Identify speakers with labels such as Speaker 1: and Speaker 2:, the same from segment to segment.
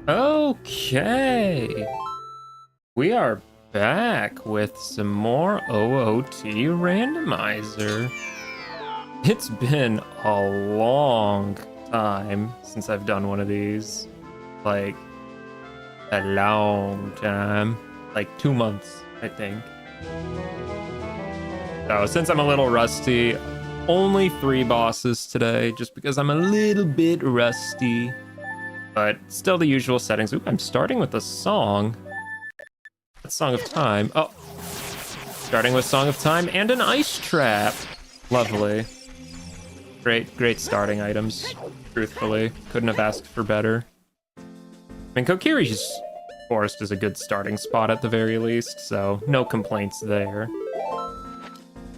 Speaker 1: Okay, we are back with some more OOT Randomizer. It's been a long time since I've done one of these. Like, a long time. Like 2 months, I think. So, since I'm a little rusty, only 3 bosses today, just because I'm a little bit rusty. But still the usual settings. Ooh, I'm starting with a song. That's Song of Time. Oh, starting with Song of Time and an ice trap. Lovely. Great starting items, truthfully. Couldn't have asked for better. I mean, Keyrings Forest is a good starting spot at the very least, so no complaints there.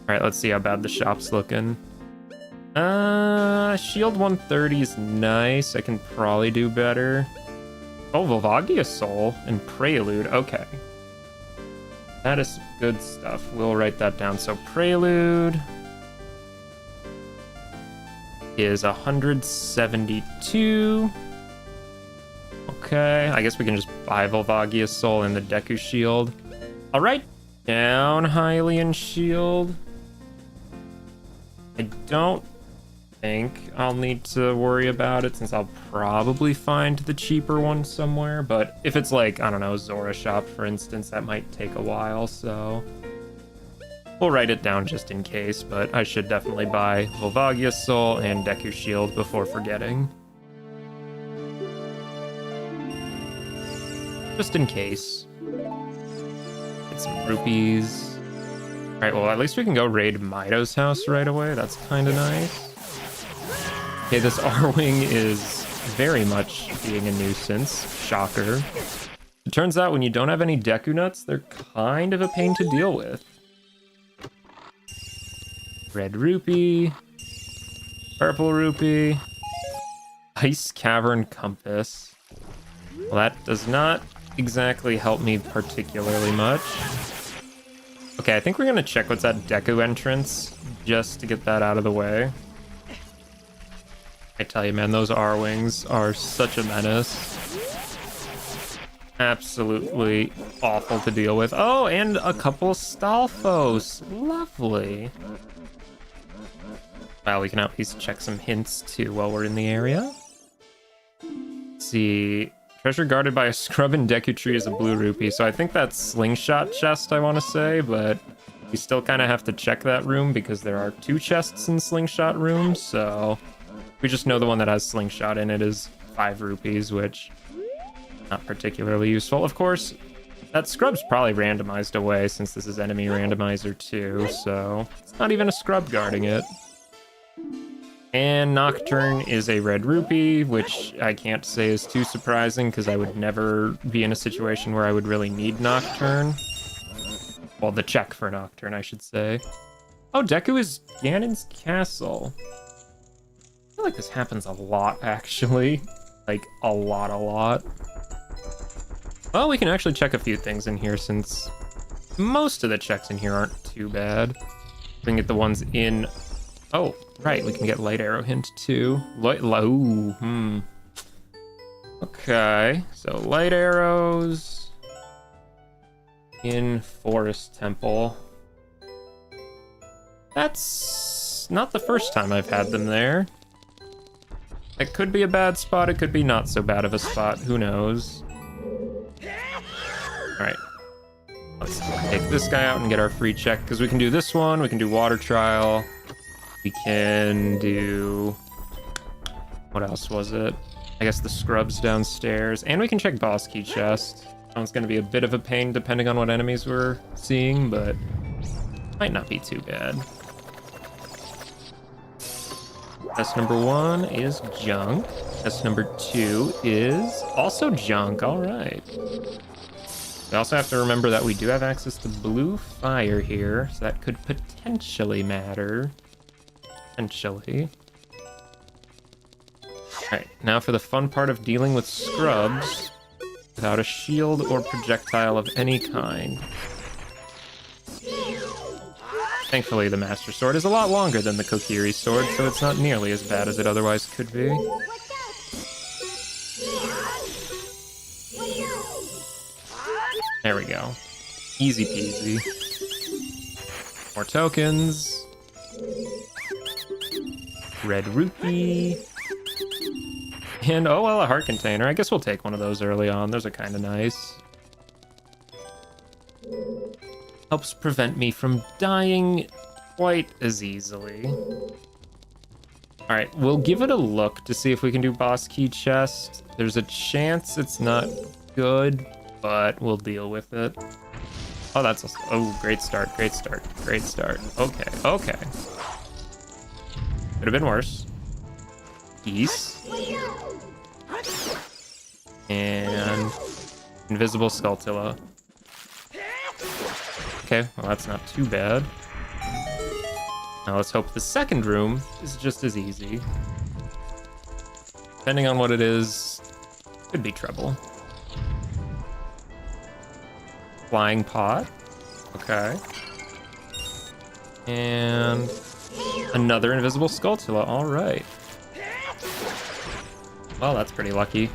Speaker 1: Alright, let's see how bad the shop's looking. Shield 130 is nice. I can probably do better. Oh, Volvagia Soul and Prelude. Okay. That is good stuff. We'll write that down. So Prelude is 172. Okay, I guess we can just buy Volvagia Soul and the Deku Shield. I'll write down Hylian Shield. I don't think I'll need to worry about it since I'll probably find the cheaper one somewhere, but if it's like, I don't know, Zora Shop for instance, that might take a while, so we'll write it down just in case, but I should definitely buy Volvagia Soul and Deku Shield before forgetting. Just in case. Get some rupees. Alright, well at least we can go raid Mido's house right away, that's kinda nice. Okay, this R-Wing is very much being a nuisance. Shocker. It turns out when you don't have any Deku Nuts, they're kind of a pain to deal with. Red Rupee. Purple Rupee. Ice Cavern Compass. Well, that does not exactly help me particularly much. Okay, I think we're gonna check what's at Deku entrance, just to get that out of the way. I tell you, man, those R-Wings are such a menace. Absolutely awful to deal with. Oh, and a couple Stalfos. Lovely. Well, we can at least check some hints, too, while we're in the area. Let's see. Treasure guarded by a scrub and Deku tree is a blue rupee. So I think that's Slingshot chest, I want to say, but we still kind of have to check that room because there are 2 chests in Slingshot rooms, so we just know the one that has Slingshot in it is 5 rupees, which not particularly useful. Of course, that scrub's probably randomized away since this is enemy randomizer too, so it's not even a scrub guarding it. And Nocturne is a red rupee, which I can't say is too surprising because I would never be in a situation where I would really need Nocturne. Well, the check for Nocturne, I should say. Oh, Deku is Ganon's castle. I feel like this happens a lot, actually. Like, a lot. Well, we can actually check a few things in here since most of the checks in here aren't too bad. We can get the ones in... Oh, right, we can get Light Arrow Hint, too. Okay, so Light Arrows... in Forest Temple. That's not the first time I've had them there. It could be a bad spot, it could be not so bad of a spot, who knows. Alright. Let's take this guy out and get our free check, because we can do this one, we can do Water Trial, we can do... what else was it? I guess the Scrubs downstairs, and we can check Boss Key Chest. That one's going to be a bit of a pain depending on what enemies we're seeing, but might not be too bad. Test number 1 is junk. Test number 2 is also junk. All right. We also have to remember that we do have access to blue fire here, so that could potentially matter. Potentially. All right, now for the fun part of dealing with scrubs without a shield or projectile of any kind. Thankfully, the Master Sword is a lot longer than the Kokiri Sword, so it's not nearly as bad as it otherwise could be. There we go. Easy peasy. More tokens. Red rupee. And, oh well, a heart container. I guess we'll take one of those early on. Those are kind of nice. Helps prevent me from dying quite as easily. Alright, we'll give it a look to see if we can do boss key chest. There's a chance it's not good, but we'll deal with it. Oh, that's a... Oh, great start, great start, great start. Okay, okay. Could have been worse. Geese. And... Invisible Skulltula. Okay, well that's not too bad. Now let's hope the second room is just as easy. Depending on what it is, could be trouble. Flying pot. Okay. And another invisible Skulltula. All right. Well, that's pretty lucky.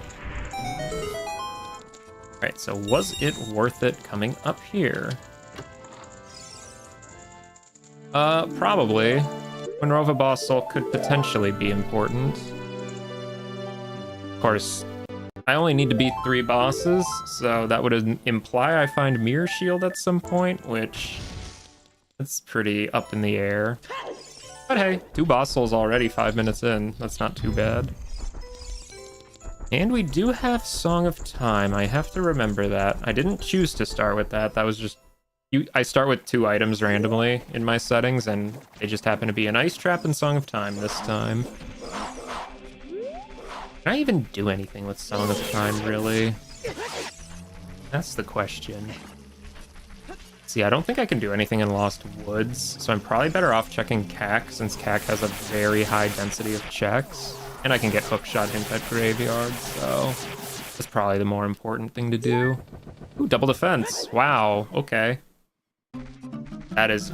Speaker 1: All right, so was it worth it coming up here? Probably. Winrova boss soul could potentially be important. Of course, I only need to beat 3 bosses, so that would imply I find Mirror Shield at some point, which it's pretty up in the air. But hey, 2 boss souls already 5 minutes in. That's not too bad. And we do have Song of Time. I have to remember that. I didn't choose to start with that. That was just... I start with 2 items randomly in my settings, and they just happen to be an Ice Trap and Song of Time this time. Can I even do anything with Song of Time, really? That's the question. See, I don't think I can do anything in Lost Woods, so I'm probably better off checking CAC, since CAC has a very high density of checks. And I can get Hookshot Hint at Graveyard, so that's probably the more important thing to do. Ooh, double defense. Wow, okay. That is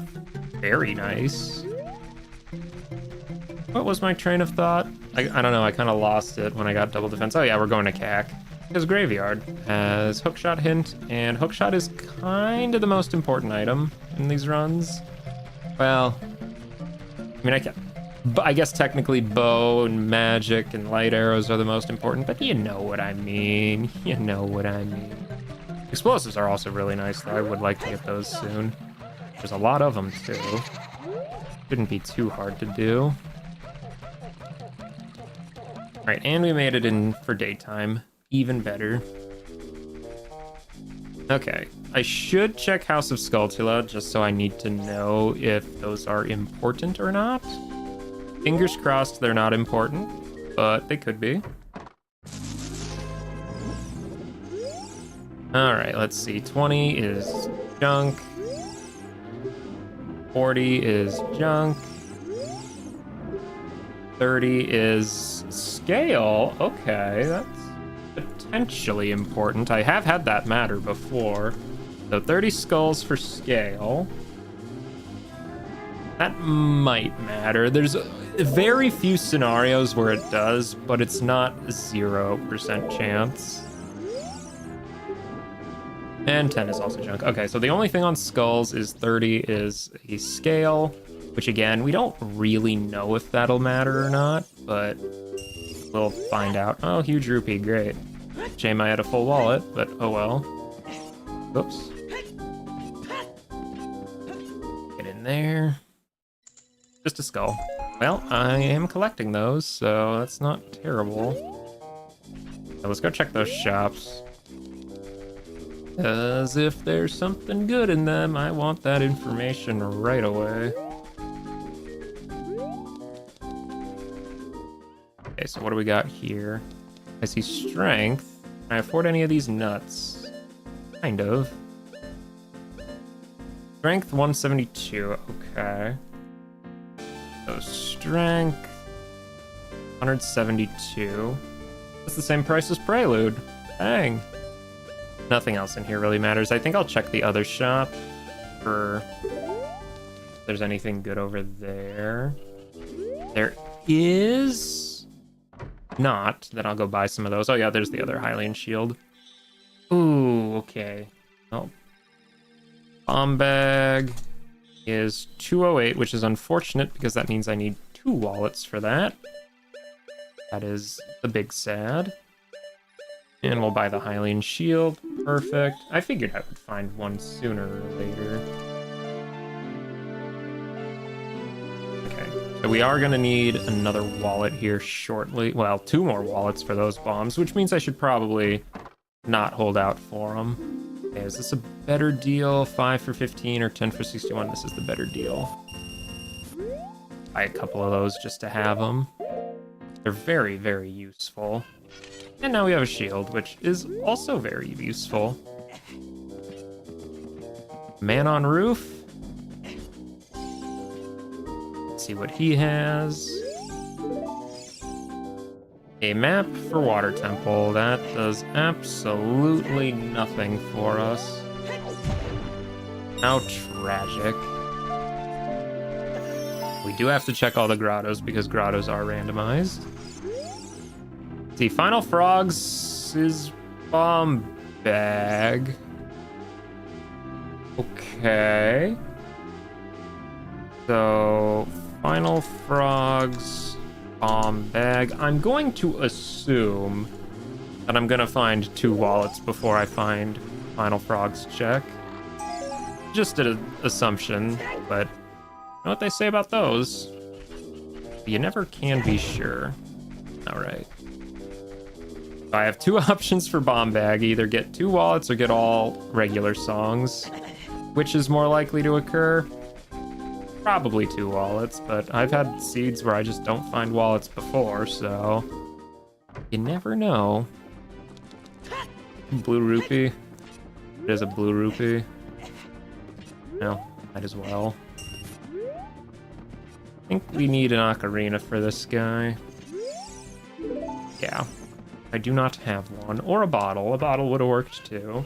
Speaker 1: very nice. What was my train of thought? I don't know, I kind of lost it when I got double defense. Oh yeah, we're going to CAC. Because Graveyard has Hookshot Hint, and Hookshot is kind of the most important item in these runs. Well, I mean, I guess technically bow and magic and light arrows are the most important, but you know what I mean. You know what I mean. Explosives are also really nice, though. I would like to get those soon. There's a lot of them, too. Shouldn't be too hard to do. Alright, and we made it in for daytime. Even better. Okay, I should check House of Skulltula, just so I need to know if those are important or not. Fingers crossed they're not important, but they could be. Alright, let's see. 20 is junk. 40 is junk. 30 is scale. Okay, that's potentially important. I have had that matter before. So 30 skulls for scale. That might matter. There's very few scenarios where it does, but it's not 0% chance. And 10 is also junk. Okay, so the only thing on skulls is 30 is a scale, which again, we don't really know if that'll matter or not, but we'll find out. Oh, huge rupee, great. Shame I had a full wallet, but oh well. Oops. Get in there. Just a skull. Well, I am collecting those, so that's not terrible. So let's go check those shops. As if there's something good in them, I want that information right away. Okay, so what do we got here? I see strength. Can I afford any of these nuts? Kind of. Strength 172, okay. So strength 172. That's the same price as Prelude. Dang. Nothing else in here really matters. I think I'll check the other shop for if there's anything good over there. There is not. Then I'll go buy some of those. Oh yeah, there's the other Hylian shield. Ooh, okay. Oh. Bomb bag is 208, which is unfortunate because that means I need 2 wallets for that. That is the big sad. And we'll buy the Hylian shield. Perfect. I figured I would find one sooner or later. Okay, so we are going to need another wallet here shortly. Well, 2 more wallets for those bombs, which means I should probably not hold out for them. Okay, is this a better deal? 5 for 15 or 10 for 61? This is the better deal. Buy a couple of those just to have them. They're very, very useful. And now we have a shield, which is also very useful. Man on roof. Let's see what he has. A map for Water Temple. That does absolutely nothing for us. How tragic. We do have to check all the grottos because grottos are randomized. See, Final Frogs is bomb bag. Okay. So, Final Frogs, bomb bag. I'm going to assume that I'm gonna find 2 wallets before I find Final Frogs check. Just an assumption, but you know what they say about those? You never can be sure. All right. I have 2 options for bomb bag. Either get 2 wallets or get all regular songs. Which is more likely to occur? Probably 2 wallets, but I've had seeds where I just don't find wallets before, so you never know. Blue rupee. It is a blue rupee. No, might as well. I think we need an ocarina for this guy. Yeah. I do not have one. Or a bottle. A bottle would have worked too.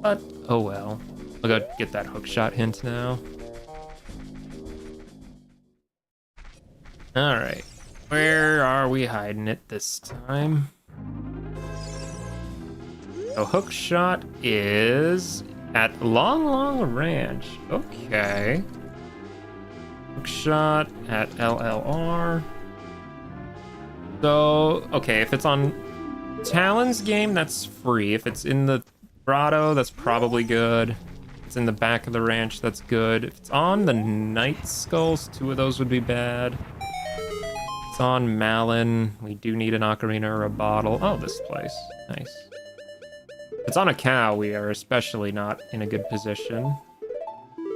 Speaker 1: But, oh well. I'll go get that hookshot hint now. Alright. Where are we hiding it this time? So hookshot is at Long Long Ranch. Okay. Hookshot at LLR. So, okay, if it's on Talon's game, that's free. If it's in the Grotto, that's probably good. If it's in the back of the ranch, that's good. If it's on the Night Skulls, 2 of those would be bad. If it's on Malin, we do need an ocarina or a bottle. Oh, this place. Nice. If it's on a cow, we are especially not in a good position.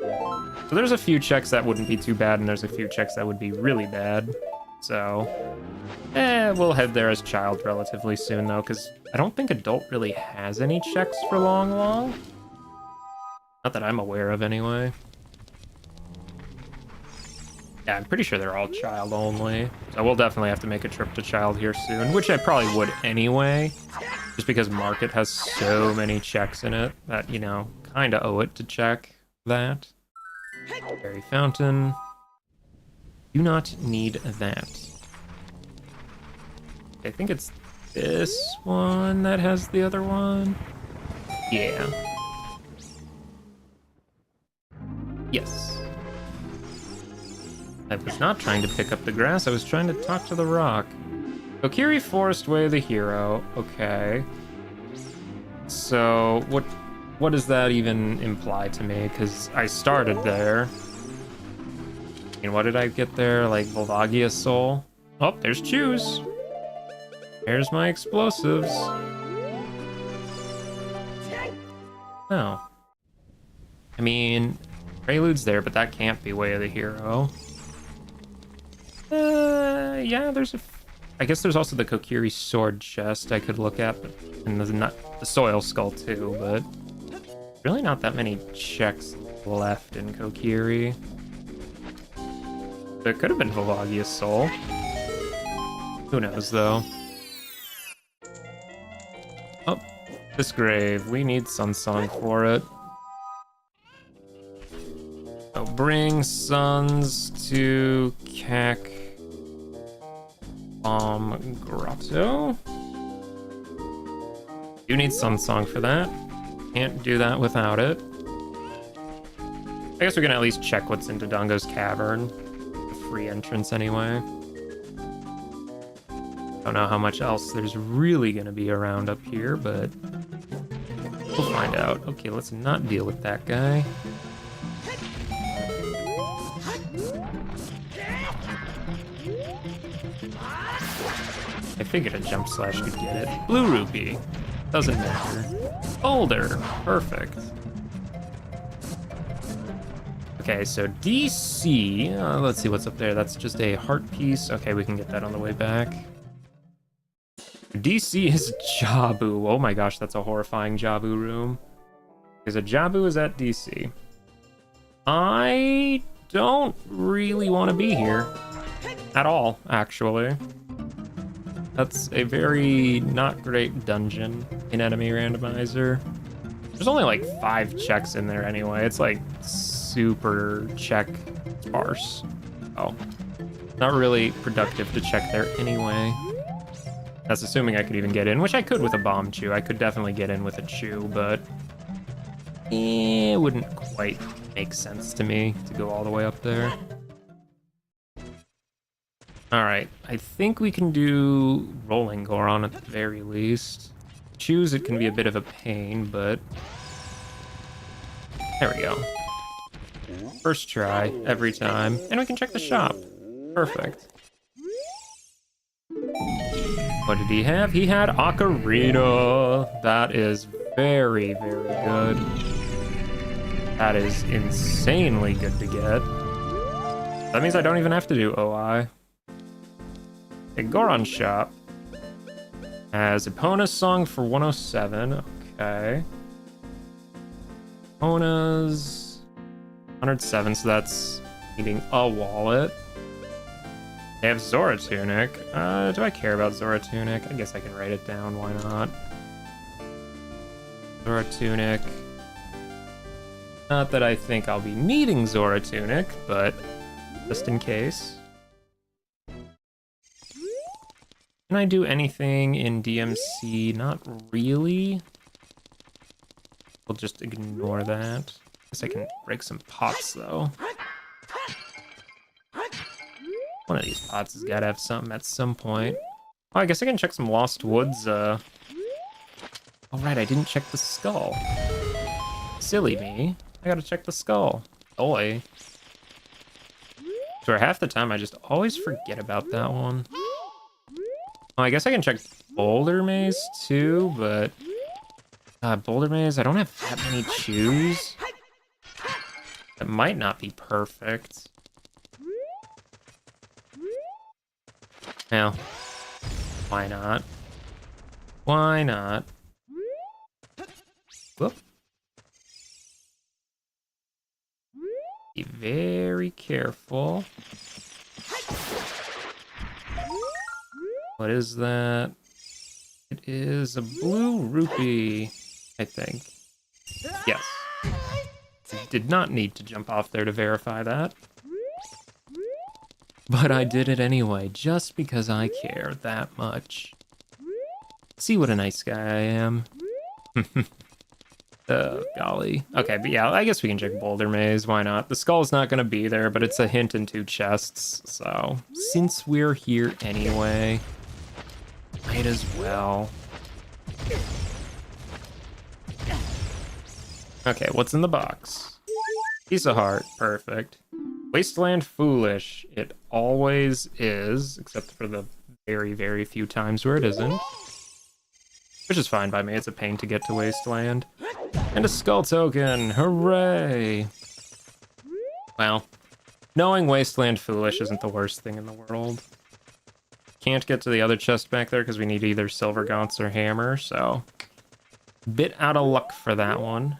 Speaker 1: So there's a few checks that wouldn't be too bad, and there's a few checks that would be really bad. So, we'll head there as child relatively soon, though, because I don't think adult really has any checks for Long Long. Not that I'm aware of, anyway. Yeah, I'm pretty sure they're all child only. So we'll definitely have to make a trip to child here soon, which I probably would anyway, just because Market has so many checks in it that, you know, kind of owe it to check that. Fairy Fountain. Do not need that. I think it's this one that has the other one. Yeah. Yes. I was not trying to pick up the grass, I was trying to talk to the rock. Kokiri Forest Way of the Hero. Okay. So, what does that even imply to me? Because I started there. And what did I get there? Like Volvagia Soul? Oh, there's Choose. There's my explosives. Oh. I mean, Prelude's there, but that can't be Way of the Hero. Yeah, there's I guess there's also the Kokiri Sword chest I could look at, and there's not the Soil Skull too, but really not that many checks left in Kokiri. There could have been Volvagia's Soul. Who knows, though? Oh, this grave. We need Sun Song for it. So bring Suns to Cac Grotto. You need Sun Song for that. Can't do that without it. I guess we can at least check what's in Dodongo's Cavern. A free entrance anyway. Don't know how much else there's really gonna be around up here, but we'll find out. Okay, let's not deal with that guy. I figured a jump slash could get it. Blue rupee. Doesn't matter. Boulder. Perfect. Okay, so DC. Let's see what's up there. That's just a heart piece. Okay, we can get that on the way back. DC is Jabu. Oh my gosh, that's a horrifying Jabu room. Because a Jabu is at DC. I don't really want to be here. At all, actually. That's a very not great dungeon in enemy randomizer. There's only like 5 checks in there anyway. It's like super check sparse. Oh, not really productive to check there anyway. That's assuming I could even get in, which I could with a bomb chew. I could definitely get in with a chew, but it wouldn't quite make sense to me to go all the way up there. All right, I think we can do Rolling Goron at the very least. Choose it can be a bit of a pain, but there we go. First try every time, and we can check the shop. Perfect. What did he have? He had Ocarina. That is very, very good. That is insanely good to get. That means I don't even have to do OI. A Goron shop has Epona's song for 107. Okay. Epona's 107, so that's needing a wallet. They have Zora Tunic. Do I care about Zora Tunic? I guess I can write it down, why not? Zora Tunic. Not that I think I'll be needing Zora Tunic, but just in case. Can I do anything in DMC? Not really. We'll just ignore that. Guess I can break some pots, though. One of these pots has got to have something at some point. Oh, I guess I can check some Lost Woods. Oh, right, I didn't check the skull. Silly me. I gotta check the skull. Oi. So half the time, I just always forget about that one. Oh, I guess I can check Boulder Maze too, but Boulder Maze, I don't have that many chews. That might not be perfect. Now, why not? Why not? Whoop. Be very careful. What is that? It is a blue rupee, I think. Yes. I did not need to jump off there to verify that. But I did it anyway, just because I care that much. See what a nice guy I am. Golly. Okay, but yeah, I guess we can check Boulder Maze, why not? The skull's not gonna be there, but it's a hint in 2 chests, so since we're here anyway, might as well. Okay, what's in the box? Piece of heart, perfect. Wasteland Foolish, it always is, except for the very, very few times where it isn't. Which is fine by me, it's a pain to get to Wasteland. And a skull token, hooray! Well, knowing Wasteland Foolish isn't the worst thing in the world. Can't get to the other chest back there because we need either Silver Gaunts or Hammer, so bit out of luck for that one.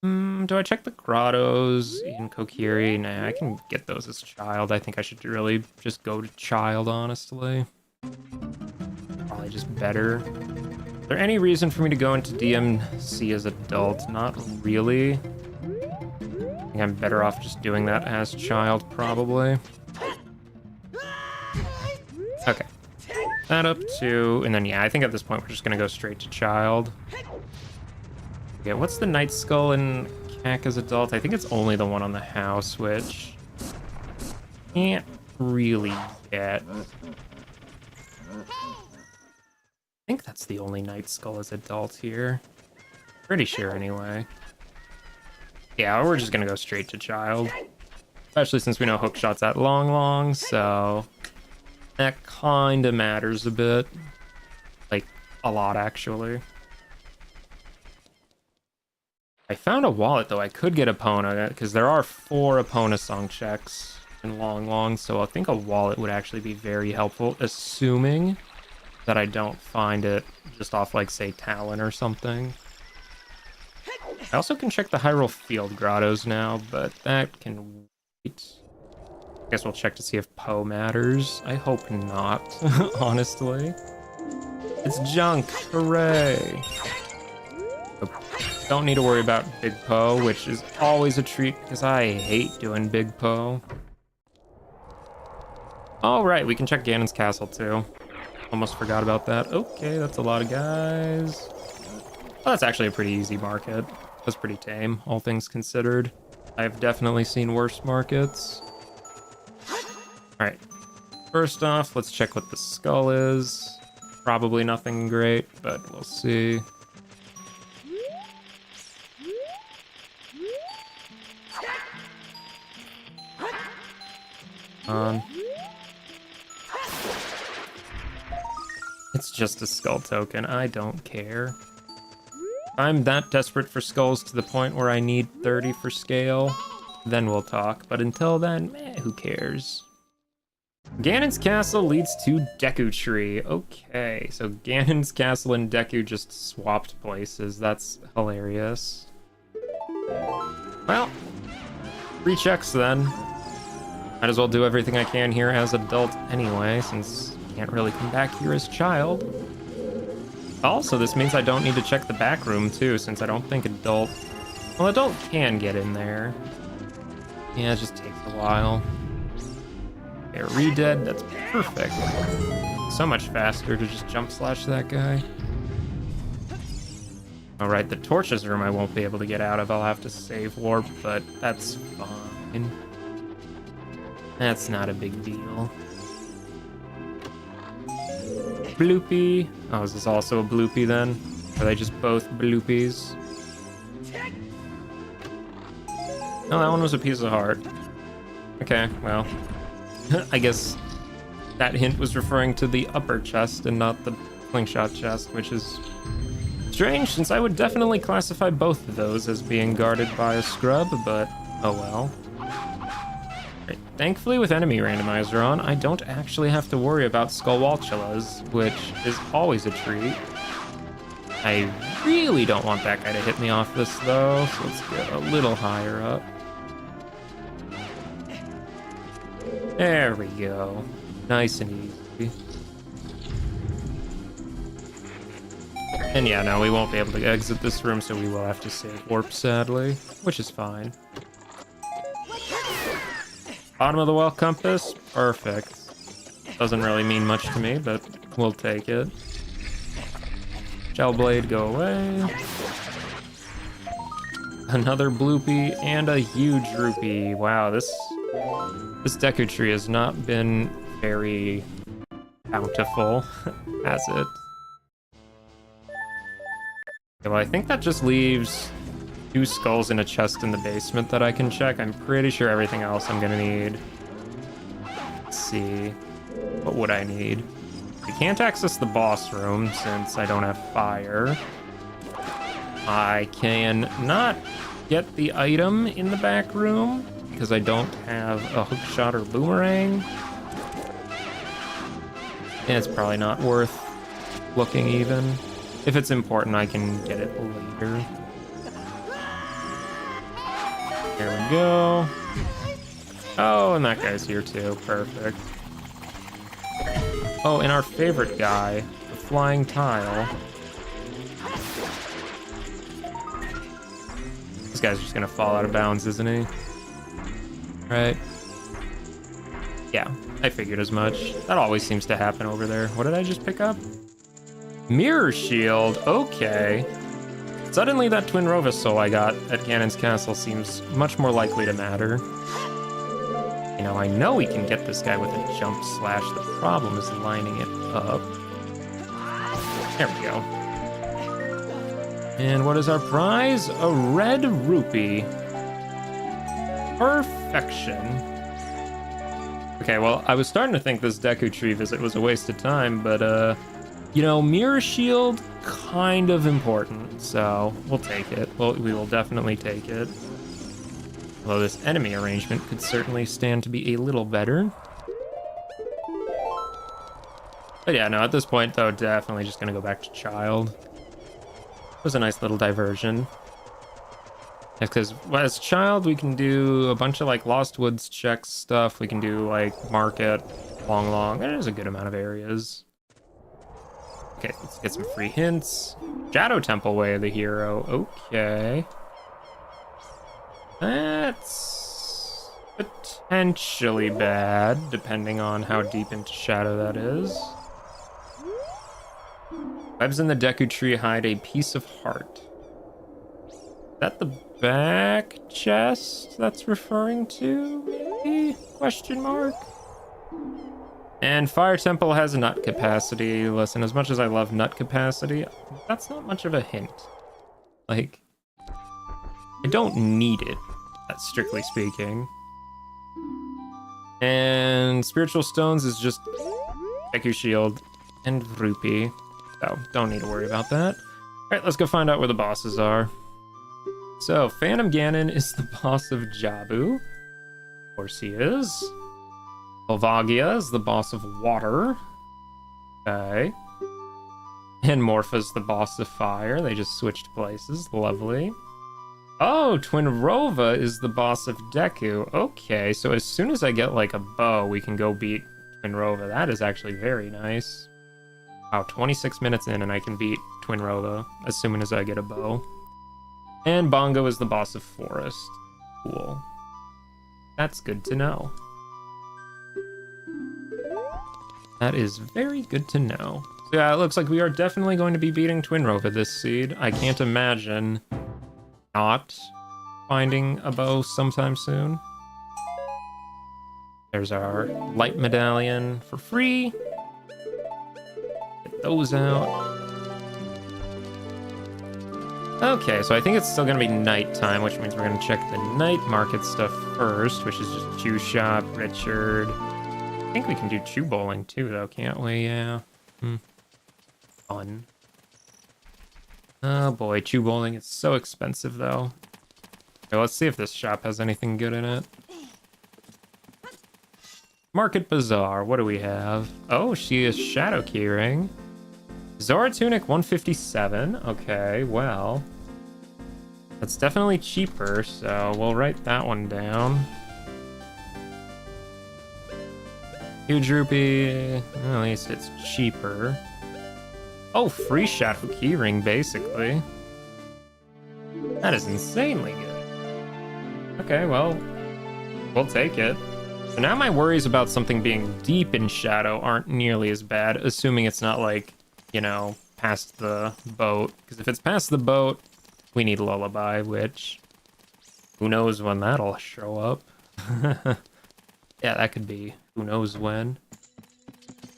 Speaker 1: Do I check the Grottos in Kokiri? Nah, I can get those as Child. I think I should really just go to Child, honestly. Probably just better. Is there any reason for me to go into DMC as adult? Not really. I think I'm better off just doing that as Child, probably. Okay. That up to, and then yeah, I think at this point we're just gonna go straight to child. Yeah, what's the Night Skull in Kaka's adult? I think it's only the one on the house, which can't really get. I think that's the only Night Skull as adult here. Pretty sure anyway. Yeah, we're just gonna go straight to child. Especially since we know Hookshot's at long, so that kinda matters a bit. Like, a lot actually. I found a wallet though. I could get Epona, because there are 4 Epona song checks in long, so I think a wallet would actually be very helpful, assuming that I don't find it just off, like, say, Talon or something. I also can check the Hyrule Field Grottos now, but that can wait. I guess we'll check to see if Poe matters. I hope not, honestly. It's junk, hooray! Don't need to worry about Big Poe, which is always a treat because I hate doing Big Poe. All right, we can check Ganon's castle too. Almost forgot about that. Okay, that's a lot of guys. Oh, that's actually a pretty easy market. That's pretty tame, all things considered. I've definitely seen worse markets. All right, first off, let's check what the skull is. Probably nothing great, but we'll see. It's just a skull token. I don't care. I'm that desperate for skulls to the point where I need 30 for scale, then we'll talk. But until then, who cares? Ganon's castle leads to Deku Tree. Okay, so Ganon's castle and Deku just swapped places. That's hilarious. Well, 3 checks then. Might as well do everything I can here as adult anyway, since I can't really come back here as child. Also, this means I don't need to check the back room too, since I don't think adult... Well, adult can get in there. Yeah, it just takes a while. Okay, re-dead, that's perfect. So much faster to just jump slash that guy. Alright, the torches room I won't be able to get out of. I'll have to save warp, but that's fine. That's not a big deal. Bloopy. Oh, is this also a bloopy then? Are they just both bloopies? No, that one was a piece of heart. Okay, well. I guess that hint was referring to the upper chest and not the slingshot chest, which is strange since I would definitely classify both of those as being guarded by a scrub, but oh well. Right. Thankfully, with enemy randomizer on, I don't actually have to worry about Skullwalchulas, which is always a treat. I really don't want that guy to hit me off this though, so let's get a little higher up. There we go. Nice and easy. And yeah, no, we won't be able to exit this room, so we will have to save warp, sadly, which is fine. Bottom of the well compass, perfect. Doesn't really mean much to me, but we'll take it. Shellblade, go away. Another bloopy and a huge rupee. Wow, this Deku Tree has not been very bountiful, has it? Okay, well, I think that just leaves 2 skulls in a chest in the basement that I can check. I'm pretty sure everything else I'm gonna need. Let's see. What would I need? I can't access the boss room since I don't have fire. I can not get the item in the back room because I don't have a hookshot or boomerang. And it's probably not worth looking even. If it's important, I can get it later. There we go. Oh, and that guy's here too. Perfect. Oh, and our favorite guy, the flying tile. This guy's just gonna fall out of bounds, isn't he? Right. Yeah, I figured as much. That always seems to happen over there. What did I just pick up? Mirror shield, okay. Suddenly that Twin Rova soul I got at Ganon's castle seems much more likely to matter. You know, I know we can get this guy with a jump slash. The problem is lining it up. There we go. And what is our prize? A red rupee. Perfection. Okay, well, I was starting to think this Deku Tree visit was a waste of time, but, you know, Mirror Shield, kind of important, so we'll take it. Well, we will definitely take it. Although this enemy arrangement could certainly stand to be a little better. But yeah, no, at this point, though, definitely just gonna go back to Child. It was a nice little diversion. Because as Child, we can do a bunch of, like, Lost Woods check stuff. We can do, like, Market, Long. There's a good amount of areas. Okay, let's get some free hints. Shadow Temple Way of the Hero. Okay. That's potentially bad, depending on how deep into Shadow that is. Webs in the Deku Tree hide a piece of heart. Is that the back chest that's referring to, maybe? Question mark? And Fire Temple has a nut capacity. Listen, as much as I love nut capacity, that's not much of a hint. Like, I don't need it, that's strictly speaking. And Spiritual Stones is just Deku Shield and Rupee. So, don't need to worry about that. Alright, let's go find out where the bosses are. So, Phantom Ganon is the boss of Jabu. Of course he is. Volvagia is the boss of Water. Okay. And Morpha's the boss of Fire. They just switched places. Lovely. Oh, Twin Rova is the boss of Deku. Okay, so as soon as I get, like, a bow, we can go beat Twin Rova. That is actually very nice. Wow, 26 minutes in and I can beat Twin Rova as soon as I get a bow. And Bongo is the boss of Forest. Cool. That's good to know. That is very good to know. So yeah, it looks like we are definitely going to be beating Twin Rova this seed. I can't imagine not finding a bow sometime soon. There's our light medallion for free. Get those out. Okay, so I think it's still gonna be nighttime, which means we're gonna check the night market stuff first, which is just Chew Shop, Richard. I think we can do Chew Bowling too, though, can't we? Yeah. Fun. Oh boy, Chew Bowling is so expensive, though. Okay, let's see if this shop has anything good in it. Market Bazaar, what do we have? Oh, she is Shadow Keyring. Zora Tunic 157. Okay, well, that's definitely cheaper, so we'll write that one down. Huge Rupee, well, at least it's cheaper. Oh, free Shadow Keyring, basically. That is insanely good. Okay, well, we'll take it. So now my worries about something being deep in Shadow aren't nearly as bad, assuming it's not like, you know, past the boat. Because if it's past the boat, we need Lullaby, which who knows when that'll show up. Yeah, that could be who knows when.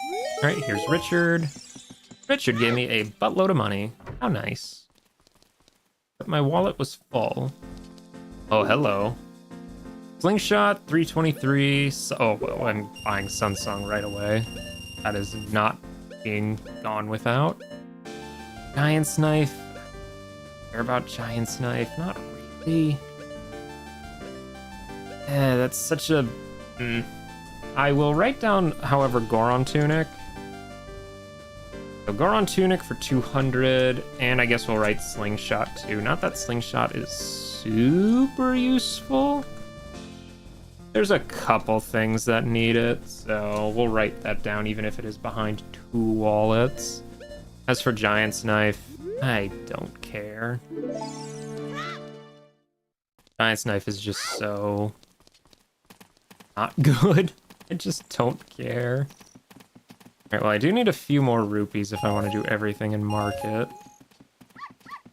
Speaker 1: All right, here's Richard. Richard gave me a buttload of money. How nice. But my wallet was full. Oh, hello. Slingshot, 323. Oh, well, I'm buying Sunsong right away. That is not being gone without. Giant's Knife. Care about Giant's Knife? Not really. That's such a... I will write down, however, Goron Tunic. So Goron Tunic for 200, and I guess we'll write Slingshot too. Not that Slingshot is super useful. There's a couple things that need it, so we'll write that down even if it is behind 2 wallets. As for Giant's Knife, I don't care. Giant's Knife is just so not good. I just don't care. Alright, well, I do need a few more rupees if I want to do everything in market.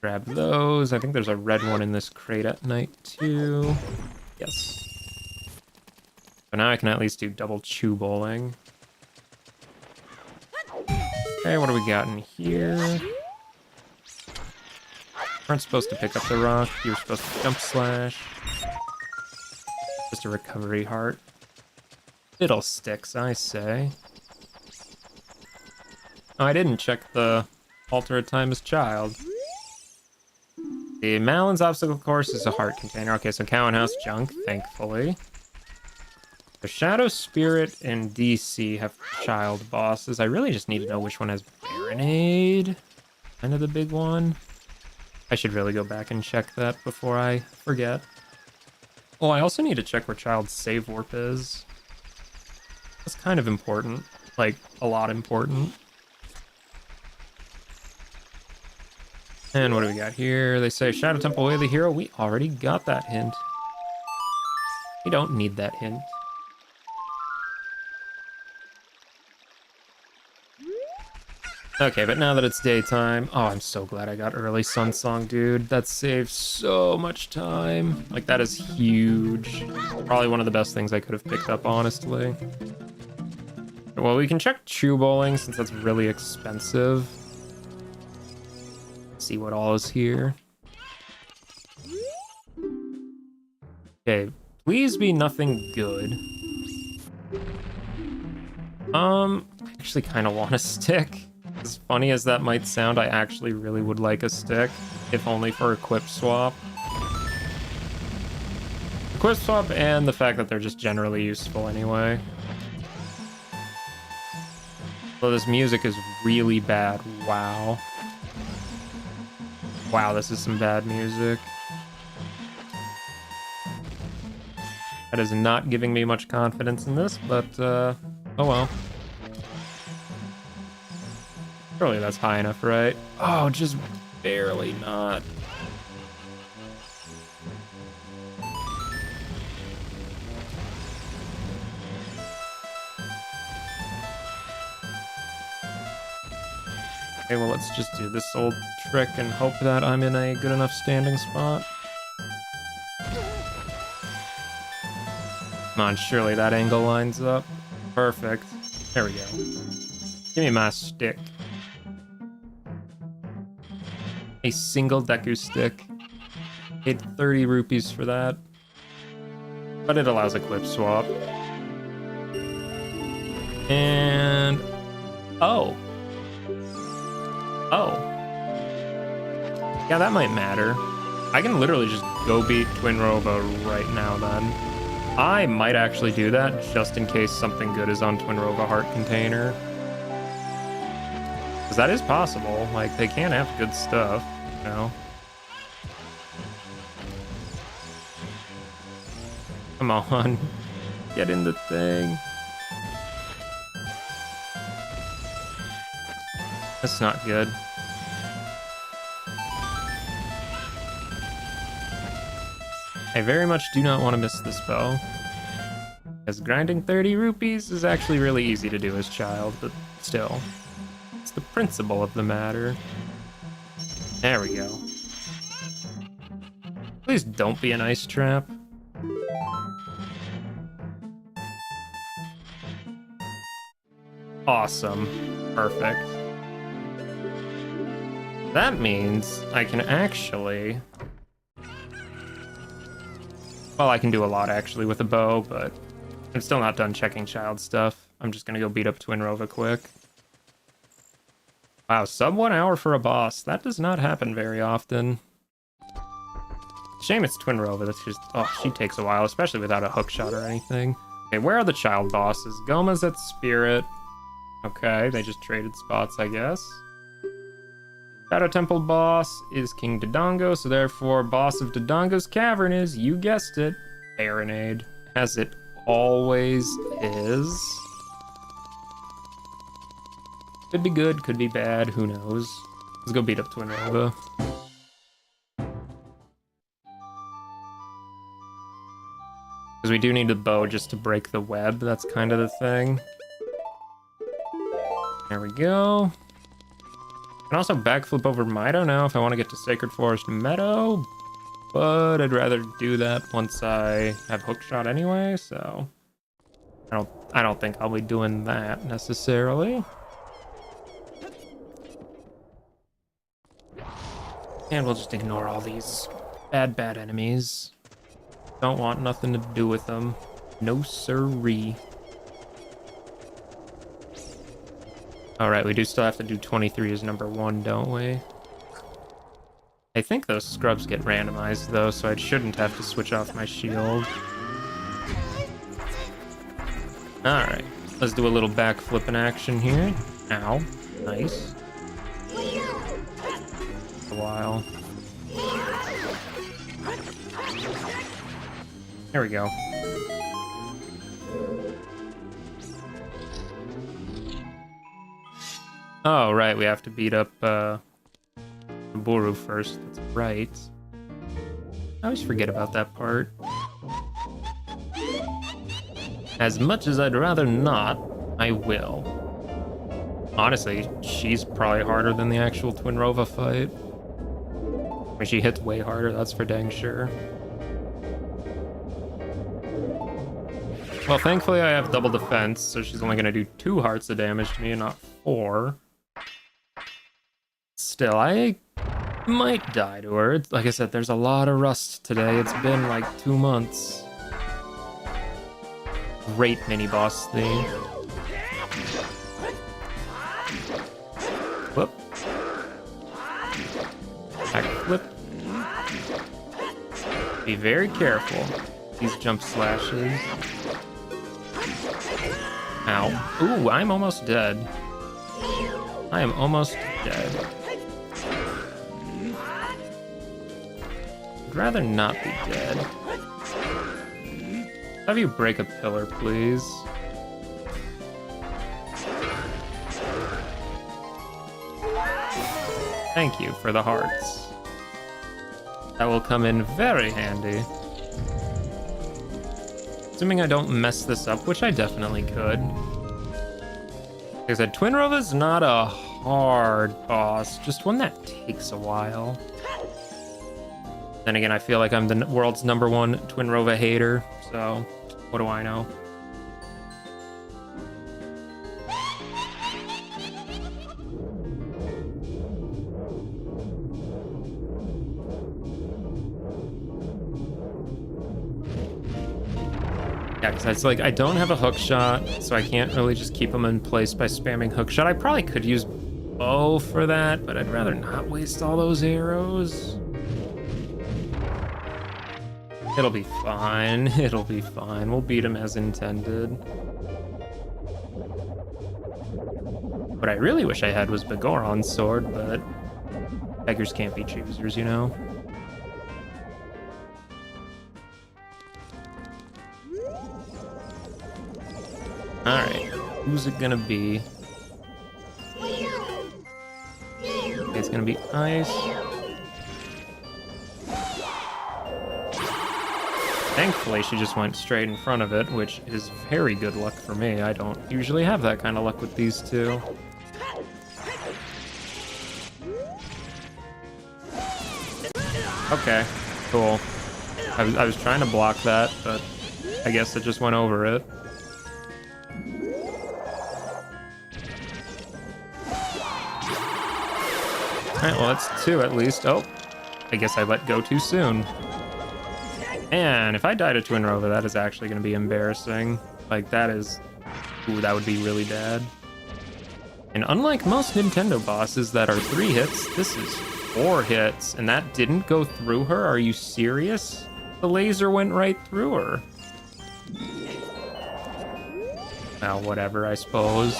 Speaker 1: Grab those. I think there's a red one in this crate at night, too. Yes. So now I can at least do double chew bowling. Okay, what do we got in here? Aren't supposed to pick up the rock. You're supposed to jump slash. Just a recovery heart. Fiddlesticks, I say. Oh, I didn't check the altar at time as child. The Malon's obstacle course is a heart container. Okay, so Cow and House junk, thankfully. The Shadow Spirit and DC have child bosses. I really just need to know which one has Baronade. Kind of the big one. I should really go back and check that before I forget. Oh, I also need to check where Child's save warp is. That's kind of important. Like, a lot important. And what do we got here? They say Shadow Temple Way of the Hero. We already got that hint. We don't need that hint. Okay, but now that it's daytime... Oh, I'm so glad I got early Sun Song, dude. That saves so much time. Like, that is huge. Probably one of the best things I could have picked up, honestly. Well, we can check Chew Bowling since that's really expensive. See what all is here. Okay, please be nothing good. I actually kind of want a stick. As funny as that might sound, I actually really would like a stick, if only for equip swap. Equip swap and the fact that they're just generally useful anyway. So this music is really bad. Wow. Wow, this is some bad music. That is not giving me much confidence in this, but, oh well. Surely that's high enough, right? Oh, just barely not. Okay, well, let's just do this old trick and hope that I'm in a good enough standing spot. Come on, surely that angle lines up. Perfect. There we go. Give me my stick. A single Deku stick. Paid 30 rupees for that. But it allows a clip swap. And... Oh. Oh. Yeah, that might matter. I can literally just go beat Twin Rova right now then. I might actually do that just in case something good is on Twin Rova Heart Container. Because that is possible. Like, they can have good stuff, you know? Come on. Get in the thing. That's not good. I very much do not want to miss this bow. Because grinding 30 rupees is actually really easy to do as child, but still. It's the principle of the matter. There we go. Please don't be an ice trap. Awesome. Perfect. That means I can actually... Well, I can do a lot actually with a bow, but I'm still not done checking child stuff. I'm just gonna go beat up Twin Rova quick. Wow, sub 1 hour for a boss. That does not happen very often. Shame it's Twin Rova. That's just... Oh, she takes a while, especially without a hook shot or anything. Okay, where are the child bosses? Goma's at Spirit. Okay, they just traded spots, I guess. Shadow Temple boss is King Dodongo, so therefore boss of Dodongo's Cavern is, you guessed it, Baronade, as it always is. Could be good, could be bad, who knows. Let's go beat up Twin Rova. Because Because we do need the bow just to break the web. That's kind of the thing. There we go. Can also backflip over Mido now if I want to get to Sacred Forest Meadow. But I'd rather do that once I have hookshot anyway, so I don't think I'll be doing that necessarily. And we'll just ignore all these bad enemies. Don't want nothing to do with them. No siree. Alright, we do still have to do 23 as number 1, don't we? I think those scrubs get randomized though, so I shouldn't have to switch off my shield. Alright, let's do a little backflip in action here. Ow, nice. A while. There we go. Oh, right, we have to beat up Buru first. That's right. I always forget about that part. As much as I'd rather not, I will. Honestly, she's probably harder than the actual Twinrova fight. I mean, she hits way harder, that's for dang sure. Well, thankfully I have double defense, so she's only gonna do 2 hearts of damage to me and not 4. Still, I might die to her. Like I said, there's a lot of rust today. It's been like 2 months. Great mini-boss theme. Whoop. Backflip. Be very careful. These jump slashes. Ow. Ooh, I'm almost dead. I am almost dead. I'd rather not be dead. Have you break a pillar, please? Thank you for the hearts. That will come in very handy. Assuming I don't mess this up, which I definitely could. Like I said, Twinrova's not a hard boss, just one that takes a while. Then again, I feel like I'm the world's #1 Twinrova hater, so what do I know? Yeah, because it's like I don't have a hook shot, so I can't really just keep them in place by spamming hook shot. I probably could use bow for that, but I'd rather not waste all those arrows. It'll be fine. It'll be fine. We'll beat him as intended. What I really wish I had was Begoron's sword, but beggars can't be choosers, you know? Alright, who's it gonna be? It's gonna be ice. Thankfully, she just went straight in front of it, which is very good luck for me. I don't usually have that kind of luck with these two. Okay, cool. I was trying to block that, but I guess it just went over it. Alright, well that's 2 at least. Oh, I guess I let go too soon. Man, if I die to Twinrova, that is actually going to be embarrassing. Like, that is... Ooh, that would be really bad. And unlike most Nintendo bosses that are 3 hits, this is 4 hits, and that didn't go through her? Are you serious? The laser went right through her. Well, whatever, I suppose.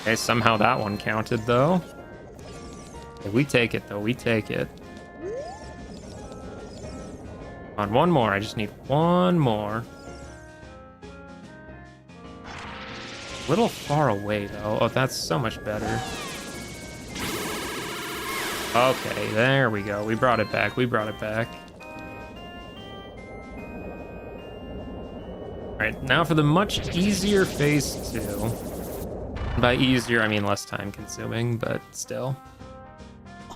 Speaker 1: Okay, somehow that one counted, though. Okay, we take it, though. We take it. On one more. I just need one more. A little far away, though. Oh, that's so much better. Okay, there we go. We brought it back. We brought it back. Alright, now for the much easier phase 2. By easier, I mean less time consuming, but still.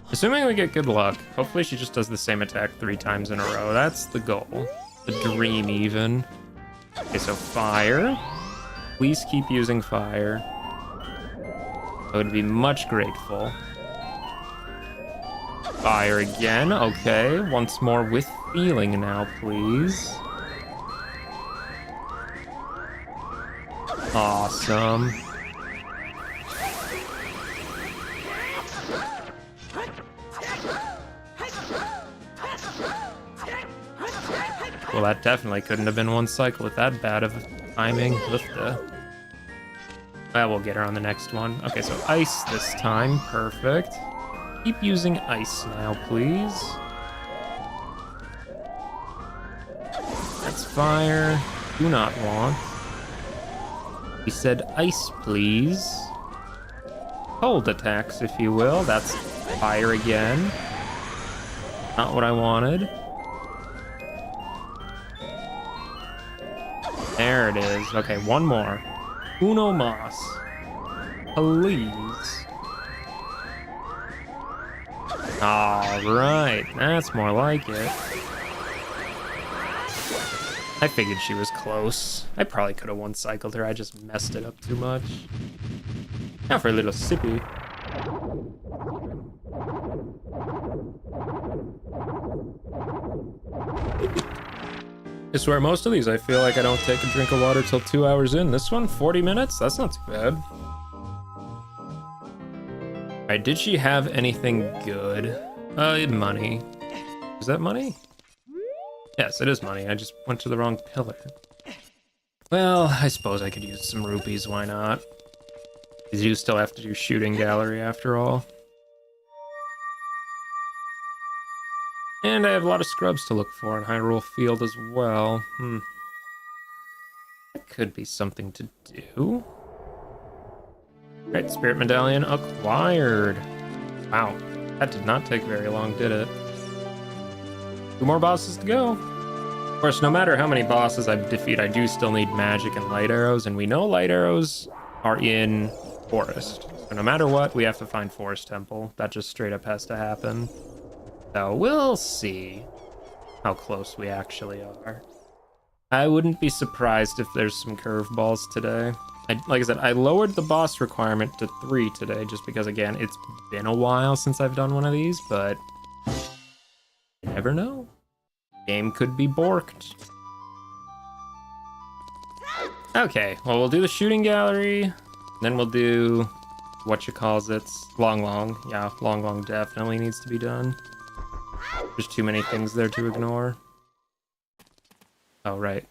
Speaker 1: Assuming we get good luck, hopefully she just does the same attack 3 times in a row. That's the goal. The dream, even. Okay, so fire. Please keep using fire. I would be much grateful. Fire again. Okay, once more with feeling now, please. Awesome. Well, that definitely couldn't have been one cycle with that bad of timing. Well, we'll get her on the next one. Okay, so ice this time. Perfect. Keep using ice now, please. That's fire. Do not want. We said ice, please. Cold attacks, if you will. That's fire again. Not what I wanted. There it is. Okay, one more. Uno mas. Please. Alright, that's more like it. I figured she was close. I probably could have one-cycled her, I just messed it up too much. Now for a little sippy. I swear most of these I feel like I don't take a drink of water till 2 hours in. This one, 40 minutes? That's not too bad. Alright, did she have anything good? Money. Is that money? Yes, it is money. I just went to the wrong pillar. Well, I suppose I could use some rupees, why not? Because you still have to do shooting gallery after all. And I have a lot of scrubs to look for in Hyrule Field as well. That could be something to do. Right, Spirit Medallion acquired. Wow, that did not take very long, did it? 2 more bosses to go. Of course, no matter how many bosses I defeat, I do still need magic and light arrows, and we know light arrows are in Forest. So no matter what, we have to find Forest Temple. That just straight up has to happen. So we'll see how close we actually are. I wouldn't be surprised if there's some curveballs today. Like I said, I lowered the boss requirement to 3 today just because, again, it's been a while since I've done one of these, but you never know. Game could be borked. Okay, well, we'll do the shooting gallery, then we'll do whatchamacallits, Long. Yeah, Long definitely needs to be done. There's too many things there to ignore. Oh, right.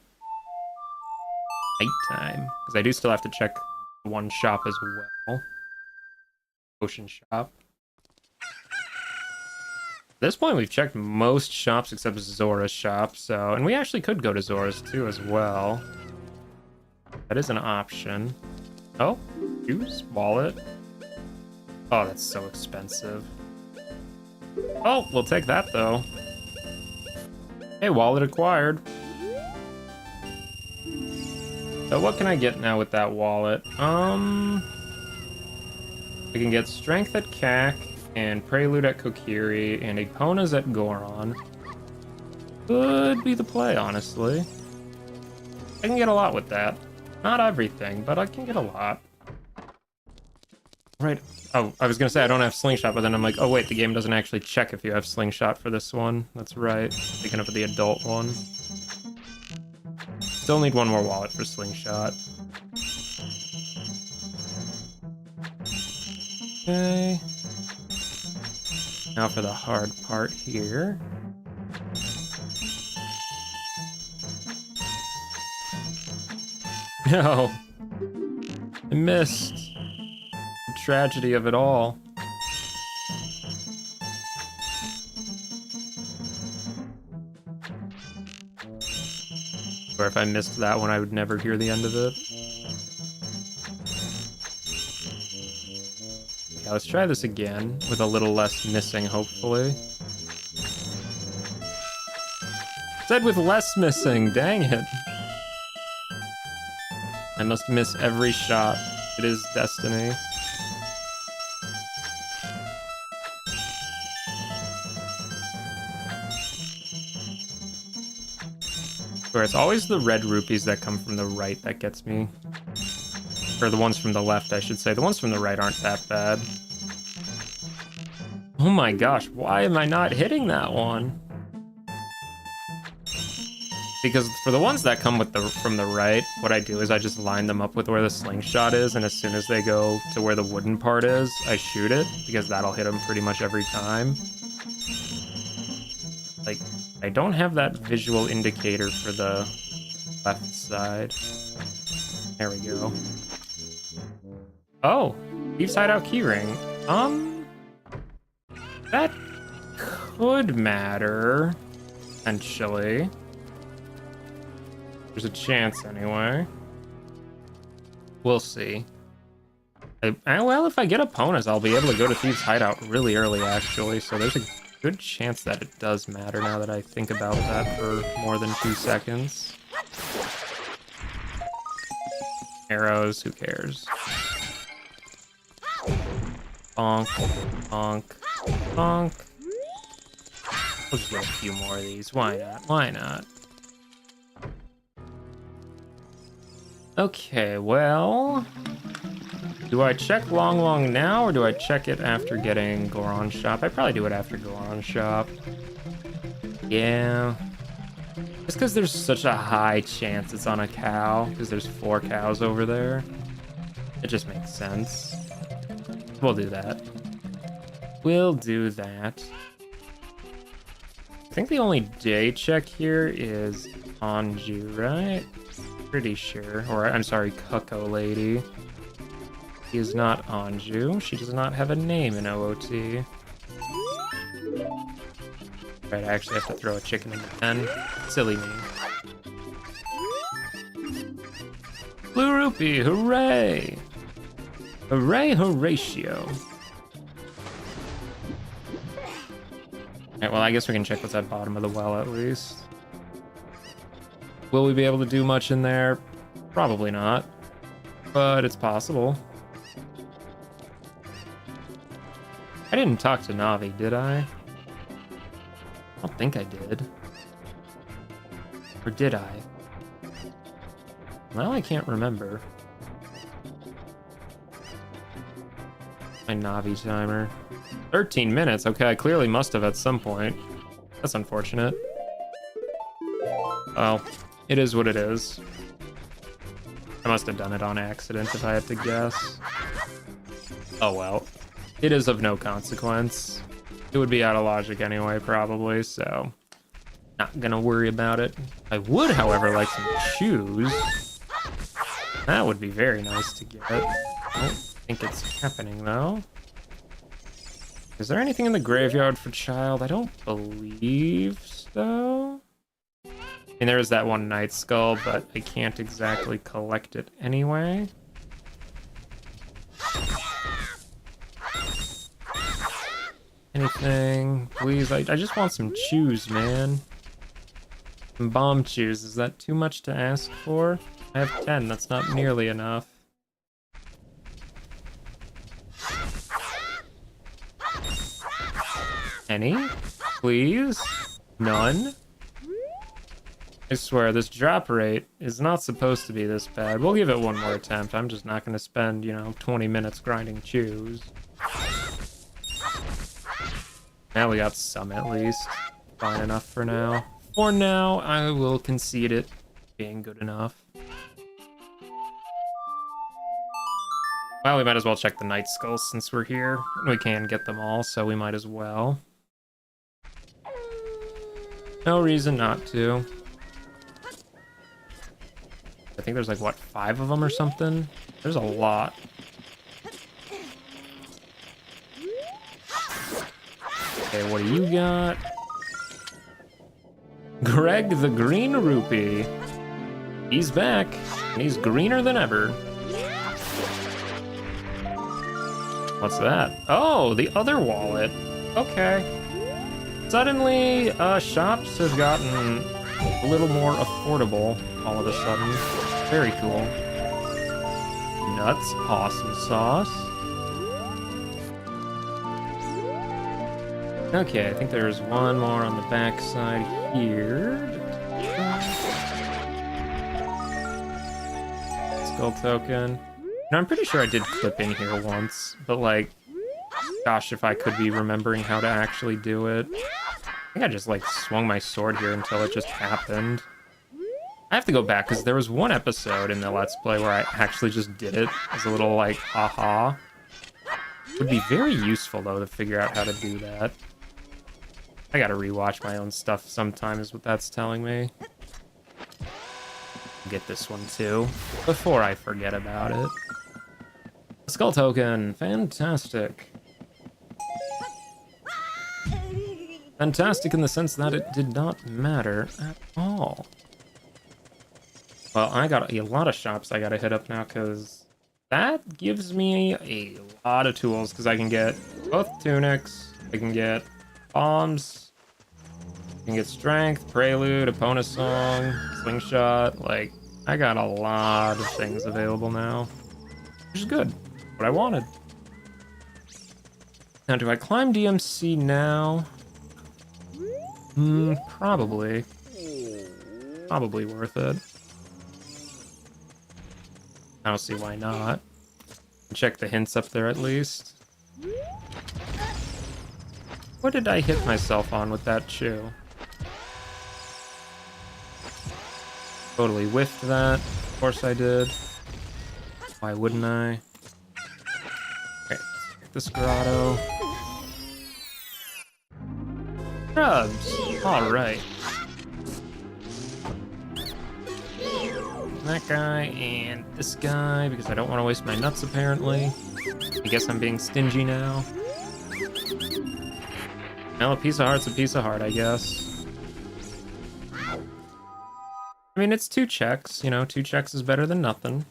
Speaker 1: Nighttime. Because I do still have to check one shop as well. Ocean shop. At this point, we've checked most shops except Zora's shop, so... And we actually could go to Zora's, too, as well. That is an option. Oh, use wallet. Oh, that's so expensive. Oh, we'll take that, though. Hey, wallet acquired. So what can I get now with that wallet? I can get Strength at Cac, and Prelude at Kokiri, and Epona's at Goron. Could be the play, honestly. I can get a lot with that. Not everything, but I can get a lot. Right. Oh, I was gonna say I don't have Slingshot, but then I'm like, oh wait, the game doesn't actually check if you have Slingshot for this one. That's right. Thinking of the adult one. Still need one more wallet for Slingshot. Okay. Now for the hard part here. No! I missed. The tragedy of it all. Or if I missed that one, I would never hear the end of it. Okay, let's try this again, with a little less missing, hopefully. Said with less missing, dang it. I must miss every shot. It is destiny. Where it's always the red rupees that come from the right that gets me. Or the ones from the left, I should say. The ones from the right aren't that bad. Oh my gosh, why am I not hitting that one? Because for the ones that come with from the right, what I do is I just line them up with where the slingshot is, and as soon as they go to where the wooden part is, I shoot it, because that'll hit them pretty much every time. Like, I don't have that visual indicator for the left side. There we go. Oh, Thieves Hideout Keyring. That could matter, potentially. There's a chance anyway. We'll see. Well, if I get opponents, I'll be able to go to Thieves Hideout really early, actually, so there's a good chance that it does matter now that I think about that for more than 2 seconds. Arrows, who cares? Bonk, bonk, bonk. We'll just get a few more of these. Why not? Why not? Okay, well... Do I check Long Long now, or do I check it after getting Goron Shop? I probably do it after Goron Shop. Yeah. Just because there's such a high chance it's on a cow, because there's 4 cows over there. It just makes sense. We'll do that. We'll do that. I think the only day check here is Anju, right? Pretty sure. Or, I'm sorry, Cuckoo Lady. She is not Anju. She does not have a name in OOT. Right, I actually have to throw a chicken in the pen. Silly me. Blue Rupee, hooray! Hooray, Horatio. Alright, well, I guess we can check what's at bottom of the well at least. Will we be able to do much in there? Probably not. But it's possible. I didn't talk to Navi, did I? I don't think I did. Or did I? Well, I can't remember. My Navi timer. 13 minutes. Okay, I clearly must have at some point. That's unfortunate. Oh, it is what it is. I must have done it on accident if I had to guess. Oh well. It is of no consequence. It would be out of logic anyway, probably, so... Not gonna worry about it. I would, however, like some shoes. That would be very nice to get. I don't think it's happening, though. Is there anything in the graveyard for Child? I don't believe so. I mean, there is that one Night Skull, but I can't exactly collect it anyway. Anything, please? I just want some chews, man. Some bomb chews. Is that too much to ask for? I have 10. That's not nearly enough. Any? Please? None? I swear, this drop rate is not supposed to be this bad. We'll give it one more attempt. I'm just not going to spend, 20 minutes grinding chews. Now we got some at least. Fine enough for now. For now, I will concede it being good enough. Well, we might as well check the Night Skulls since we're here. We can get them all, so we might as well. No reason not to. I think there's like, what, 5 of them or something? There's a lot. Okay, what do you got? Greg the Green Rupee. He's back, and he's greener than ever. What's that? Oh, the other wallet. Okay. Suddenly, shops have gotten a little more affordable all of a sudden. Very cool. nuts. Awesome sauce. Okay, I think there's one more on the back side here. Skull token. Now, I'm pretty sure I did clip in here once, but like, gosh, if I could be remembering how to actually do it. I think I just like swung my sword here until it just happened. I have to go back because there was one episode in the Let's Play where I actually just did it as a little like haha. It would be very useful though to figure out how to do that. I gotta rewatch my own stuff sometime is what that's telling me. Get this one too, before I forget about it. Skull token, fantastic. Fantastic in the sense that it did not matter at all. Well, I got a lot of shops I gotta hit up now because that gives me a lot of tools because I can get both tunics, I can get bombs, I can get strength, prelude, opponent song, slingshot. Like, I got a lot of things available now, which is good. What I wanted. Now, do I climb DMC now? Probably. Probably worth it. I don't see why not. Check the hints up there at least. What did I hit myself on with that chew? Totally whiffed that. Of course I did. Why wouldn't I? Okay, let's check this grotto. Grubs! Alright. That guy and this guy, because I don't want to waste my nuts apparently. I guess I'm being stingy now. Well, a piece of heart's a piece of heart, I guess. I mean, it's 2 checks, you know, 2 checks is better than nothing.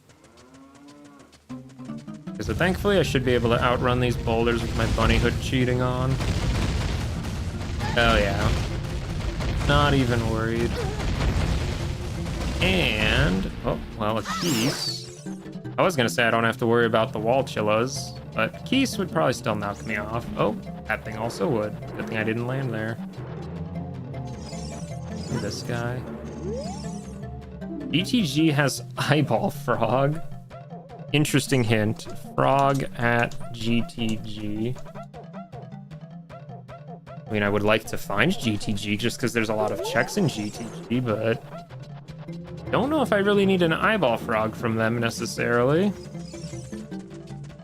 Speaker 1: So thankfully I should be able to outrun these boulders with my bunny hood cheating on. Oh yeah. Not even worried. And, oh, well, a Keese. I was gonna say I don't have to worry about the wall chillas, but Keese would probably still knock me off. Oh, that thing also would. Good thing I didn't land there. This guy. GTG has eyeball frog. Interesting hint. Frog at GTG. I mean, I would like to find GTG just because there's a lot of checks in GTG, but don't know if I really need an eyeball frog from them necessarily.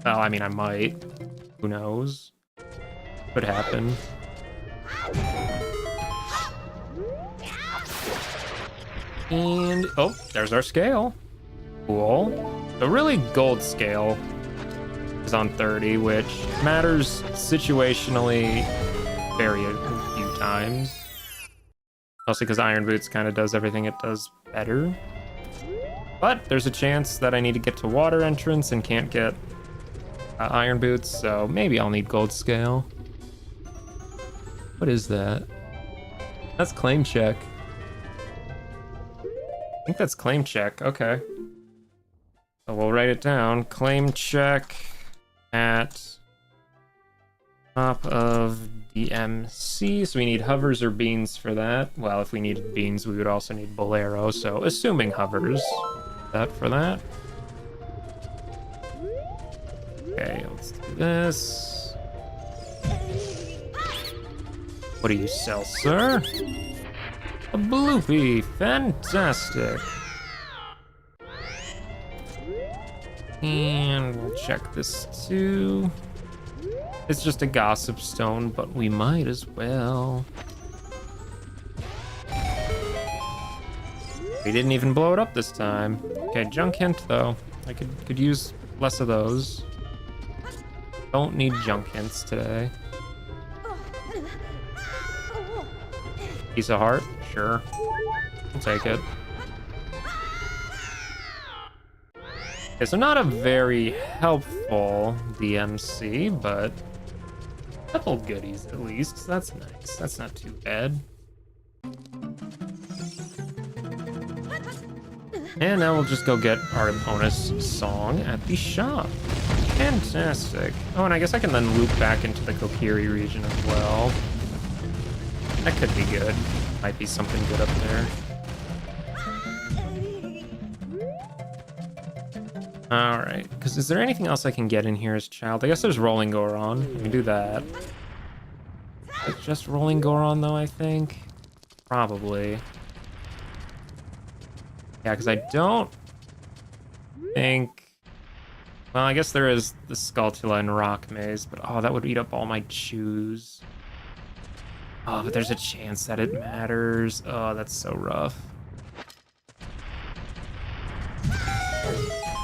Speaker 1: Well, I mean, I might. Who knows? Could happen. And, oh, there's our scale. Cool. The really gold scale is on 30, which matters situationally very few times. Mostly because Iron Boots kind of does everything it does better. But there's a chance that I need to get to water entrance and can't get Iron Boots, so maybe I'll need gold scale. What is that? That's claim check. I think that's claim check, okay. So we'll write it down. Claim check at top of DMC. So we need hovers or beans for that. Well, if we needed beans, we would also need bolero. So assuming hovers, that for that. Okay, let's do this. What do you sell, sir? A bloopy, fantastic. And we'll check this too. It's just a gossip stone, but we might as well. We didn't even blow it up this time. Okay, junk hint though. I could use less of those. Don't need junk hints today. Piece of heart? Sure. I'll take it. Okay, so not a very helpful DMC, but a couple goodies at least. That's nice. That's not too bad. And now we'll just go get our bonus song at the shop. Fantastic. Oh, and I guess I can then loop back into the Kokiri region as well. That could be good. Might be something good up there. Alright, because is there anything else I can get in here as child? I guess there's Rolling Goron. We can do that. It's just Rolling Goron though, I think. Probably. Yeah, because I don't think... Well, I guess there is the Skulltula and Rock Maze, but oh, that would eat up all my chews. Oh, but there's a chance that it matters. Oh, that's so rough.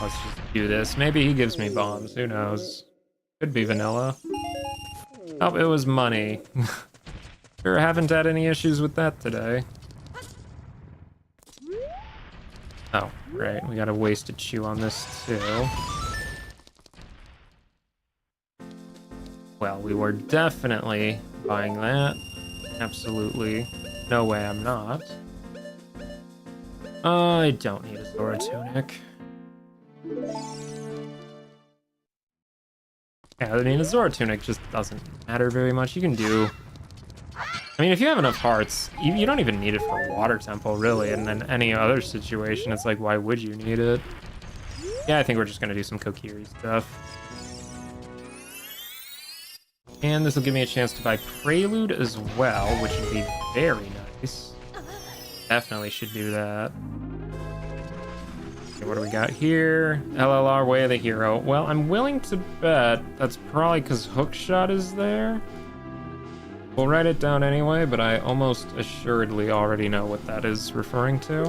Speaker 1: Let's just do this. Maybe he gives me bombs. Who knows? Could be vanilla. Oh, it was money. Sure haven't had any issues with that today. Oh, right. We got a wasted chew on this too. Well, we were definitely buying that. Absolutely. No way I'm not. I don't need a Zora tunic. Yeah, I mean, a Zora tunic just doesn't matter very much. You can do... I mean, if you have enough hearts, you don't even need it for Water Temple, really. And then any other situation, it's like, why would you need it? Yeah, I think we're just going to do some Kokiri stuff. And this will give me a chance to buy Prelude as well, which would be very nice. Definitely should do that. Okay, what do we got here? LLR Way of the Hero. Well, I'm willing to bet that's probably because Hookshot is there. We'll write it down anyway, but I almost assuredly already know what that is referring to.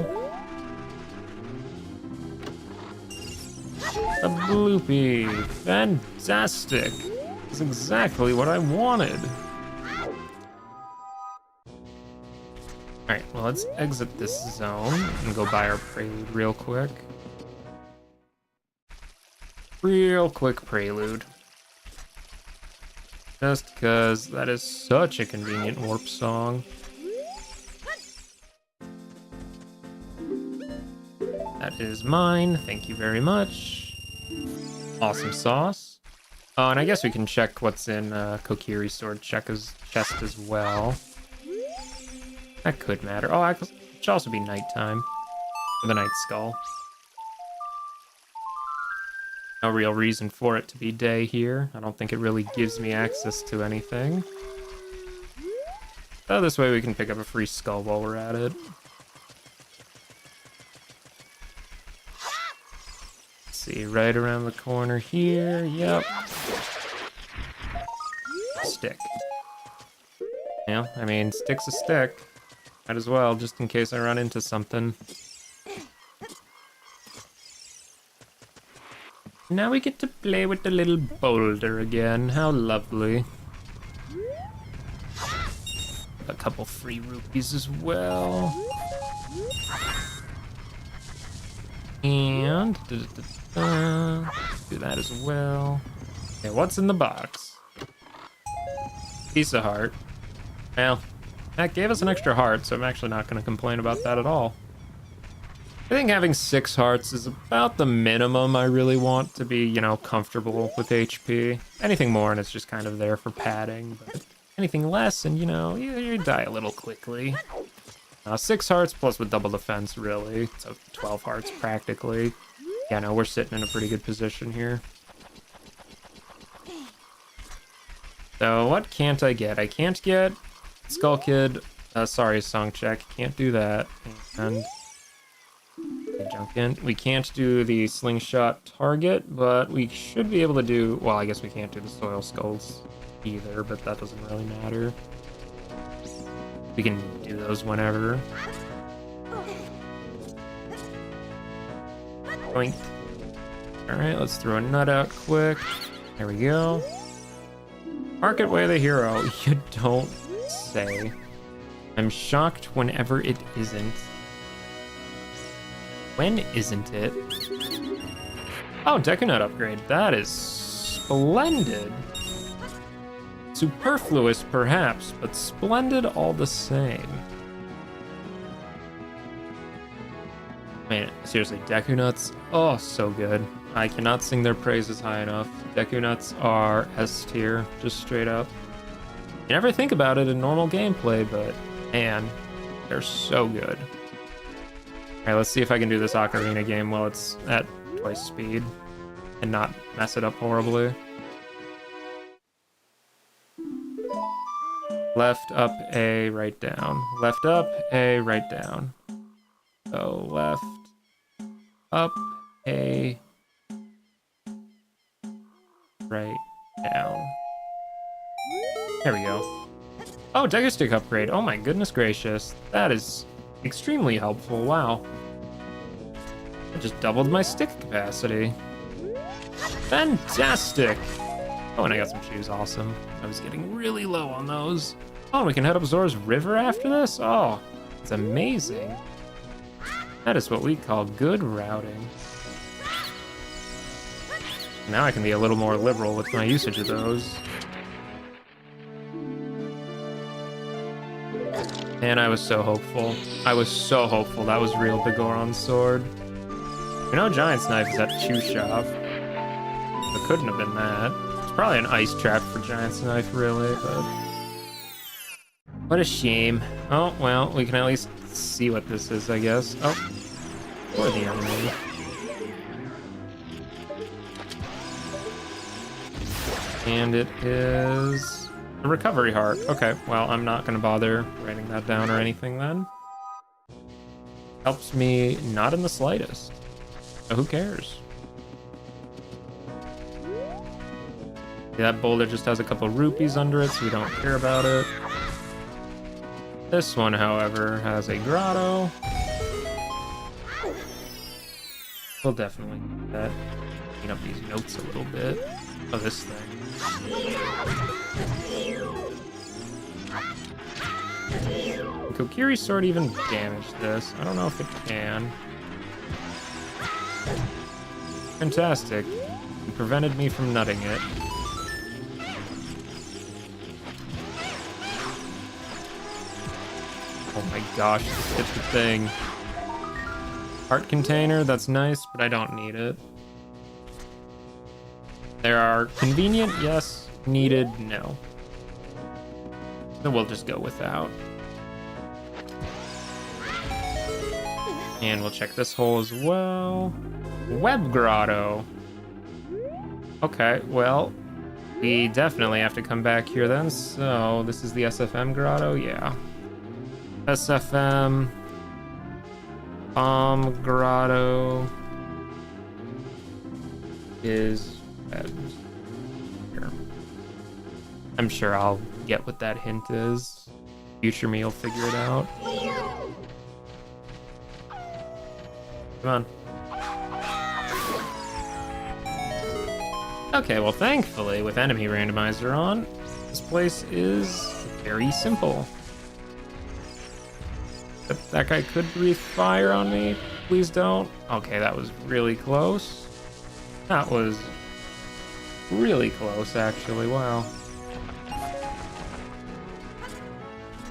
Speaker 1: A bloopy. Fantastic. That's exactly what I wanted. Alright, well, let's exit this zone and go buy our Prelude real quick. Real quick Prelude. Just because that is such a convenient warp song. That is mine. Thank you very much. Awesome sauce. Oh, and I guess we can check what's in Kokiri's sword chest as well. That could matter. Oh, it should also be nighttime for the Night Skull. No real reason for it to be day here. I don't think it really gives me access to anything. Oh, this way we can pick up a free skull while we're at it. Let's see, right around the corner here. Yep. Stick. Yeah, I mean, stick's a stick. Might as well, just in case I run into something. Now we get to play with the little boulder again. How lovely. A couple free rupees as well. And do that as well. Okay, what's in the box? Piece of heart. Well, that gave us an extra heart, so I'm actually not going to complain about that at all. I think having 6 hearts is about the minimum I really want to be, you know, comfortable with HP. Anything more and it's just kind of there for padding, but anything less and, you know, you die a little quickly. 6 hearts plus with double defense, really. So 12 hearts practically. Yeah, no, we're sitting in a pretty good position here. So what can't I get? I can't get Skull Kid. Sorry, Song Check. Can't do that. And... jump in. We can't do the slingshot target, but we should be able to do... Well, I guess we can't do the soil skulls either, but that doesn't really matter. We can do those whenever. Boink. Alright, let's throw a nut out quick. There we go. Market Way of the Hero. You don't say. I'm shocked whenever it isn't. When isn't it? Oh, Deku Nut upgrade. That is splendid. Superfluous, perhaps, but splendid all the same. Man, seriously, Deku Nuts, oh, so good. I cannot sing their praises high enough. Deku Nuts are S tier, just straight up. You never think about it in normal gameplay, but man, they're so good. All right, let's see if I can do this Ocarina game while it's at twice speed and not mess it up horribly. Left, up, A, right, down. Left, up, A, right, down. So left, up, A, right, down. There we go. Oh, Dagger Stick upgrade. Oh my goodness gracious. That is extremely helpful. Wow. I just doubled my stick capacity. Fantastic. Oh, and I got some shoes. Awesome. I was getting really low on those. Oh, and we can head up Zora's River after this? Oh, it's amazing. That is what we call good routing. Now I can be a little more liberal with my usage of those. And I was so hopeful. I was so hopeful that was real Bigoron's sword. You know Giant's Knife is at Chew Shop. It couldn't have been that. It's probably an ice trap for Giant's Knife, really, but... What a shame. Oh, well, we can at least see what this is, I guess. Oh. Or the enemy. And it is... a recovery heart. Okay, well, I'm not gonna bother writing that down or anything then. Helps me not in the slightest. So who cares? Yeah, that boulder just has a couple rupees under it, so we don't care about it. This one, however, has a grotto. We'll definitely need that. Clean up these notes a little bit. Oh, this thing. Can Kokiri's sword even damage this? I don't know if it can. Fantastic. It prevented me from nutting it. Oh my gosh, just hit the thing. Heart container, that's nice, but I don't need it. There are convenient, yes. Needed, no. So we'll just go without. And we'll check this hole as well. Web Grotto. Okay, well, we definitely have to come back here then. So this is the SFM Grotto, yeah. SFM. Grotto is here. I'm sure I'll get what that hint is. Future me will figure it out. Come on. Okay, well, thankfully, with enemy randomizer on, this place is very simple. That guy could breathe fire on me. Please don't. Okay, that was really close. That was really close, actually. Wow.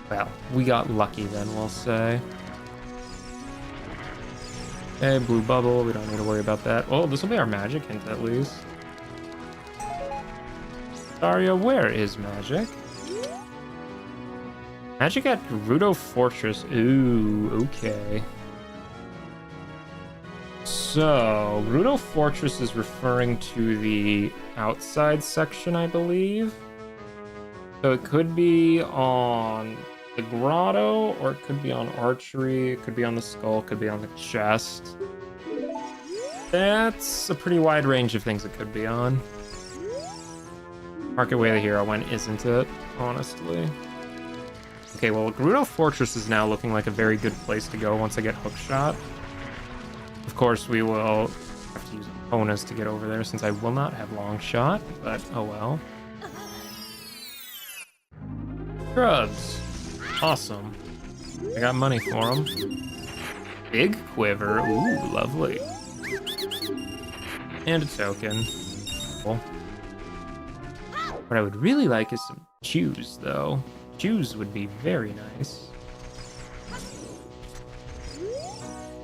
Speaker 1: Well, we got lucky then, we'll say. Okay, blue bubble. We don't need to worry about that. Oh, this will be our magic hint at least. Daria, where is magic? Magic at Grotto Fortress. Ooh, okay. So, Grotto Fortress is referring to the outside section, I believe. So it could be on the grotto, or it could be on archery, it could be on the skull, it could be on the chest. That's a pretty wide range of things it could be on. Market Way of the Hero, when isn't it, honestly? Okay, well, Grotto Fortress is now looking like a very good place to go once I get hookshot. Of course, we will have to use bonus to get over there since I will not have long shot, but oh well. Grubs. Awesome. I got money for them. Big quiver. Ooh, lovely. And a token. Cool. What I would really like is some chews, though. Chews would be very nice.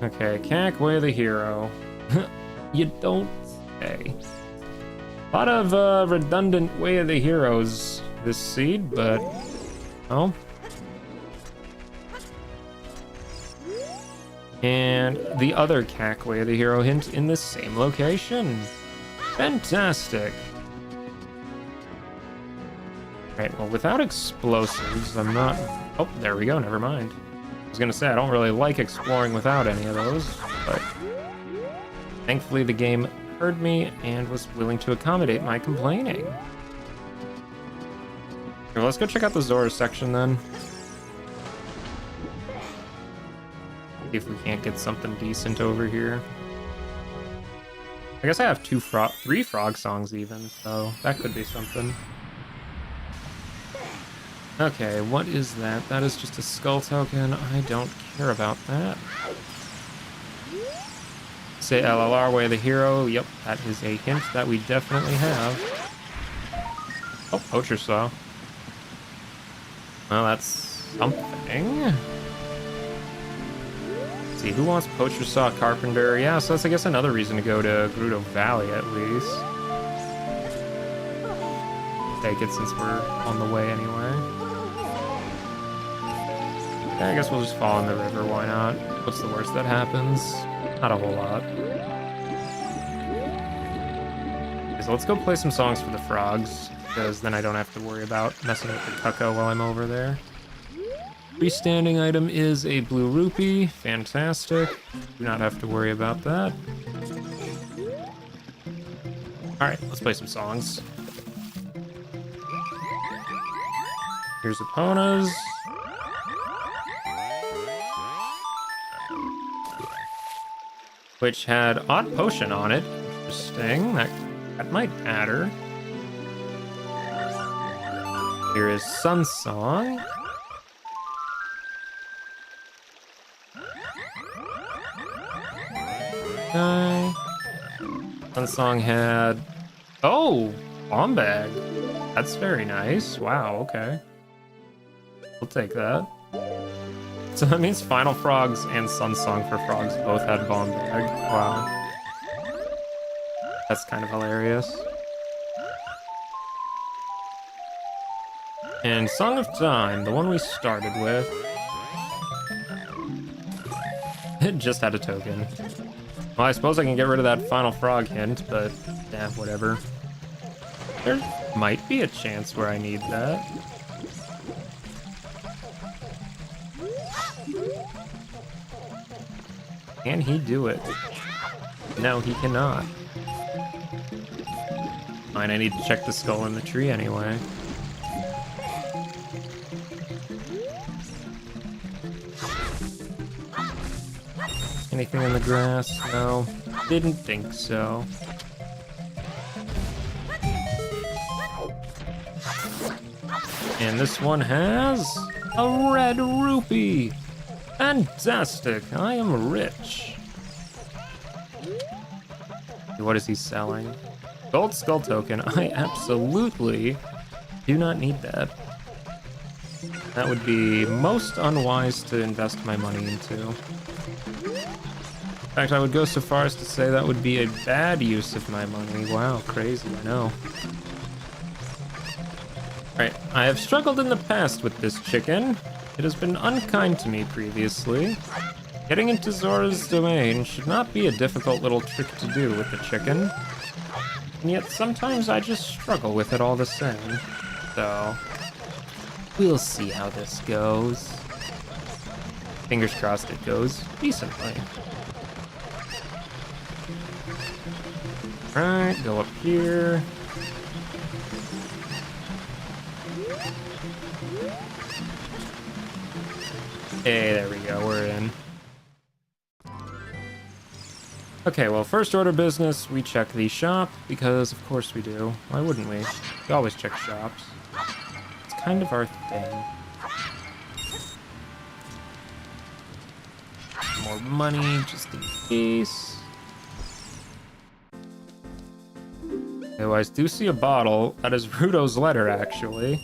Speaker 1: Okay, Cackway the hero. You don't say. A lot of redundant Way of the Heroes this seed, but oh. And the other Cackway of the Hero hint in the same location. Fantastic. Right, well, without explosives, I'm not... Oh, there we go, never mind. I was gonna say, I don't really like exploring without any of those, but... Thankfully, the game heard me and was willing to accommodate my complaining. Well, let's go check out the Zora section, then. See if we can't get something decent over here. I guess I have three frog songs even, so that could be something. Okay, what is that? That is just a skull token. I don't care about that. Say LLR Way of the Hero. Yep, that is a hint that we definitely have. Oh, Poacher Saw. Well, that's something. Let's see, who wants Poacher Saw Carpenter? Yeah, so that's, I guess, another reason to go to Grotto Valley, at least. Take it since we're on the way anyway. Yeah, I guess we'll just fall in the river, why not? What's the worst that happens? Not a whole lot. Okay, so let's go play some songs for the frogs, because then I don't have to worry about messing with the cucko while I'm over there. Freestanding item is a blue rupee. Fantastic. Do not have to worry about that. Alright, let's play some songs. Here's Epona's. Which had Odd Potion on it. Interesting. That might matter. Here is Sun Song. Okay. Sun Song had... Oh! Bomb Bag. That's very nice. Wow, okay. We'll take that. So that means Final Frogs and Sun Song for Frogs both had Bomb Bag. Wow. That's kind of hilarious. And Song of Time, the one we started with. It just had a token. Well, I suppose I can get rid of that Final Frog hint, but yeah, whatever. There might be a chance where I need that. Can he do it? No, he cannot. Fine, I need to check the skull in the tree anyway. Anything in the grass? No. Didn't think so. And this one has a red rupee. Fantastic! I am rich. What is he selling? Gold skull token. I absolutely do not need that. That would be most unwise to invest my money into. In fact, I would go so far as to say that would be a bad use of my money. Wow, crazy, I know. Alright, I have struggled in the past with this chicken. It has been unkind to me previously. Getting into Zora's domain should not be a difficult little trick to do with the chicken. And yet sometimes I just struggle with it all the same. So, we'll see how this goes. Fingers crossed it goes decently. Alright, go up here. Hey, there we go, we're in. Okay, well, first order business, we check the shop, because of course we do. Why wouldn't we? We always check shops. It's kind of our thing. More money, just in case. Oh, I do see a bottle. That is Rudo's letter, actually.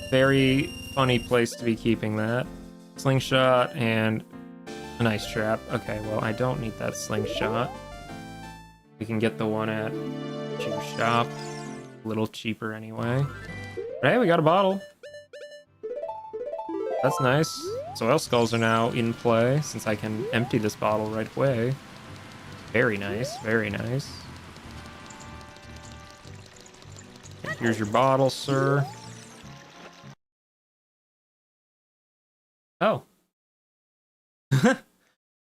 Speaker 1: Very funny place to be keeping that. Slingshot and A nice trap. Okay, well, I don't need that slingshot. We can get the one at Chew Shop. A little cheaper anyway. But hey, we got a bottle. That's nice. Soil skulls are now in play since I can empty this bottle right away. Very nice, very nice. Here's your bottle, sir. Oh.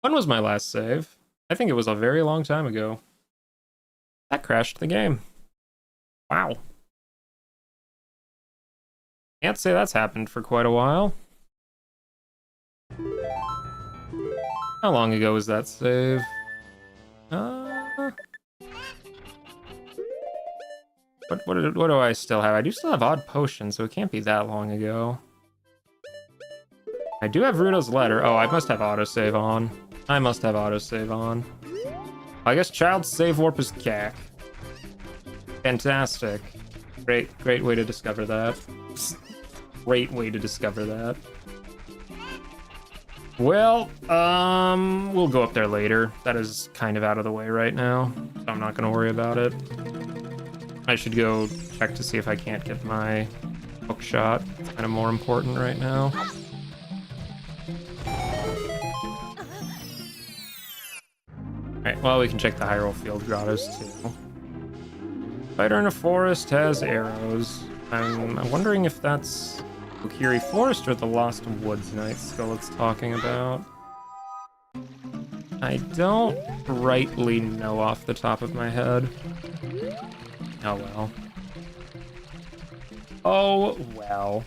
Speaker 1: When was my last save? I think it was a very long time ago. That crashed the game. Wow. Can't say that's happened for quite a while. How long ago was that save? What do I still have? I do still have odd potions, so it can't be that long ago. I do have Ruto's letter. Oh, I must have autosave on. I must have autosave on. I guess child save warp is cack. Fantastic. Great way to discover that. Great way to discover that. Well, we'll go up there later. That is kind of out of the way right now, so I'm not gonna worry about it. I should go check to see if I can't get my hook shot. It's kind of more important right now. Alright, well, we can check the Hyrule Field Grottos too. Spider in a forest has arrows. I'm wondering if that's Kokiri Forest or the Lost Woods Night Skull it's talking about. I don't rightly know off the top of my head. Oh well. Oh well.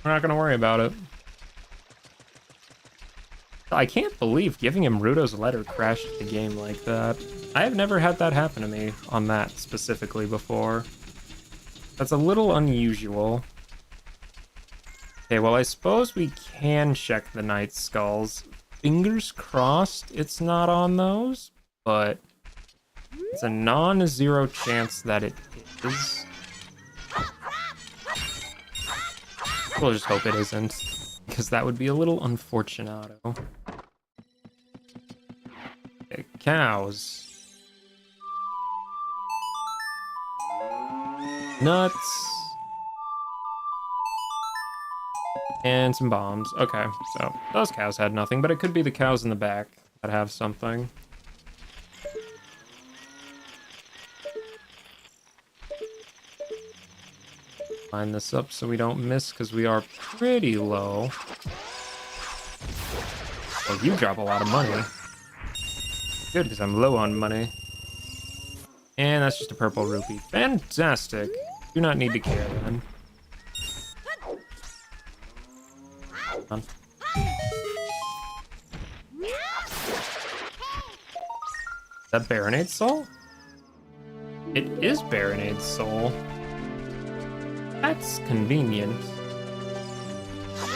Speaker 1: We're not gonna worry about it. I can't believe giving him Ruto's letter crashed the game like that. I have never had that happen to me on that specifically before. That's a little unusual. Okay, well, I suppose we can check the Night Skulls. Fingers crossed it's not on those, but it's a non-zero chance that it is. We'll just hope it isn't, because that would be a little unfortunato. Okay, cows. Nuts. And some bombs. Okay, so those cows had nothing, but it could be the cows in the back that have something. Line this up so we don't miss, because we are pretty low. Well, you drop a lot of money. Good, because I'm low on money. And that's just a purple rupee. Fantastic. Do not need to care then. Is that Baronade's soul? It is Baronade's soul. That's convenient.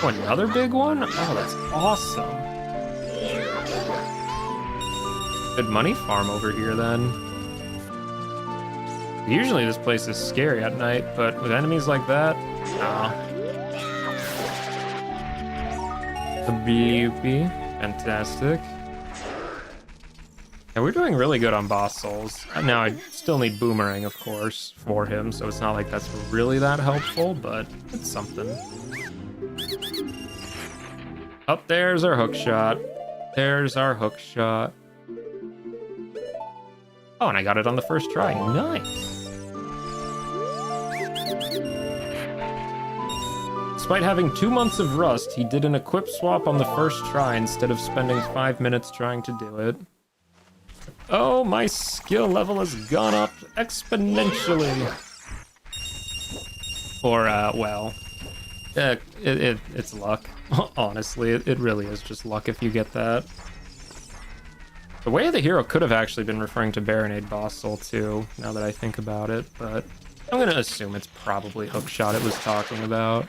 Speaker 1: Oh, another big one? Oh, that's awesome. Good money farm over here then. Usually this place is scary at night, but with enemies like that, nah. The beauty, fantastic. Yeah, we're doing really good on boss souls. Now I still need Boomerang, of course, for him, so it's not like that's really that helpful, but it's something. Oh, there's our hook shot. There's our hook shot. Oh, and I got it on the first try. Nice. Despite having 2 months of rust, he did an equip swap on the first try instead of spending 5 minutes trying to do it. Oh, my skill level has gone up exponentially. Or, well, it's luck. Honestly, it really is just luck if you get that. The Way of the Hero could have actually been referring to Baronade Boss Soul too, now that I think about it, but I'm gonna assume it's probably Hookshot it was talking about.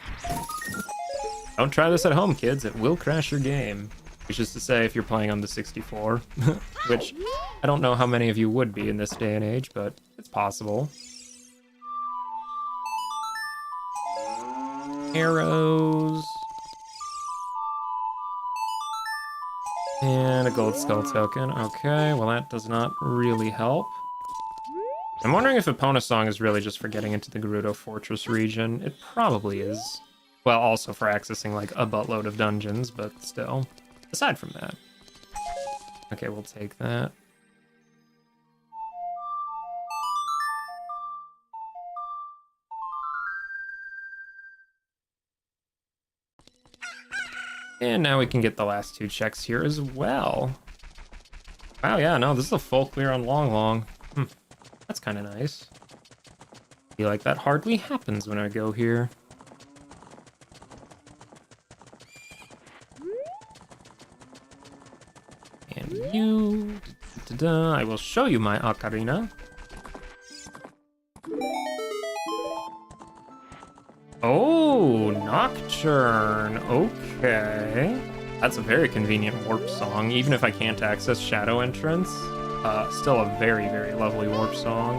Speaker 1: Don't try this at home, kids. It will crash your game. Which is to say, if you're playing on the 64, which I don't know how many of you would be in this day and age, but it's possible. Arrows. And a gold skull token. Okay, well that does not really help. I'm wondering if Epona Song is really just for getting into the Gerudo Fortress region. It probably is. Well, also for accessing like a buttload of dungeons, but still. Aside from that. Okay, we'll take that. And now we can get the last two checks here as well. Wow, yeah, no, this is a full clear on Long Long. That's kind of nice. I feel like that hardly happens when I go here. And you... I will show you my Ocarina. Oh, Nocturne. Okay. That's a very convenient warp song, even if I can't access Shadow Entrance. Still a very, very lovely warp song.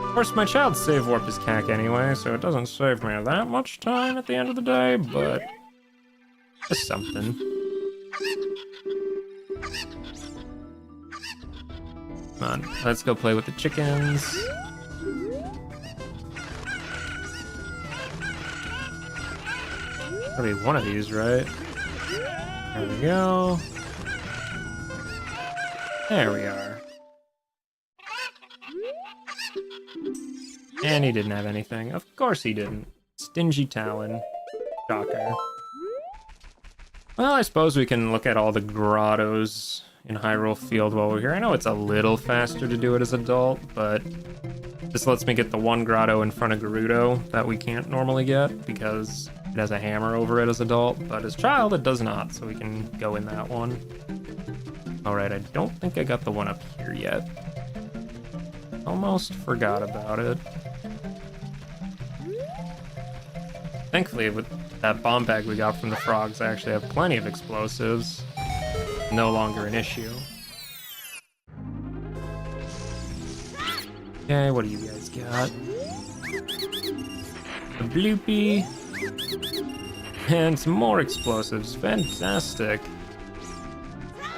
Speaker 1: Of course, my child's save warp is cack anyway, so it doesn't save me that much time at the end of the day, but just something. Come on, let's go play with the chickens. Gotta be one of these, right? There we go. There we are. And he didn't have anything. Of course he didn't. Stingy Talon. Shocker. Well, I suppose we can look at all the grottos in Hyrule Field while we're here. I know it's a little faster to do it as adult, but this lets me get the one grotto in front of Gerudo that we can't normally get because it has a hammer over it as adult, but as child it does not, so we can go in that one. Alright, I don't think I got the one up here yet. Almost forgot about it. Thankfully, with that bomb bag we got from the frogs, I actually have plenty of explosives. No longer an issue. Okay, what do you guys got? A bloopy. And some more explosives. Fantastic.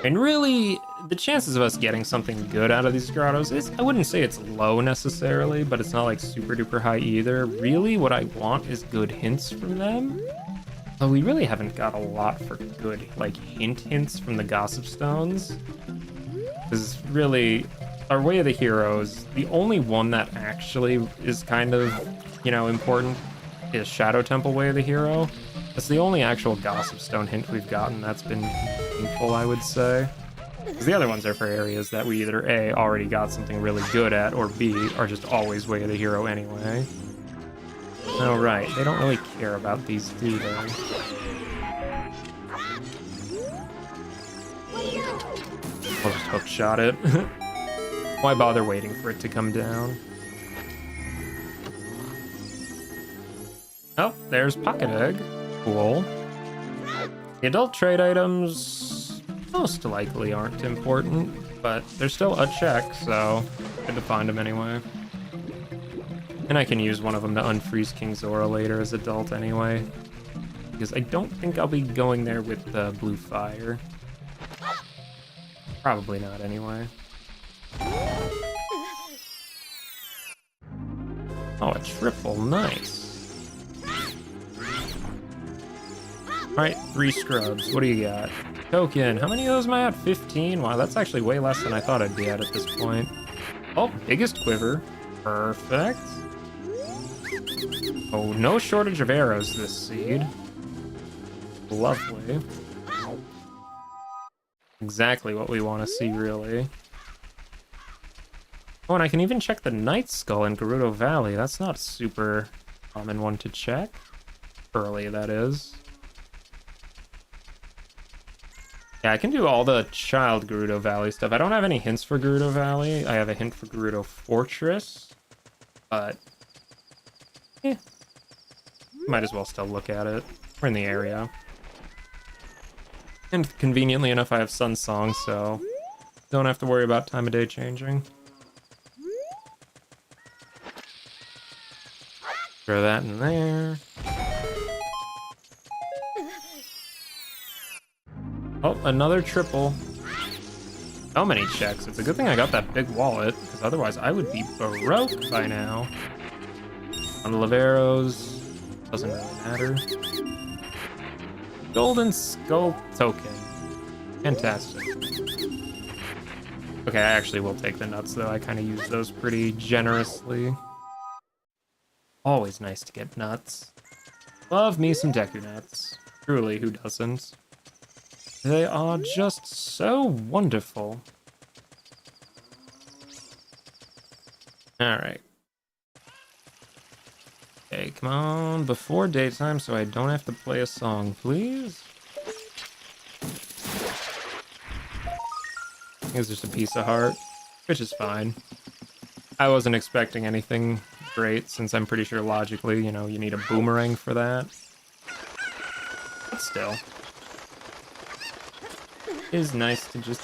Speaker 1: And really, the chances of us getting something good out of these grottos is, I wouldn't say it's low necessarily, but it's not like super duper high either. Really, what I want is good hints from them. But we really haven't got a lot for good, like, hints from the Gossip Stones. Because really, our Way of the Heroes, the only one that actually is kind of, you know, important is Shadow Temple Way of the Hero. That's the only actual Gossip Stone hint we've gotten that's been meaningful, I would say. Because the other ones are for areas that we either A, already got something really good at, or B, are just always Way of the Hero anyway. Oh, right, they don't really care about these, do they? I'll just hookshot it. Why bother waiting for it to come down? Oh, there's Pocket Egg. Cool. The adult trade items most likely aren't important, but they're still a check, so good to find them anyway. And I can use one of them to unfreeze King Zora later as adult anyway, because I don't think I'll be going there with the blue fire. Probably not anyway. Oh, a triple, nice. Alright, 3 scrubs. What do you got? Token. How many of those am I at? 15? Wow, that's actually way less than I thought I'd be at this point. Oh, biggest quiver. Perfect. Oh, no shortage of arrows this seed. Lovely. Exactly what we want to see, really. Oh, and I can even check the Night Skull in Gerudo Valley. That's not a super common one to check. Early, that is. Yeah, I can do all the child Gerudo Valley stuff. I don't have any hints for Gerudo Valley. I have a hint for Gerudo Fortress. But, yeah. Might as well still look at it. We're in the area. And conveniently enough, I have Sun Song, so don't have to worry about time of day changing. Throw that in there. Oh, another triple. So many checks. It's a good thing I got that big wallet, because otherwise I would be broke by now. On the Laveros, doesn't really matter. Golden Skull Token. Fantastic. Okay, I actually will take the nuts, though. I kind of use those pretty generously. Always nice to get nuts. Love me some Deku nuts. Truly, who doesn't? They are just so wonderful. Alright. Okay, come on, before daytime so I don't have to play a song, please. It's just a piece of heart, which is fine. I wasn't expecting anything great, since I'm pretty sure logically, you know, you need a boomerang for that. But still. It is nice to just...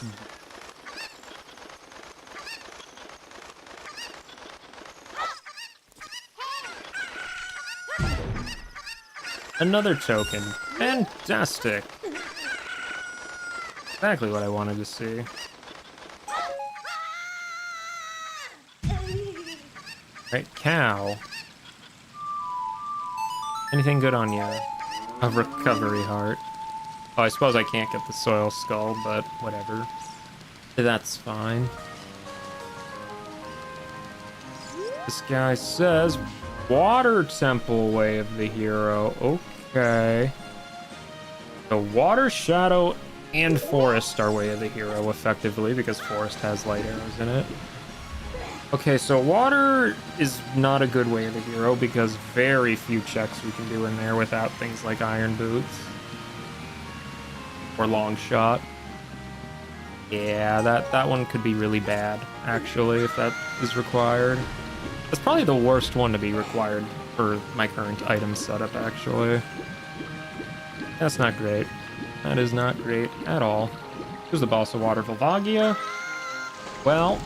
Speaker 1: Another token. Fantastic. Exactly what I wanted to see. Right, cow. Anything good on you? A recovery heart. Oh, I suppose I can't get the soil skull, but whatever. That's fine. This guy says Water Temple Way of the Hero. Okay. The Water, Shadow, and Forest are Way of the Hero, effectively, because Forest has light arrows in it. Okay, so Water is not a good Way of the Hero, because very few checks we can do in there without things like Iron Boots. Or Long Shot. Yeah, that one could be really bad, actually, if that is required. That's probably the worst one to be required for my current item setup, actually. That's not great. That is not great at all. Who's the boss of Water? Volvagia? Well,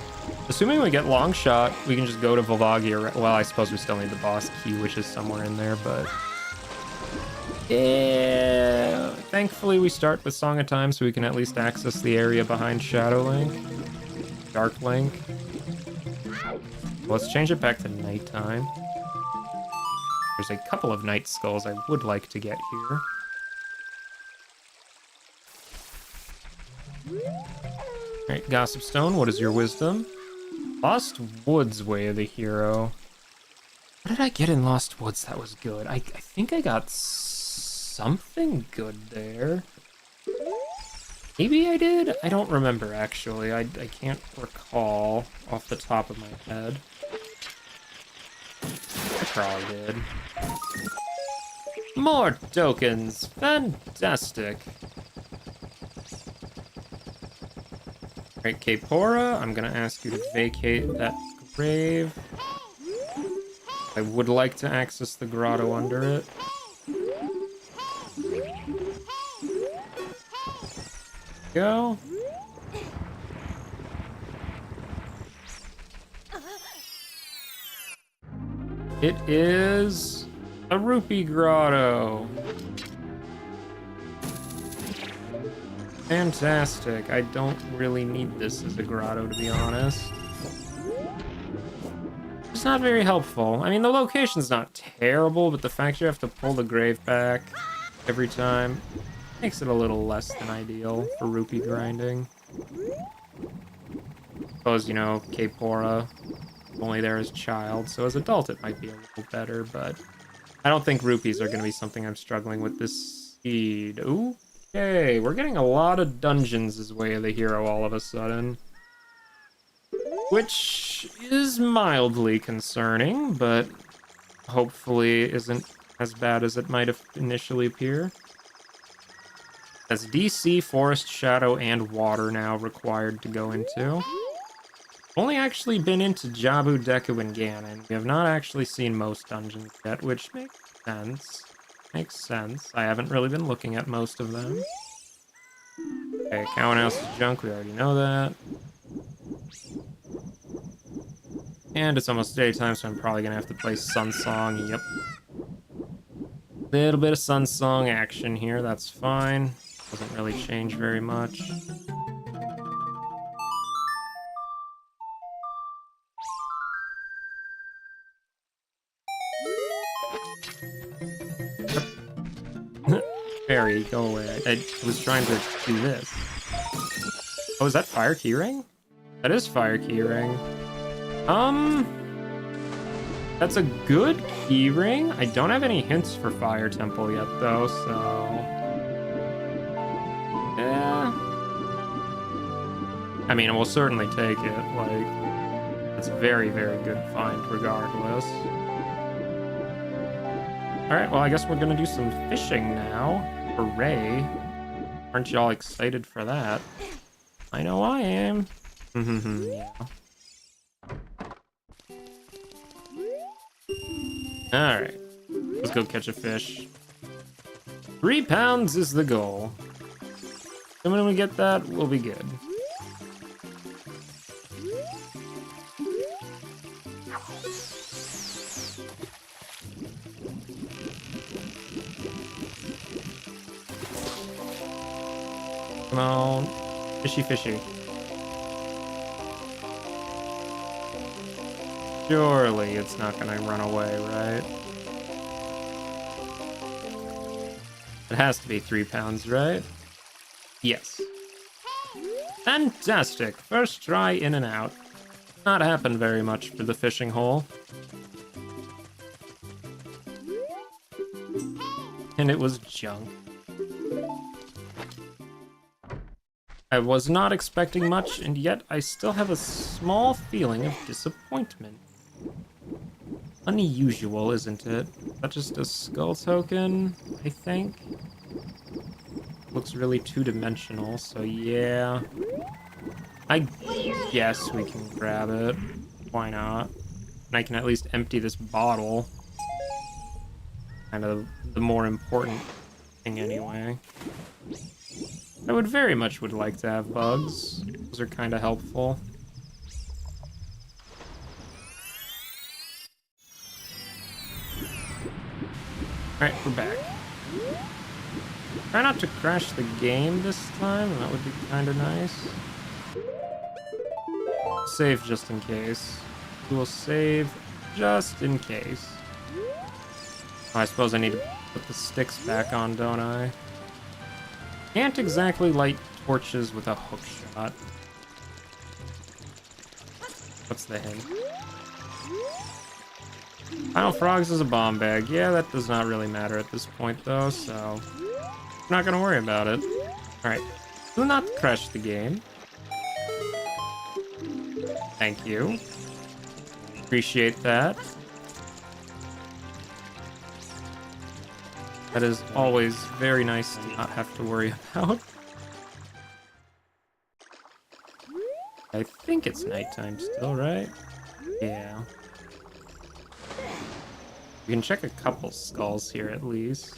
Speaker 1: assuming we get Long Shot, we can just go to Volvagia. Well, I suppose we still need the boss key, which is somewhere in there, but... yeah. Thankfully, we start with Song of Time, so we can at least access the area behind Shadow Link. Dark Link. Let's change it back to nighttime. There's a couple of night skulls I would like to get here. Alright, Gossip Stone, what is your wisdom? Lost Woods Way of the Hero. What did I get in Lost Woods that was good? I think I got something good there. Maybe I did? I don't remember, actually. I can't recall off the top of my head. I probably did. More tokens! Fantastic! Alright, Kapora, I'm gonna ask you to vacate that grave. I would like to access the grotto under it. Go. It is a rupee grotto. Fantastic. I don't really need this as a grotto, to be honest. It's not very helpful. I mean, the location's not terrible, but the fact you have to pull the grave back every time makes it a little less than ideal for rupee grinding. Suppose, you know, Kapora, only there as child, so as adult it might be a little better, but I don't think rupees are going to be something I'm struggling with this seed. Ooh, okay, we're getting a lot of dungeons as Way of the Hero all of a sudden. Which is mildly concerning, but hopefully isn't as bad as it might have initially appear. As DC, Forest, Shadow, and Water now required to go into. Only actually been into Jabu, Deku, and Ganon. We have not actually seen most dungeons yet, which makes sense. Makes sense. I haven't really been looking at most of them. Okay, Cowan House is junk, we already know that. And it's almost daytime, so I'm probably gonna have to play Sun Song, yep. Little bit of Sun Song action here, that's fine. Doesn't really change very much. Fairy, go away. I was trying to do this. Oh, is that Fire Keyring? That is Fire Keyring. That's a good keyring. I don't have any hints for Fire Temple yet, though, so... Yeah. I mean, we'll certainly take it. Like, it's a very, very good find regardless. Alright, well, I guess we're gonna do some fishing now. Hooray. Aren't y'all excited for that? I know I am. Yeah. Alright. Let's go catch a fish. 3 pounds is the goal. And when we get that, we'll be good. Come on. Fishy, fishy. Surely it's not gonna run away, right? It has to be 3 pounds, right? Yes. Fantastic! First try in and out. Not happened very much for the fishing hole. And it was junk. I was not expecting much, and yet I still have a small feeling of disappointment. Unusual, isn't it? That's just a skull token, I think. Looks really two-dimensional, so yeah. I guess we can grab it. Why not? And I can at least empty this bottle. Kind of the more important thing anyway. I would very much like to have bugs. Those are kind of helpful. Alright, we're back. Try not to crash the game this time, that would be kind of nice. Save just in case. We will save just in case. Oh, I suppose I need to put the sticks back on, don't I? Can't exactly light torches with a hook shot. What's the hint? Final Frogs is a bomb bag. Yeah, that does not really matter at this point, though, so... I'm not gonna worry about it. Alright. Do not crash the game. Thank you. Appreciate that. That is always very nice to not have to worry about. I think it's nighttime still, right? Yeah. We can check a couple skulls here at least.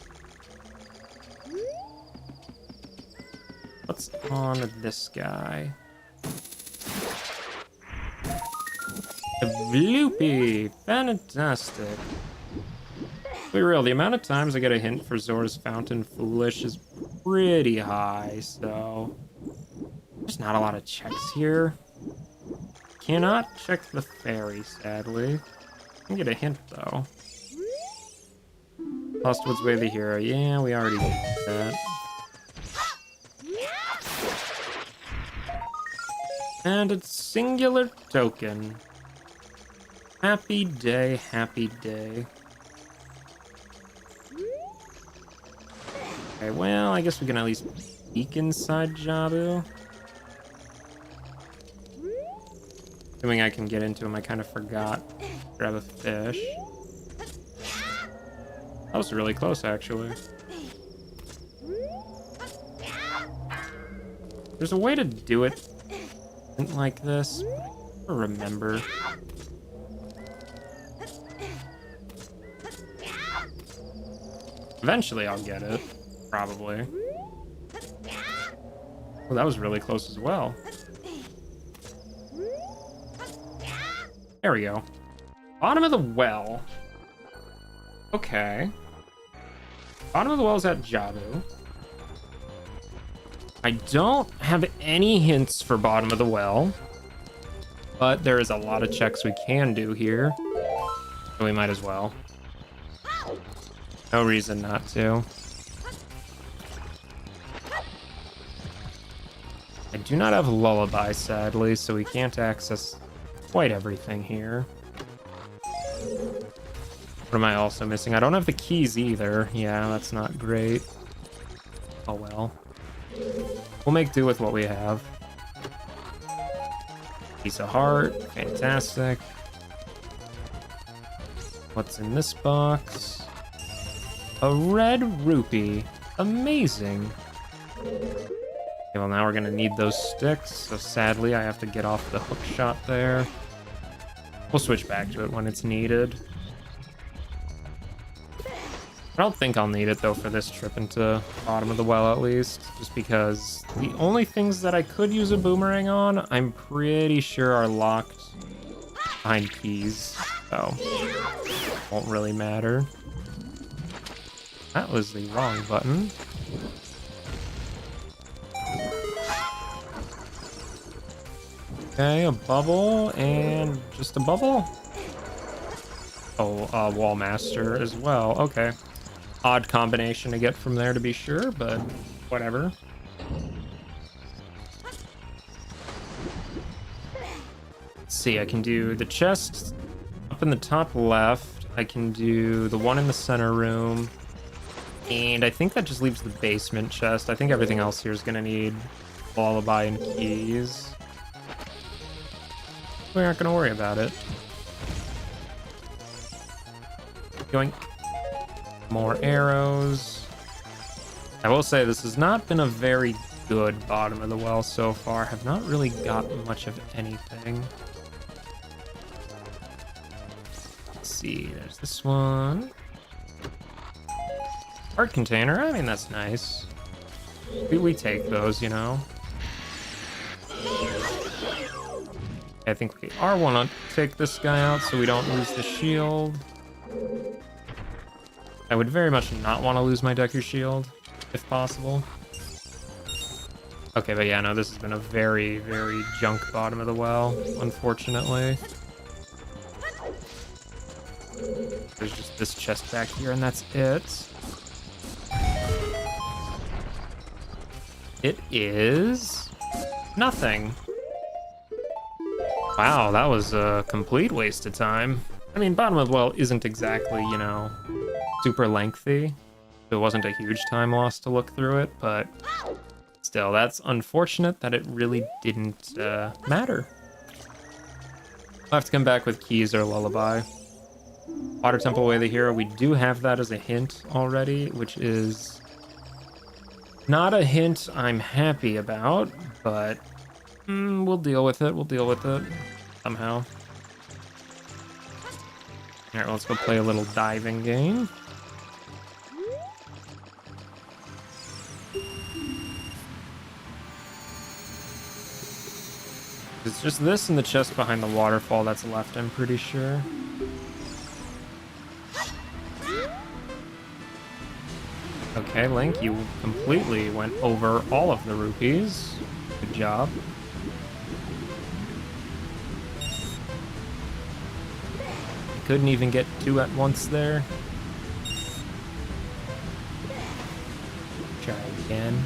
Speaker 1: What's on this guy? A bloopy! Fantastic. To be real, the amount of times I get a hint for Zora's Fountain Foolish is pretty high, so... There's not a lot of checks here. Cannot check the fairy, sadly. I can get a hint, though. Lost Woods Way the Hero. Yeah, we already did that. And it's singular token. Happy day, happy day. Okay, well, I guess we can at least peek inside Jabu. Assuming I can get into him, I kind of forgot. Grab a fish. That was really close, actually. There's a way to do it like this, but I don't remember. Eventually I'll get it, probably. Oh, that was really close as well. There we go. Bottom of the well. Okay. Bottom of the well is at Jabu. I don't have any hints for bottom of the well, but there is a lot of checks we can do here, so we might as well. No reason not to. I do not have Lullaby, sadly, so we can't access quite everything here. What am I also missing? I don't have the keys either. Yeah, that's not great. Oh well. We'll make do with what we have. Piece of heart. Fantastic. What's in this box? A red rupee. Amazing. Okay, well, now we're gonna need those sticks, so sadly I have to get off the hook shot there. We'll switch back to it when it's needed. I don't think I'll need it, though, for this trip into bottom of the well, at least. Just because the only things that I could use a boomerang on, I'm pretty sure are locked behind keys. So, won't really matter. That was the wrong button. Okay, a bubble, and just a bubble? Oh, Wall Master as well. Okay. Odd combination to get from there, to be sure, but whatever. Let's see, I can do the chest up in the top left. I can do the one in the center room. And I think that just leaves the basement chest. I think everything else here is going to need Lullaby and keys. We aren't going to worry about it. Going. More arrows. I will say this has not been a very good bottom of the well so far. Have not really gotten much of anything. Let's see, there's this one. Art container, I mean, that's nice. We take those, you know. I think we are want to take this guy out so we don't lose the shield. I would very much not want to lose my Deku shield, if possible. Okay, but yeah, no, this has been a very, very junk bottom of the well, unfortunately. There's just this chest back here, and that's it. It is nothing. Wow, that was a complete waste of time. I mean, bottom of the well isn't exactly, you know, super lengthy. It wasn't a huge time loss to look through it, but still, that's unfortunate that it really didn't matter. I'll have to come back with keys or Lullaby. Water Temple Way of the Hero, we do have that as a hint already, which is not a hint I'm happy about, but we'll deal with it. We'll deal with it somehow. All right, let's go play a little diving game. It's just this and the chest behind the waterfall that's left, I'm pretty sure. Okay, Link, you completely went over all of the rupees. Good job. Couldn't even get two at once there. Try again.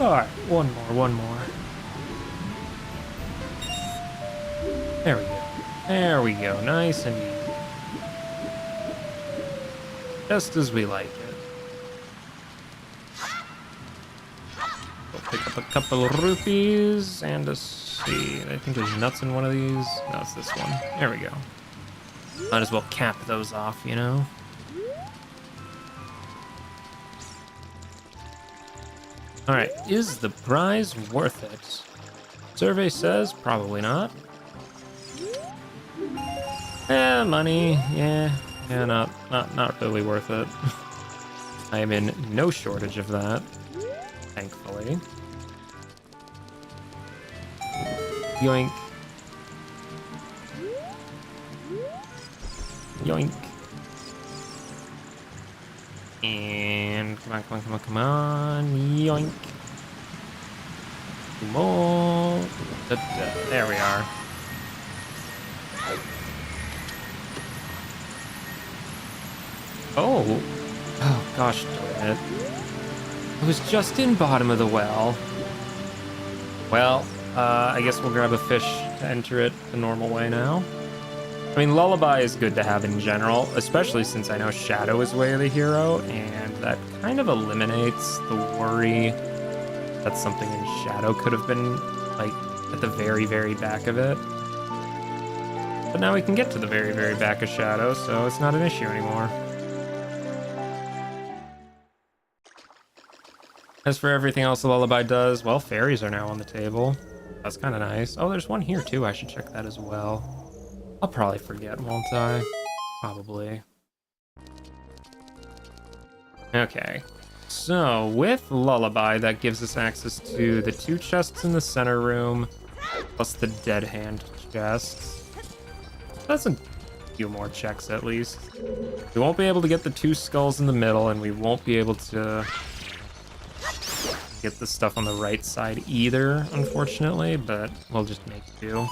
Speaker 1: Alright, one more. There we go. There we go. Nice and easy. Just as we like it. We'll pick up a couple of rupees and a see. I think there's nuts in one of these. No, it's this one. There we go. Might as well cap those off, you know? Alright, is the prize worth it? Survey says probably not. Money, yeah, not really worth it. I am in no shortage of that, thankfully. Yoink. Yoink. And come on, come on, come on, come on. Yoink. Two more. There we are. Oh. Oh, gosh darn it. I was just in bottom of the well. Well, I guess we'll grab a fish to enter it the normal way now. I mean, Lullaby is good to have in general, especially since I know Shadow is way of the hero, and that kind of eliminates the worry that something in Shadow could have been, like, at the very, very back of it. But now we can get to the very, very back of Shadow, so it's not an issue anymore. As for everything else the Lullaby does, well, fairies are now on the table. That's kind of nice. Oh, there's one here too. I should check that as well. I'll probably forget, won't I? Probably. Okay. So, with Lullaby, that gives us access to the 2 chests in the center room, plus the Dead Hand chests. That's a few more checks, at least. We won't be able to get the 2 skulls in the middle, and we won't be able to get the stuff on the right side either, unfortunately, but we'll just make do.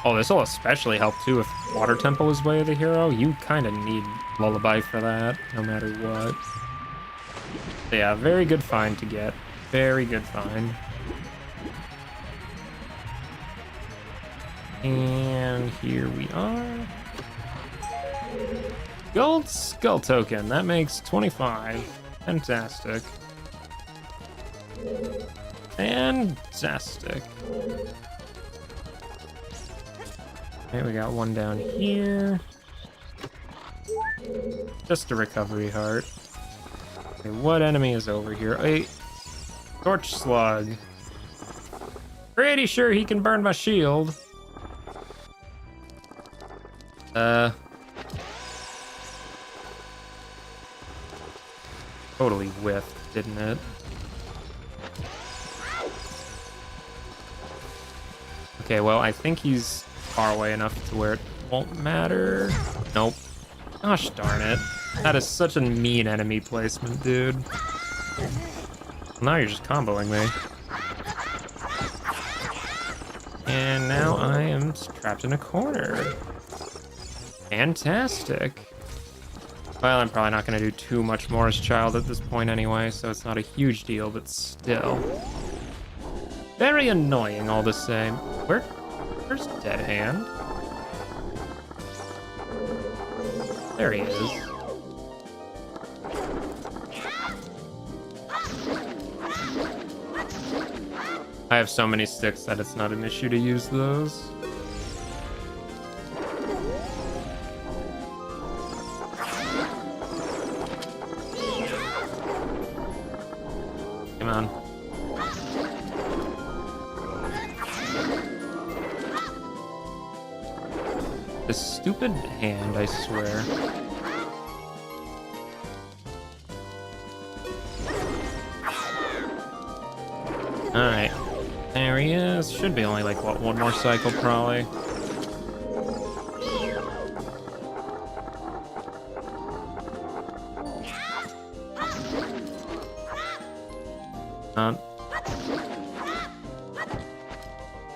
Speaker 1: Oh, this will especially help too if Water Temple is way of the hero. You kind of need Lullaby for that, no matter what. So yeah, very good find to get. Very good find. And here we are. Gold skull token. That makes 25. Fantastic. Fantastic. Okay, we got one down here. Just a recovery heart. Okay, what enemy is over here? A torch slug. Pretty sure he can burn my shield. Totally whiffed, didn't it? Okay, well, I think he's far away enough to where it won't matter. Nope. Gosh darn it. That is such a mean enemy placement, dude. Well, now you're just comboing me. And now I am trapped in a corner. Fantastic. Well, I'm probably not going to do too much more as Child at this point anyway, so it's not a huge deal, but still. Very annoying all the same. Where's Dead Hand? There he is. I have so many sticks that it's not an issue to use those. Come on. This stupid hand, I swear. Alright. There he is. Should be only like, what, one more cycle probably.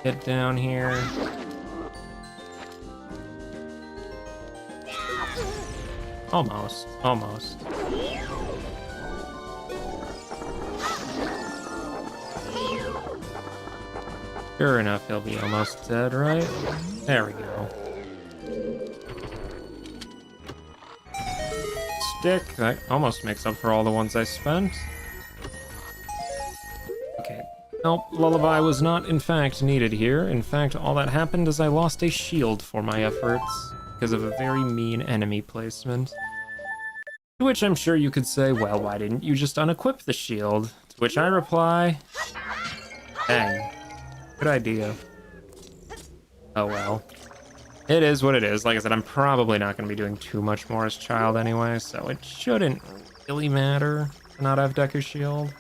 Speaker 1: Get down here. Almost. Sure enough, he'll be almost dead, right? There we go. Stick. That almost makes up for all the ones I spent. Okay. Nope, Lullaby was not, in fact, needed here. In fact, all that happened is I lost a shield for my efforts because of a very mean enemy placement. To which I'm sure you could say, well, why didn't you just unequip the shield? To which I reply, dang, good idea. Oh well. It is what it is. Like I said, I'm probably not going to be doing too much more as Child anyway, so it shouldn't really matter to not have Deku Shield.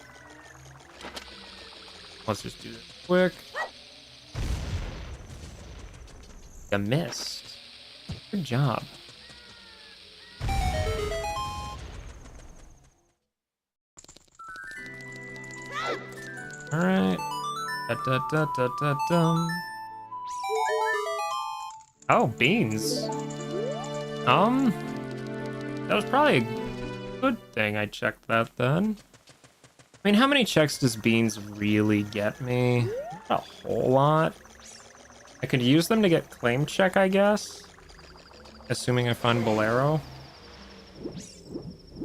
Speaker 1: Let's just do this quick. You missed. Good job. Alright. Oh, beans. That was probably a good thing I checked that then. I mean, how many checks does beans really get me? Not a whole lot. I could use them to get claim check, I guess. Assuming I find Bolero.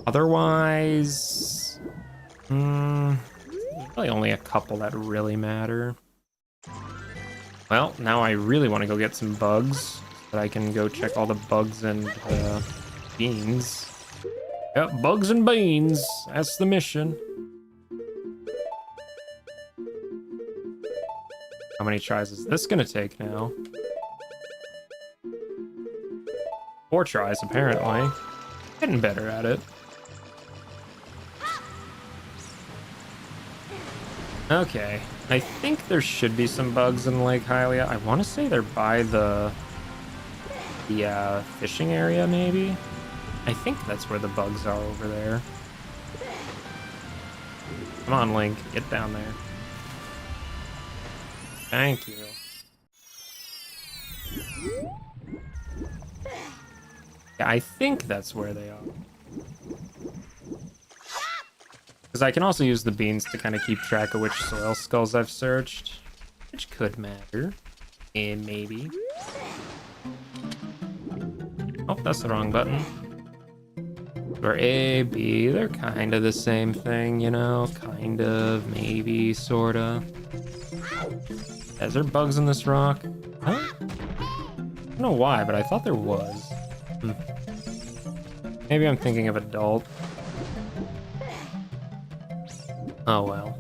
Speaker 1: Otherwise... there's really only a couple that really matter. Well, now I really want to go get some bugs, so that I can go check all the bugs and beans. Yep, bugs and beans. That's the mission. How many tries is this gonna take now? 4 tries, apparently. Getting better at it. Okay, I think there should be some bugs in Lake Hylia. I want to say they're by the fishing area, maybe? I think that's where the bugs are over there. Come on, Link, get down there. Thank you. Yeah, I think that's where they are. Because I can also use the beans to kind of keep track of which soil skulls I've searched, which could matter. And maybe. Oh, that's the wrong button. Or A, B, they're kind of the same thing, you know? Kind of, maybe, sorta. Is there bugs in this rock? Huh? I don't know why, but I thought there was. Maybe I'm thinking of adult. Oh well.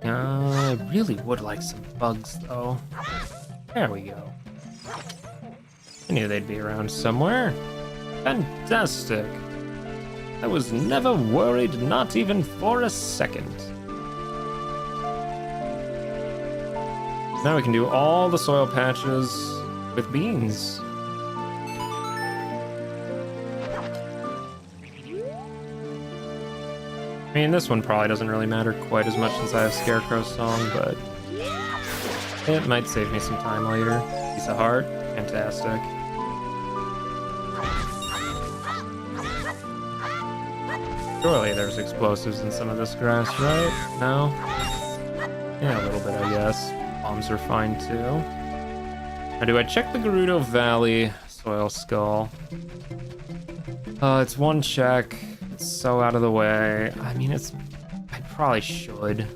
Speaker 1: I really would like some bugs, though. There we go. I knew they'd be around somewhere. Fantastic. I was never worried, not even for a second. Now we can do all the soil patches with beans. I mean, this one probably doesn't really matter quite as much since I have Scarecrow's song, but it might save me some time later. Piece of heart, fantastic. Surely there's explosives in some of this grass, right? No? Yeah, a little bit, I guess. Bombs are fine, too. Now, do I check the Gerudo Valley soil skull? It's one check. It's so out of the way. I mean, I probably should.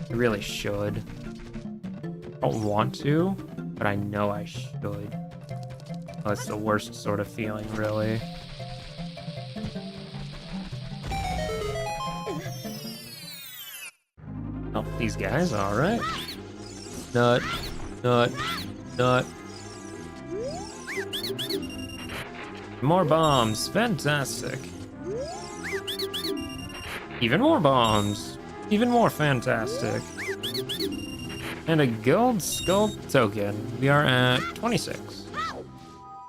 Speaker 1: I really should. I don't want to, but I know I should. Oh, it's the worst sort of feeling, really. Oh, these guys, alright. Nut, nut, nut. More bombs, fantastic. Even more bombs, even more fantastic. And a gold skull token. We are at 26.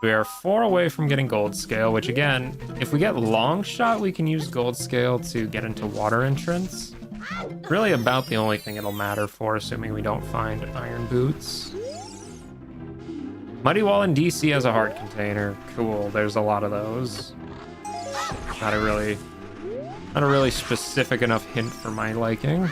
Speaker 1: We are 4 away from getting gold scale, which again, if we get long shot, we can use gold scale to get into water entrance. Really about the only thing it'll matter for, assuming we don't find iron boots. Muddy Wall in DC has a heart container. Cool, there's a lot of those. Not a really specific enough hint for my liking.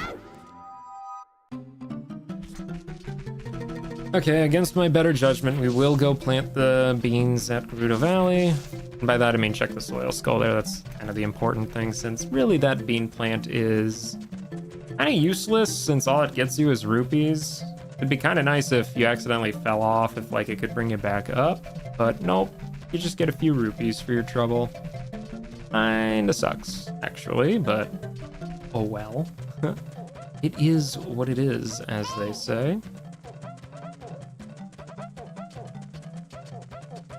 Speaker 1: Okay, against my better judgment, we will go plant the beans at Gerudo Valley. And by that I mean check the soil skull there. That's kind of the important thing, since really that bean plant is kind of useless since all it gets you is rupees. It'd be kind of nice if you accidentally fell off, if like it could bring you back up, but nope, you just get a few rupees for your trouble. Kinda sucks, actually, but oh well. It is what it is, as they say.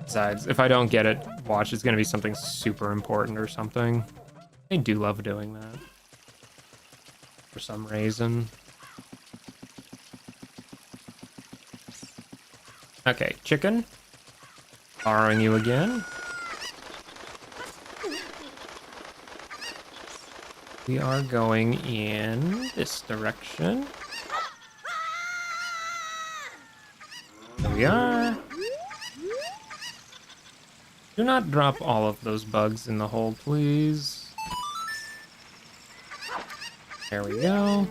Speaker 1: Besides, if I don't get it, watch, it's gonna be something super important or something. They do love doing that. For some reason. Okay, chicken. Borrowing you again. We are going in this direction. There we are. Do not drop all of those bugs in the hole, please. There we go.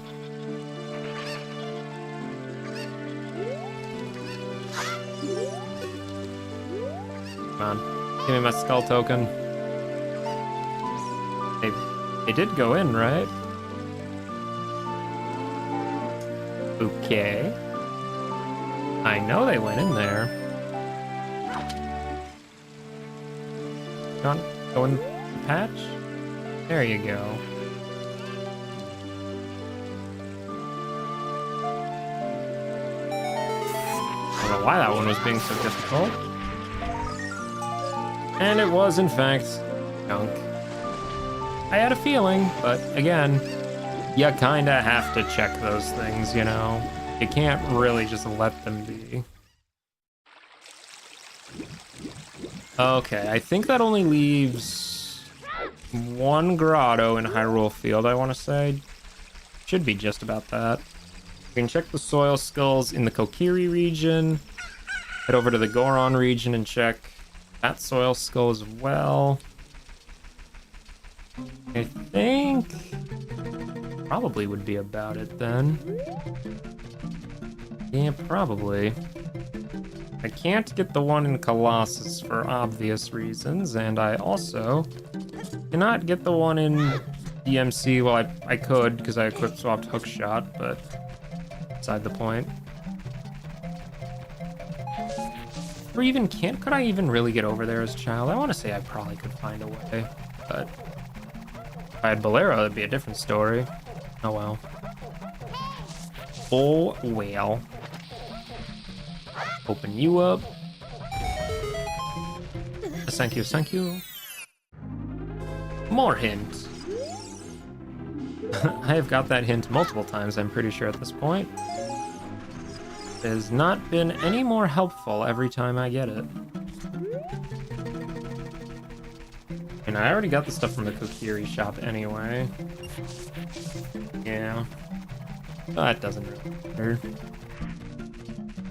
Speaker 1: Come on, give me my skull token. They did go in, right? Okay. I know they went in there. Not go in the patch? There you go. I don't know why that one was being so difficult. And it was, in fact, junk. I had a feeling, but again, you kinda have to check those things, you know? You can't really just let them be. Okay, I think that only leaves one grotto in Hyrule Field, I want to say. Should be just about that. We can check the soil skulls in the Kokiri region. Head over to the Goron region and check that soil skull as well. I think probably would be about it then. Yeah, probably. I can't get the one in Colossus for obvious reasons, and I also cannot get the one in DMC. Well, I could, because I equipped swapped hookshot, but beside the point. Or even could I even really get over there as a child? I want to say I probably could find a way, but if I had Bolero, it'd be a different story. Oh well. Oh well. Open you up. Thank you, thank you. More hint. I have got that hint multiple times, I'm pretty sure at this point. It has not been any more helpful every time I get it. And I already got the stuff from the Kokiri shop anyway. Yeah. That doesn't really matter.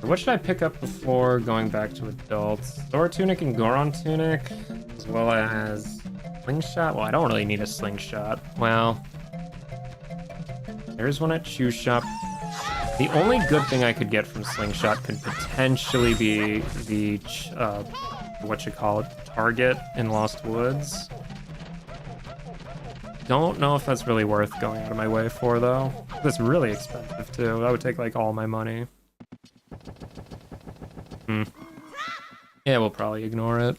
Speaker 1: What should I pick up before going back to adults? Thor Tunic and Goron Tunic, as well as Slingshot? Well, I don't really need a Slingshot. Well, there's one at Shoe Shop. The only good thing I could get from Slingshot could potentially be the, target in Lost Woods. Don't know if that's really worth going out of my way for, though. That's really expensive, too. That would take, like, all my money. Yeah, we'll probably ignore it.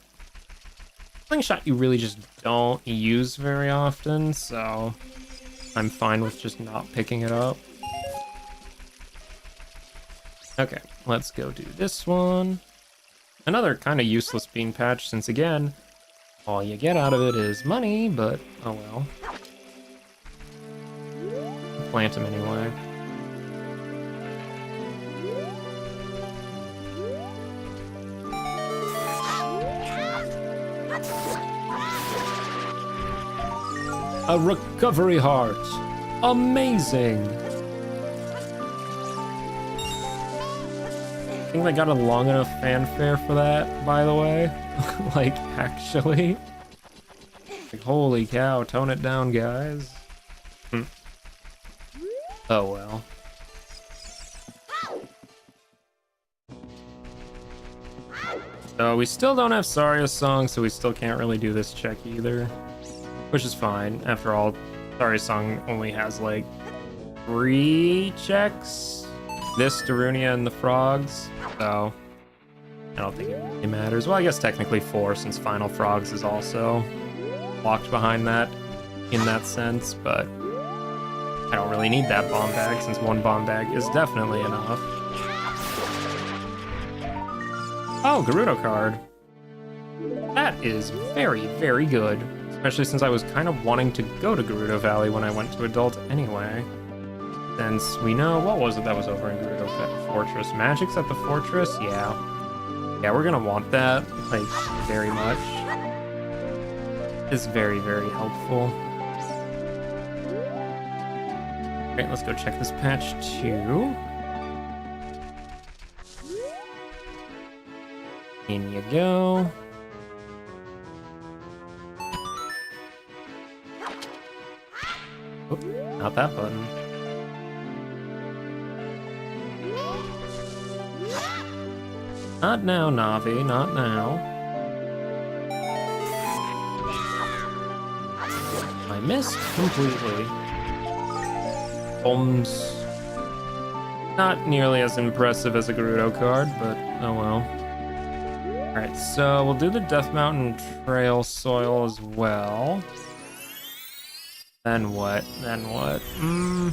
Speaker 1: Slingshot you really just don't use very often, so I'm fine with just not picking it up. Okay, let's go do this one. Another kind of useless bean patch, since again, all you get out of it is money, but oh well. Plant him anyway. A recovery heart. Amazing. I think they got a long enough fanfare for that, by the way. Like, actually. Like, holy cow, tone it down, guys. Oh well. So we still don't have Saria's song, so we still can't really do this check either. Which is fine. After all, Saria's song only has like 3 checks. This, Darunia, and the frogs. So I don't think it really matters. Well, I guess technically 4, since Final Frogs is also locked behind that in that sense, but I don't really need that bomb bag, since 1 bomb bag is definitely enough. Oh, Gerudo card. That is very, very good. Especially since I was kind of wanting to go to Gerudo Valley when I went to Adult anyway. Since we know, what was it that was over in Gerudo Fortress? Magic's at the fortress? Yeah. Yeah, we're gonna want that, like, very much. It's very, very helpful. Alright, let's go check this patch too. In you go. Oh, not that button. Not now, Navi, not now. I missed completely. Not nearly as impressive as a Gerudo card, but oh well. Alright, so we'll do the Death Mountain Trail soil as well. Then what? Then what? I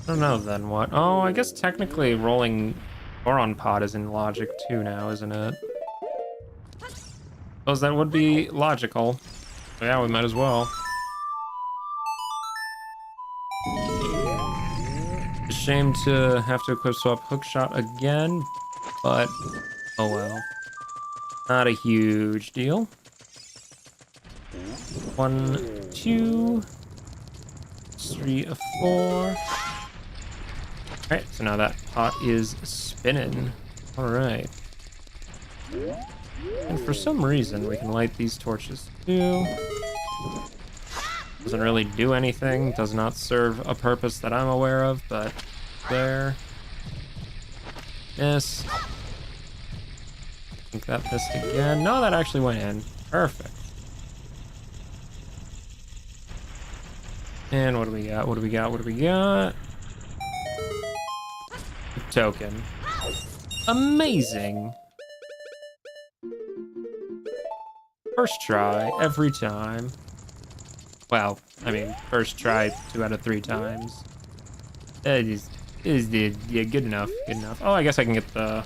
Speaker 1: don't know, then what? Oh, I guess technically rolling Goron Pod is in logic too now, isn't it? Suppose that would be logical. So yeah, we might as well. A shame to have to equip swap Hookshot again, but oh well. Not a huge deal. 1, 2, 3, 4. Alright, so now that pot is spinning. Alright. And for some reason, we can light these torches too. Doesn't really do anything, does not serve a purpose that I'm aware of, but there. Missed. I think that missed again. No, that actually went in. Perfect. And what do we got? What do we got? What do we got? Token. Amazing. First try, every time. Well, I mean, first try 2 out of 3 times. Yeah, good enough, good enough. Oh, I guess I can get the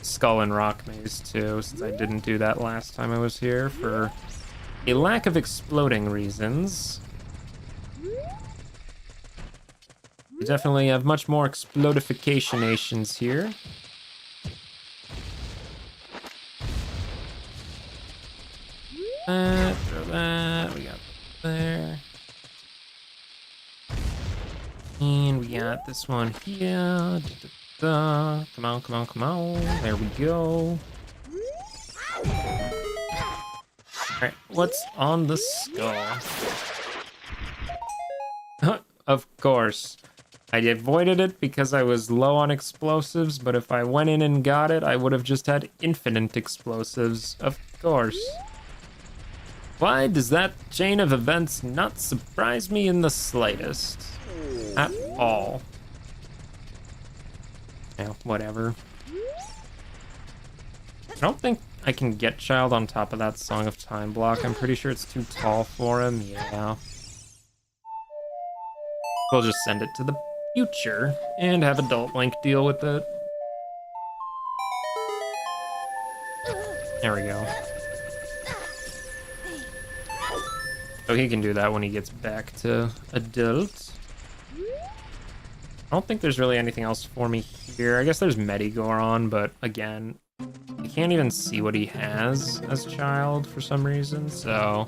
Speaker 1: Skull and Rock Maze too, since I didn't do that last time I was here for a lack of exploding reasons. We definitely have much more explodifications here. Throw that, we got there. And we got this one here. Da, da, da. Come on, come on, come on. There we go. Alright, what's on the skull? Of course. I avoided it because I was low on explosives, but if I went in and got it, I would have just had infinite explosives. Of course. Why does that chain of events not surprise me in the slightest? At all. Yeah, whatever. I don't think I can get Child on top of that Song of Time block. I'm pretty sure it's too tall for him. Yeah. We'll just send it to the future and have Adult Link deal with it. There we go. So he can do that when he gets back to adult. I don't think there's really anything else for me here. I guess there's Medigoron, but again, I can't even see what he has as Child for some reason, so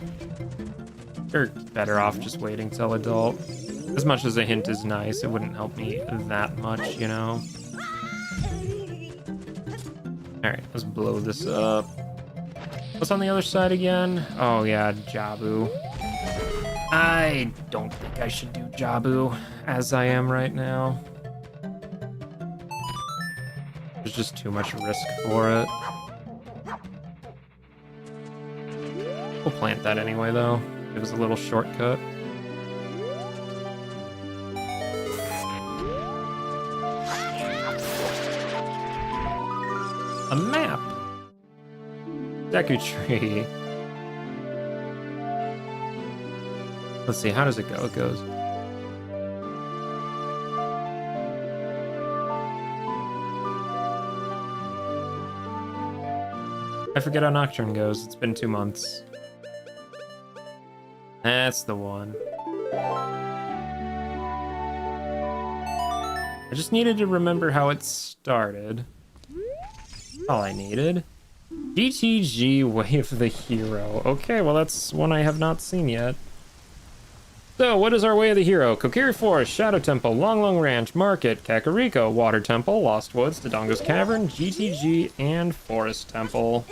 Speaker 1: you're better off just waiting till adult. As much as a hint is nice, it wouldn't help me that much, you know? Alright, let's blow this up. What's on the other side again? Oh yeah, Jabu. I don't think I should do Jabu as I am right now. There's just too much risk for it. We'll plant that anyway though. It was a little shortcut. A map! Deku Tree. Let's see, how does it go? It goes. I forget how Nocturne goes. It's been 2 months. That's the one. I just needed to remember how it started. All I needed. GTG Wave the Hero. Okay, well that's one I have not seen yet. So, what is our way of the hero? Kokiri Forest, Shadow Temple, Long Long Ranch, Market, Kakariko, Water Temple, Lost Woods, Dodongo's Cavern, GTG, and Forest Temple.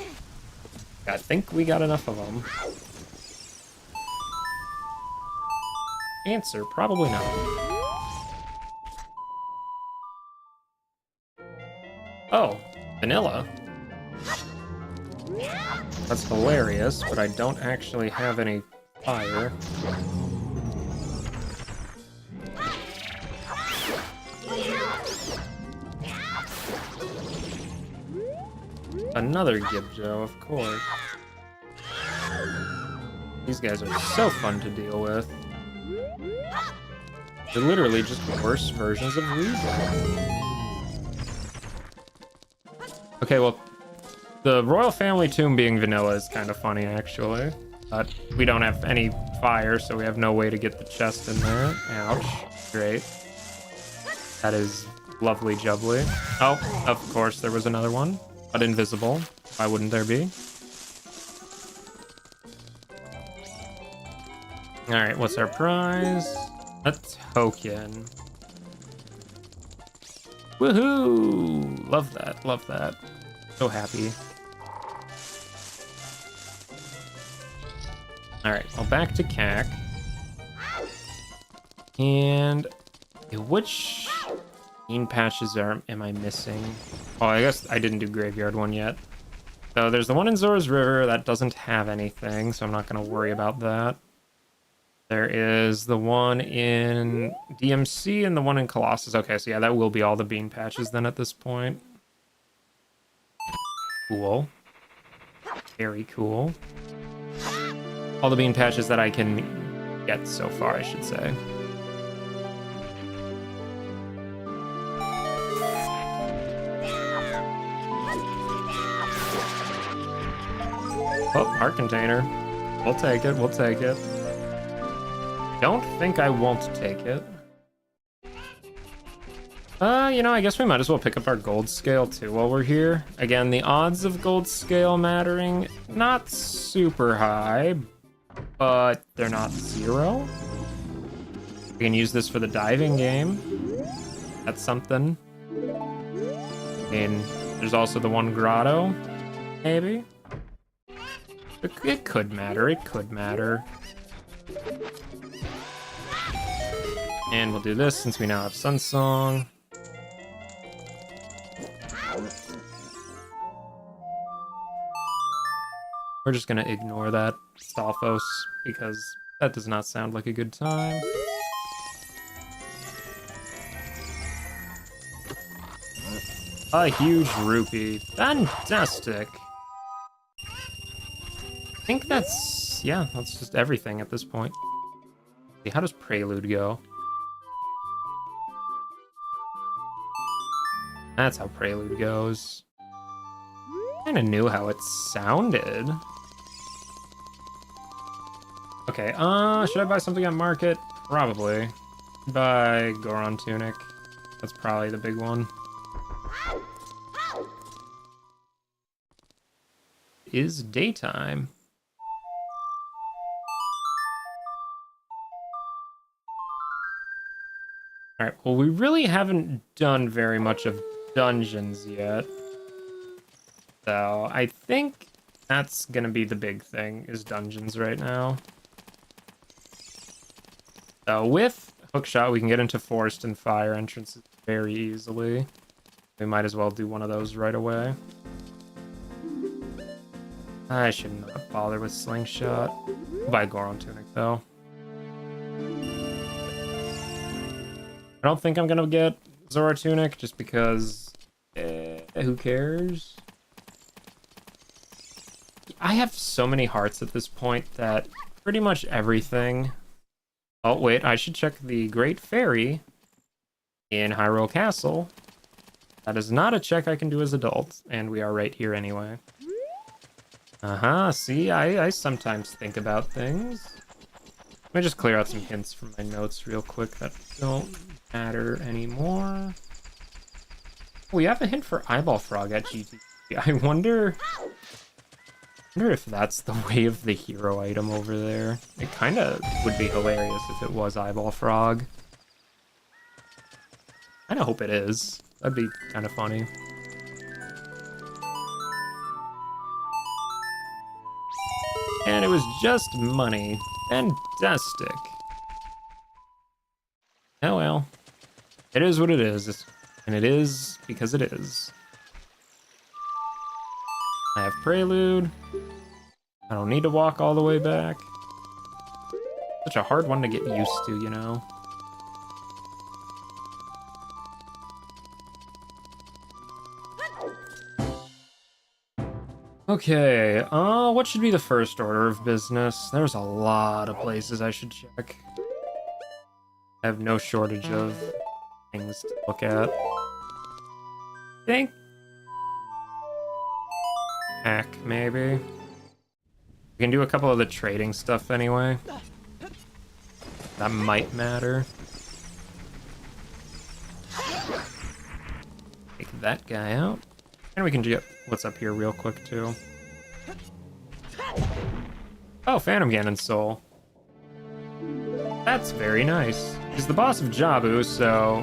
Speaker 1: I think we got enough of them. Answer, probably not. Oh, vanilla. That's hilarious, but I don't actually have any fire. Another Gibjo, of course. These guys are so fun to deal with. They're literally just worse versions of Weezer. Okay, well, the Royal Family Tomb being vanilla is kind of funny, actually. But we don't have any fire, so we have no way to get the chest in there. Ouch. Great. That is lovely jubbly. Oh, of course, there was another one. But invisible. Why wouldn't there be? Alright, what's our prize? A token. Woohoo! Love that, love that. So happy. Alright, well, back to CAC. And which bean patches am I missing? Oh, I guess I didn't do Graveyard one yet. So there's the one in Zora's River that doesn't have anything, so I'm not going to worry about that. There is the one in DMC and the one in Colossus. Okay, so yeah, that will be all the bean patches then at this point. Cool. Very cool. All the bean patches that I can get so far, I should say. Oh, heart container. We'll take it, we'll take it. Don't think I won't take it. You know, I guess we might as well pick up our gold scale too while we're here. Again, the odds of gold scale mattering, not super high, but they're not zero. We can use this for the diving game. That's something. I mean, there's also the one grotto, maybe. It could matter, it could matter. And we'll do this since we now have Sunsong. We're just gonna ignore that Stalfos because that does not sound like a good time. A huge rupee. Fantastic. I think that's, yeah, that's just everything at this point. See, how does Prelude go? That's how Prelude goes. Kinda knew how it sounded. Okay, should I buy something at Market? Probably. Buy Goron Tunic. That's probably the big one. It is daytime. Alright, well, we really haven't done very much of dungeons yet. So, I think that's gonna be the big thing, is dungeons right now. So, with Hookshot, we can get into Forest and Fire entrances very easily. We might as well do one of those right away. I should not bother with Slingshot. I'll buy Goron Tunic, though. I don't think I'm gonna get Zora Tunic, just because... who cares? I have so many hearts at this point that pretty much everything... Oh, wait, I should check the Great Fairy in Hyrule Castle. That is not a check I can do as adults, and we are right here anyway. See, I sometimes think about things. Let me just clear out some hints from my notes real quick that don't matter anymore. We have a hint for Eyeball Frog at GT. I wonder wonder if that's the way of the hero item over there. It kind of would be hilarious if it was Eyeball Frog. I hope it is. That'd be kind of funny. And it was just money. Fantastic. Oh well. It is what it is. And it is because it is. I have Prelude. I don't need to walk all the way back. Such a hard one to get used to, you know? Okay, what should be the first order of business? There's a lot of places I should check. I have no shortage of things to look at. I think hack, maybe. We can do a couple of the trading stuff anyway. That might matter. Take that guy out. And we can get what's up here real quick, too. Oh, Phantom Ganon's soul. That's very nice. He's the boss of Jabu, so...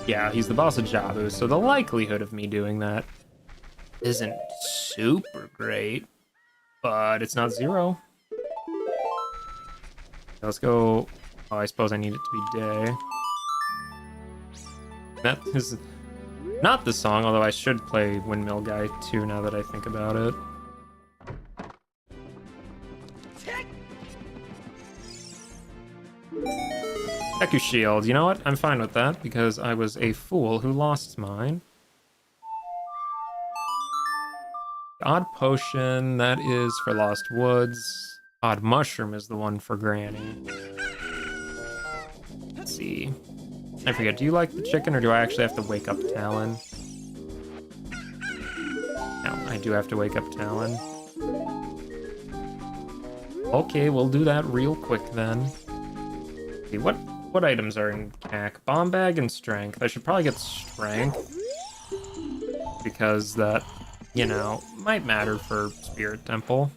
Speaker 1: yeah, he's the boss of Jabu, so the likelihood of me doing that isn't super great, but it's not zero. Let's go... Oh, I suppose I need it to be day. That is not the song, although I should play Windmill Guy too now that I think about it. Deku Shield, you know what? I'm fine with that because I was a fool who lost mine. Odd Potion, that is for Lost Woods. Odd Mushroom is the one for Granny. Let's see. I forget, do you like the chicken or do I actually have to wake up Talon? No, I do have to wake up Talon. Okay, we'll do that real quick then. See, what items are in CAC? Bomb Bag and Strength. I should probably get Strength. Because that, you know, might matter for Spirit Temple.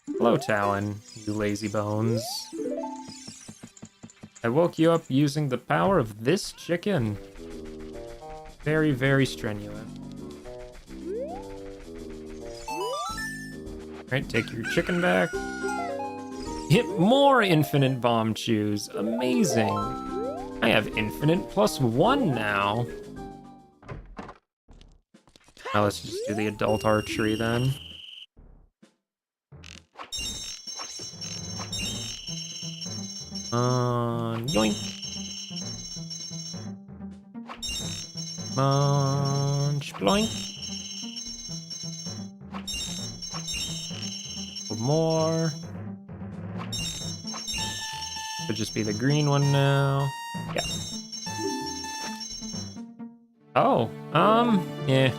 Speaker 1: Hello, Talon, you lazy bones. I woke you up using the power of this chicken. Very, very strenuous. Alright, take your chicken back. Hit more infinite bomb chews. Amazing. I have infinite +1 now. Now let's just do the adult archery then. Yoink. Munch, bloink. More. Could just be the green one now. Yeah. Oh, yeah.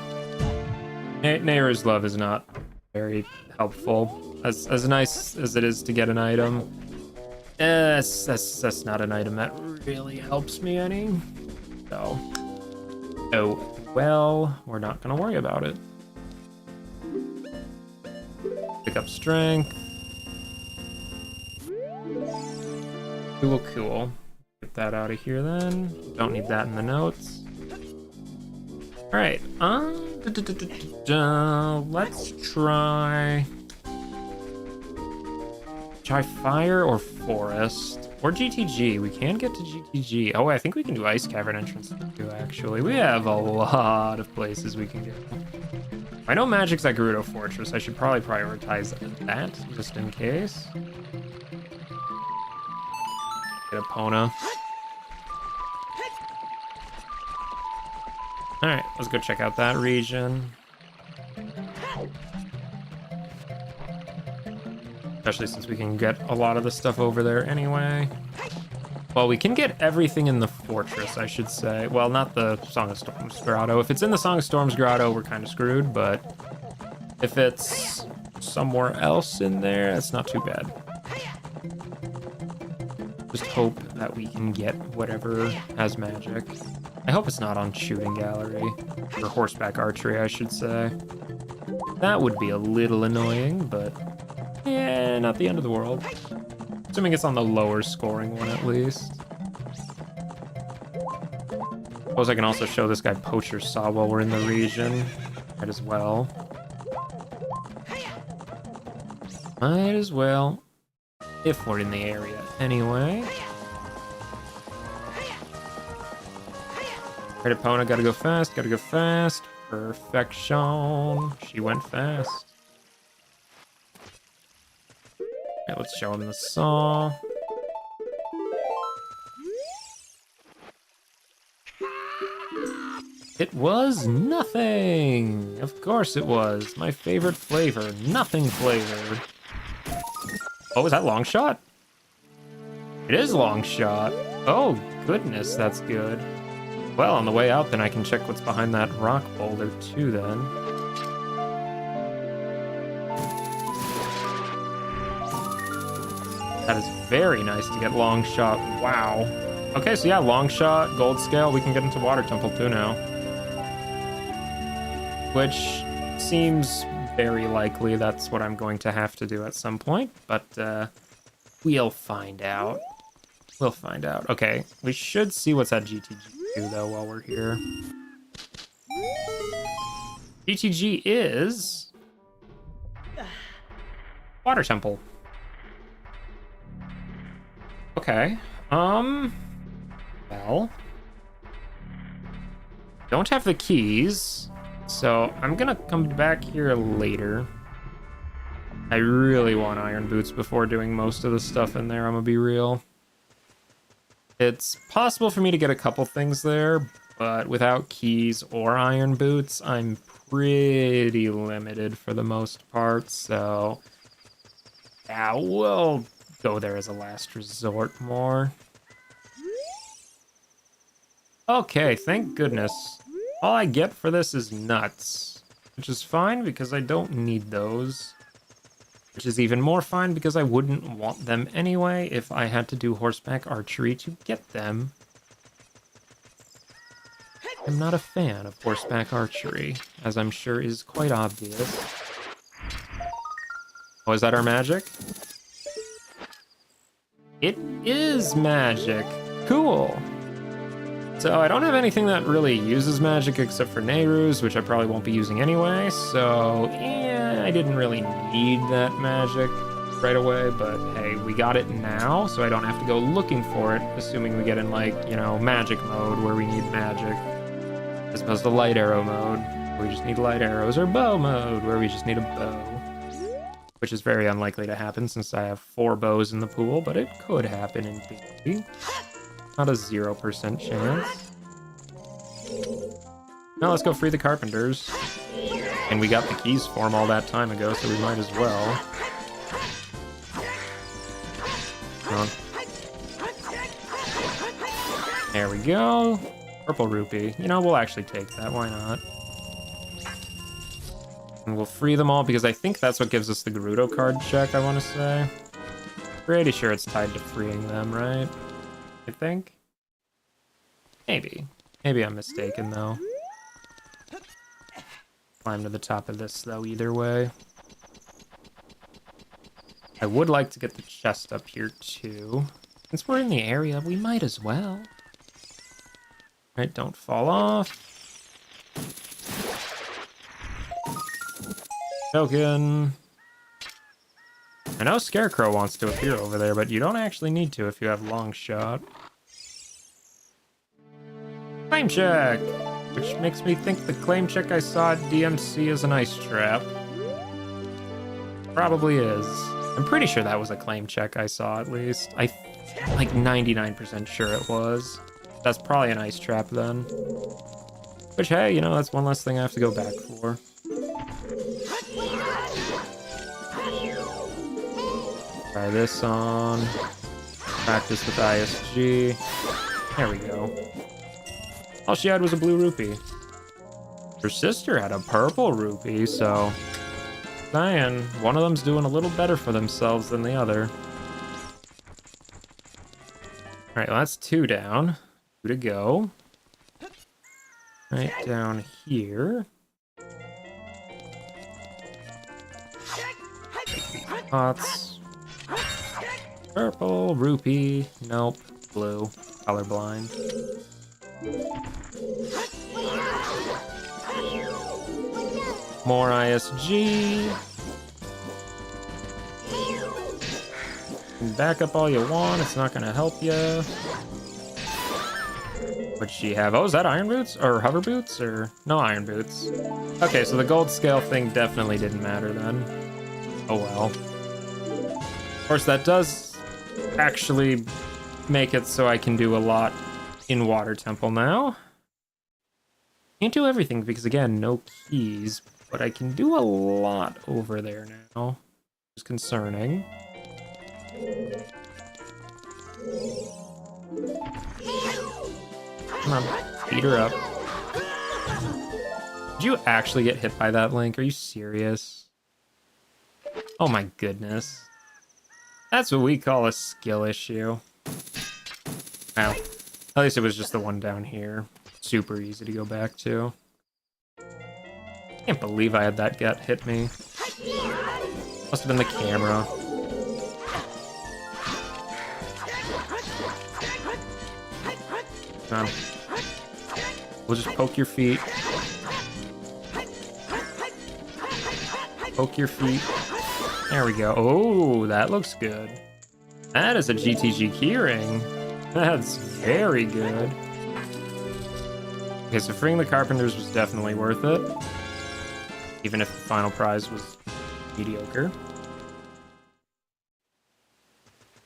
Speaker 1: Nayru's Love is not very helpful. As nice as it is to get an item, that's not an item that really helps me any. So, oh well, we're not gonna worry about it. Pick up Strength. Cool, cool. Get that out of here then. Don't need that in the notes. All right. Let's try Fire or Forest or GTG. We can get to GTG. Oh, I think we can do Ice Cavern entrance too. Actually, we have a lot of places we can get. I know Magic's at Gerudo Fortress. I should probably prioritize that just in case. Get Epona. Alright, let's go check out that region. Especially since we can get a lot of the stuff over there anyway. Well, we can get everything in the fortress, I should say. Well, not the Song of Storms Grotto. If it's in the Song of Storms Grotto, we're kind of screwed, but if it's somewhere else in there, that's not too bad. Just hope that we can get whatever has magic. I hope it's not on shooting gallery. Or horseback archery, I should say. That would be a little annoying, but yeah, not the end of the world. Assuming it's on the lower scoring one at least. Suppose I can also show this guy Poacher Saw while we're in the region. Might as well. Might as well. If we're in the area anyway. Right, Epona, gotta go fast, gotta go fast. Perfection. She went fast. Okay, let's show him the saw. It was nothing! Of course it was. My favorite flavor. Nothing flavor. Oh, is that long shot? It is long shot. Oh, goodness, that's good. Well, on the way out, then I can check what's behind that rock boulder, too, then. That is very nice to get long shot. Wow. Okay, so yeah, long shot, gold scale. We can get into Water Temple, too, now. Which seems very likely that's what I'm going to have to do at some point, but we'll find out. We'll find out. Okay, we should see what's at GTG2, though, while we're here. GTG is Water Temple. Okay. Well, don't have the keys, so I'm gonna come back here later. I really want iron boots before doing most of the stuff in there, I'm gonna be real. It's possible for me to get a couple things there, but without keys or iron boots, I'm pretty limited for the most part, so yeah, we'll go there as a last resort more. Okay, thank goodness. All I get for this is nuts, which is fine because I don't need those. Which is even more fine because I wouldn't want them anyway if I had to do horseback archery to get them. I'm not a fan of horseback archery, as I'm sure is quite obvious. Oh, is that our magic? It is magic. Cool. So I don't have anything that really uses magic except for Nehru's, which I probably won't be using anyway, so yeah, I didn't really need that magic right away, but hey, we got it now, so I don't have to go looking for it, assuming we get in, like, you know, magic mode where we need magic, as opposed to light arrow mode, where we just need light arrows, or bow mode, where we just need a bow, which is very unlikely to happen since I have 4 bows in the pool, but it could happen in theory. Not a 0% chance. Now let's go free the carpenters. And we got the keys for them all that time ago, so we might as well. Come on. There we go. Purple rupee. You know, we'll actually take that. Why not? And we'll free them all because I think that's what gives us the Gerudo card check, I want to say. Pretty sure it's tied to freeing them, right? I think. Maybe. Maybe I'm mistaken, though. Climb to the top of this, though, either way. I would like to get the chest up here, too. Since we're in the area, we might as well. Right, don't fall off. Token. I know Scarecrow wants to appear over there, but you don't actually need to if you have long shot. Claim check! Which makes me think the claim check I saw at DMC is an ice trap. Probably is. I'm pretty sure that was a claim check I saw, at least. I'm like 99% sure it was. That's probably an ice trap then. Which, hey, you know, that's one less thing I have to go back for. Try this on. Practice with ISG. There we go. All she had was a blue rupee. Her sister had a purple rupee, so... Saying, one of them's doing a little better for themselves than the other. Alright, well, that's 2 down. 2 to go. Right down here. Pots. Purple, rupee, nope, blue, colorblind. More ISG. Back up all you want, it's not gonna help you. What'd she have? Oh, is that iron boots? Or hover boots? Or no iron boots? Okay, so the gold scale thing definitely didn't matter then. Oh well. Of course, that does actually make it so I can do a lot in Water Temple now. Can't do everything because, again, no keys. But I can do a lot over there now. Which is concerning. Come on, beat her up. Did you actually get hit by that, Link? Are you serious? Oh my goodness. That's what we call a skill issue. Well, at least it was just the one down here. Super easy to go back to. Can't believe I had that get hit me. Must have been the camera. Come on. We'll just poke your feet. Poke your feet. There we go. Oh, that looks good. That is a GTG keyring. That's very good. Okay, so freeing the carpenters was definitely worth it. Even if the final prize was mediocre.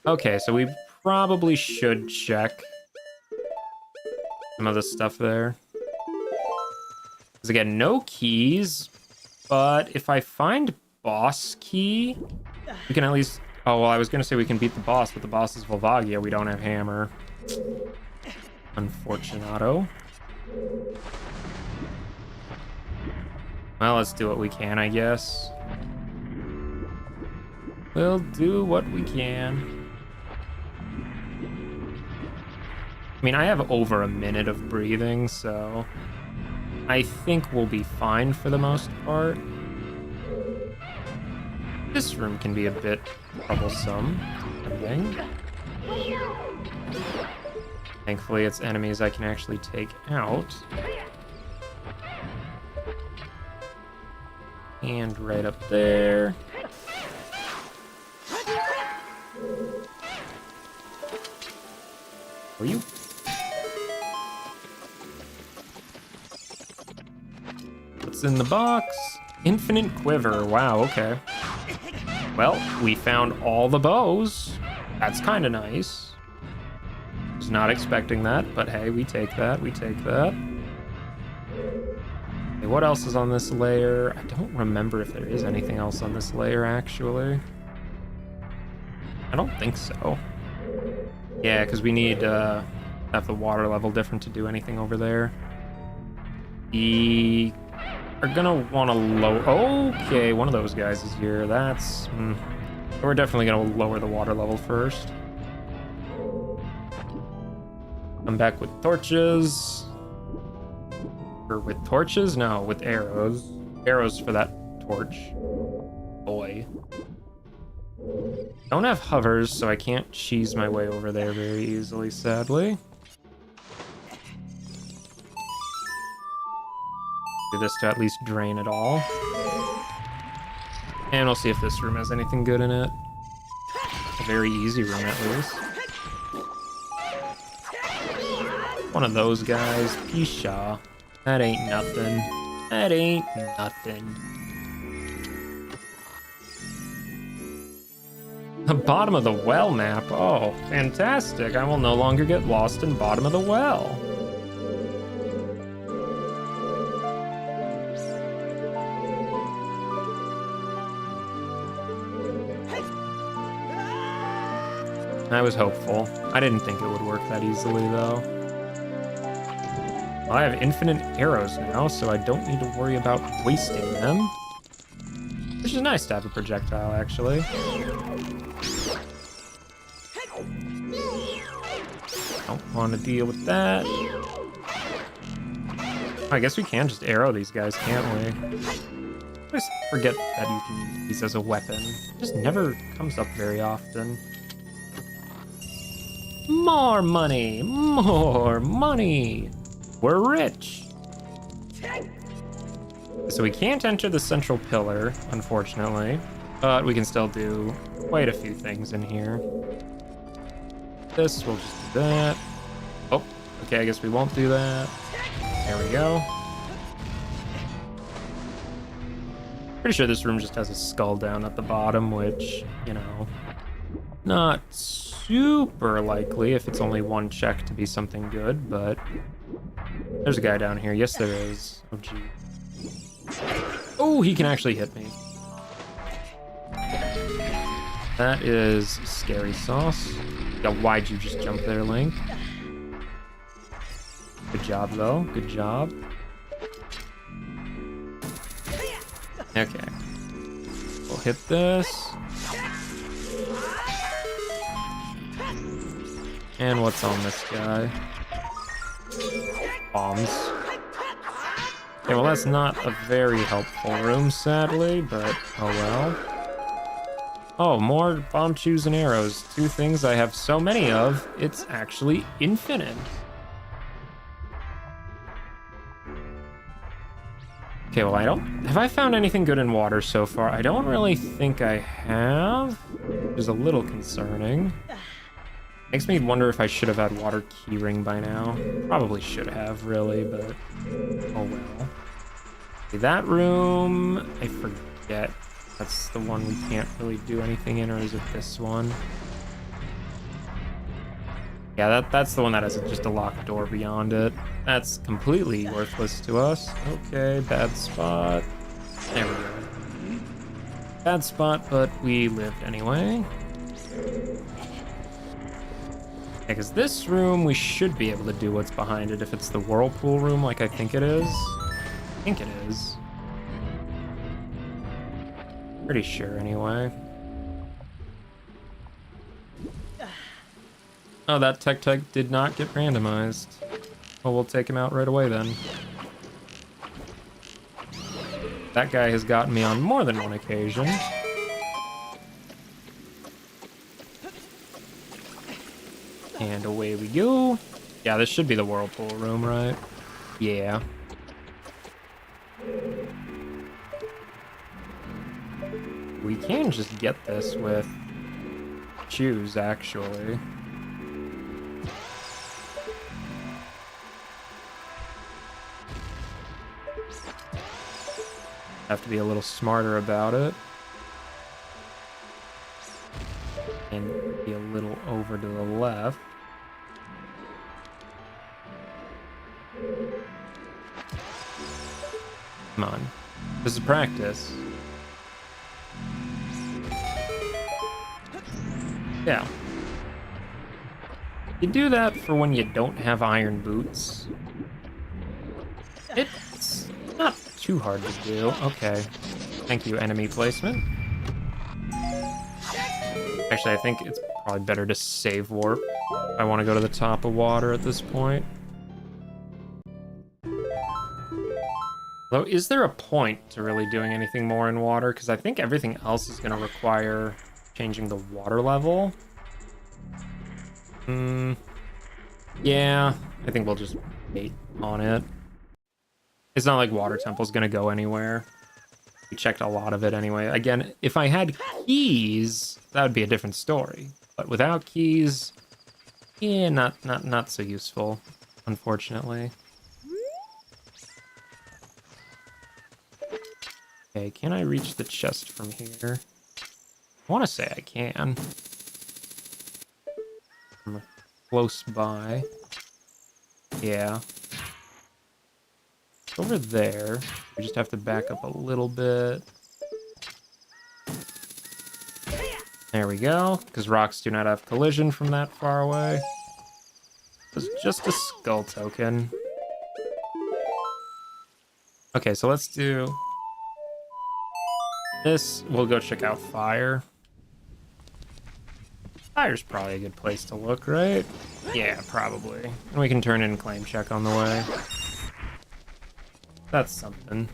Speaker 1: Okay, so we probably should check some of the stuff there. Because again, no keys, but if I find boss key, we can at least... Oh, well, I was going to say we can beat the boss, but the boss is Volvagia. We don't have hammer. Unfortunato. Well, let's do what we can, I guess. We'll do what we can. I mean, I have over a minute of breathing, so I think we'll be fine for the most part. This room can be a bit troublesome, I think. Thankfully, it's enemies I can actually take out. And right up there. Are you? What's in the box? Infinite quiver. Wow, okay. Well, we found all the bows. That's kind of nice. Was not expecting that, but hey, we take that. We take that. Okay, what else is on this layer? I don't remember if there is anything else on this layer, actually. I don't think so. Yeah, because we need to have the water level different to do anything over there. We are gonna want to lower... Okay, one of those guys is here. That's... We're definitely gonna lower the water level first. Come back with torches. Or with torches? No, with arrows. Arrows for that torch. Boy. Don't have hovers, so I can't cheese my way over there very easily, sadly. Do this to at least drain it all. And we'll see if this room has anything good in it. A very easy room, at least. One of those guys. Pisha. That ain't nothing. That ain't nothing. The bottom of the well map. Oh, fantastic. I will no longer get lost in bottom of the well. I was hopeful. I didn't think it would work that easily, though. Well, I have infinite arrows now, so I don't need to worry about wasting them. Which is nice to have a projectile, actually. Don't want to deal with that. I guess we can just arrow these guys, can't we? I always forget that you can use these as a weapon. It just never comes up very often. More money! More money! We're rich! So we can't enter the central pillar, unfortunately. But we can still do quite a few things in here. This, we'll just do that. Oh, okay, I guess we won't do that. There we go. Pretty sure this room just has a skull down at the bottom, which, you know, not super likely if it's only one check to be something good, but there's a guy down here. Yes, there is. Oh, gee. Oh, he can actually hit me. That is scary sauce. Yeah, why'd you just jump there, Link? Good job, though. Good job. Okay. We'll hit this. And what's on this guy? Bombs. Okay, well, that's not a very helpful room, sadly, but oh well. Oh, more bomb chews and arrows. Two things I have so many of, it's actually infinite. Okay, well, have I found anything good in water so far? I don't really think I have, which is a little concerning. Makes me wonder if I should have had water keyring by now. Probably should have, really, but oh well. Okay, that room, I forget. That's the one we can't really do anything in, or is it this one? Yeah, that's the one that has just a locked door beyond it. That's completely worthless to us. Okay, bad spot. There we go. Bad spot, but we lived anyway. Yeah, because this room, we should be able to do what's behind it if it's the whirlpool room like I think it is. I think it is. Pretty sure, anyway. Oh, that tech did not get randomized. Well, we'll take him out right away then. That guy has gotten me on more than one occasion. And away we go. Yeah, this should be the whirlpool room, right? Yeah. We can just get this with shoes, actually. Have to be a little smarter about it. And be a little over to the left. Come on. This is practice. Yeah. You do that for when you don't have iron boots. It's not too hard to do. Okay. Thank you, enemy placement. Actually, I think it's probably better to save warp. I want to go to the top of water at this point. Though, is there a point to really doing anything more in water? Because I think everything else is going to require changing the water level. Yeah, I think we'll just wait on it. It's not like Water Temple's gonna go anywhere. We checked a lot of it anyway. Again, if I had keys, that would be a different story. But without keys, yeah, not so useful, unfortunately. Okay, can I reach the chest from here? I want to say I can. I'm close by. Yeah. Over there. We just have to back up a little bit. There we go. Because rocks do not have collision from that far away. It's just a skull token. Okay, so let's do this. We'll go check out fire. Fire's probably a good place to look, right? Yeah, probably. And we can turn in claim check on the way. That's something.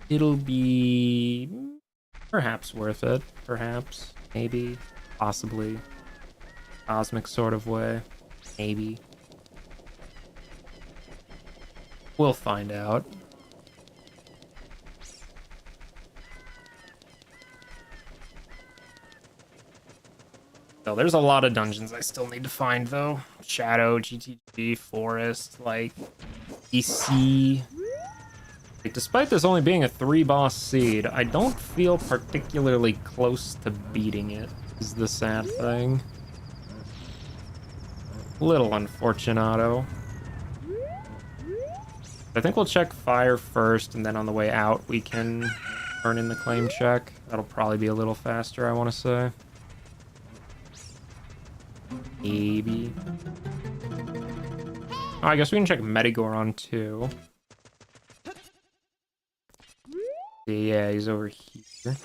Speaker 1: It'll be perhaps worth it. Perhaps. Maybe. Possibly. Cosmic sort of way. Maybe. We'll find out. So there's a lot of dungeons I still need to find, though. Shadow, GTG, Forest, like, EC. Like, despite this only being a 3-boss seed, I don't feel particularly close to beating it, is the sad thing. Little unfortunato. I think we'll check fire first, and then on the way out we can turn in the claim check. That'll probably be a little faster, I want to say. Maybe. Oh, I guess we can check Medigoron too. Yeah, he's over here.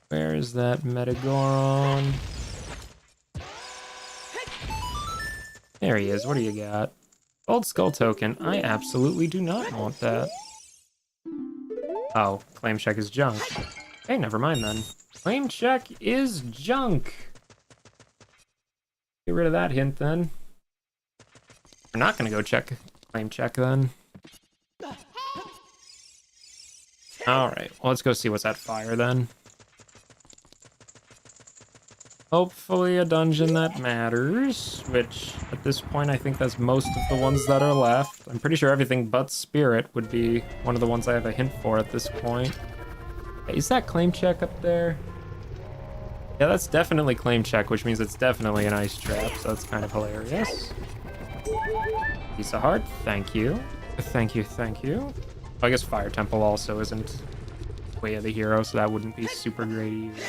Speaker 1: Where is that Medigoron? There he is. What do you got? Gold skull token. I absolutely do not want that. Oh, claim check is junk. Hey, never mind then. Claim check is junk. Get rid of that hint then. We're not gonna go check claim check then. Alright, well, let's go see what's at fire then. Hopefully a dungeon that matters, which at this point I think that's most of the ones that are left. I'm pretty sure everything but Spirit would be one of the ones I have a hint for at this point. Is that claim check up there? Yeah, that's definitely claim check, which means it's definitely an ice trap, so that's kind of hilarious. Piece of heart, thank you. Thank you, thank you. I guess Fire Temple also isn't Way of the Hero, so that wouldn't be super great either.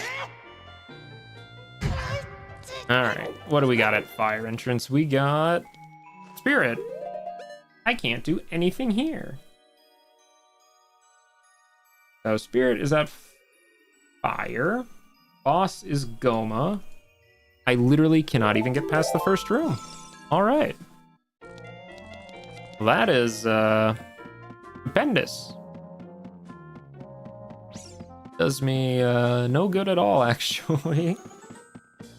Speaker 1: Alright, what do we got at fire entrance? We got Spirit. I can't do anything here. So Spirit is at fire. Boss is Goma. I literally cannot even get past the first room. Alright. That is Bendis. Does me no good at all, actually.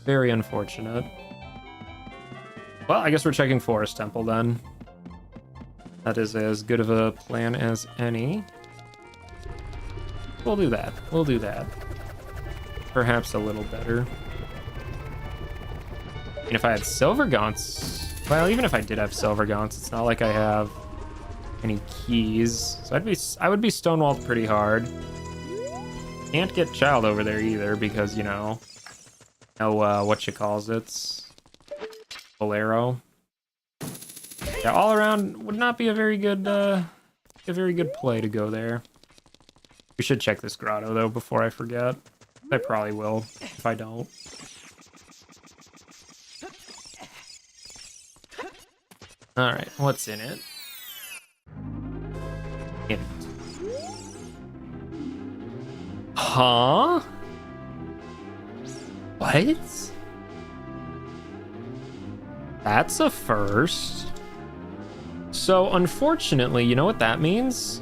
Speaker 1: Very unfortunate. Well, I guess we're checking Forest Temple then. That is as good of a plan as any. We'll do that. We'll do that. Perhaps a little better. And if I had Silver Gaunts... Well, even if I did have Silver Gaunts, it's not like I have any keys. So I would be stonewalled pretty hard. Can't get Child over there either because, you know... whatchamacallits. Bolero. Yeah, all around would not be a very good play to go there. We should check this grotto though before I forget. I probably will if I don't. Alright, what's in it? Hint. Huh? What? That's a first. So, unfortunately, you know what that means?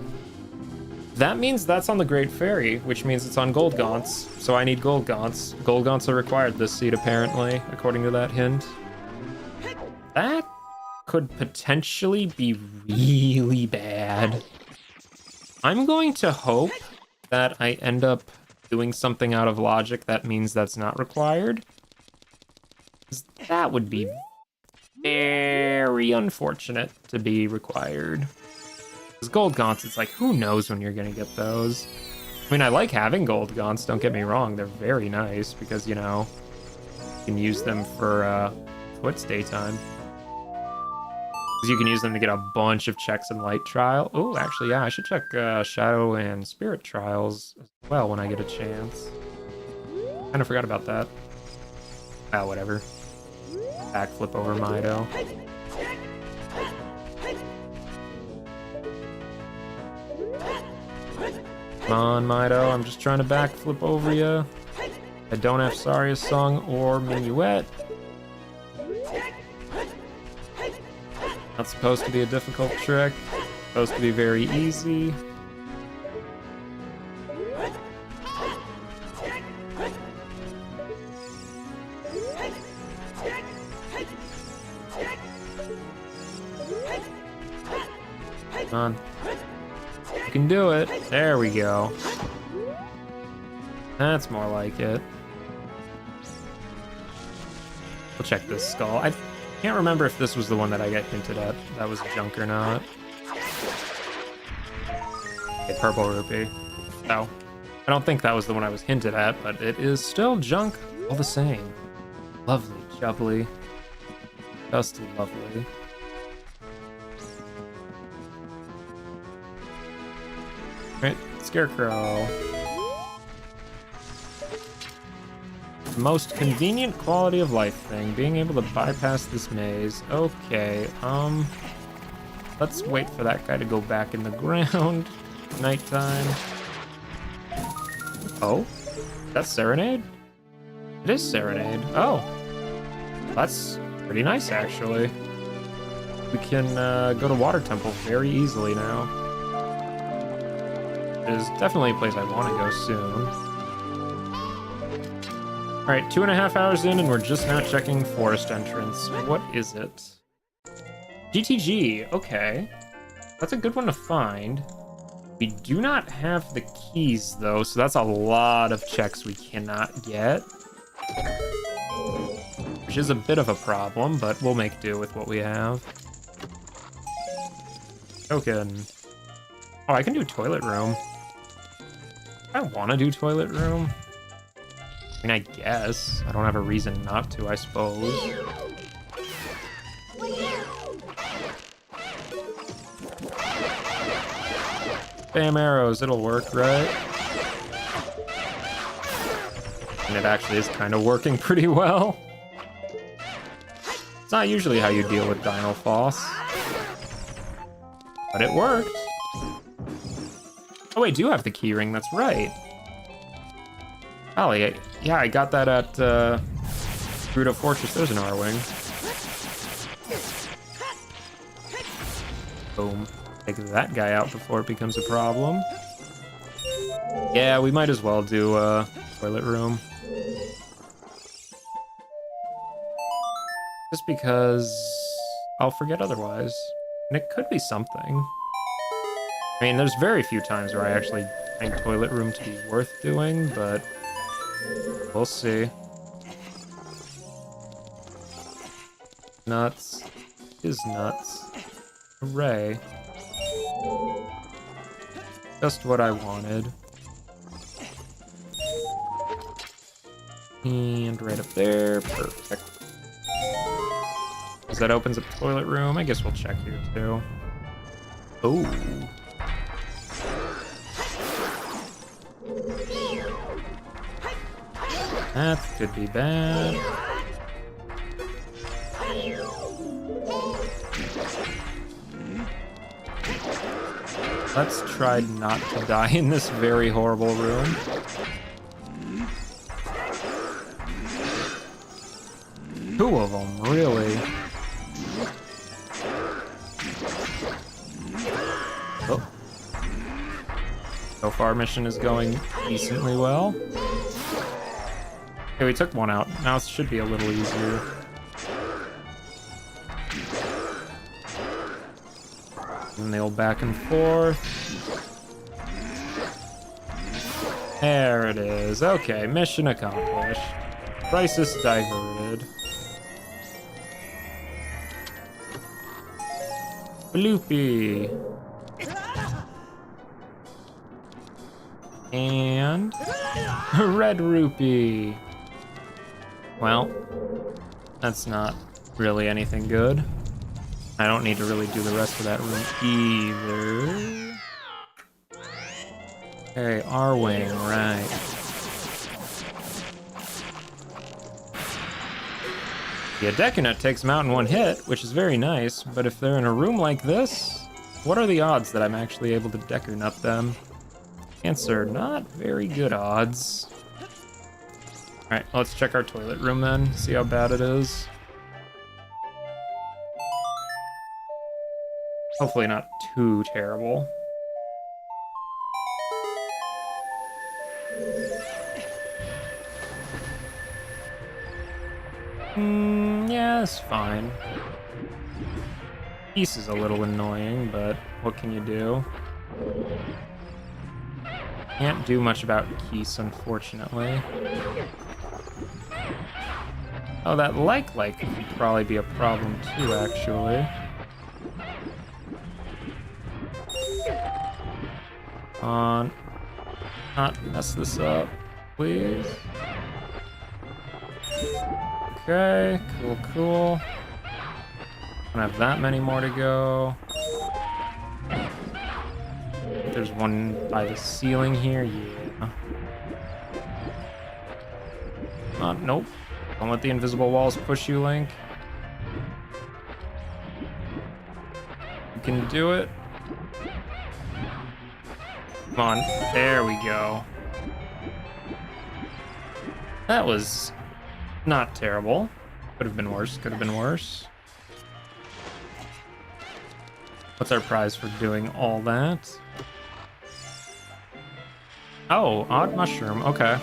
Speaker 1: That means that's on the Great Fairy, which means it's on Gold Gaunts. So I need Gold Gaunts. Gold Gaunts are required this seed, apparently, according to that hint. That could potentially be really bad. I'm going to hope that I end up doing something out of logic that means that's not required. That would be very unfortunate to be required. Because Gold Gaunts, it's like, who knows when you're going to get those? I mean, I like having Gold Gaunts, don't get me wrong. They're very nice because, you know, you can use them for, what's daytime? Because you can use them to get a bunch of checks in Light Trial. Oh, actually, yeah, I should check Shadow and Spirit Trials as well when I get a chance. Kind of forgot about that. Ah, whatever. Backflip over Mido. Come on, Mido, I'm just trying to backflip over you. I don't have Saria's Song or Minuet. Not supposed to be a difficult trick. Supposed to be very easy. Come on. You can do it. There we go. That's more like it. We'll check this skull. I can't remember if this was the one that I got hinted at. That was junk or not. Okay, purple rupee. No. I don't think that was the one I was hinted at, but it is still junk all the same. Lovely, jubbly. Just lovely. Right, Scarecrow. Most convenient quality of life thing, being able to bypass this maze. Okay, let's wait for that guy to go back in the ground. Nighttime. Oh, that's Serenade? It is Serenade. Oh, that's pretty nice actually. We can go to Water Temple very easily now. It is definitely a place I want to go soon. All right, 2.5 hours in, and we're just now checking forest entrance. What is it? GTG, okay. That's a good one to find. We do not have the keys, though, so that's a lot of checks we cannot get. Which is a bit of a problem, but we'll make do with what we have. Token. Oh, I can do toilet room. I want to do toilet room. I mean, I guess. I don't have a reason not to, I suppose. Bam arrows, it'll work, right? And it actually is kind of working pretty well. It's not usually how you deal with Dino Foss. But it worked. Oh, I do have the keyring, that's right. Golly, yeah, I got that at Grotto Fortress. There's an R-Wing. Boom. Take that guy out before it becomes a problem. Yeah, we might as well do toilet room. Just because I'll forget otherwise. And it could be something. I mean, there's very few times where I actually find toilet room to be worth doing, but we'll see. Nuts is nuts. Hooray. Just what I wanted. And right up there, perfect. Because that opens up the toilet room. I guess we'll check here too. Oh. That could be bad. Let's try not to die in this very horrible room. Two of them, really. Oh. So far, mission is going decently well. Okay, we took one out. Now it should be a little easier. And the old back and forth. There it is. Okay, mission accomplished. Crisis diverted. Bloopy. And red rupee. Well, that's not really anything good. I don't need to really do the rest of that room either. Okay, R-Wing, right. Yeah, Deckanut takes them out in one hit, which is very nice, but if they're in a room like this, what are the odds that I'm actually able to Deckanut them? Answer, not very good odds. Alright, let's check our toilet room then, see how bad it is. Hopefully not too terrible. Yeah, it's fine. Peace is a little annoying, but what can you do? Can't do much about Keese, unfortunately. Oh, that like would probably be a problem too, actually. Come on. Not mess this up, please. Okay, cool. Don't have that many more to go. There's one by the ceiling here, yeah. Nope. Don't let the invisible walls push you, Link. You can do it. Come on, there we go. That was not terrible. Could have been worse. What's our prize for doing all that? Oh, odd mushroom, okay.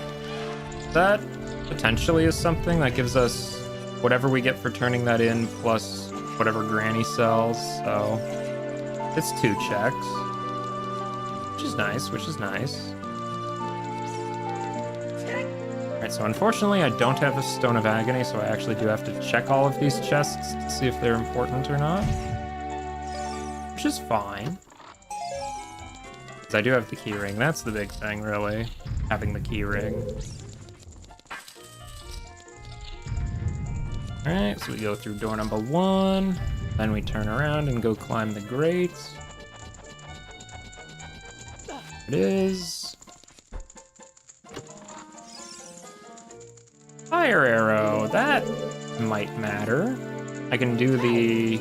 Speaker 1: That potentially is something that gives us whatever we get for turning that in plus whatever Granny sells, so it's 2 checks. Which is nice. Alright, so unfortunately I don't have a Stone of Agony, so I actually do have to check all of these chests to see if they're important or not. Which is fine. Because I do have the keyring, that's the big thing, really. Having the keyring. Alright, so we go through door number 1, then we turn around and go climb the grate. It is. Fire arrow, that might matter. I can do the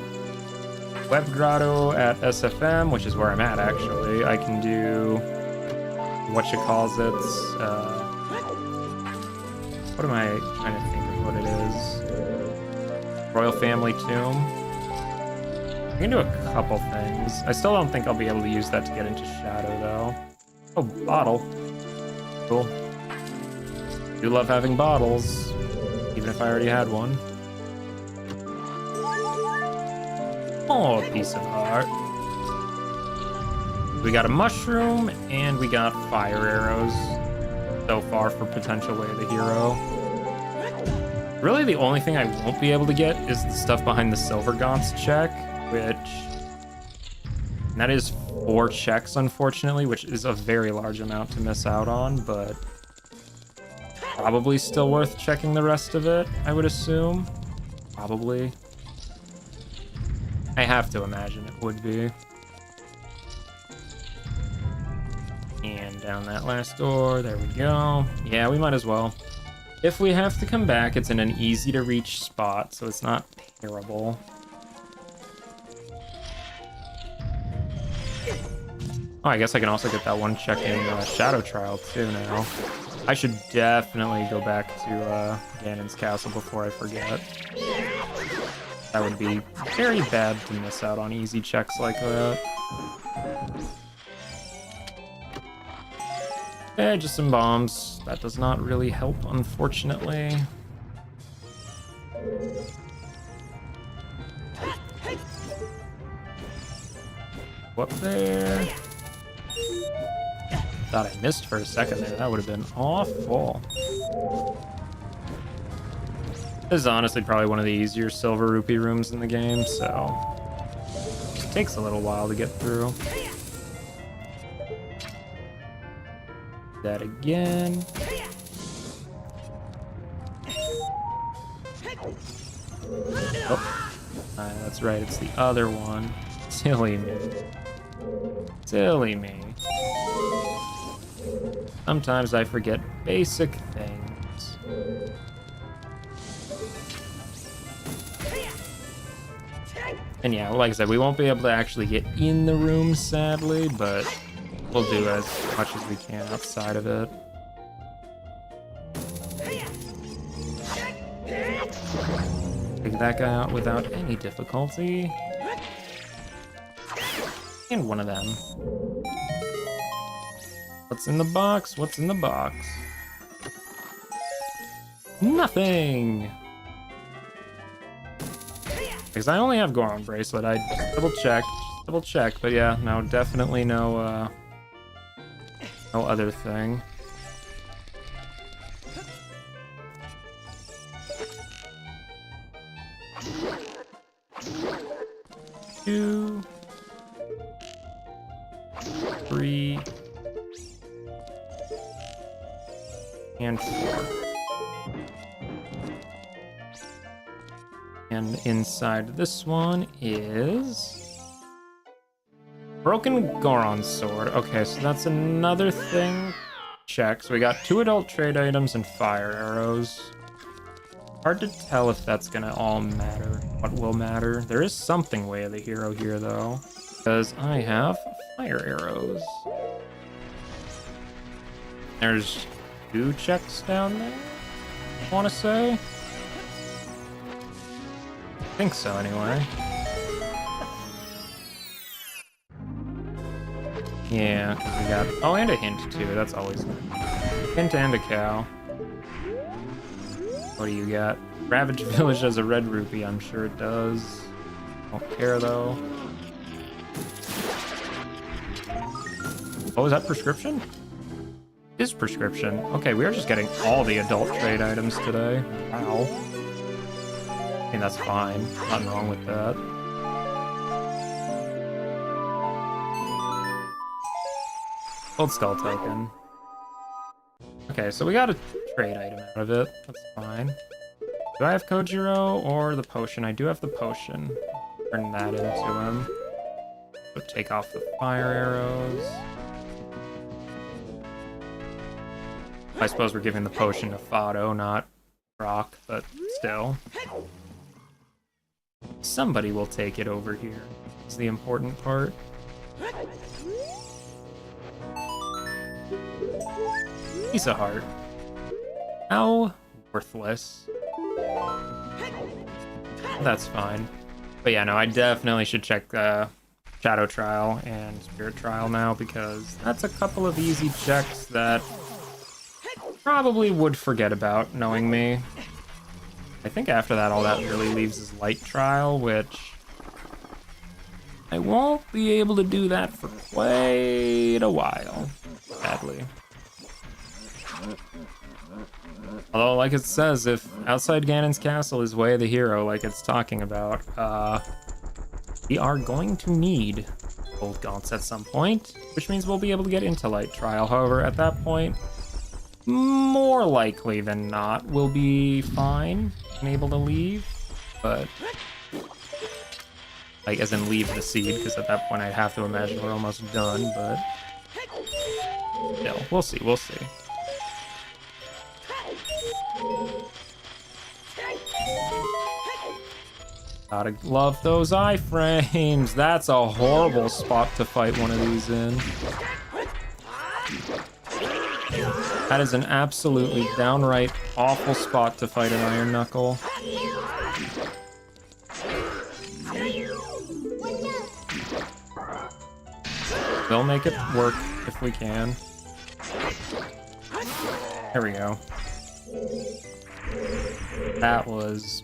Speaker 1: web grotto at SFM, which is where I'm at actually. I can do whatchamacallits. What am I trying to think of what it is? Royal Family Tomb. I can do a couple things. I still don't think I'll be able to use that to get into Shadow though. Oh, bottle. Cool. Do love having bottles, even if I already had one. Oh, a piece of heart. We got a mushroom, and we got fire arrows so far for potential way of the hero. Really, the only thing I won't be able to get is the stuff behind the Silver Gaunts check, which... And that is 4 checks, unfortunately, which is a very large amount to miss out on, but probably still worth checking the rest of it, I would assume. Probably. I have to imagine it would be. And down that last door, there we go. Yeah, we might as well. If we have to come back, it's in an easy-to-reach spot, so it's not terrible. Oh, I guess I can also get that one check in Shadow Trial too now. I should definitely go back to Ganon's castle before I forget. That would be very bad to miss out on easy checks like that. Okay, just some bombs. That does not really help, unfortunately. Up there. Thought I missed for a second there. That would have been awful. This is honestly probably one of the easier Silver Rupee rooms in the game, so it takes a little while to get through. That again. Oh, that's right. It's the other one. Silly me. Silly me. Sometimes I forget basic things. And yeah, like I said, we won't be able to actually get in the room, sadly, but we'll do as much as we can outside of it. Take that guy out without any difficulty. And one of them. What's in the box? What's in the box? Nothing! Because I only have Goron Bracelet. I double check, but yeah, no, definitely no other thing. Two, 3, and 4. And inside this one is Broken Goron Sword. Okay, so that's another thing. Check. So we got 2 adult trade items and fire arrows. Hard to tell if that's gonna all matter. What will matter? There is something way of the hero here though, because I have fire arrows. There's 2 checks down there, I want to say. I think so anyway. Yeah, we got, oh, and a hint too, that's always nice. Hint and a cow. What do you got? Ravage Village has a red rupee, I'm sure it does. Don't care though. Oh, is that prescription? It is prescription. Okay, we are just getting all the adult trade items today. Wow. I mean, that's fine. Nothing wrong with that. Old skull token. Okay, so we got a trade item out of it. That's fine. Do I have Kojiro or the potion? I do have the potion. Turn that into him. So take off the fire arrows. I suppose we're giving the potion to Fado, not Rock, but still. Somebody will take it over here. Is the important part. Piece of heart. How worthless. That's fine. But yeah, no, I definitely should check Shadow Trial and Spirit Trial now, because that's a couple of easy checks that probably would forget about, knowing me. I think after that, all that really leaves is Light Trial, which I won't be able to do that for quite a while, sadly. Although, like it says, if outside Ganon's castle is way of the hero, like it's talking about, we are going to need gold gaunts at some point, which means we'll be able to get into Light Trial. However, at that point, more likely than not, we'll be fine and able to leave, but like as in leave the seed, because at that point I'd have to imagine we're almost done, but no, we'll see, we'll see. Gotta love those iframes. That's a horrible spot to fight one of these in. That is an absolutely downright awful spot to fight an Iron Knuckle. We'll make it work if we can. There we go. That was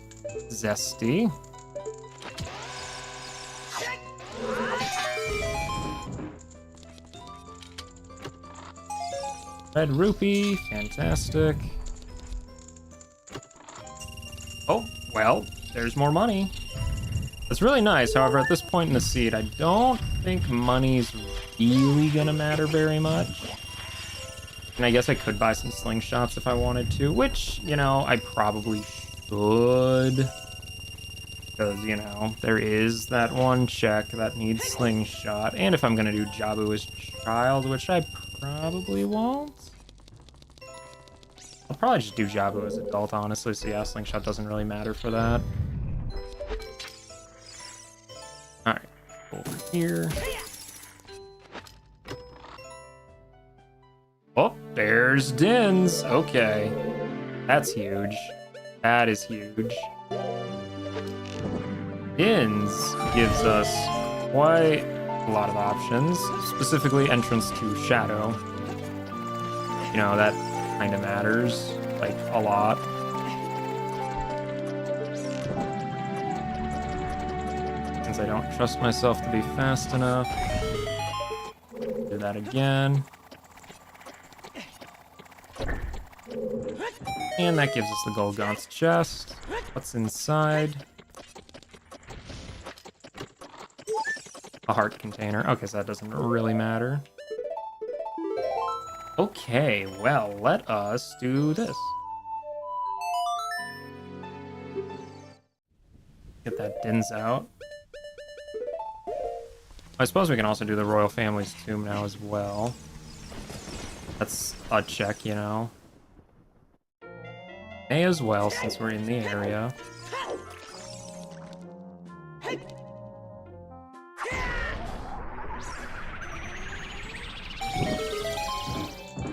Speaker 1: zesty. Red rupee, fantastic. Oh, well, there's more money. It's really nice, however, at this point in the seed, I don't think money's really gonna matter very much. And I guess I could buy some slingshots if I wanted to, which, you know, I probably should. Because, you know, there is that one check that needs slingshot. And if I'm gonna do Jabu as child, which I probably won't. I'll probably just do Jabu as adult, honestly, so yeah, slingshot doesn't really matter for that. Alright, over here. Oh, there's Din's. Okay. That's huge. That is huge. Din's gives us quite a lot of options, specifically entrance to Shadow. You know, that kind of matters, like, a lot. Since I don't trust myself to be fast enough. Do that again. And that gives us the Golgon's chest. What's inside? A heart container. Okay, so that doesn't really matter. Okay, well, let us do this. Get that Dins out. I suppose we can also do the royal family's tomb now as well. That's a check, you know. May as well, since we're in the area.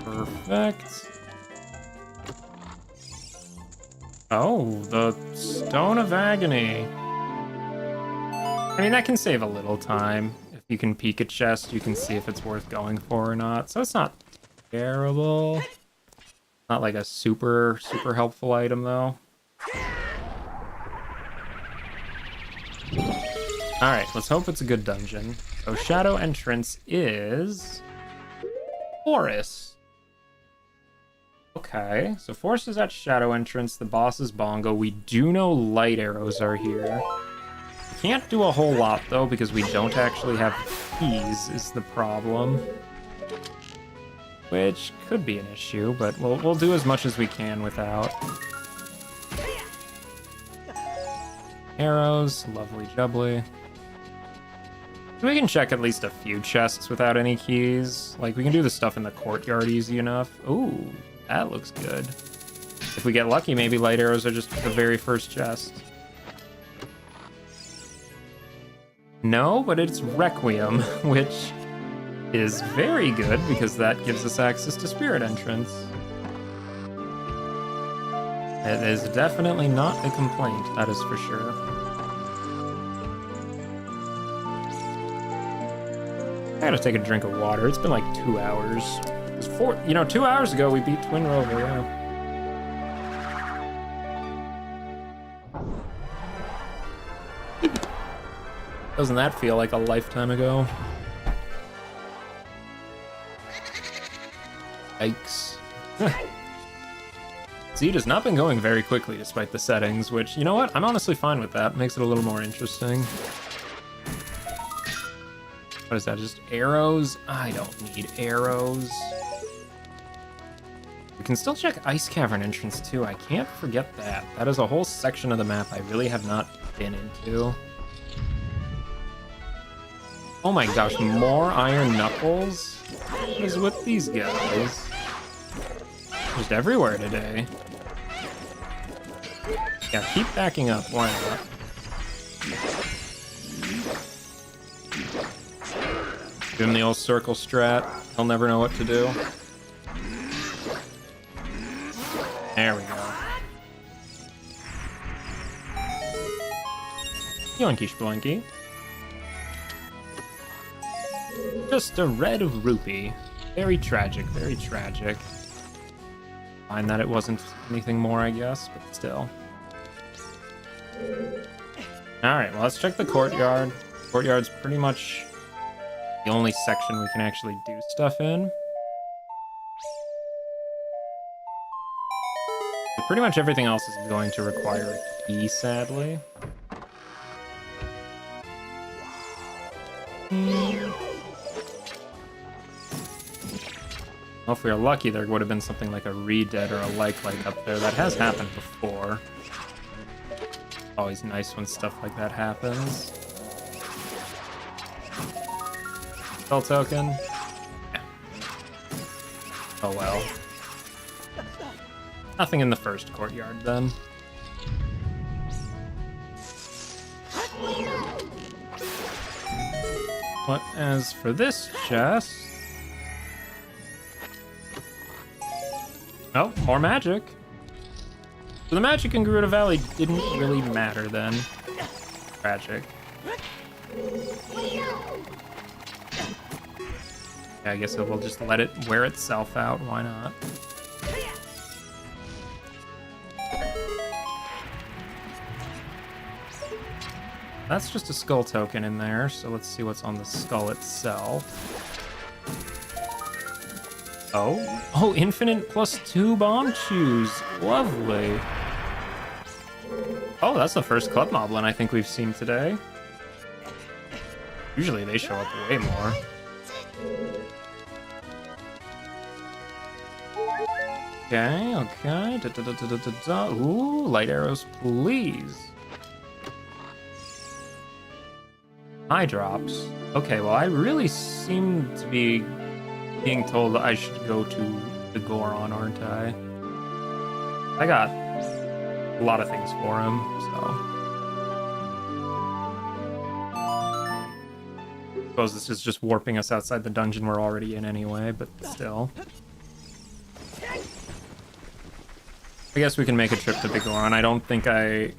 Speaker 1: Perfect. Oh, the Stone of Agony. I mean, that can save a little time. If you can peek a chest, you can see if it's worth going for or not. So it's not terrible. Not like a super helpful item, though. Alright, let's hope it's a good dungeon. So Shadow entrance is... Forest. Okay, so Forest is at Shadow entrance, the boss is Bongo. We do know light arrows are here. Can't do a whole lot, though, because we don't actually have keys, is the problem. Which could be an issue, but we'll do as much as we can without. Arrows, lovely jubbly. We can check at least a few chests without any keys. Like, we can do the stuff in the courtyard easy enough. Ooh, that looks good. If we get lucky, maybe light arrows are just the very first chest. No, but it's Requiem, which is very good because that gives us access to Spirit Entrance. It is definitely not a complaint, that is for sure. I gotta take a drink of water. It's been like 2 hours. It was 2 hours ago we beat Twin Rover, yeah. Doesn't that feel like a lifetime ago? Yikes. Siege has not been going very quickly despite the settings, which, you know what? I'm honestly fine with that. Makes it a little more interesting. What is that, just arrows? I don't need arrows. We can still check Ice Cavern entrance too. I can't forget that. That is a whole section of the map I really have not been into. Oh my gosh, more Iron Knuckles? What is with these guys? Just everywhere today. Yeah, keep backing up, why not? Give him the old circle strat. He'll never know what to do. There we go. Yoinky sploinky. Just a red rupee. Very tragic, very tragic. Fine that it wasn't anything more, I guess, but still. Alright, well, let's check the courtyard. Courtyard's pretty much the only section we can actually do stuff in. But pretty much everything else is going to require a key, sadly. Well, if we were lucky, there would have been something like a Redead or a like up there. That has happened before. Always nice when stuff like that happens. Spell token? Yeah. Oh well. Nothing in the first courtyard then. But as for this chest... Oh, more magic. So the magic in Gerudo Valley didn't really matter then. Tragic. Yeah, I guess we'll just let it wear itself out. Why not? That's just a skull token in there, so let's see what's on the skull itself. Oh, infinite +2 bomb chews. Lovely. Oh, that's the first club moblin I think we've seen today. Usually they show up way more. Okay. Ooh, light arrows, please. Eye drops. Okay, well, I really seem to be being told that I should go to the Goron, aren't I? I got a lot of things for him, so. I suppose this is just warping us outside the dungeon we're already in anyway, but still. I guess we can make a trip to the Goron. I don't think I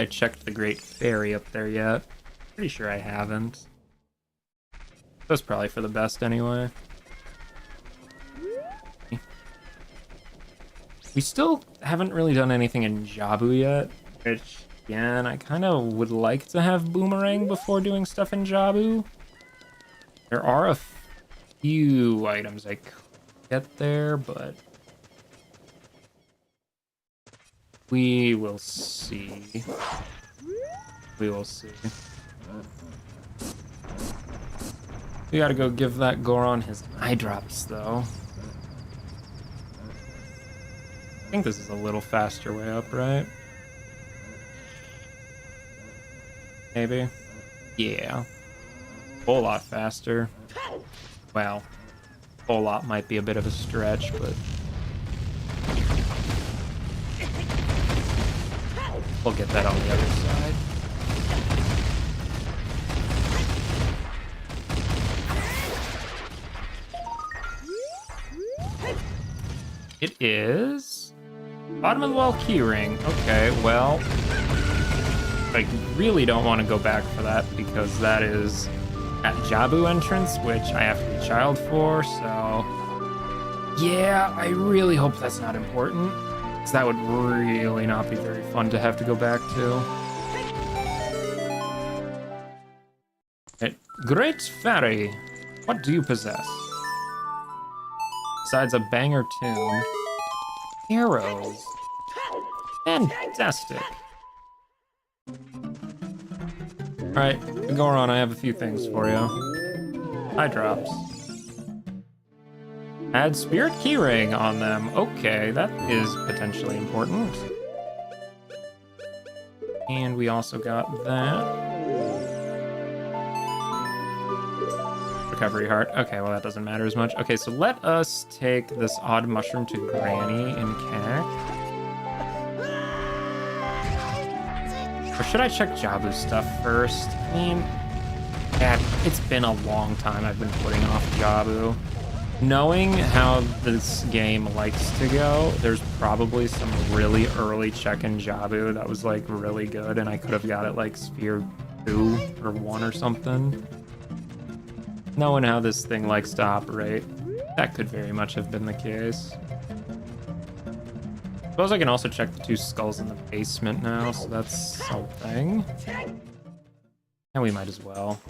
Speaker 1: checked the Great Fairy up there yet. Pretty sure I haven't. That's probably for the best anyway. We still haven't really done anything in Jabu yet, which, again, I kind of would like to have Boomerang before doing stuff in Jabu. There are a few items I could get there, but we will see. We will see. We gotta go give that Goron his eye drops, though. I think this is a little faster way up, right? Maybe? Yeah. A whole lot faster. Well, a whole lot might be a bit of a stretch, but we'll get that on the other side. It is bottom of the wall keyring. Okay, well, I really don't want to go back for that because that is at Jabu entrance, which I have to be child for, so yeah, I really hope that's not important, because that would really not be very fun to have to go back to. Right. Great Fairy, what do you possess? Besides a banger tune. Arrows. Fantastic. Alright, Goron, I have a few things for you. Eye drops. Add Spirit Keyring on them. Okay, that is potentially important. And we also got that. Recovery heart. Okay, well that doesn't matter as much. Okay, so let us take this odd mushroom to Granny in Cac. Or should I check Jabu's stuff first? I mean, yeah, it's been a long time I've been putting off Jabu. Knowing how this game likes to go, there's probably some really early check in Jabu that was like really good, and I could have got it like Sphere 2 or 1 or something. Knowing how this thing likes to operate, that could very much have been the case. Suppose I can also check the 2 skulls in the basement now, so that's something. And we might as well.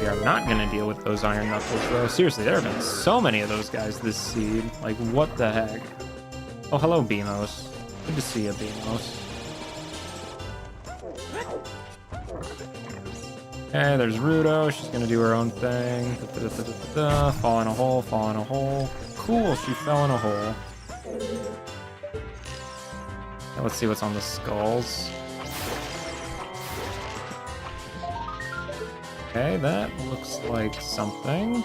Speaker 1: We are not gonna deal with those iron knuckles though. Seriously, there have been so many of those guys this seed. Like, what the heck? Oh, hello, Beamos. Good to see you, Beamos. Okay, there's Rudo. She's gonna do her own thing. Fall in a hole, fall in a hole. Cool, she fell in a hole. Now let's see what's on the skulls. Okay, that looks like something.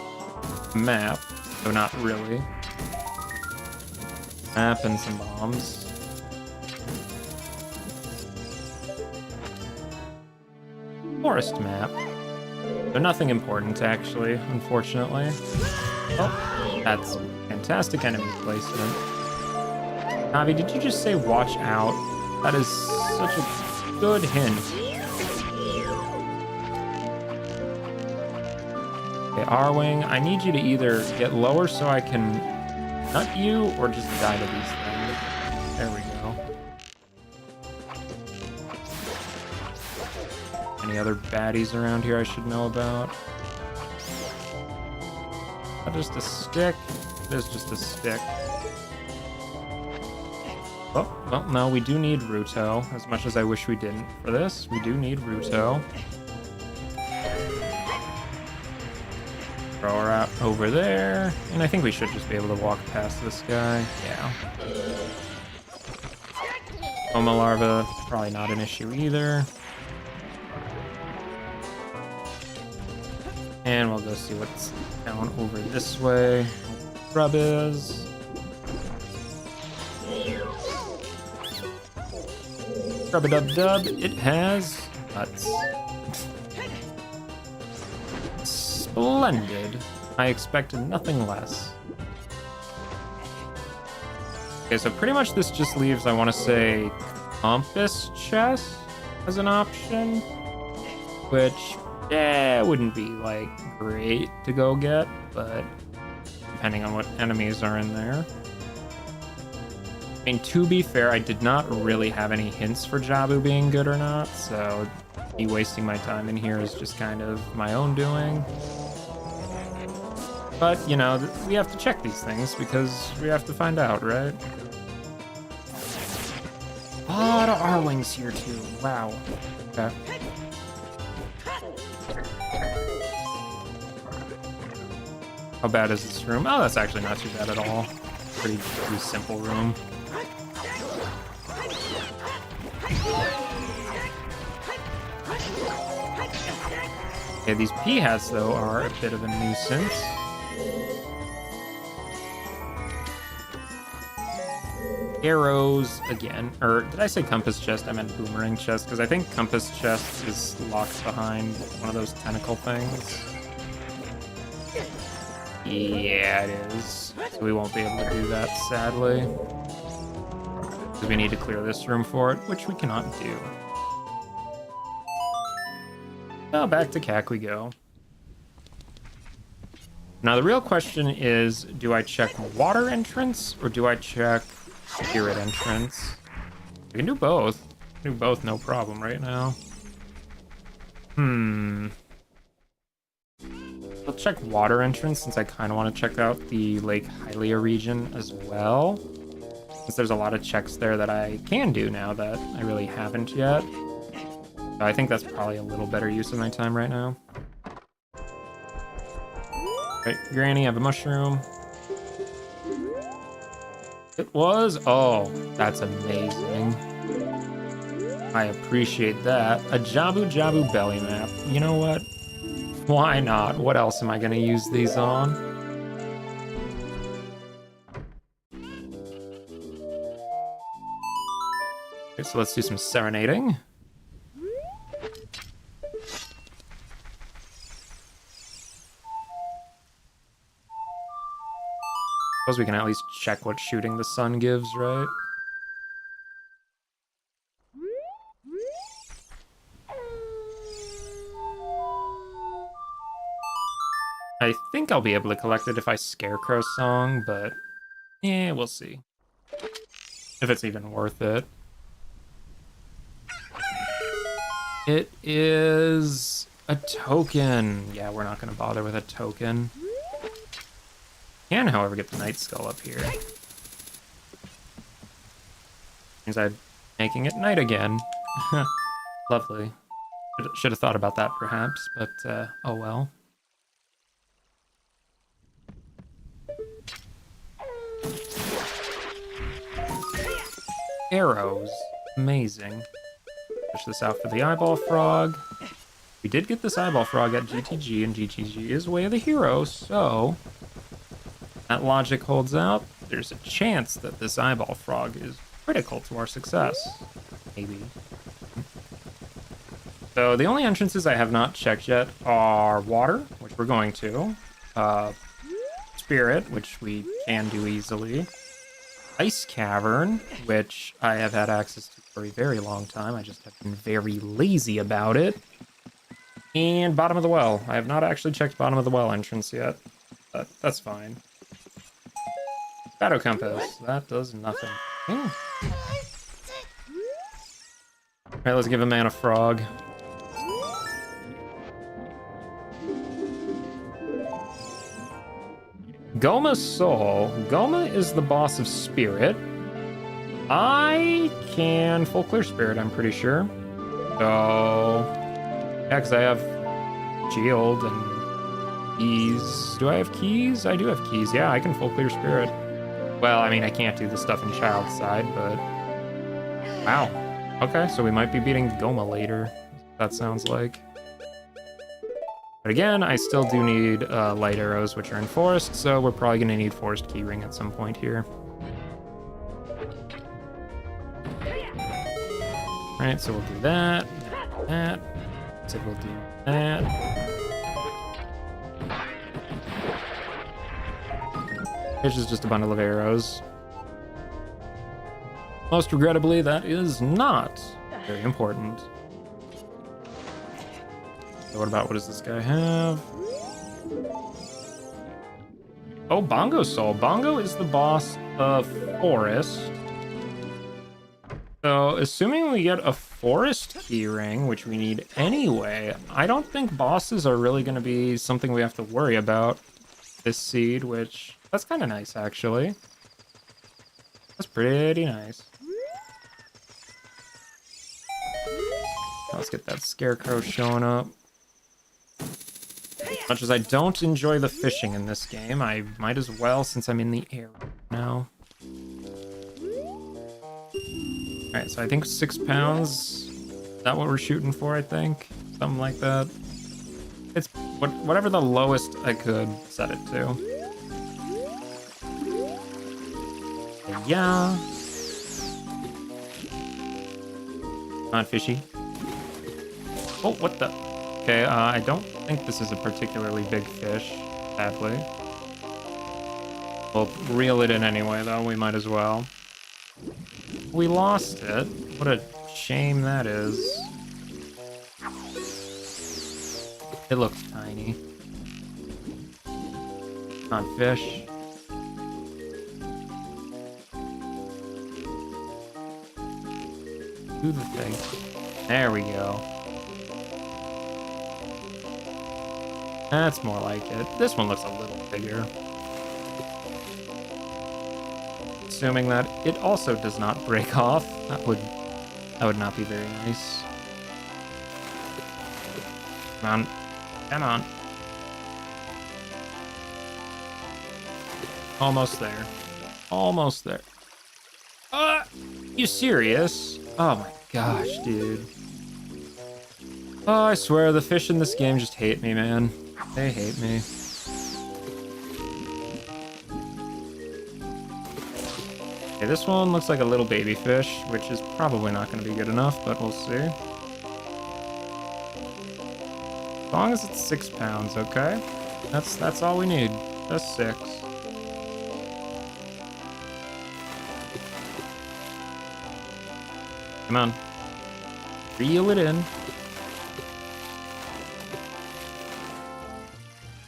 Speaker 1: Map. No, not really. Map and some bombs. Forest map. So nothing important, actually, unfortunately. Oh, that's fantastic enemy placement. Navi, did you just say watch out? That is such a good hint. Okay, R-Wing, I need you to either get lower so I can nut you or just die to these things. There we go. Any other baddies around here I should know about? Just a stick. There's just a stick. Oh, well, no, we do need Ruto. As much as I wish we didn't for this, we do need Ruto. Throw her out over there. And I think we should just be able to walk past this guy. Yeah. Homo larva, probably not an issue either. And we'll go see what's down over this way. Grub is. Grub-a-dub-dub. It has nuts. Splendid. I expected nothing less. Okay, so pretty much this just leaves, I want to say, compass chest as an option, which, yeah, wouldn't be, like, great to go get, but depending on what enemies are in there. I mean, to be fair, I did not really have any hints for Jabu being good or not, so me wasting my time in here is just kind of my own doing. But, you know, we have to check these things because we have to find out, right? A lot of R-Wings here, too. Wow. Okay. How bad is this room? Oh, that's actually not too bad at all. Pretty simple room. Okay, these P-hats, though, are a bit of a nuisance. Arrows again, or did I say compass chest? I meant boomerang chest, because I think compass chest is locked behind one of those tentacle things. Yeah, it is. So we won't be able to do that, sadly. Because we need to clear this room for it, which we cannot do. Now back to CAC we go. Now the real question is, do I check water entrance or do I check spirit entrance? We can do both. Do both, no problem right now. I'll check water entrance since I kind of want to check out the Lake Hylia region as well. Since there's a lot of checks there that I can do now that I really haven't yet. So I think that's probably a little better use of my time right now. Right, Granny, I have a mushroom. It was? Oh, that's amazing. I appreciate that. A Jabu Jabu belly map. You know what? Why not? What else am I going to use these on? Okay, so let's do some serenading. Suppose we can at least check what shooting the sun gives, right? I think I'll be able to collect it if I Scarecrow Song, but yeah, we'll see. If it's even worth it. It is a token. Yeah, we're not going to bother with a token. Can, however, get the Night Skull up here. Means I'm making it night again. Lovely. Should have thought about that, perhaps, but oh well. Arrows. Amazing. Push this out for the Eyeball Frog. We did get this Eyeball Frog at GTG, and GTG is Way of the Hero, so that logic holds out. There's a chance that this Eyeball Frog is critical to our success. Maybe. So the only entrances I have not checked yet are Water, which we're going to. Spirit, which we can do easily. Ice Cavern, which I have had access to for a very long time. I just have been very lazy about it. And bottom of the well. I have not actually checked bottom of the well entrance yet, but that's fine. Shadow compass. That does nothing. Alright, let's give a man a frog. Goma's soul. Goma is the boss of spirit. I can full clear spirit, I'm pretty sure. So, yeah, because I have shield and keys. Do I have keys? I do have keys. Yeah, I can full clear spirit. Well, I mean, I can't do the stuff in Child's side, but... Wow. Okay, so we might be beating Goma later. That sounds like. But again, I still do need light arrows, which are in forest, so we're probably going to need forest keyring at some point here. Alright, so we'll do that, that. So we'll do that. This is just a bundle of arrows. Most regrettably, that is not very important. So what does this guy have? Oh, Bongo Soul. Bongo is the boss of Forest. So, assuming we get a Forest Keyring, which we need anyway, I don't think bosses are really going to be something we have to worry about this seed, which... That's kind of nice, actually. That's pretty nice. Let's get that scarecrow showing up. As much as I don't enjoy the fishing in this game, I might as well since I'm in the air now. Alright, so I think 6 pounds. Is that what we're shooting for, I think? Something like that. It's whatever the lowest I could set it to. Yeah. Not fishy. Oh, what the? Okay, I don't think this is a particularly big fish, sadly. We'll reel it in anyway, though. We might as well. We lost it. What a shame that is. It looks tiny. Not fish. Do the thing. There we go. That's more like it. This one looks a little bigger. Assuming that it also does not break off. That would not be very nice. Come on. Come on. Almost there. Almost there. You serious? Oh my gosh, dude. Oh, I swear, the fish in this game just hate me, man. They hate me. Okay, this one looks like a little baby fish, which is probably not going to be good enough, but we'll see. As long as it's 6 pounds, okay? That's all we need. Just 6. Come on. Reel it in.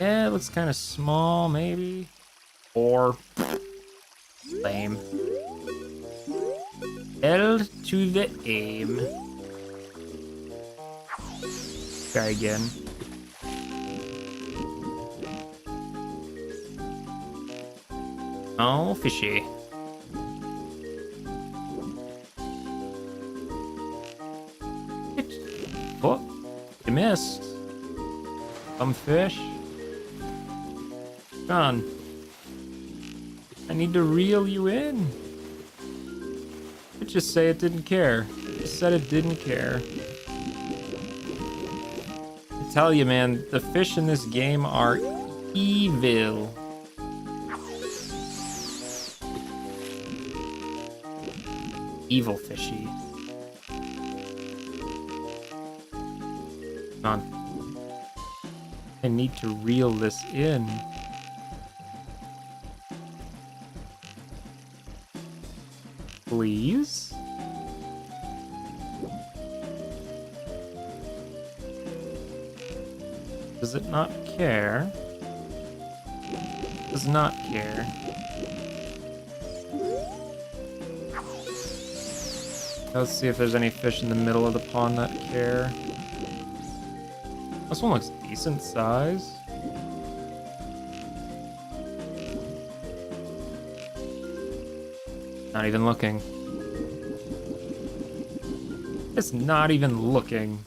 Speaker 1: Yeah, it looks kind of small, maybe. Or... lame. L to the aim. Try again. Oh, fishy. Oh, you missed. Some fish. Come on. I need to reel you in. Let's just say it didn't care. It said it didn't care. I tell you, man, the fish in this game are evil. Evil fishy. Come on. I need to reel this in. Please? Does it not care? Does not care. Let's see if there's any fish in the middle of the pond that care. This one looks decent size. Not even looking. It's not even looking.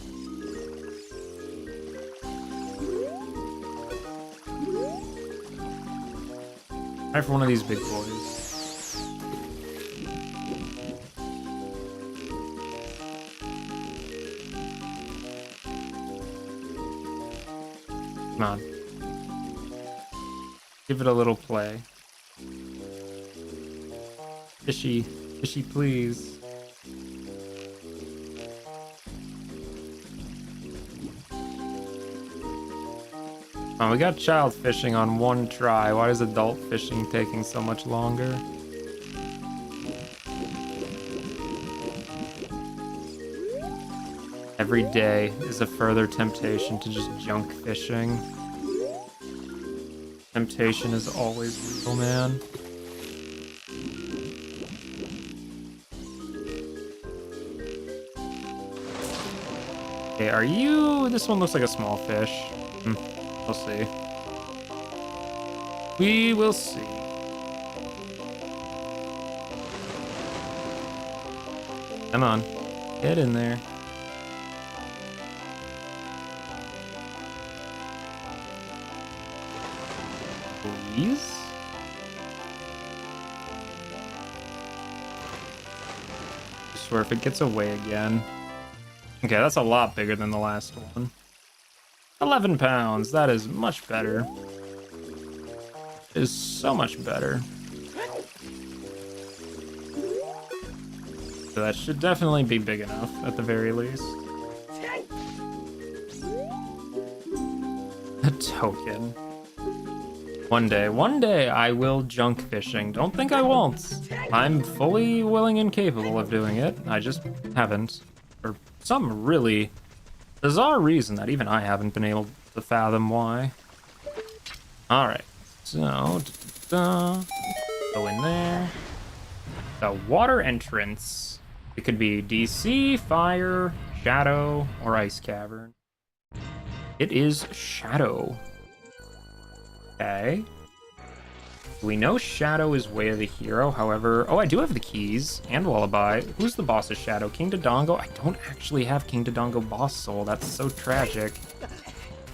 Speaker 1: Try for one of these big boys. Come on. Give it a little play. Fishy, fishy, please. Oh, we got child fishing on one try. Why is adult fishing taking so much longer? Every day is a further temptation to just junk fishing. Temptation is always real, man. Okay, are you... This one looks like a small fish. We'll see. We will see. Come on. Get in there. Please? I swear if it gets away again. Okay, that's a lot bigger than the last one. 11 pounds, that is much better. It is so much better. So that should definitely be big enough, at the very least. A token. One day I will junk fishing. Don't think I won't. I'm fully willing and capable of doing it. I just haven't. For some really bizarre reason that even I haven't been able to fathom why. Alright, so go in there. The water entrance. It could be DC, fire, shadow, or ice cavern. It is shadow. Okay. We know Shadow is way of the hero, however... Oh, I do have the keys and Lullaby. Who's the boss's Shadow? King Dodongo? I don't actually have King Dodongo boss soul. That's so tragic.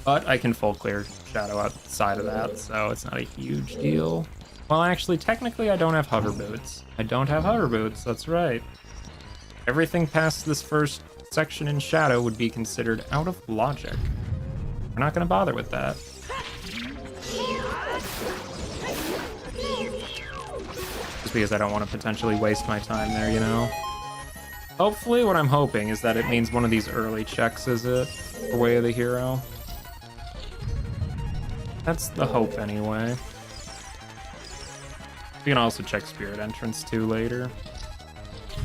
Speaker 1: But I can full clear Shadow outside of that, so it's not a huge deal. Well, actually, technically, I don't have hover boots. I don't have hover boots, that's right. Everything past this first section in Shadow would be considered out of logic. We're not going to bother with that. Just because I don't want to potentially waste my time there, you know? Hopefully, what I'm hoping is that it means one of these early checks is it? For Way of the Hero. That's the hope, anyway. We can also check Spirit Entrance, too, later.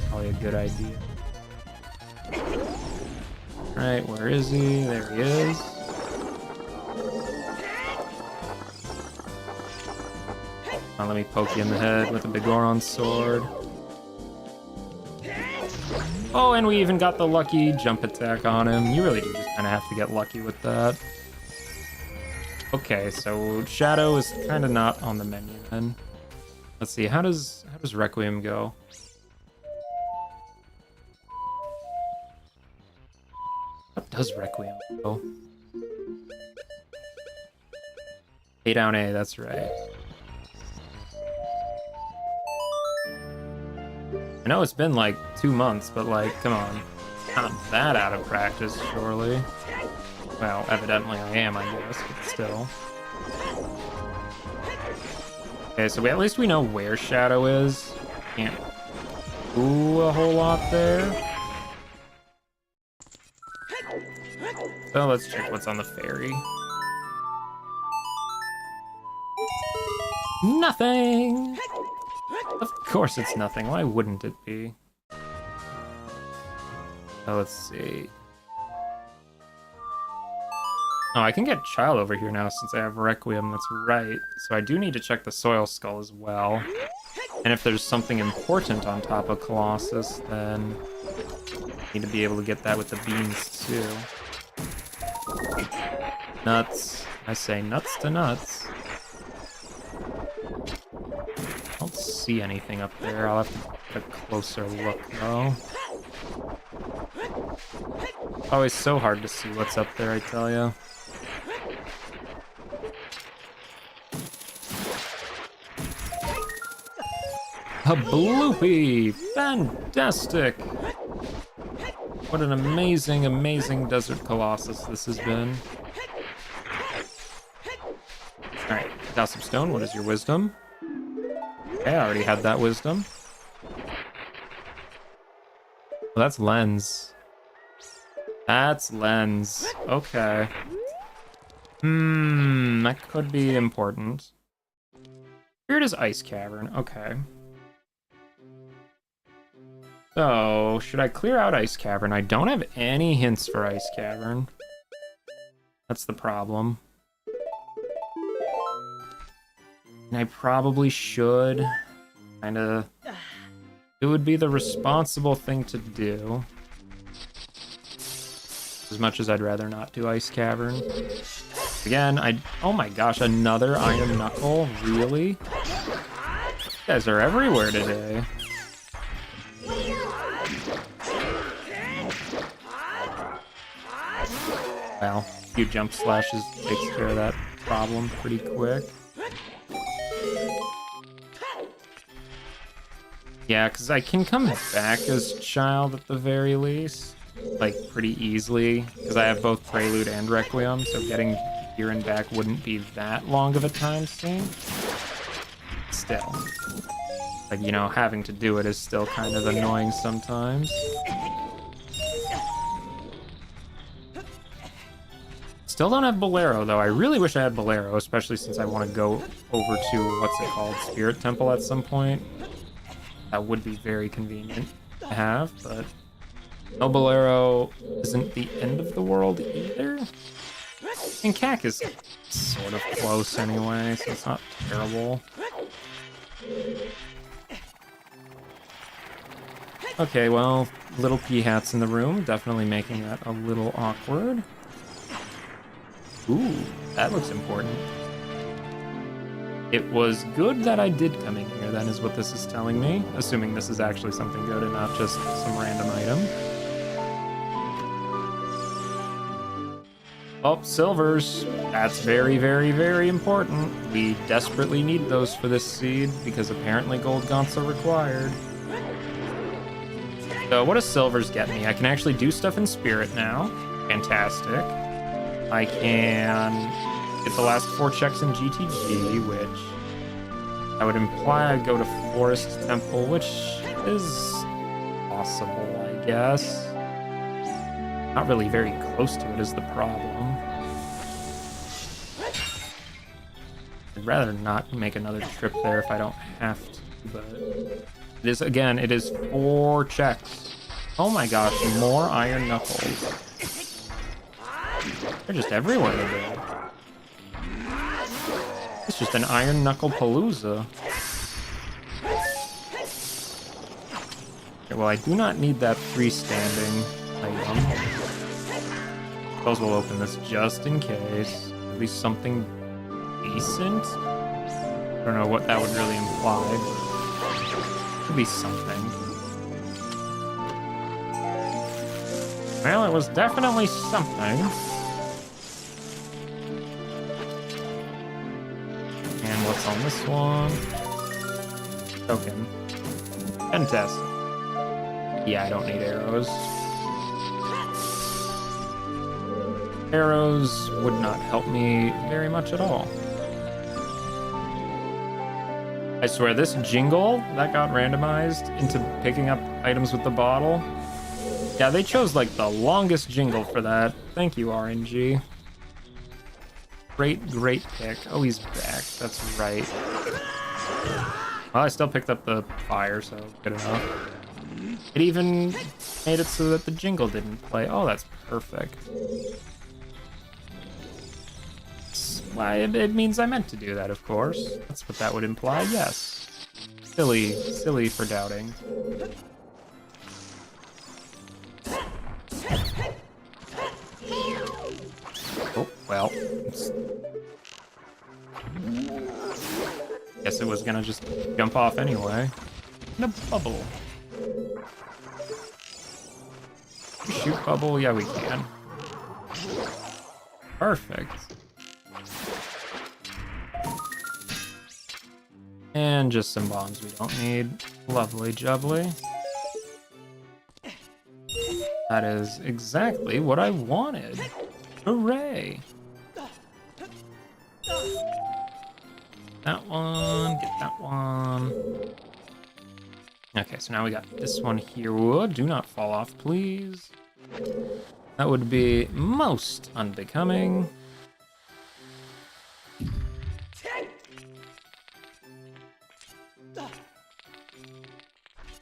Speaker 1: Probably a good idea. Alright, where is he? There he is. Now let me poke you in the head with a big Goron sword. Oh, and we even got the lucky jump attack on him. You really do just kind of have to get lucky with that. Okay, so Shadow is kind of not on the menu then. Let's see, how does Requiem go? How does Requiem go? A down A, that's right. I know it's been like 2 months, but like, come on. Not that out of practice, surely. Well, evidently I am, I guess, but still. Okay, so at least we know where Shadow is. Can't do a whole lot there. So let's check what's on the ferry. Nothing! Of course it's nothing. Why wouldn't it be? So let's see. Oh, I can get Child over here now since I have Requiem, that's right. So I do need to check the Soil Skull as well. And if there's something important on top of Colossus, then I need to be able to get that with the beans too. Nuts. I say nuts to nuts. I don't see anything up there. I'll have to get a closer look though. Always so hard to see what's up there, I tell ya. A bloopy! Fantastic! What an amazing, amazing Desert Colossus this has been. Alright, got some stone. What is your wisdom? Okay, I already had that wisdom. Well, that's lens. That's lens. Okay. That could be important. Here it is, Ice Cavern. Okay. So, should I clear out Ice Cavern? I don't have any hints for Ice Cavern. That's the problem. And I probably should. Kinda. It would be the responsible thing to do. As much as I'd rather not do Ice Cavern. Again, oh my gosh, another Iron Knuckle? Really? You guys are everywhere today. Well, a few jump slashes takes care of that problem pretty quick. Yeah, because I can come back as Child at the very least. Like, pretty easily. Because I have both Prelude and Requiem, so getting here and back wouldn't be that long of a time sink. Still. Like, you know, having to do it is still kind of annoying sometimes. Still don't have Bolero, though. I really wish I had Bolero, especially since I want to go over to, what's it called, Spirit Temple at some point. That would be very convenient to have, but no Bolero isn't the end of the world either. And CAC is sort of close anyway, so it's not terrible. Okay, well, little P-hats in the room, definitely making that a little awkward. Ooh, that looks important. It was good that I did come in here, that is what this is telling me. Assuming this is actually something good and not just some random item. Oh, silvers. That's very, very, very important. We desperately need those for this seed, because apparently gold gaunts are required. So what does silvers get me? I can actually do stuff in spirit now. Fantastic. I can get the last 4 checks in GTG, which I would imply I go to Forest Temple, which is possible, I guess. Not really very close to it is the problem. I'd rather not make another trip there if I don't have to, but it is, again, it is 4 checks. Oh my gosh, more Iron Knuckles. They're just everywhere today. It's just an Iron Knuckle Palooza. Okay, well, I do not need that freestanding item. Suppose we'll open this just in case. At least something decent. I don't know what that would really imply, but it could be something. Well, it was definitely something. And what's on this one? Token. Fantastic. Yeah, I don't need arrows. Arrows would not help me very much at all. I swear, this jingle that got randomized into picking up items with the bottle. Yeah, they chose like the longest jingle for that. Thank you, RNG. Great, great pick. Oh, he's back. That's right. Well, I still picked up the fire, so good enough. It even made it so that the jingle didn't play. Oh, that's perfect. Why, it means I meant to do that, of course. That's what that would imply, yes. Silly for doubting. Oh, well. Guess it was gonna just jump off anyway. In a bubble. Shoot bubble? Yeah, we can. Perfect. And just some bombs we don't need. Lovely jubbly. That is exactly what I wanted. Hooray! That one, get that one. Okay, so now we got this one here. Whoa, do not fall off, please. That would be most unbecoming.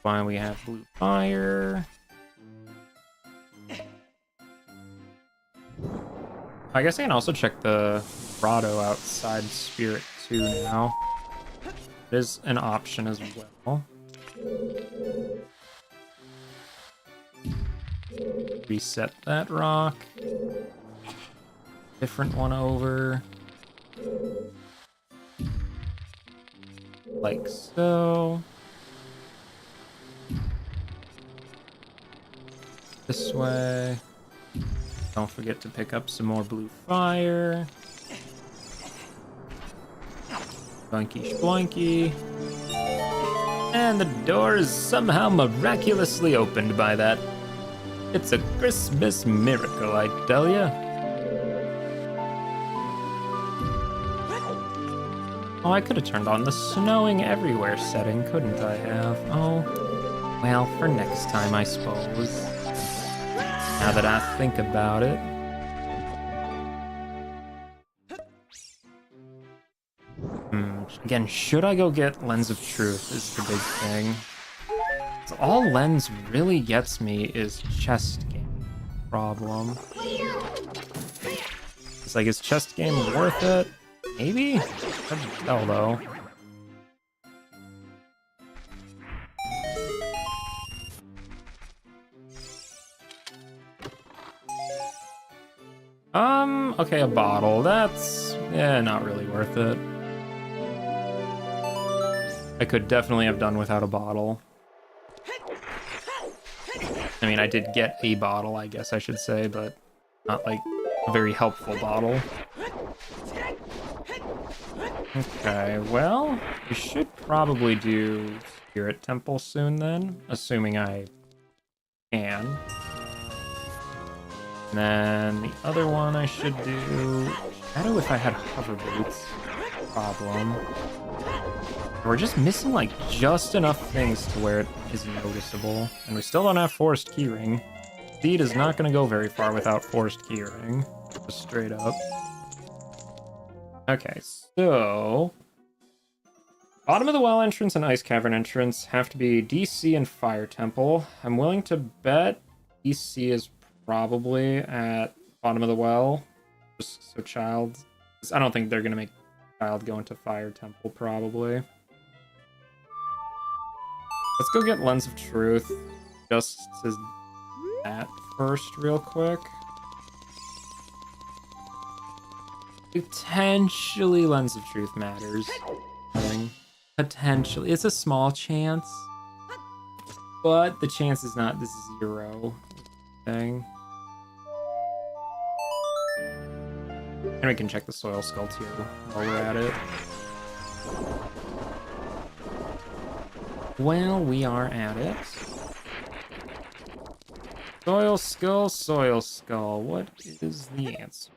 Speaker 1: Why we have blue fire. I guess I can also check the grotto outside spirit too now. It is an option as well. Reset that rock. Different one over. Like so. This way. Don't forget to pick up some more blue fire. Boinky shboinky. And the door is somehow miraculously opened by that. It's a Christmas miracle, I tell ya. Oh, I could have turned on the snowing everywhere setting, couldn't I have? Oh, well, for next time, I suppose. Now that I think about it. Again, should I go get Lens of Truth is the big thing. So all Lens really gets me is chest game problem. It's like, is chest game worth it? Maybe? Hard to tell though. Okay, a bottle. That's, not really worth it. I could definitely have done without a bottle. I mean, I did get a bottle, I guess I should say, but not like a very helpful bottle. Okay, well, we should probably do Spirit Temple soon then, assuming I can. And then the other one I should do Shadow if I had hover boots. Problem. We're just missing like just enough things to where it is noticeable. And we still don't have Forest Keyring. Speed is not going to go very far without Forest Keyring. Just straight up. Okay, so... Bottom of the Well entrance and Ice Cavern entrance have to be DC and Fire Temple. I'm willing to bet DC is probably at Bottom of the Well. Just so Child... I don't think they're going to make Child go into Fire Temple, probably. Let's go get Lens of Truth. Just to that first real quick. Potentially Lens of Truth matters. Potentially. It's a small chance. But the chance is not 0 thing. And we can check the Soil Skull too while we're at it. Well, we are at it. Soil Skull, Soil Skull. What is the answer?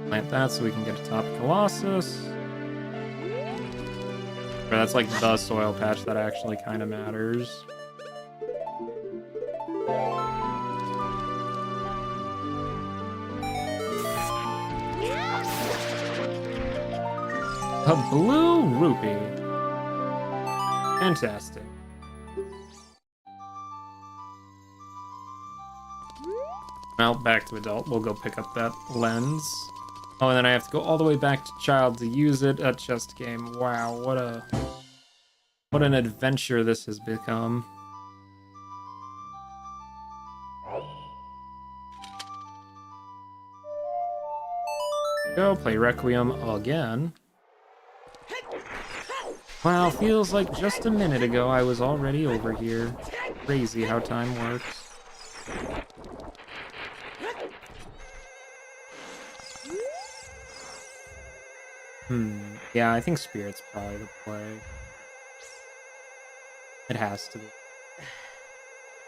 Speaker 1: Plant that so we can get a top Colossus. Or that's like the soil patch that actually kind of matters. A blue rupee. Fantastic. Well, back to adult. We'll go pick up that lens. Oh, and then I have to go all the way back to child to use it. A chest game. Wow, what an adventure this has become. Go play Requiem again. Wow, feels like just a minute ago I was already over here. Crazy how time works. Yeah, I think Spirit's probably the play. It has to be.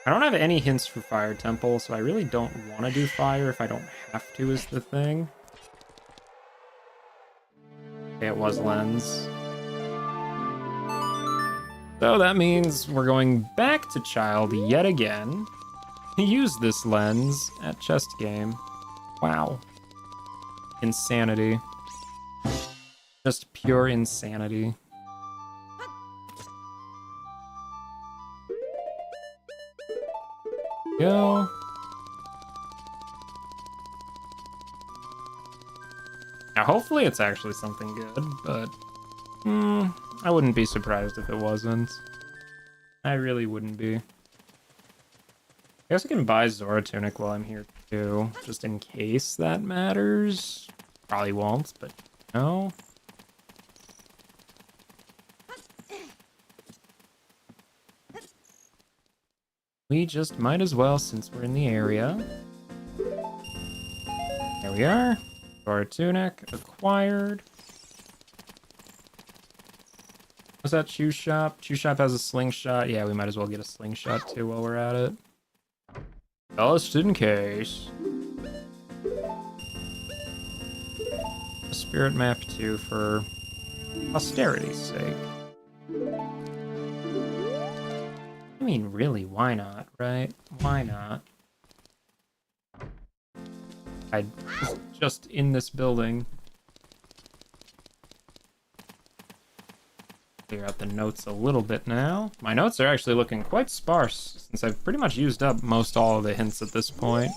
Speaker 1: I don't have any hints for Fire Temple, so I really don't want to do Fire if I don't have to is the thing. Okay, it was Lens. So that means we're going back to Child yet again to use this lens at chest game. Wow. Insanity. Just pure insanity. Go. Now, hopefully it's actually something good, but I wouldn't be surprised if it wasn't. I really wouldn't be. I guess I can buy Zora Tunic while I'm here too, just in case that matters. Probably won't, but no. We just might as well since we're in the area. There we are. Zora Tunic acquired. Was that Shoe Shop? Shoe Shop has a slingshot. Yeah, we might as well get a slingshot too while we're at it. Just in case. A spirit map too for posterity's sake. I mean, really, why not, right? Why not? I was just in this building. Clear out the notes a little bit now. My notes are actually looking quite sparse since I've pretty much used up most all of the hints at this point.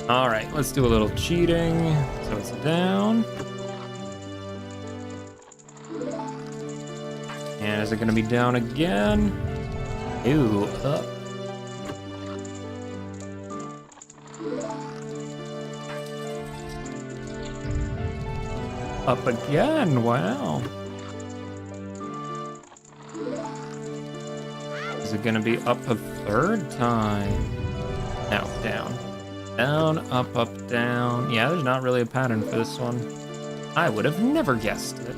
Speaker 1: Alright, let's do a little cheating. So it's down. And is it gonna be down again? Ew, up. Up again, wow. Is it gonna be up a third time? No, down. Down, up, down. Yeah, there's not really a pattern for this one. I would have never guessed it.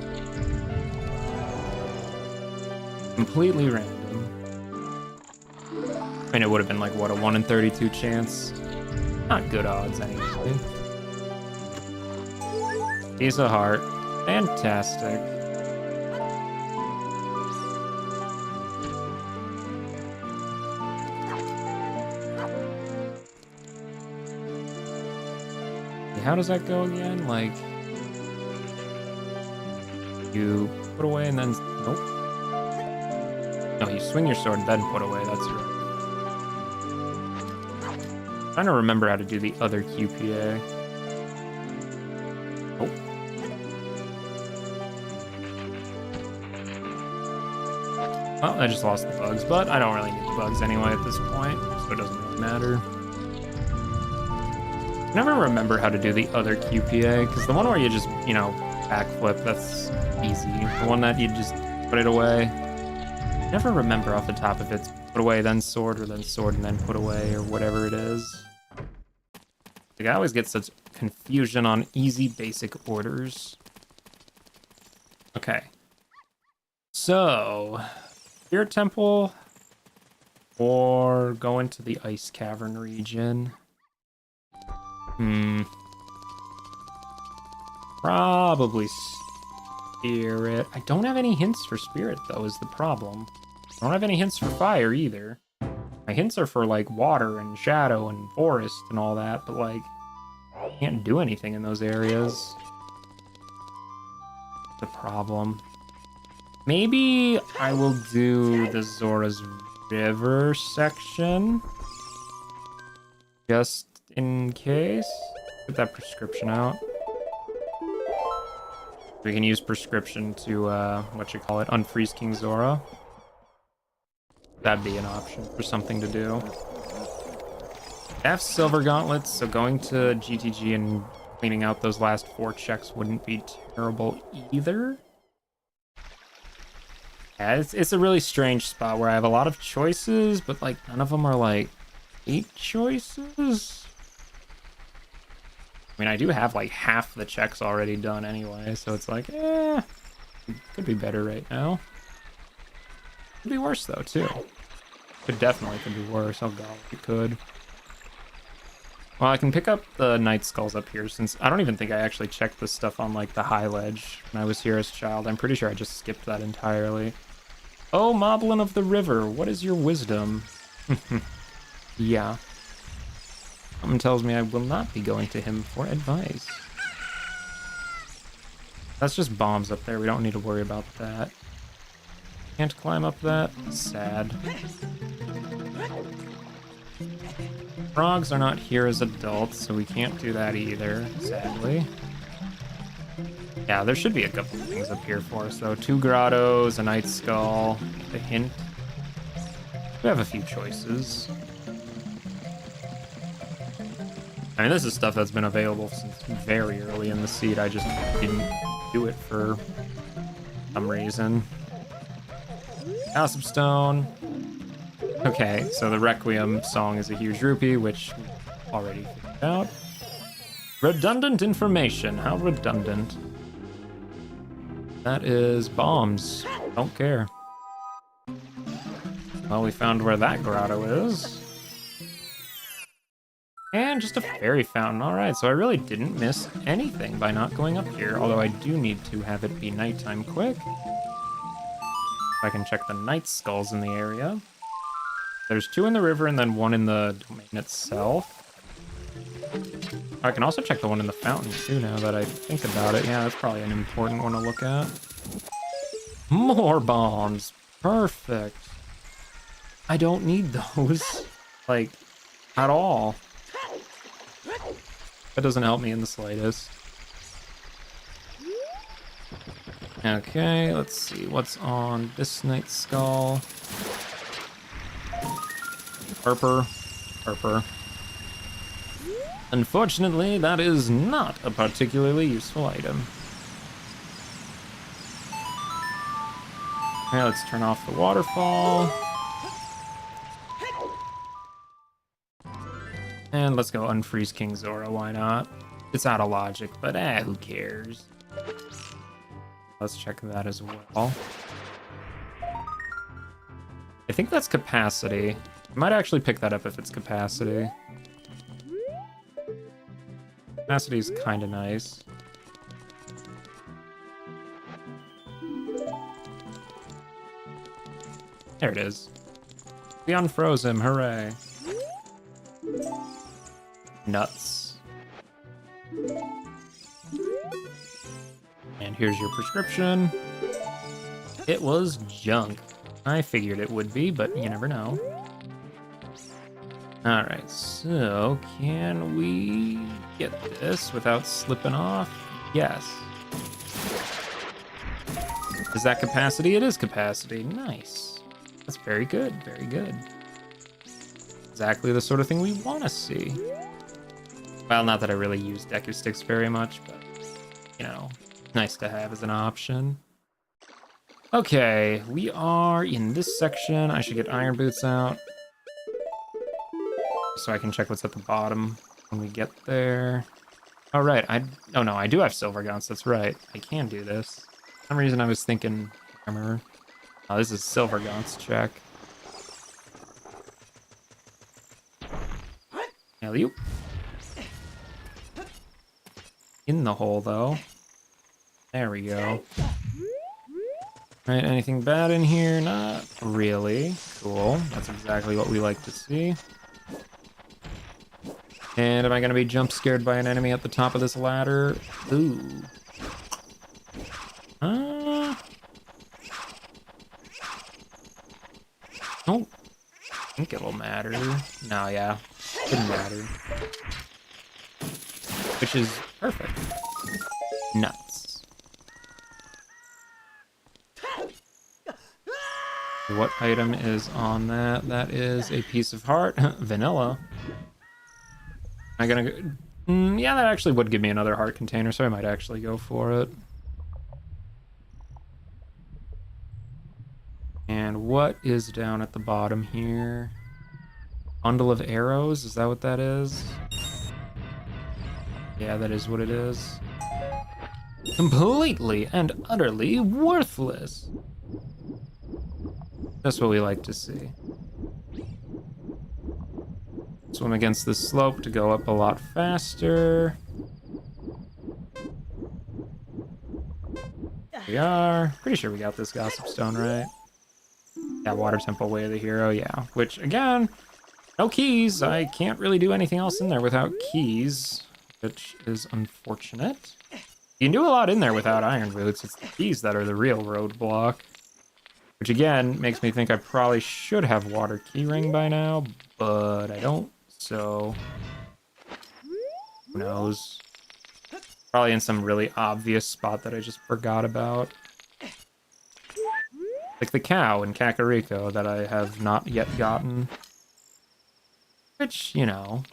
Speaker 1: Completely random. I mean, it would have been like, what, a 1 in 32 chance? Not good odds, anyway. Piece of heart. Fantastic. How does that go again? Like, you put away and then... Nope. No, you swing your sword, then put away. That's right. I'm trying to remember how to do the other QPA. Oh. Well, I just lost the bugs, but I don't really need the bugs anyway at this point, so it doesn't really matter. I never remember how to do the other QPA, because the one where you just, you know, backflip, that's easy. The one that you just put it away, I never remember off the top if it's put away, then sword, or then sword, and then put away, or whatever it is. Like, I always get such confusion on easy, basic orders. Okay. So, Spirit Temple, or go into the Ice Cavern region. Probably Spirit. I don't have any hints for Spirit, though, is the problem. I don't have any hints for Fire, either. My hints are for, like, water and shadow and forest and all that, but, like, I can't do anything in those areas. The problem. Maybe I will do the Zora's river section. Just in case. Get that prescription out. We can use prescription to, unfreeze King Zora. That'd be an option for something to do. I have silver gauntlets, so going to GTG and cleaning out those last 4 checks wouldn't be terrible either. Yeah, it's a really strange spot where I have a lot of choices, but like none of them are like 8 choices. I mean, I do have like half the checks already done anyway, so it's like, could be better right now. Could be worse though, too. Could be worse. Oh god, it could. Well, I can pick up the Night Skulls up here, since I don't even think I actually checked this stuff on like the high ledge when I was here as a child. I'm pretty sure I just skipped that entirely. Oh, Moblin of the River, what is your wisdom? Yeah. Something tells me I will not be going to him for advice. That's just bombs up there. We don't need to worry about that. Can't climb up that? Sad. Frogs are not here as adults, so we can't do that either, sadly. Yeah, there should be a couple of things up here for us, though. 2 grottos, a night skull, a hint. We have a few choices. I mean, this is stuff that's been available since very early in the seed. I just didn't do it for some reason. House of Stone. Okay, so the Requiem song is a huge rupee, which we already figured out. Redundant information. How redundant. That is bombs. Don't care. Well, we found where that grotto is. And just a fairy fountain. Alright, so I really didn't miss anything by not going up here, although I do need to have it be nighttime quick. I can check the night skulls in the area. There's 2 in the river and then 1 in the domain itself. I can also check the one in the fountain too now that I think about it. Yeah, that's probably an important one to look at. More bombs. Perfect. I don't need those. Like, at all. That doesn't help me in the slightest. Okay, let's see what's on this night skull. Purper. Unfortunately, that is not a particularly useful item. Okay, let's turn off the waterfall. And let's go unfreeze King Zora, why not? It's out of logic, but who cares? Let's check that as well. I think that's capacity. I might actually pick that up if it's capacity. Capacity is kind of nice. There it is. We unfroze him, hooray. Nuts. And here's your prescription. It was junk. I figured it would be, but you never know. Alright, so can we get this without slipping off? Yes. Is that capacity? It is capacity. Nice. That's very good, very good. Exactly the sort of thing we want to see. Well, not that I really use Deku Sticks very much, but, you know, nice to have as an option. Okay, we are in this section. I should get Iron Boots out, so I can check what's at the bottom when we get there. Oh, right, oh no, I do have Silver Guns, that's right. I can do this. For some reason I was thinking armor. Oh, this is Silver Guns check. Alley-oop. In the hole, though. There we go. Alright, anything bad in here? Not really. Cool. That's exactly what we like to see. And am I going to be jump scared by an enemy at the top of this ladder? Ooh. Oh. think it'll matter. No, yeah, didn't matter. Which is perfect. Nuts. What item is on that? That is a piece of heart. Vanilla. Am I gonna go? Yeah, that actually would give me another heart container, so I might actually go for it. And what is down at the bottom here? Bundle of arrows? Is that what that is? Yeah, that is what it is. Completely and utterly worthless. That's what we like to see. Swim against the slope to go up a lot faster. We are. Pretty sure we got this Gossip Stone, right? Yeah, Water Temple, Way of the Hero, yeah. Which, again, no keys. I can't really do anything else in there without keys, which is unfortunate. You can do a lot in there without iron boots. It's the keys that are the real roadblock. Which, again, makes me think I probably should have Water Keyring by now, but I don't, so who knows? Probably in some really obvious spot that I just forgot about. Like the cow in Kakariko that I have not yet gotten. Which, you know,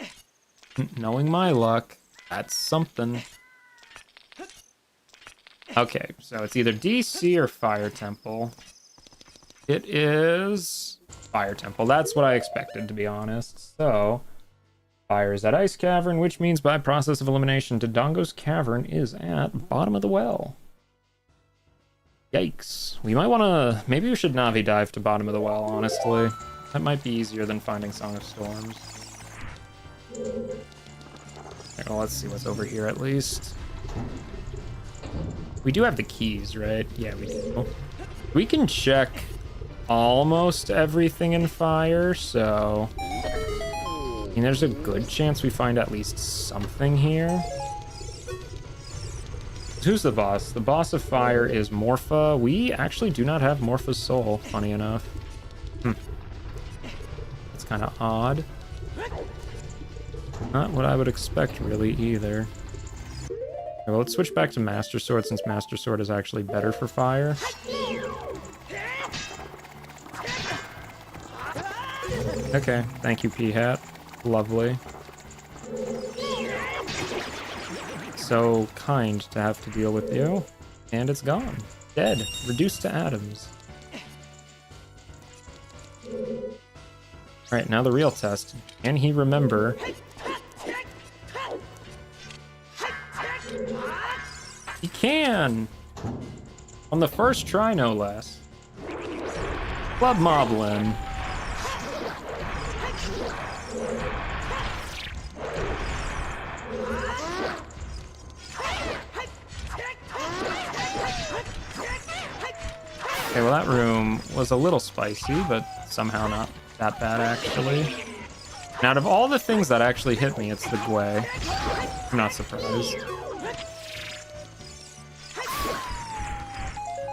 Speaker 1: knowing my luck, that's something. Okay, so it's either DC or Fire Temple. It is Fire Temple. That's what I expected, to be honest. So, fire is at Ice Cavern, which means by process of elimination, Dodongo's Cavern is at bottom of the well. Yikes. We might want to... Maybe we should Navi dive to bottom of the well, honestly. That might be easier than finding Song of Storms. Okay, well, let's see what's over here at least. We do have the keys, right? Yeah, we do. We can check almost everything in fire, so I mean, there's a good chance we find at least something here. Who's the boss? The boss of fire is Morpha. We actually do not have Morpha's soul, funny enough. That's kind of odd. Not what I would expect, really, either. Okay, well, let's switch back to Master Sword, since Master Sword is actually better for fire. Okay, thank you, P-Hat. Lovely. So kind to have to deal with you. And it's gone. Dead. Reduced to atoms. Alright, now the real test. Can he remember? He can! On the first try, no less. Club Moblin. Okay, well, that room was a little spicy, but somehow not that bad, actually. And out of all the things that actually hit me, it's the Gwei. I'm not surprised.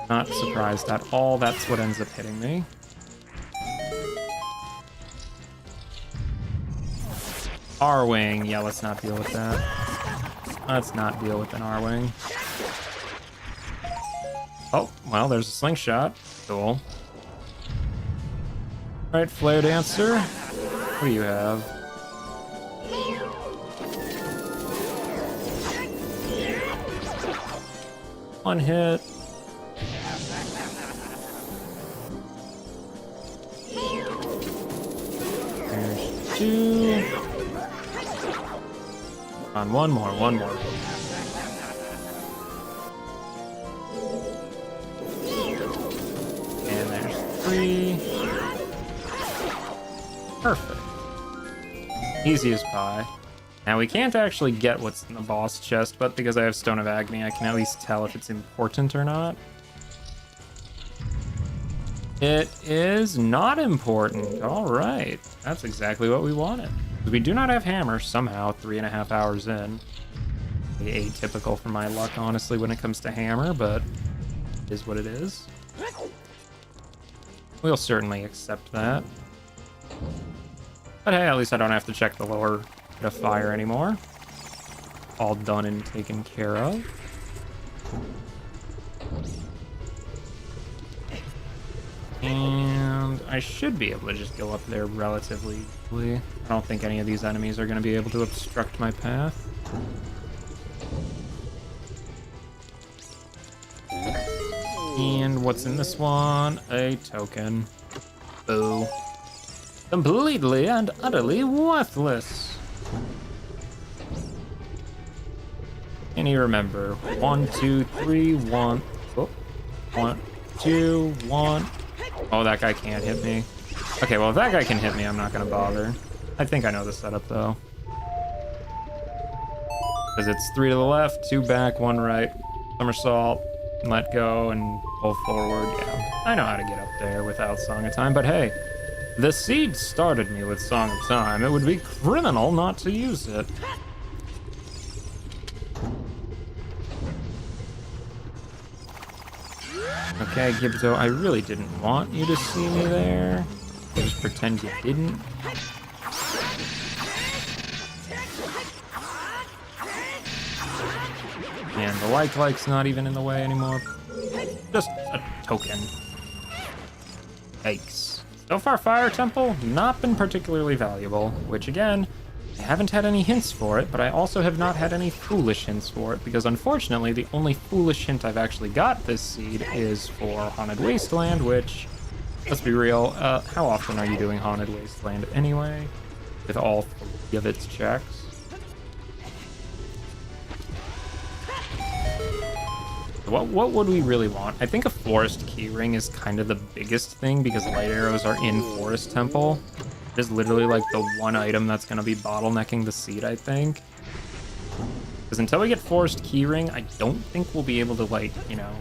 Speaker 1: Not surprised at all. That's what ends up hitting me. R-Wing. Yeah, let's not deal with that. Let's not deal with an R-Wing. Oh, well, there's a slingshot. Cool. Alright, Flare Dancer. What do you have? One hit. There's two. On one more. And there's three. Perfect. Easy as pie. Now we can't actually get what's in the boss chest, but because I have Stone of Agony, I can at least tell if it's important or not. It is not important. All right. That's exactly what we wanted. We do not have hammer somehow 3.5 hours in. Atypical for my luck, honestly, when it comes to hammer, but it is what it is. We'll certainly accept that. But hey, at least I don't have to check the lower bit of fire anymore. All done and taken care of. And I should be able to just go up there relatively easily. I don't think any of these enemies are going to be able to obstruct my path. And what's in this one? A token. Boo. Completely and utterly worthless. Can you remember? 1, 2, 3, 1. Oh, 1, 2, 1. Oh, that guy can't hit me. Okay, well, if that guy can hit me, I'm not gonna bother. I think I know the setup, though. Because it's 3 to the left, 2 back, 1 right. Somersault, let go, and pull forward. Yeah, I know how to get up there without Song of Time, but hey, the seed started me with Song of Time. It would be criminal not to use it. Okay, Gibzo, I really didn't want you to see me there. Just pretend you didn't. And the like's not even in the way anymore. Just a token. Yikes. So far, Fire Temple, not been particularly valuable, which again, I haven't had any hints for it, but I also have not had any foolish hints for it, because unfortunately, the only foolish hint I've actually got this seed is for Haunted Wasteland, which, let's be real, how often are you doing Haunted Wasteland anyway, with all 3 of its checks? What would we really want? I think a Forest Keyring is kind of the biggest thing, because light arrows are in Forest Temple. It is literally like the one item that's going to be bottlenecking the seed, I think. Because until we get Forest Keyring, I don't think we'll be able to, like, you know,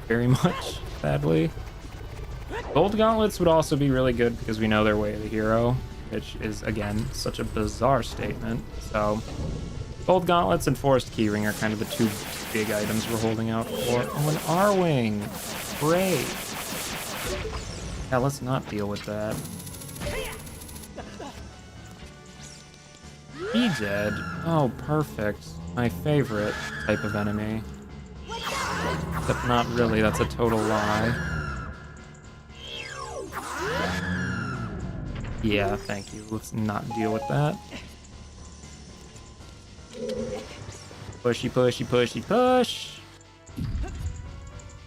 Speaker 1: very much, sadly. Gold Gauntlets would also be really good because we know their way of the hero, which is, again, such a bizarre statement. So, Gold Gauntlets and Forest Keyring are kind of the 2 big items we're holding out for. Oh, an R-Wing! Great! Yeah, let's not deal with that. Be dead. Oh, perfect. My favorite type of enemy. Except not really, that's a total lie. Yeah, thank you. Let's not deal with that. Pushy, pushy, pushy, push.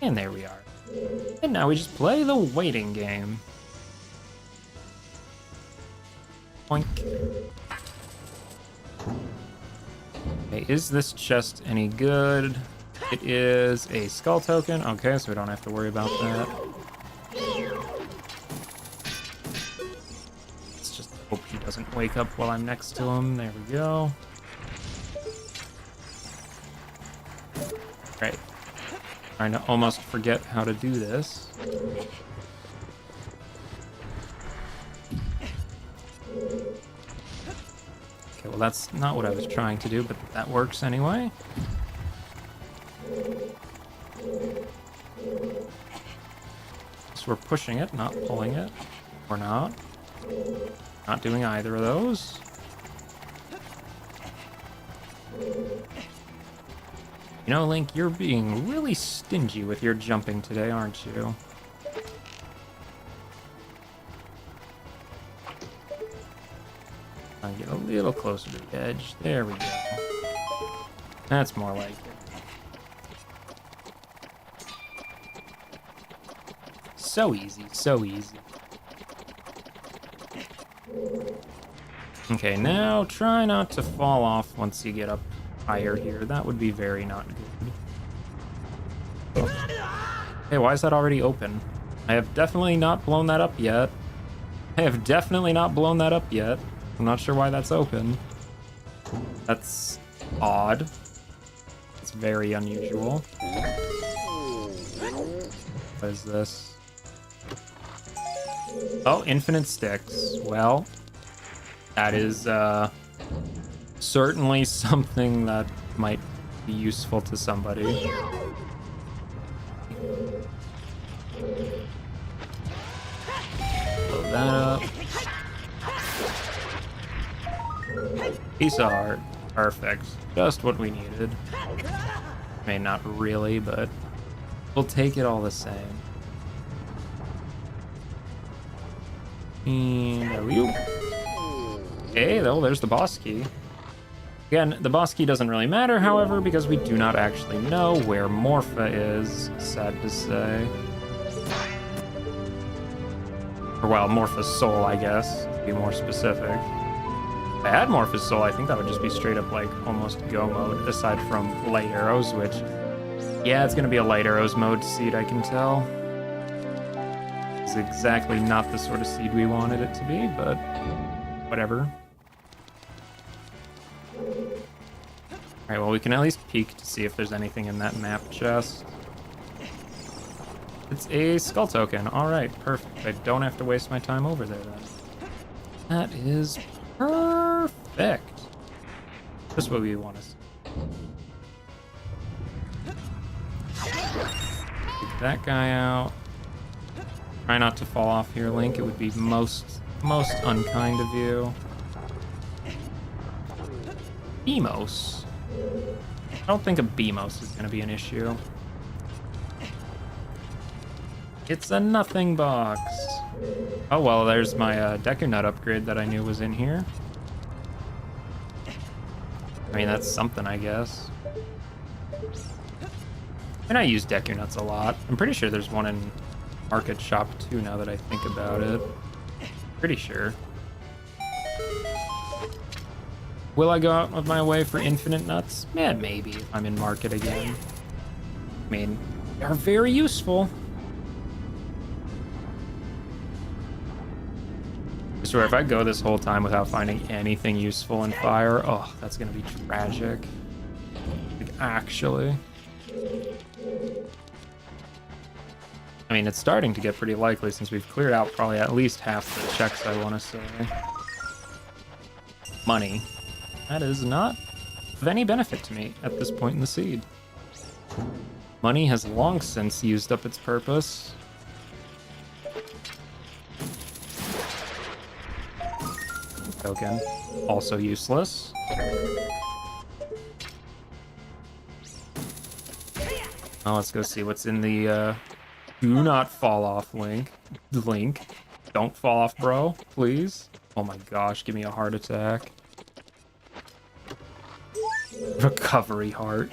Speaker 1: And there we are. And now we just play the waiting game. Boink. Okay, is this chest any good? It is a skull token. Okay, so we don't have to worry about that. Let's just hope he doesn't wake up while I'm next to him. There we go. Right. Trying to almost forget how to do this. Okay, well that's not what I was trying to do, but that works anyway. So we're pushing it, not pulling it. Or not. Not doing either of those. You know, Link, you're being really stingy with your jumping today, aren't you? I'll get a little closer to the edge. There we go. That's more like it. So easy, so easy. Okay, now try not to fall off once you get up higher here. That would be very not good. Hey, why is that already open? I have definitely not blown that up yet. I have definitely not blown that up yet. I'm not sure why that's open. That's odd. It's very unusual. What is this? Oh, infinite sticks. Well, that is certainly something that might be useful to somebody. Blow that up. Piece of art. Perfect. Just what we needed. I mean, not really, but we'll take it all the same. And there we go. Okay, though, there's the boss key. Again, the boss key doesn't really matter, however, because we do not actually know where Morpha is, sad to say. Or, well, Morpha's soul, I guess, to be more specific. If I had Morpha's soul, I think that would just be straight up, like, almost go mode, aside from light arrows, which, yeah, it's gonna be a light arrows mode seed, I can tell. It's exactly not the sort of seed we wanted it to be, but whatever. Alright, well, we can at least peek to see if there's anything in that map chest. It's a skull token. Alright, perfect. I don't have to waste my time over there then. That is perfect. Just what we want to see. Take that guy out. Try not to fall off here, Link. It would be most unkind of you. Beamos. I don't think a Beamos is going to be an issue. It's a nothing box. Oh, well, there's my Deku Nut upgrade that I knew was in here. I mean, that's something, I guess. And I use Deku Nuts a lot. I'm pretty sure there's one in Market Shop, too, now that I think about it. Pretty sure. Will I go out of my way for infinite nuts? Yeah, maybe, if I'm in Market again. I mean, they're very useful. I swear, if I go this whole time without finding anything useful in fire, oh, that's gonna be tragic. Like, actually. I mean, it's starting to get pretty likely since we've cleared out probably at least half the checks, I want to say. Money. That is not of any benefit to me at this point in the seed. Money has long since used up its purpose. Token. Also useless. Oh, let's go see what's in the, do not fall off, Link. Link. Don't fall off, bro. Please. Oh my gosh, give me a heart attack. Recovery heart.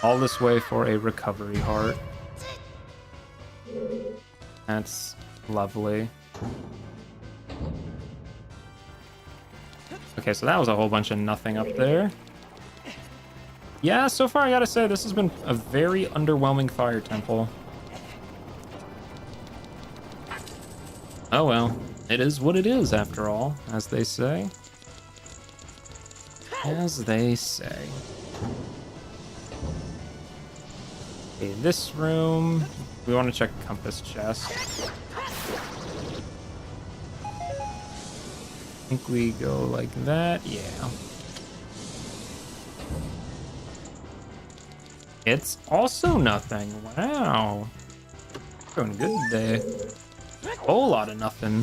Speaker 1: All this way for a recovery heart. That's lovely. Okay, so that was a whole bunch of nothing up there. Yeah, so far I gotta say, this has been a very underwhelming fire temple. Oh well, it is what it is after all, as they say. As they say. Okay, this room, we want to check compass chest. I think we go like that, yeah. It's also nothing, wow. Going good today. Whole lot of nothing.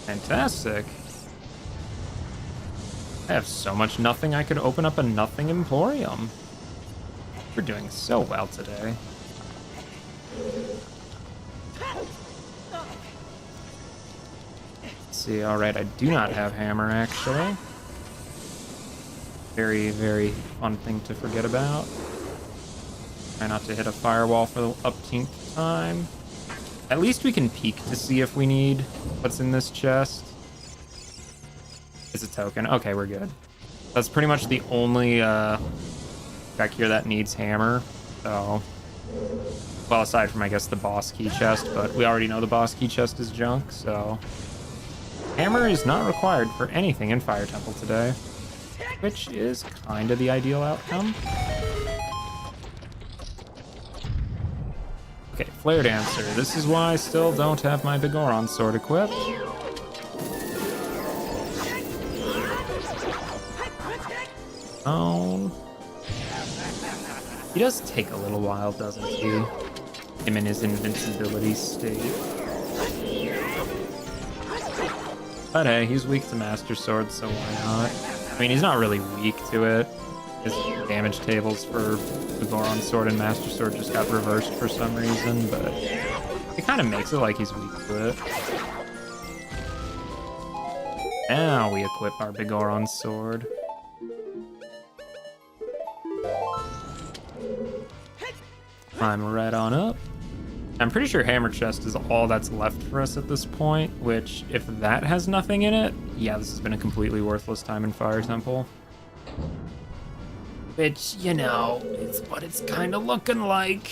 Speaker 1: Fantastic. I have so much nothing I could open up a nothing emporium. We're doing so well today. Let's see, alright, I do not have hammer actually. Very, very fun thing to forget about. Try not to hit a firewall for the upteenth time. At least we can peek to see if we need what's in this chest. It's a token. Okay, we're good. That's pretty much the only back here that needs hammer. So, well, aside from I guess the boss key chest, but we already know the boss key chest is junk. So, hammer is not required for anything in Fire Temple today, which is kind of the ideal outcome. Okay, Flare Dancer. This is why I still don't have my Vigoron sword equipped. Oh. He does take a little while, doesn't he? Him in his invincibility state. But hey, he's weak to Master Sword, so why not? I mean, he's not really weak to it. His damage tables for the Goron Sword and Master Sword just got reversed for some reason, but it kind of makes it like he's weak to it. Now we equip our Bigoron Sword. Climb right on up. I'm pretty sure Hammer Chest is all that's left for us at this point, which, if that has nothing in it, yeah, this has been a completely worthless time in Fire Temple. Which, you know, is what it's kind of looking like.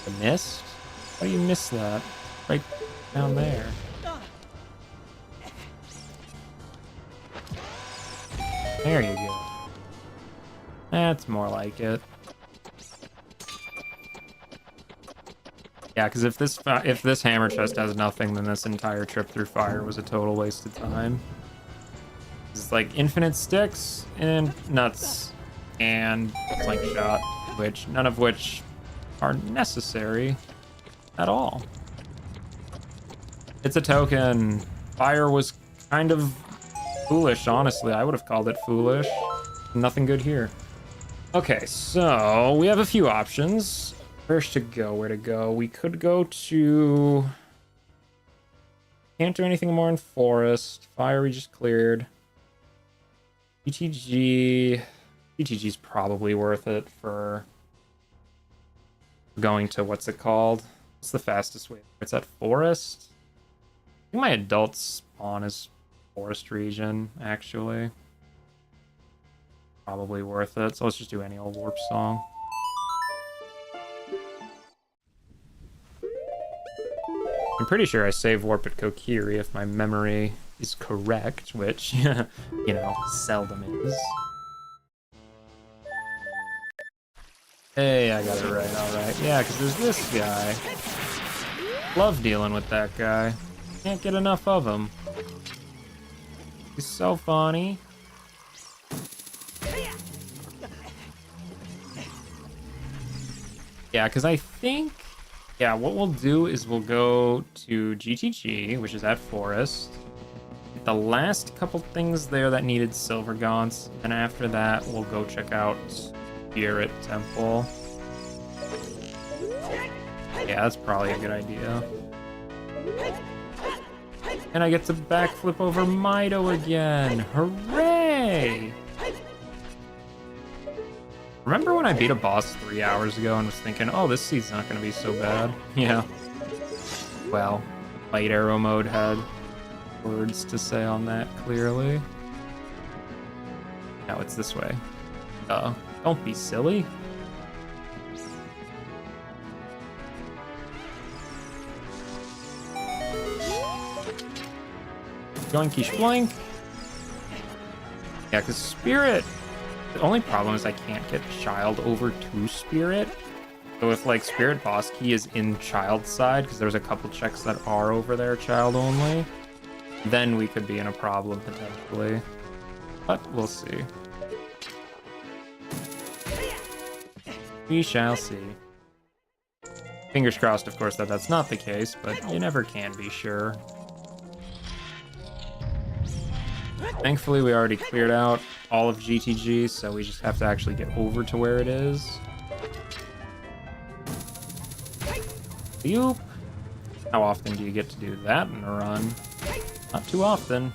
Speaker 1: The mist? How do you miss that? Right down there. There you go. That's more like it. Yeah, because if this hammer chest has nothing, then this entire trip through fire was a total waste of time. It's like infinite sticks and nuts and slingshot, which none of which are necessary at all. It's a token. Fire was kind of foolish, honestly. I would have called it foolish. Nothing good here. Okay, so we have a few options. Where to go? We could go to... Can't do anything more in forest. Fire we just cleared. GTG's probably worth it for going to, what's it called? What's the fastest way? It's at forest? I think my adult spawn is forest region, actually. Probably worth it. So let's just do any old warp song. I'm pretty sure I save warp at Kokiri if my memory is correct, which, you know, seldom is. Hey, I got it right, alright. Yeah, because there's this guy. Love dealing with that guy. Can't get enough of him. He's so funny. Yeah, because I think... Yeah, what we'll do is we'll go to GTG, which is at Forest. Get the last couple things there that needed Silver Gaunts, and after that, we'll go check out Spirit Temple. Yeah, that's probably a good idea. And I get to backflip over Mido again! Hooray! Remember when I beat a boss 3 hours ago and was thinking, oh, this seed's not going to be so bad? Yeah. Well, Light Arrow mode had words to say on that, clearly. Now it's this way. Don't be silly. Yoinky shboink. Yeah, because Spirit... The only problem is I can't get Child over to Spirit. So if, like, Spirit boss key is in Child side, because there's a couple checks that are over there Child only, then we could be in a problem, potentially. But we'll see. We shall see. Fingers crossed, of course, that that's not the case, but you never can be sure. Thankfully, we already cleared out all of GTG, so we just have to actually get over to where it is. Yoop. How often do you get to do that in a run? Not too often.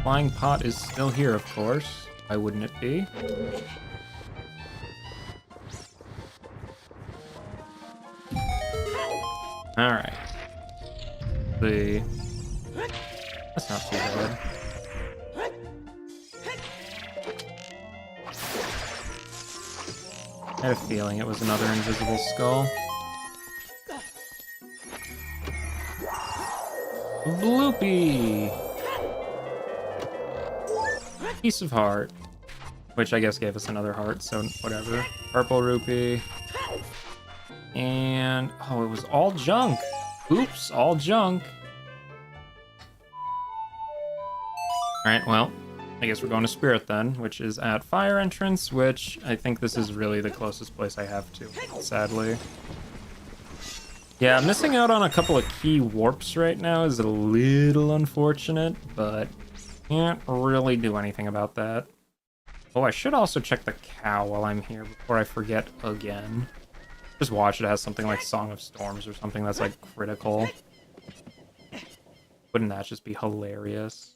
Speaker 1: Flying Pot is still here, of course. Why wouldn't it be? Alright. See. That's not too bad. I had a feeling it was another invisible skull. Bloopy! Piece of heart. Which I guess gave us another heart, so whatever. Purple rupee. And... oh, it was all junk! Oops, all junk. Alright, well, I guess we're going to Spirit then, which is at Fire Entrance, which I think this is really the closest place I have to, sadly. Yeah, missing out on a couple of key warps right now is a little unfortunate, but can't really do anything about that. Oh, I should also check the cow while I'm here before I forget again. Just watch it has something like Song of Storms or something that's like critical. Wouldn't that just be hilarious?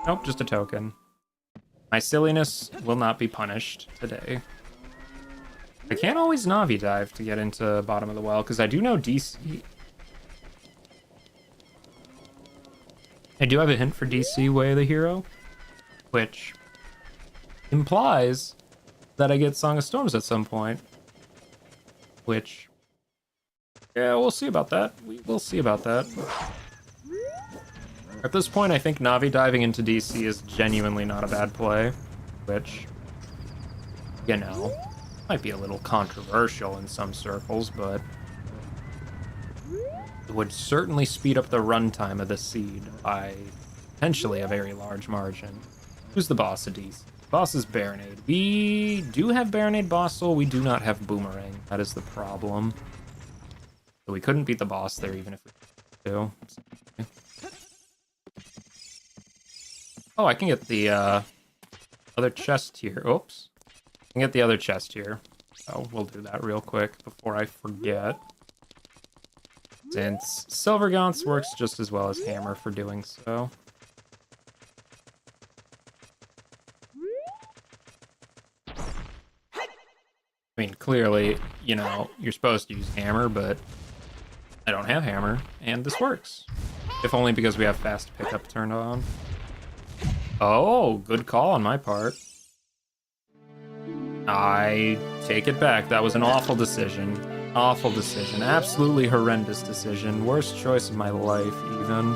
Speaker 1: Nope, just a token. My silliness will not be punished today. I can't always Navi dive to get into bottom of the well, because I do know DC. I do have a hint for DC Way of the Hero, which implies that I get Song of Storms at some point. Which, yeah, we'll see about that. We will see about that. At this point, I think Navi diving into DC is genuinely not a bad play, which, you know, might be a little controversial in some circles, but it would certainly speed up the runtime of the seed by potentially a very large margin. Who's the boss of DC? Boss is Baronade. We do have Baronade Bossel, we do not have Boomerang. That is the problem. So we couldn't beat the boss there even if we do. Oh, I can get the other chest here. Oops. I can get the other chest here. So we'll do that real quick before I forget. Since Silver Gaunts works just as well as Hammer for doing so. I mean, clearly, you know, you're supposed to use Hammer, but I don't have Hammer, and this works. If only because we have fast pickup turned on. Oh, good call on my part. I take it back. That was an awful decision. Awful decision. Absolutely horrendous decision. Worst choice of my life, even.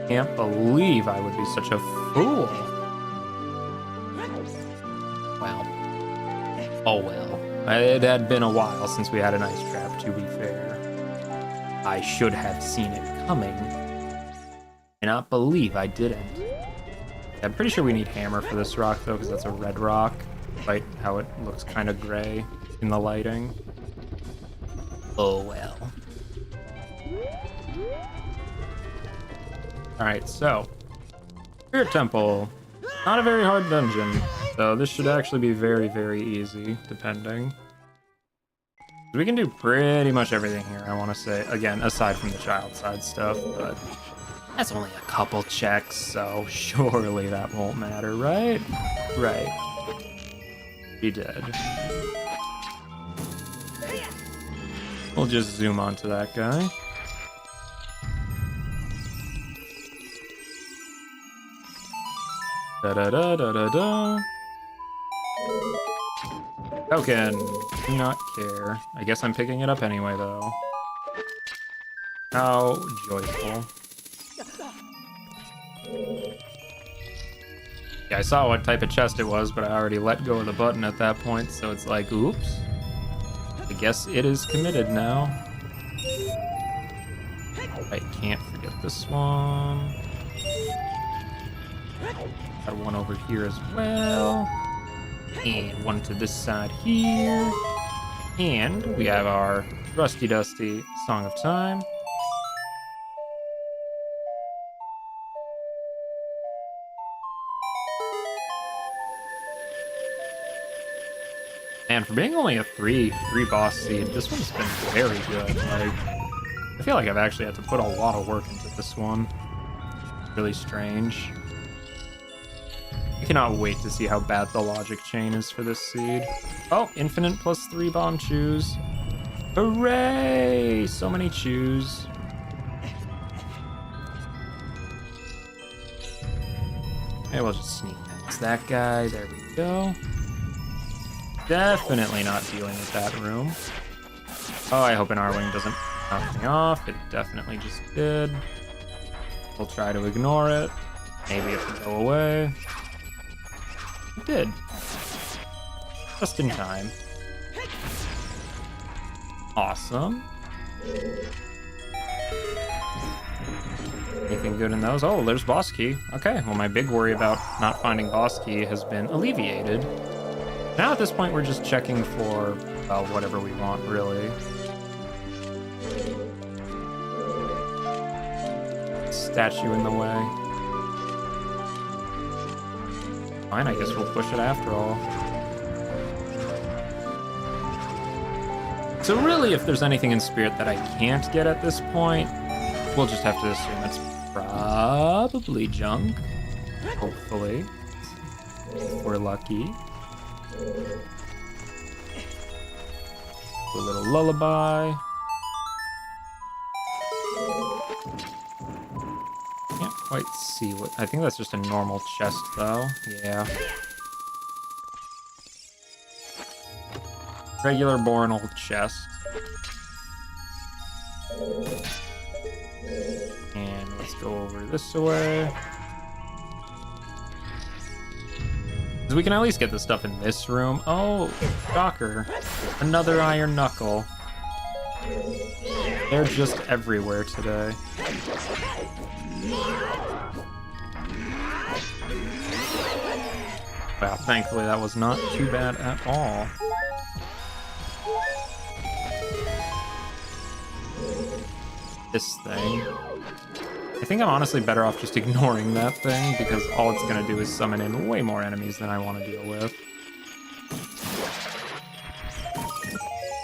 Speaker 1: Can't believe I would be such a fool. Well. Oh well. It had been a while since we had an ice trap, to be fair. I should have seen it coming. Cannot believe I didn't. I'm pretty sure we need Hammer for this rock, though, because that's a red rock. Despite how it looks kind of gray in the lighting. Oh, well. Alright, so. Spirit Temple. Not a very hard dungeon, so this should actually be very, very easy, depending. We can do pretty much everything here, I want to say. Again, aside from the child side stuff, but that's only a couple checks, so surely that won't matter, right? Right. He did. We'll just zoom onto that guy. Da-da-da-da-da-da. Token. Do not care. I guess I'm picking it up anyway, though. How joyful. Yeah, I saw what type of chest it was, but I already let go of the button at that point, so it's like, oops. I guess it is committed now. I can't forget this one. Got one over here as well. And one to this side here. And we have our Rusty Dusty Song of Time. And for being only a three boss seed, this one's been very good. Like, I feel like I've actually had to put a lot of work into this one. Really strange. I cannot wait to see how bad the logic chain is for this seed. Oh, infinite +3 bomb chews. Hooray! So many chews. Okay, we'll just sneak past that guy. There we go. Definitely not dealing with that room. Oh, I hope an R-Wing doesn't knock me off. It definitely just did. We'll try to ignore it. Maybe it will go away. It did. Just in time. Awesome. Anything good in those? Oh, there's boss key. Okay, well, my big worry about not finding boss key has been alleviated. Now at this point, we're just checking for, well, whatever we want, really. Statue in the way. Fine, I guess we'll push it after all. So really, if there's anything in Spirit that I can't get at this point, we'll just have to assume it's probably junk. Hopefully. If we're lucky. A little lullaby. Can't quite see what... I think that's just a normal chest, though. Yeah. Regular born old chest. And let's go over this way. Because we can at least get the stuff in this room. Oh, shocker. Another iron knuckle. They're just everywhere today. Wow, thankfully that was not too bad at all. This thing. I think I'm honestly better off just ignoring that thing because all it's gonna do is summon in way more enemies than I want to deal with.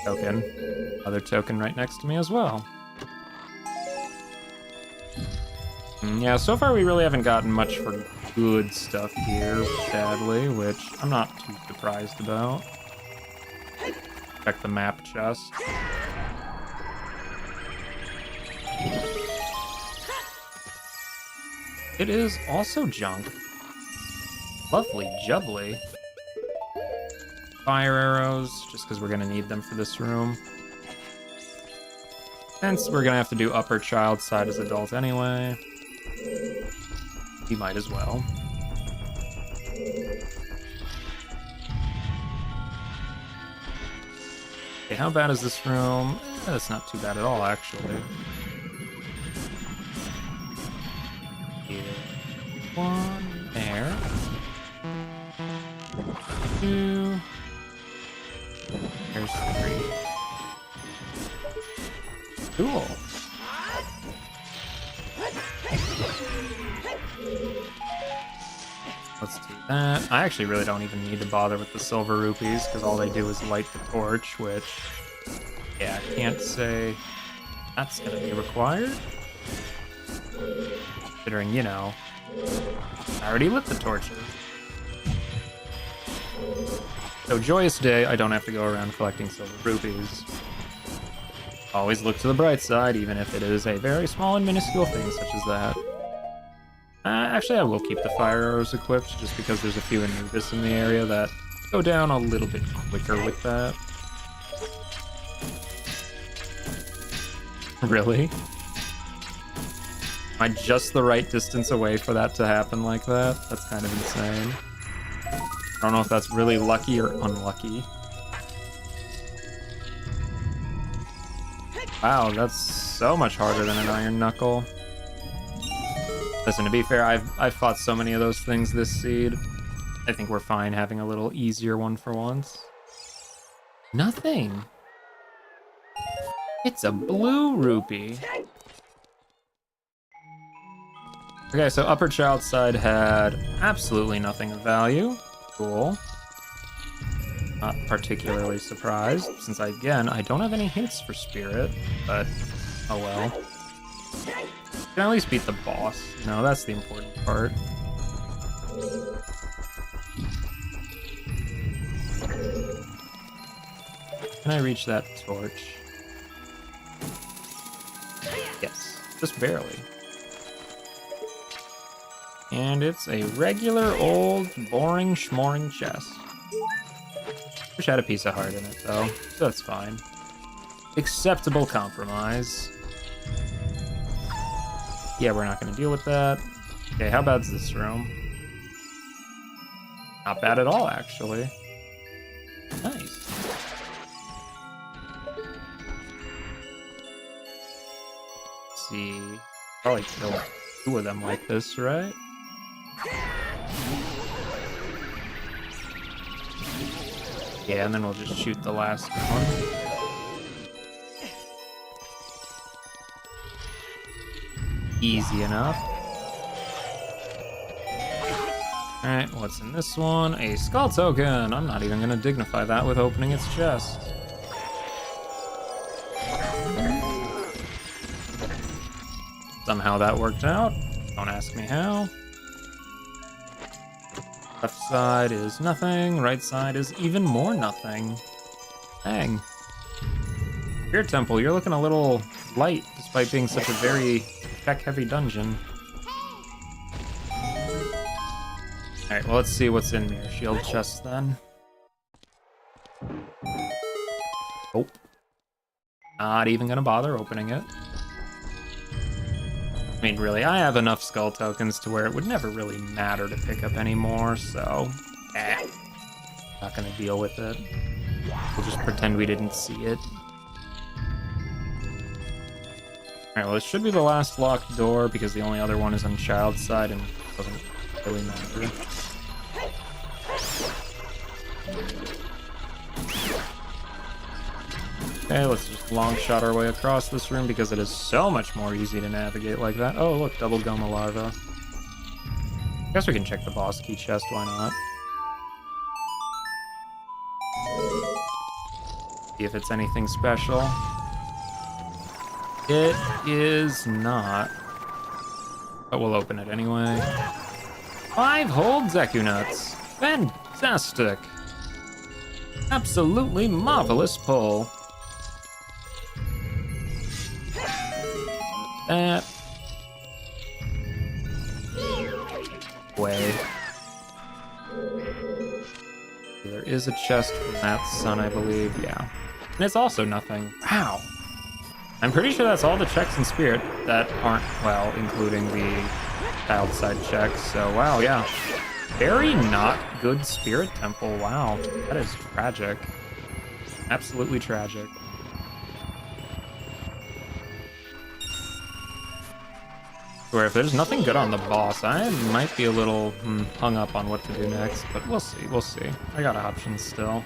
Speaker 1: Token. Other token right next to me as well. Yeah, so far we really haven't gotten much for good stuff here, sadly, which I'm not too surprised about. Check the map chest. It is also junk. Lovely jubbly. Fire arrows, just because we're going to need them for this room. Since we're going to have to do upper child side as adult anyway, we might as well. Okay, how bad is this room? That's not too bad at all, actually. One there. Two. There's three. Cool. Let's do that. I actually really don't even need to bother with the silver rupees because all they do is light the torch, which, yeah, I can't say that's gonna be required. Considering, you know, I already lit the torches. So joyous day, I don't have to go around collecting silver rupees. Always look to the bright side, even if it is a very small and minuscule thing such as that. Actually, I will keep the fire arrows equipped, just because there's a few Anubis in the area that go down a little bit quicker with that. Really? Am I just the right distance away for that to happen like that? That's kind of insane. I don't know if that's really lucky or unlucky. Wow, that's so much harder than an iron knuckle. Listen, to be fair, I've fought so many of those things this seed. I think we're fine having a little easier one for once. Nothing. It's a blue rupee. Okay, so upper child side had absolutely nothing of value. Cool. Not particularly surprised, since I don't have any hints for spirit, but oh well. Can at least beat the boss. No, that's the important part. Can I reach that torch? Yes, just barely. And it's a regular old boring schmoring chest. Wish I had a piece of heart in it though, so that's fine. Acceptable compromise. Yeah, we're not gonna deal with that. Okay, how bad's this room? Not bad at all, actually. Nice. Let's see. Probably kill two of them like this, right? Yeah, and then we'll just shoot the last one. Easy enough. Alright, what's in this one? A skull token! I'm not even gonna dignify that with opening its chest. Somehow that worked out. Don't ask me how. Left side is nothing, right side is even more nothing. Dang. Spirit Temple, you're looking a little light despite being such a very tech-heavy dungeon. Alright, well, let's see what's in Mirror Shield chest then. Nope. Not even gonna bother opening it. I mean, really, I have enough skull tokens to where it would never really matter to pick up anymore, so... not gonna deal with it. We'll just pretend we didn't see it. Alright, well, it should be the last locked door because the only other one is on Child's side and doesn't really matter. Okay, let's just long shot our way across this room because it is so much more easy to navigate like that. Oh, look, double Goma larva. Guess we can check the boss key chest, why not? See if it's anything special. It is not. But we'll open it anyway. 5 whole Deku Nuts. Fantastic. Absolutely marvelous pull. That way. There is a chest from that sun, I believe. Yeah. And it's also nothing. Wow. I'm pretty sure that's all the checks in Spirit that aren't, well, including the child side checks. So, wow, yeah. Very not good Spirit Temple. Wow. That is tragic. Absolutely tragic. Where if there's nothing good on the boss, I might be a little hung up on what to do next, but we'll see, we'll see. I got options still.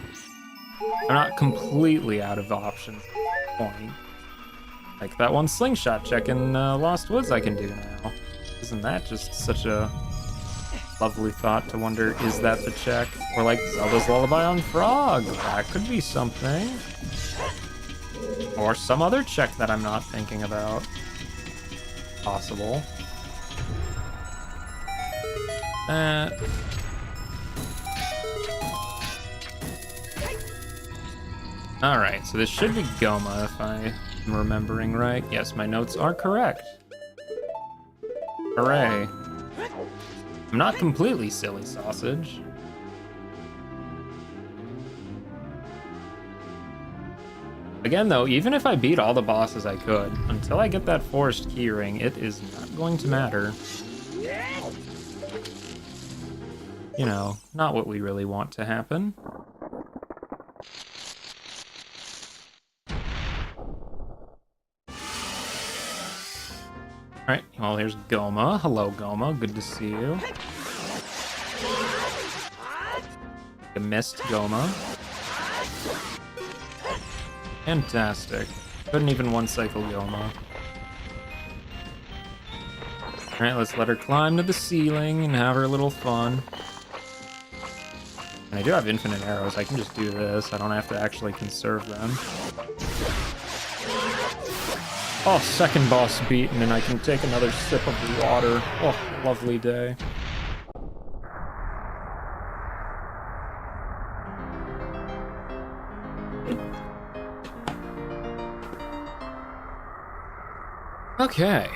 Speaker 1: I'm not completely out of options at this point. Like that one slingshot check in Lost Woods I can do now. Isn't that just such a lovely thought to wonder, is that the check? Or like Zelda's Lullaby on Frog, that could be something. Or some other check that I'm not thinking about. Possible. Alright, so this should be Goma if I'm remembering right. Yes, my notes are correct. Hooray. I'm not completely silly sausage. Again though, even if I beat all the bosses I could, until I get that forest keyring, it is not going to matter. You know, not what we really want to happen. Alright, well here's Goma. Hello Goma, good to see you. I missed Goma. Fantastic. Couldn't even one-cycle Goma. Alright, let's let her climb to the ceiling and have her little fun. And I do have infinite arrows, I can just do this. I don't have to actually conserve them. Oh, second boss beaten, and I can take another sip of the water. Oh, lovely day. Okay,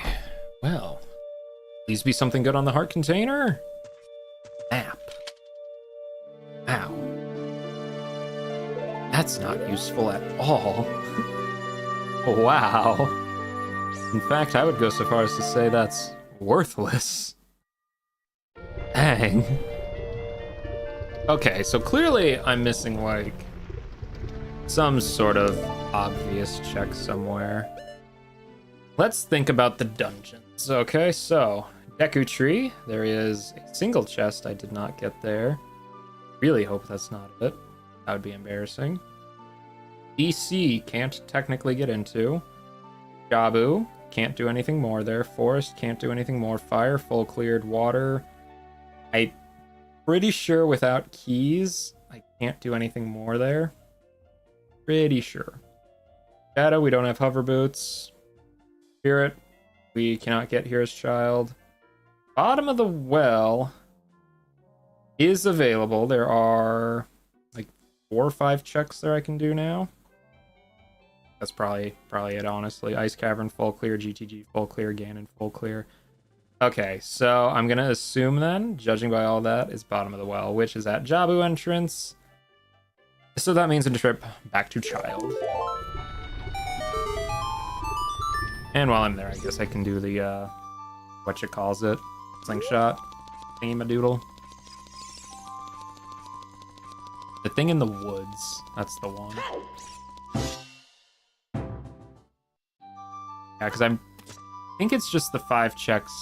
Speaker 1: well, please be something good on the heart container. Map. Ow. That's not useful at all. Wow. In fact, I would go so far as to say that's worthless. Dang. Okay, so clearly I'm missing, like, some sort of obvious check somewhere. Let's think about the dungeons. Okay, so Deku Tree. There is a single chest I did not get there. Really hope that's not it. That would be embarrassing. DC can't technically get into. Jabu can't do anything more there. Forest can't do anything more. Fire, full cleared. Water. I'm pretty sure without keys, I can't do anything more there. Pretty sure. Shadow, we don't have hover boots. Spirit, we cannot get here as child. Bottom of the well is available. There are like 4 or 5 checks there I can do now. That's probably it, honestly. Ice Cavern, full clear. GTG, full clear. Ganon, full clear. Okay, so I'm going to assume then, judging by all that, is bottom of the well, which is at Jabu entrance. So that means a trip back to child. And while I'm there, I guess I can do the, slingshot. Thingy-ma-doodle. The thing in the woods. That's the one. Yeah, because I think it's just the 5 checks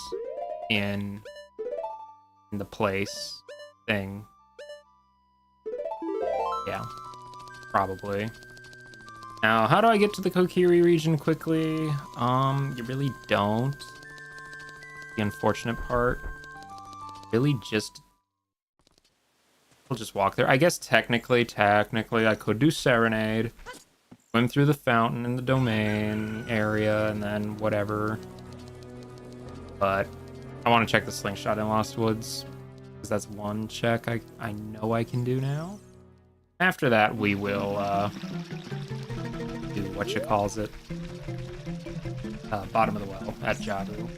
Speaker 1: in the place thing. Yeah, probably. Now, how do I get to the Kokiri region quickly? You really don't. The unfortunate part. Really just... We'll just walk there. I guess technically, I could do Serenade. Swim through the fountain in the domain area, and then whatever. But I want to check the slingshot in Lost Woods, because that's one check I know I can do now. After that, we will do bottom of the well at Jabu.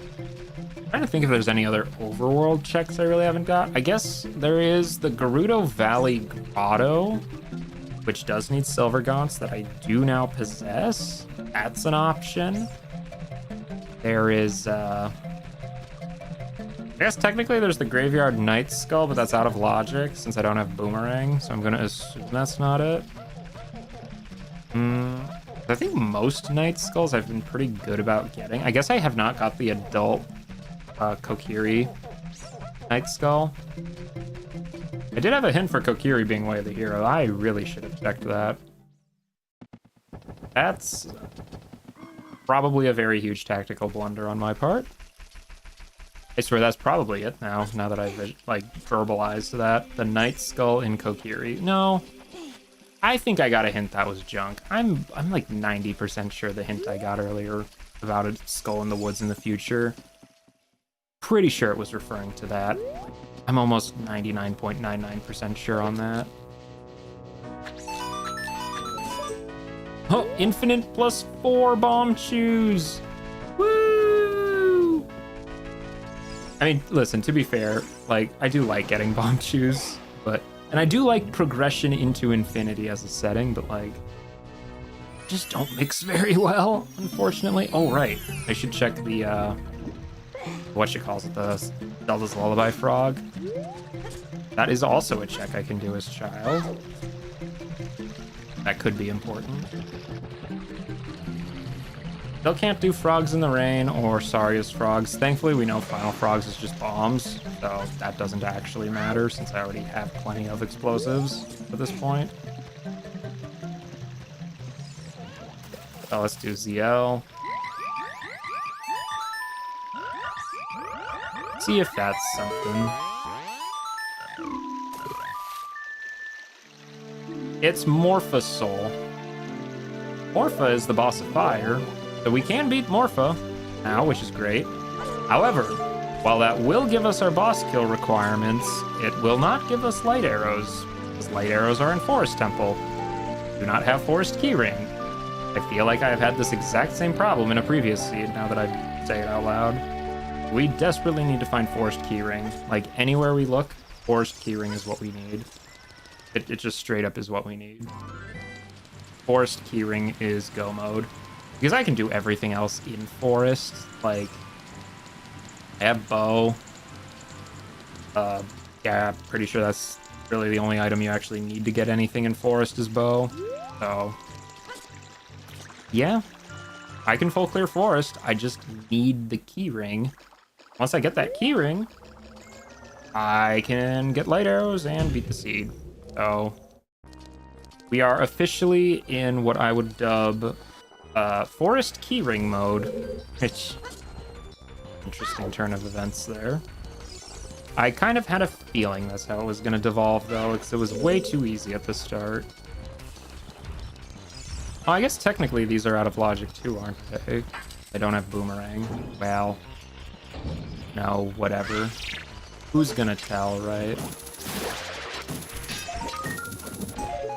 Speaker 1: I'm trying to think if there's any other overworld checks I really haven't got. I guess there is the Gerudo Valley Grotto, which does need silver gaunts that I do now possess. That's an option. There is, I guess technically there's the Graveyard Night Skull, but that's out of logic since I don't have Boomerang, so I'm gonna assume that's not it. I think most Night Skulls I've been pretty good about getting. I guess I have not got the adult Kokiri Night Skull. I did have a hint for Kokiri being Way of the Hero. I really should have checked that. That's probably a very huge tactical blunder on my part. I swear that's probably it now that I've like verbalized that. The Night Skull in Kokiri. No, I think I got a hint that was junk. I'm like 90% sure the hint I got earlier about a skull in the woods in the future. Pretty sure it was referring to that. I'm almost 99.99% sure on that. Oh, infinite +4 bomb shoes. Woo! I mean, listen, to be fair, like, I do like getting bomb shoes, and I do like progression into infinity as a setting, but like, just don't mix very well, unfortunately. Oh, right. I should check the, the Zelda's Lullaby Frog. That is also a check I can do as child. That could be important. Still can't do Frogs in the Rain or Saria's Frogs. Thankfully, we know Final Frogs is just bombs, so that doesn't actually matter since I already have plenty of explosives at this point. So let's do ZL. See if that's something. It's Morpha Soul. Morpha is the boss of fire, so we can beat Morpha now, which is great. However, while that will give us our boss kill requirements, it will not give us light arrows, because light arrows are in Forest Temple. Do not have Forest Keyring. I feel like I have had this exact same problem in a previous seed, now that I say it out loud. We desperately need to find Forest Keyring. Like, anywhere we look, Forest Keyring is what we need. It just straight up is what we need. Forest Keyring is go mode. Because I can do everything else in Forest. Like, I have bow. Yeah, pretty sure that's really the only item you actually need to get anything in Forest is bow. So, yeah. I can full clear forest. I just need the key ring. Once I get that key ring, I can get light arrows and beat the seed. So we are officially in what I would dub forest keyring mode, which interesting turn of events there. I kind of had a feeling that's how it was going to devolve, though, because it was way too easy at the start. Oh, I guess technically these are out of logic too, aren't they? They don't have boomerang. Well, no, whatever. Who's gonna tell, right?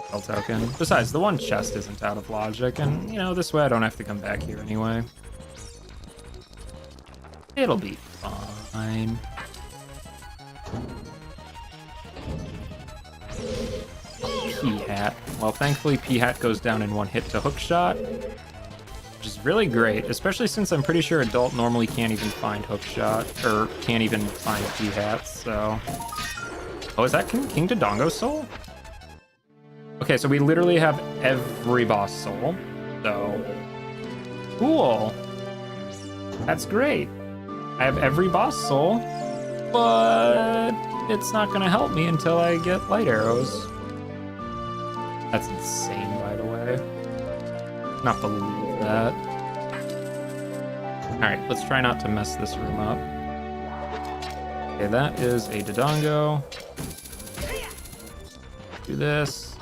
Speaker 1: Spell token. Besides, the one chest isn't out of logic, and, you know, this way I don't have to come back here anyway. It'll be fine. P-Hat. Well, thankfully P-Hat goes down in one hit to hookshot, which is really great, especially since I'm pretty sure Adult normally can't even find hookshot, or can't even find P-Hats, so... Oh, is that King Dodongo's soul? Okay, so we literally have every boss soul, so... Cool! That's great! I have every boss soul, but it's not gonna help me until I get light arrows. That's insane, by the way. Not believe that. Alright, let's try not to mess this room up. Okay, that is a Dodongo. Do this.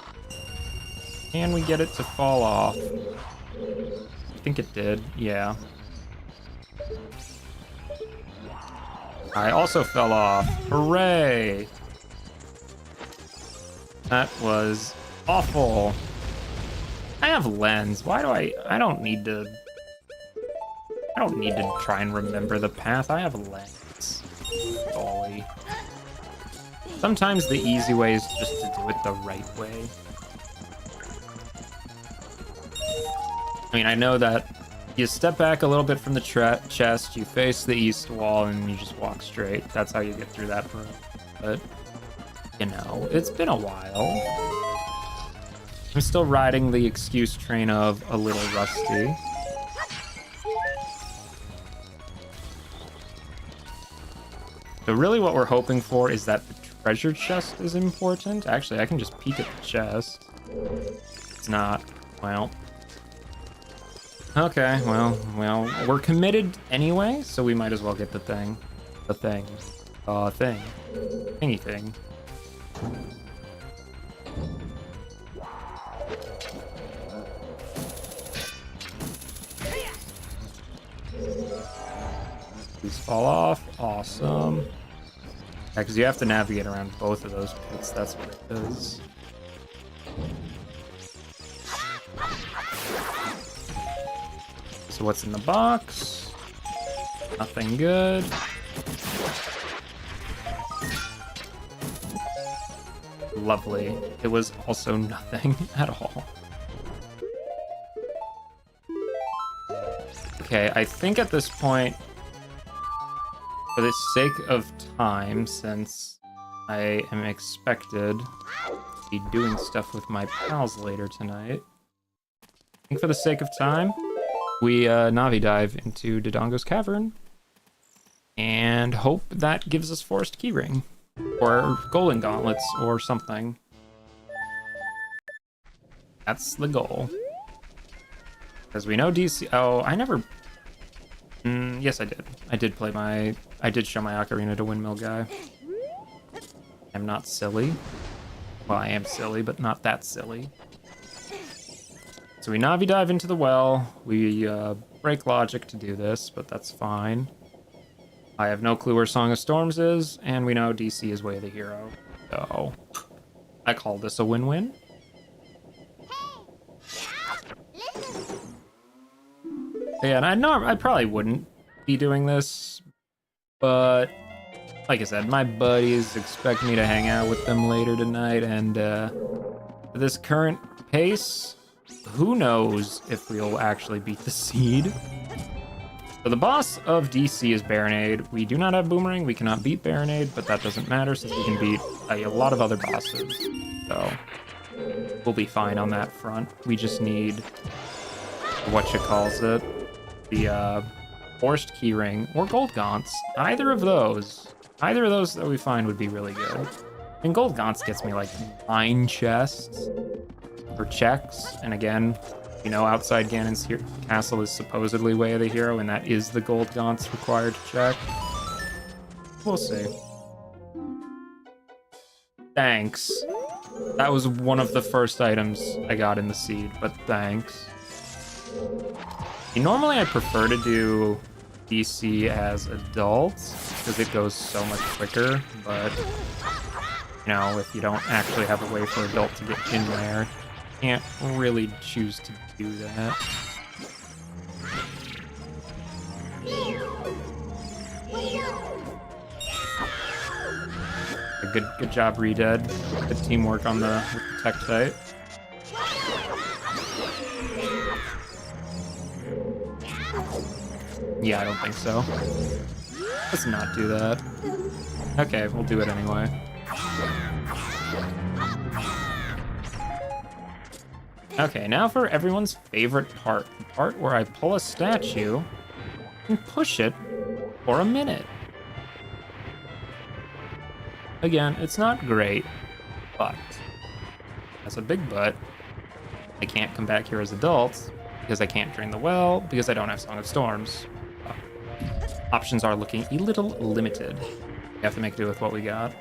Speaker 1: Can we get it to fall off? I think it did, yeah. I also fell off. Hooray! That was awful. I have lens. Why do I don't need to try and remember the path. I have lens. Golly. Sometimes the easy way is just to do it the right way. I mean, I know that you step back a little bit from the chest, you face the east wall, and you just walk straight. That's how you get through that room. But, you know, it's been a while. I'm still riding the excuse train of a little rusty. So really what we're hoping for is that the treasure chest is important. Actually, I can just peek at the chest. It's not. Well. Okay, well, we're committed anyway, so we might as well get the thing. Thingy thing. These fall off. Awesome. Yeah, because you have to navigate around both of those pits. That's what it is. So what's in the box? Nothing good. Lovely. It was also nothing at all. Okay, I think at this point, for the sake of time, since I am expected to be doing stuff with my pals later tonight, I think for the sake of time, we Navi dive into Dodongo's Cavern and hope that gives us Forest Keyring or Golden Gauntlets or something. That's the goal. Because we know DC... Oh, I never... yes, I did. I did show my Ocarina to Windmill guy. I'm not silly. Well, I am silly, but not that silly. So we Navi dive into the well. We break logic to do this, but that's fine. I have no clue where Song of Storms is, and we know DC is Way of the Hero. So I call this a win-win. Yeah, and I probably wouldn't be doing this, but like I said, my buddies expect me to hang out with them later tonight, and this current pace, who knows if we'll actually beat the seed. So the boss of DC is Baronade. We do not have Boomerang, we cannot beat Baronade, but that doesn't matter since we can beat a lot of other bosses. So we'll be fine on that front. We just need whatchamacallit. the forced keyring or gold gaunts. Either of those that we find would be really good. And gold gaunts gets me like 9 chests or checks. And again, you know, outside Ganon's castle is supposedly Way of the Hero, and that is the gold gaunts required to check. We'll see. Thanks. That was one of the first items I got in the seed, but thanks. Normally I prefer to do DC as adults because it goes so much quicker, but you know, if you don't actually have a way for adult to get in there, you can't really choose to do that. Good job, Redead. Good teamwork on with the tech type. Yeah, I don't think so. Let's not do that. Okay, we'll do it anyway. Okay, now for everyone's favorite part. The part where I pull a statue and push it for a minute. Again, it's not great, but that's a big but. I can't come back here as adults because I can't drain the well, because I don't have Song of Storms. Options are looking a little limited. We have to make do with what we got.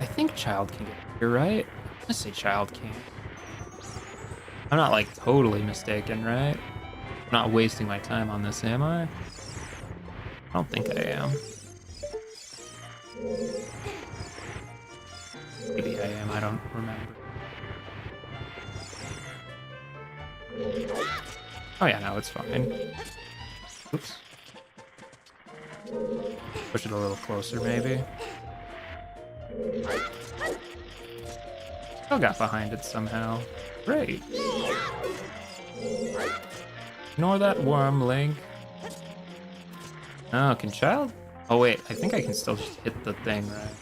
Speaker 1: I think Child can get here, right? Let's say Child can. I'm not like totally mistaken, right? I'm not wasting my time on this, am I? I don't think I am. Maybe I am, I don't remember. Oh yeah, no, it's fine. Oops. Push it a little closer, maybe. Still got behind it somehow. Great. Ignore that worm, Link. Oh, can Child? Oh wait, I think I can still just hit the thing, right?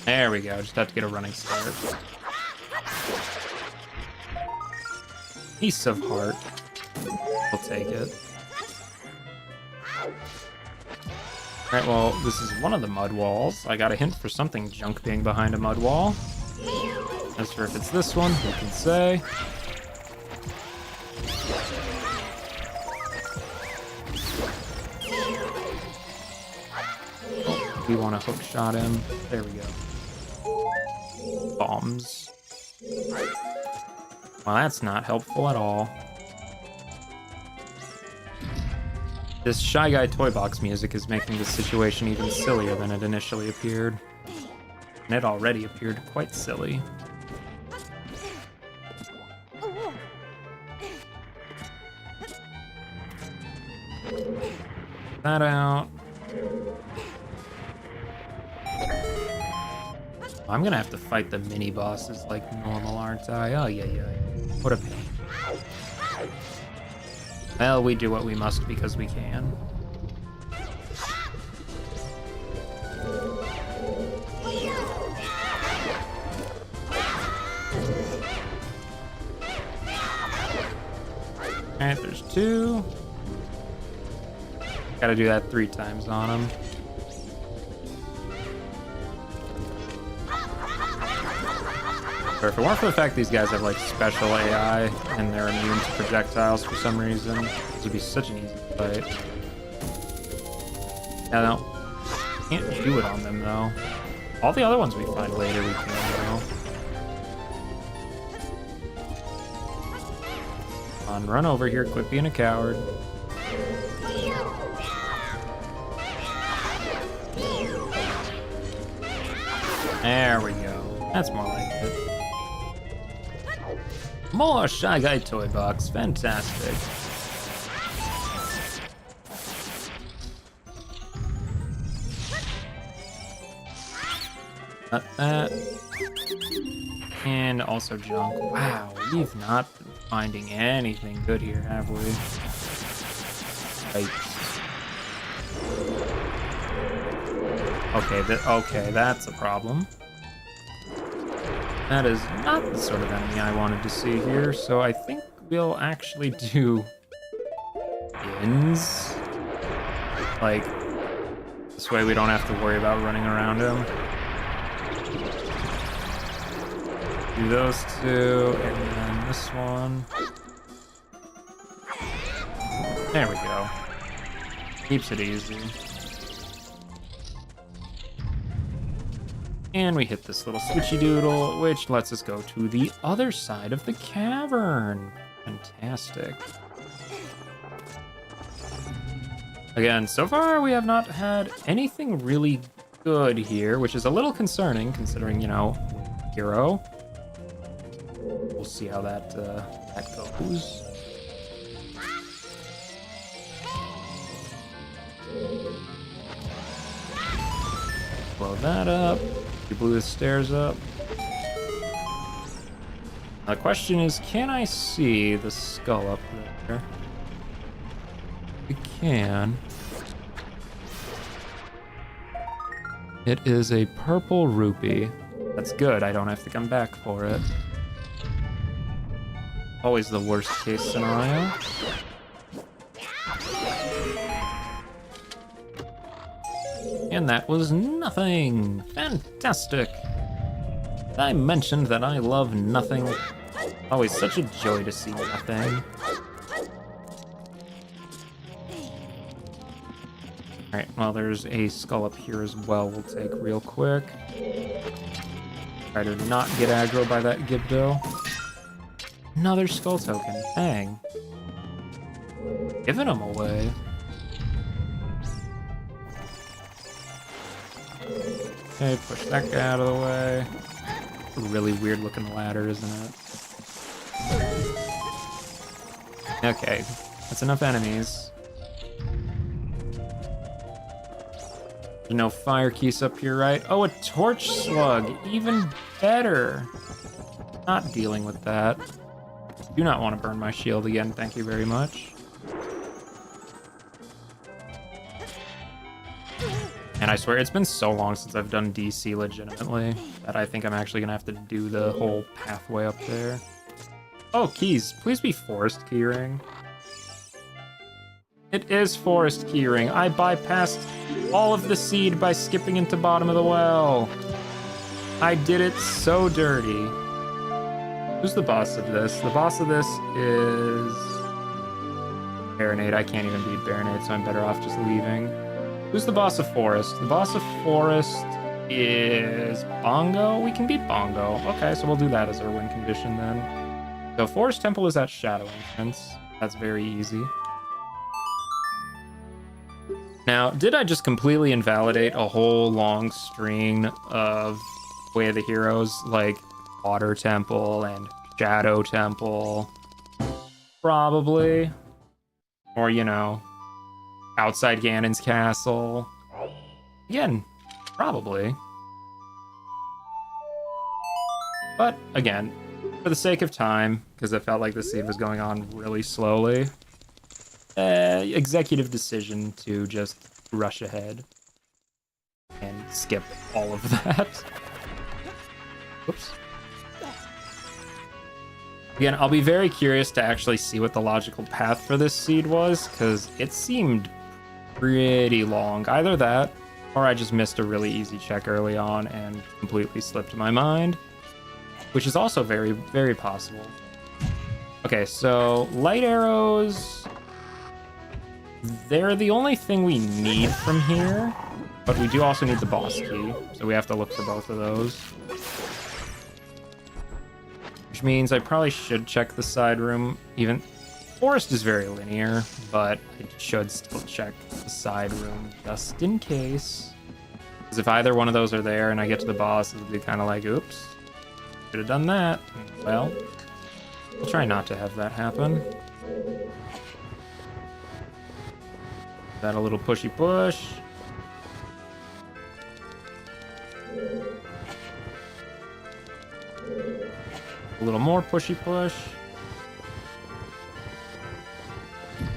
Speaker 1: There we go, just have to get a running start. Piece of heart. We'll take it. Alright, well, this is one of the mud walls. I got a hint for something junk being behind a mud wall. As for if it's this one, who can say? Oh, we want to hook shot him. There we go. Bombs. Well, that's not helpful at all. This Shy Guy Toy Box music is making this situation even sillier than it initially appeared. And it already appeared quite silly. That out. I'm gonna have to fight the mini bosses like normal, aren't I? Oh, yeah. What a pain. Well, we do what we must because we can. Alright, there's 2. Gotta do that 3 times on him. Or if it weren't for the fact these guys have like special AI and they're immune to projectiles for some reason, this would be such an easy fight. Yeah, no. Can't do it on them though. All the other ones we find later we can though. Come on, run over here, quit being a coward. There we go. That's more like it. More Shy Guy Toy Box. Fantastic. Not that. And also junk. Wow, we've not been finding anything good here, have we? Right. Okay, that's a problem. That is not the sort of enemy I wanted to see here, so I think we'll actually do ins. Like, this way we don't have to worry about running around him. Do those two, and then this one. There we go. Keeps it easy. And we hit this little switchy doodle, which lets us go to the other side of the cavern. Fantastic. Again, so far we have not had anything really good here, which is a little concerning considering, you know, hero. We'll see how that goes. Blow that up. We blew the stairs up. Now the question is, can I see the skull up there? We can. It is a purple rupee. That's good, I don't have to come back for it. Always the worst case scenario. And that was nothing. Fantastic. I mentioned that I love nothing. Always such a joy to see nothing. Alright, well, there's a skull up here as well we'll take real quick. Try to not get aggro by that Gibdo. Another skull token. Dang. Giving them away. Okay, push that guy out of the way. A really weird looking ladder, isn't it? Okay, that's enough enemies. There's no fire keys up here, right? Oh, a torch slug, even better. Not dealing with that. Do not want to burn my shield again, thank you very much. And I swear, it's been so long since I've done DC legitimately that I think I'm actually gonna have to do the whole pathway up there. Oh, keys. Please be forest keyring. It is forest keyring. I bypassed all of the seed by skipping into bottom of the well. I did it so dirty. Who's the boss of this? The boss of this is Baronade. I can't even beat Baronade, so I'm better off just leaving. Who's the boss of Forest? The boss of Forest is Bongo. We can beat Bongo. Okay, so we'll do that as our win condition then. So Forest Temple is at Shadow Entrance. That's very easy. Now, did I just completely invalidate a whole long string of Way of the Heroes, like Water Temple and Shadow Temple? Probably. Or, you know, outside Ganon's castle. Again, probably. But again, for the sake of time, because I felt like the seed was going on really slowly, executive decision to just rush ahead and skip all of that. Whoops. Again, I'll be very curious to actually see what the logical path for this seed was, because it seemed pretty long. Either that, or I just missed a really easy check early on and completely slipped my mind, which is also very, very possible. Okay, so light arrows, they're the only thing we need from here, but we do also need the boss key, so we have to look for both of those. Which means I probably should check the side room. Even Forest is very linear, but I should still check the side room just in case. Because if either one of those are there and I get to the boss, it'll be kind of like, oops, should have done that. Well, we'll try not to have that happen. That a little pushy push. A little more pushy push.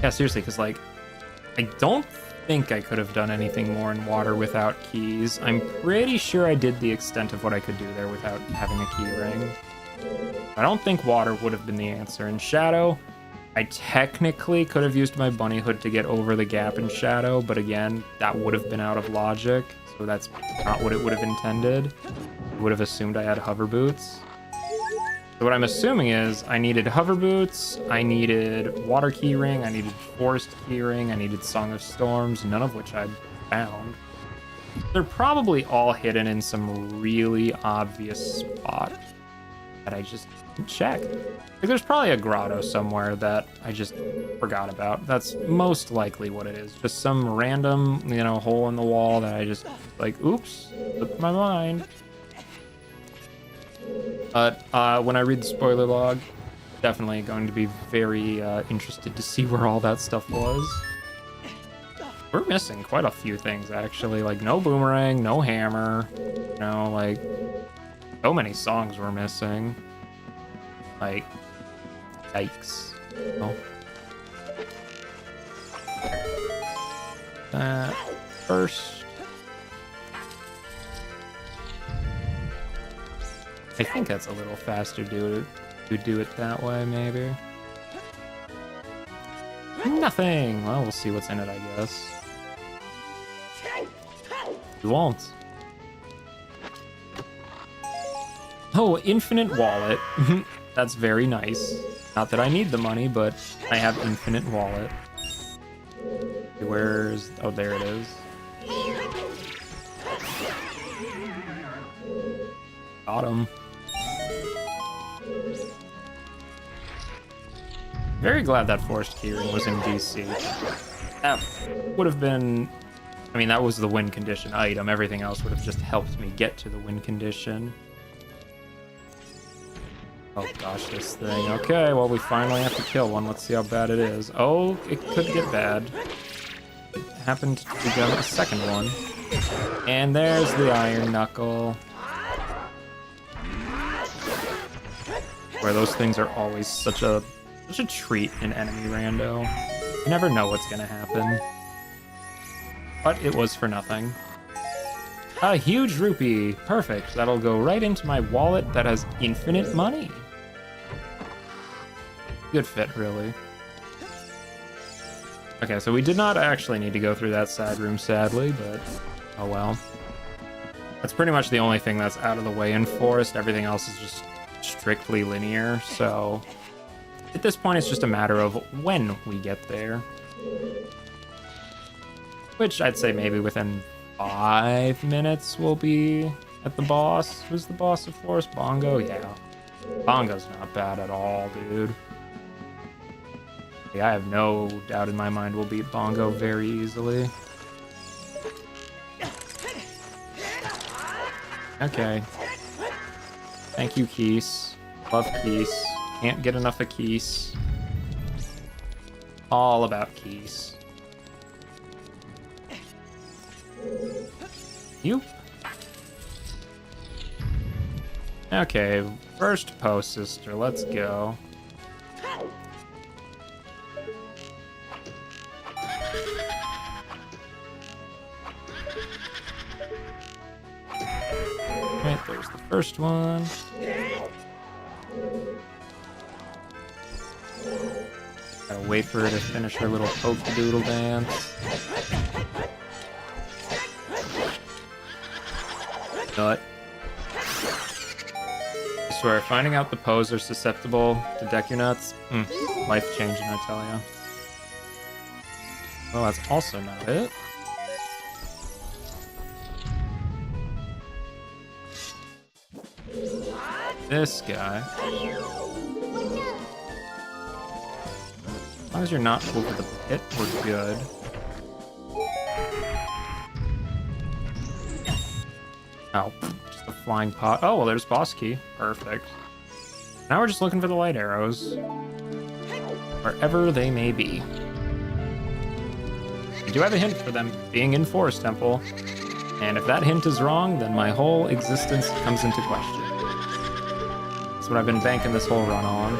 Speaker 1: Yeah, seriously, because, like, I don't think I could have done anything more in water without keys. I'm pretty sure I did the extent of what I could do there without having a key ring. I don't think water would have been the answer. In Shadow, I technically could have used my bunny hood to get over the gap in Shadow, but again, that would have been out of logic, so that's not what it would have intended. It would have assumed I had hover boots. So what I'm assuming is I needed hover boots, I needed water key ring, I needed forest key ring, I needed Song of Storms, none of which I'd found. They're probably all hidden in some really obvious spot that I just didn't check. Like, there's probably a grotto somewhere that I just forgot about. That's most likely what it is. Just some random, hole in the wall that I just, oops, slipped my mind. But when I read the spoiler log, definitely going to be very interested to see where all that stuff was. We're missing quite a few things, actually. Like, no boomerang, no hammer, so many songs we're missing. Like, yikes. Oh. First. I think that's a little faster to do it that way, maybe. Nothing! Well, we'll see what's in it, I guess. You won't. Oh, infinite wallet. That's very nice. Not that I need the money, but I have infinite wallet. Where's... Oh, there it is. Got him. Very glad that forest keyring was in DC. That would have been... I mean, that was the win condition item. Everything else would have just helped me get to the win condition. Oh gosh, this thing. Okay, well, we finally have to kill one. Let's see how bad it is. Oh, it could get bad. It happened to become a second one. And there's the iron knuckle. Where those things are always such a treat in enemy rando. You never know what's gonna happen. But it was for nothing. A huge rupee. Perfect. That'll go right into my wallet that has infinite money. Good fit, really. Okay, so we did not actually need to go through that side room, sadly, but oh well. That's pretty much the only thing that's out of the way in Forest. Everything else is just strictly linear, so at this point it's just a matter of when we get there. Which I'd say maybe within 5 minutes we'll be at the boss. Who's the boss of Forest? Bongo? Yeah. Bongo's not bad at all, dude. I have no doubt in my mind we'll beat Bongo very easily. Okay. Thank you, Keese. Love Keese. Can't get enough of Keese. All about Keese. You. Okay, first post, sister. Let's go. Right, there's the first one. Gotta wait for her to finish her little poke-doodle dance. Nut. I swear, finding out the pose are susceptible to Deku Nuts, life-changing, I tell ya. Well, that's also not it. This guy. As long as you're not over the pit, we're good. Oh, just a flying pot. Oh, well, there's boss key. Perfect. Now we're just looking for the light arrows. Wherever they may be. I do have a hint for them being in Forest Temple. And if that hint is wrong, then my whole existence comes into question. That's what I've been banking this whole run on.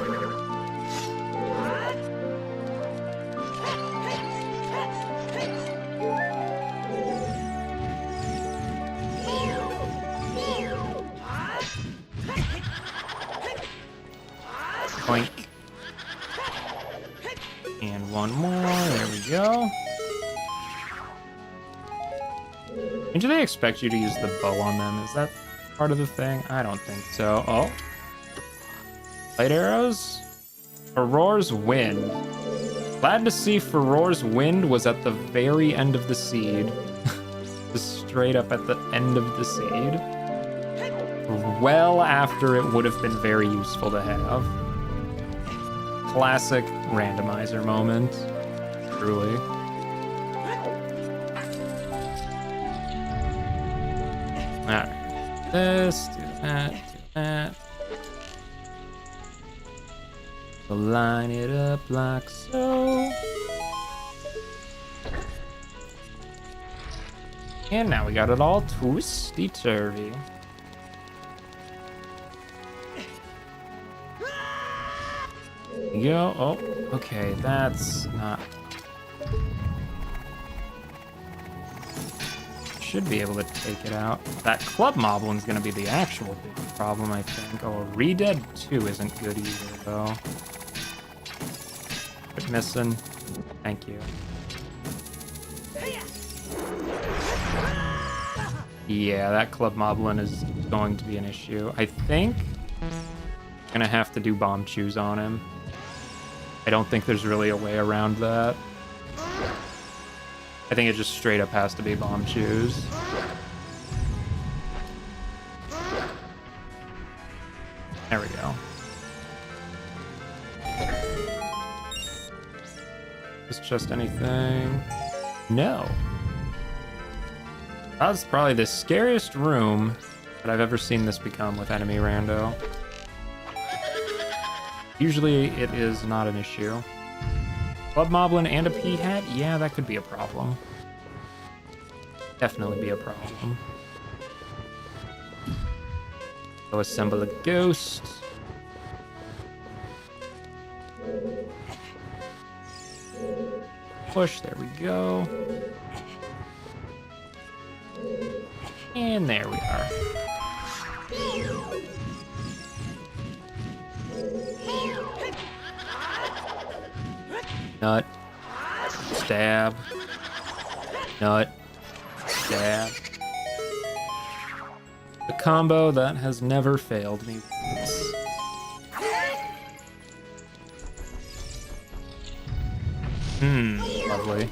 Speaker 1: Boink. And one more. There we go. And do they expect you to use the bow on them? Is that part of the thing? I don't think so. Oh. Light arrows? Aurore's Wind. Glad to see Aurore's Wind was at the very end of the seed. Just straight up at the end of the seed. Well after it would have been very useful to have. Classic randomizer moment. Truly. Alright. This, do that, do that. We'll line it up like so. And now we got it all twisty-turvy. Go. Oh, okay, that's not... Should be able to take it out. That club moblin's gonna be the actual big problem, I think. Oh, a Redead 2 isn't good either, though. Quit missing. Thank you. Yeah, that club moblin is going to be an issue. I think I'm gonna have to do bomb chews on him. I don't think there's really a way around that. I think it just straight up has to be bomb chews. There we go. Is just anything? No. That's probably the scariest room that I've ever seen this become with enemy rando. Usually it is not an issue. Club Moblin and a P-Hat? Yeah, that could be a problem. Definitely be a problem. Go assemble a ghost. Push, there we go. And there we are. Nut. Stab. Nut. Stab. The combo that has never failed me. Lovely.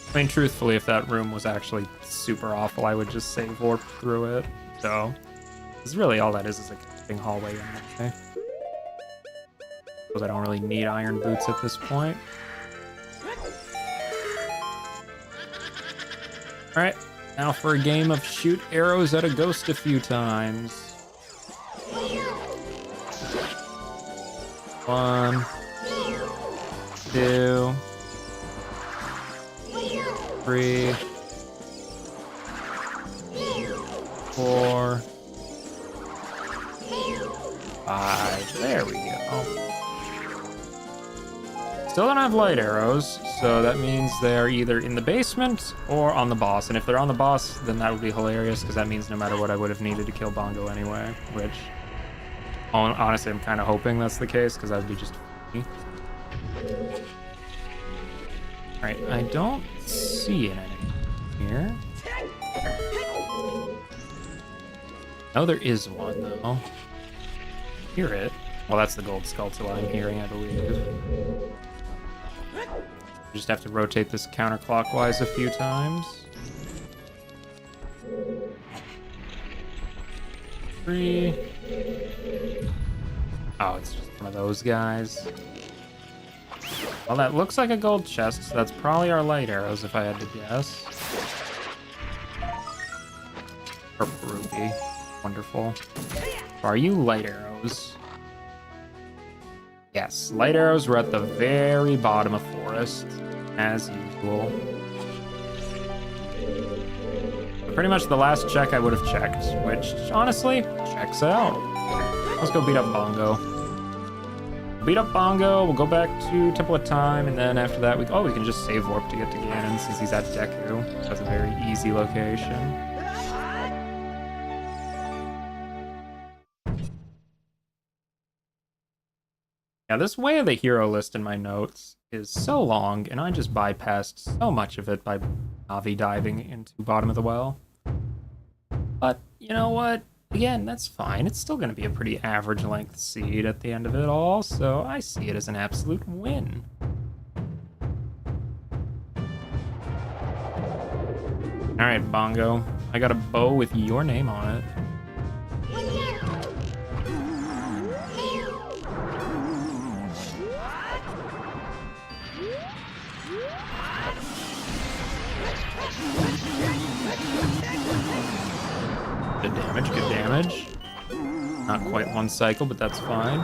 Speaker 1: I mean, truthfully, if that room was actually super awful, I would just save warp through it. So, it's really all that is a camping hallway anyway. Because I don't really need iron boots at this point. Alright, now for a game of shoot arrows at a ghost a few times. 1, 2, 3, 4, 5. There we go. Still don't have light arrows, so that means they're either in the basement or on the boss. And if they're on the boss, then that would be hilarious, because that means no matter what, I would have needed to kill Bongo anyway, which honestly I'm kind of hoping that's the case, because that would be just funny. Alright, I don't see an enemy here. Oh, there is one, though. Hear it. Well, that's the gold skull I'm hearing, I believe. Just have to rotate this counterclockwise a few times. 3. Oh, it's just one of those guys. Well, that looks like a gold chest, so that's probably our light arrows, if I had to guess. Purple ruby. Wonderful. Are you light arrows? Yes, light arrows were at the very bottom of forest, as usual. But pretty much the last check I would have checked, which honestly checks out. Let's go beat up Bongo. Beat up Bongo, we'll go back to Temple of Time, and then after that we can just save warp to get to Ganon since he's at Deku. So that's a very easy location. Yeah, this way of the hero list in my notes is so long, and I just bypassed so much of it by Navi diving into bottom of the well. But, you know what? Again, that's fine. It's still going to be a pretty average length seed at the end of it all, so I see it as an absolute win. Alright, Bongo. I got a bow with your name on it. Good damage, good damage. Not quite one cycle, but that's fine.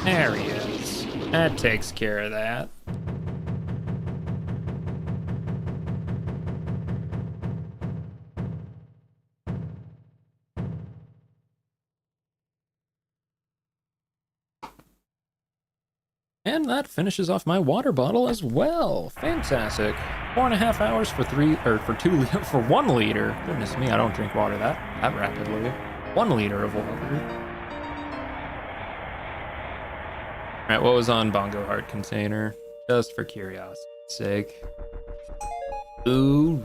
Speaker 1: There he is. That takes care of that. And that finishes off my water bottle as well. Fantastic. 4.5 hours for 1 liter. Goodness me, I don't drink water that rapidly. 1 liter of water. Alright, what was on Bongo Heart container? Just for curiosity's sake. Ooh,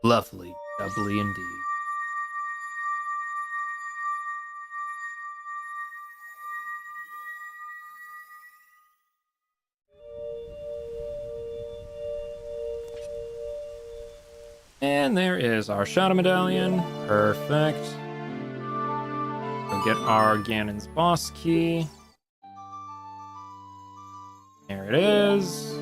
Speaker 1: lovely, doubly indeed. And there is our Shadow Medallion. Perfect. We'll get our Ganon's boss key. There it is.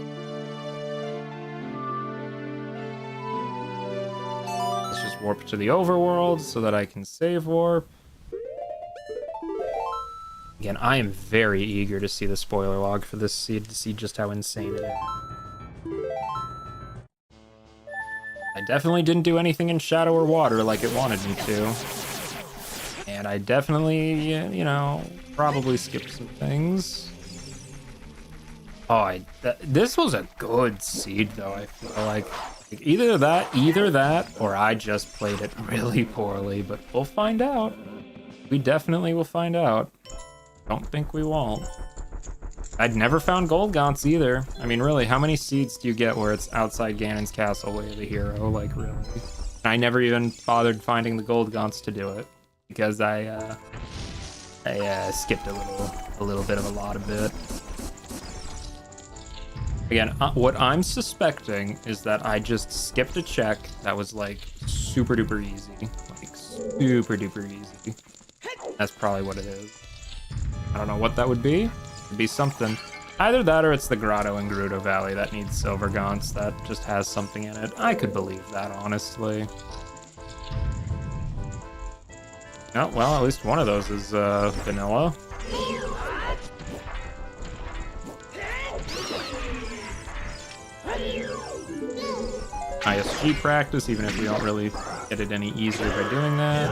Speaker 1: Let's just warp to the overworld so that I can save warp. Again, I am very eager to see the spoiler log for this seed to see just how insane it is. I definitely didn't do anything in Shadow or Water like it wanted me to. And I definitely, you know, probably skipped some things. Oh, this was a good seed, though, I feel like. Either that, or I just played it really poorly, but we'll find out. We definitely will find out. Don't think we won't. I'd never found Gold Gaunts either. I mean, really, how many seeds do you get where it's outside Ganon's castle way of the hero? Like, really? I never even bothered finding the Gold Gaunts to do it because I skipped a little bit of a lot of it. Again, what I'm suspecting is that I just skipped a check that was like super duper easy, like super duper easy. That's probably what it is. I don't know what that would be. It'd be something. Either that or it's the grotto in Gerudo Valley that needs silver gaunts that just has something in it. I could believe that, honestly. Oh, well, at least one of those is vanilla. ISG practice, even if we don't really get it any easier by doing that.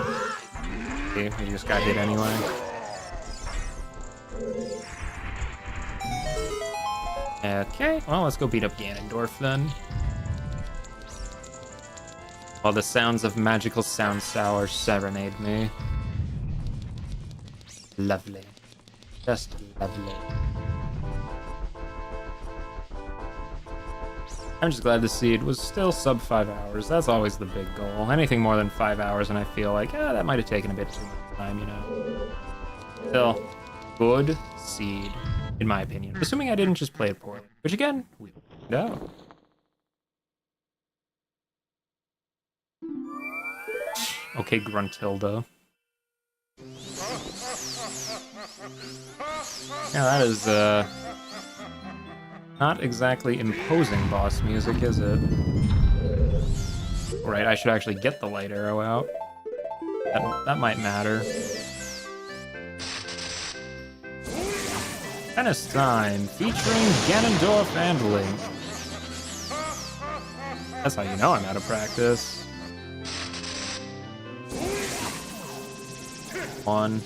Speaker 1: Okay, we just got hit anyway. Okay, well, let's go beat up Ganondorf then. While the sounds of magical sound sour serenade me. Lovely. Just lovely. I'm just glad the seed was still sub 5 hours. That's always the big goal. Anything more than 5 hours and I feel like, that might have taken a bit too much time, you know. Still, good seed, in my opinion. Assuming I didn't just play it poorly. Which again, we'll find out. Okay, Gruntilda. Yeah, that is, not exactly imposing boss music, is it? Right, I should actually get the light arrow out. That might matter. Tennis Time, featuring Ganondorf and Link. That's how you know I'm out of practice. 1,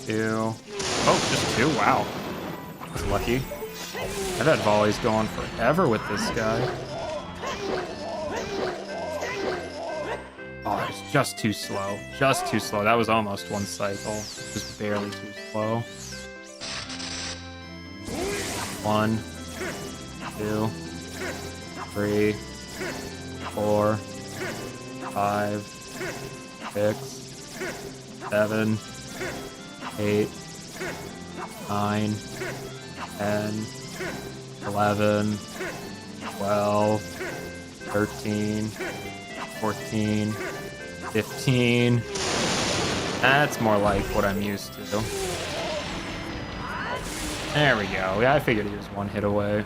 Speaker 1: 2. Oh, just 2? Wow. That's lucky. I've had volleys go on forever with this guy. Oh, it's just too slow. Just too slow. That was almost one cycle. Just barely too slow. 1, 2, 3, 4, 5, 6, 7, 8, 9, 10, 11, 12, 13, 14, 15. That's more like what I'm used to. There we go. Yeah, I figured he was one hit away.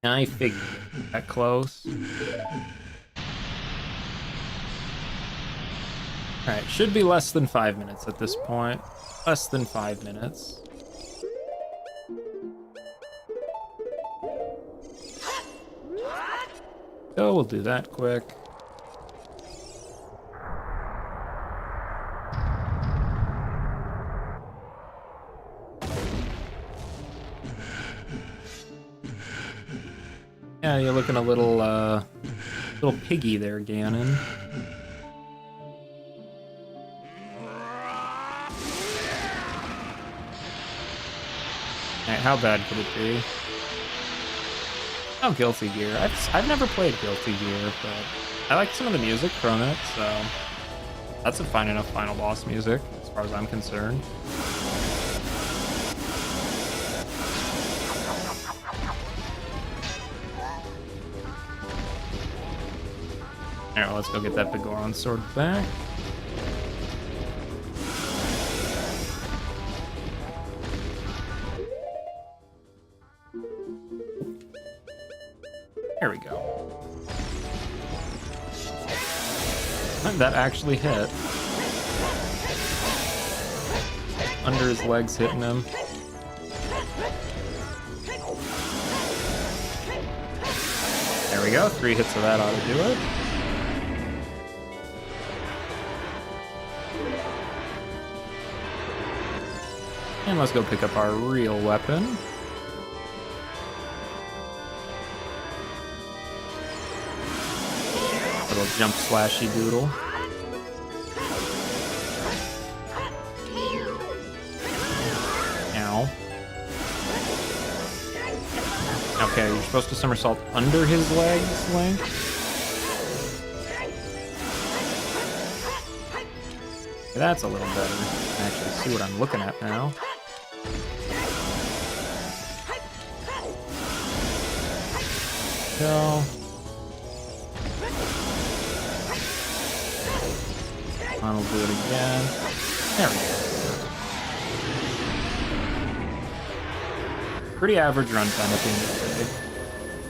Speaker 1: I figured that close. Alright, should be less than 5 minutes at this point. Less than 5 minutes. So we'll do that quick. Yeah, you're looking a little piggy there, Ganon. Alright, how bad could it be? Oh, Guilty Gear. I've never played Guilty Gear, but I like some of the music from it, so that's a fine enough final boss music, as far as I'm concerned. Alright, let's go get that Begoron sword back. There we go. That actually hit. Under his legs hitting him. There we go. 3 hits of that ought to do it. And let's go pick up our real weapon. Little jump slashy doodle. Ow. Okay, you're supposed to somersault under his legs, Link. That's a little better. I can actually see what I'm looking at now. Go. I'll do it again. There we go. Pretty average runtime at the end of the day,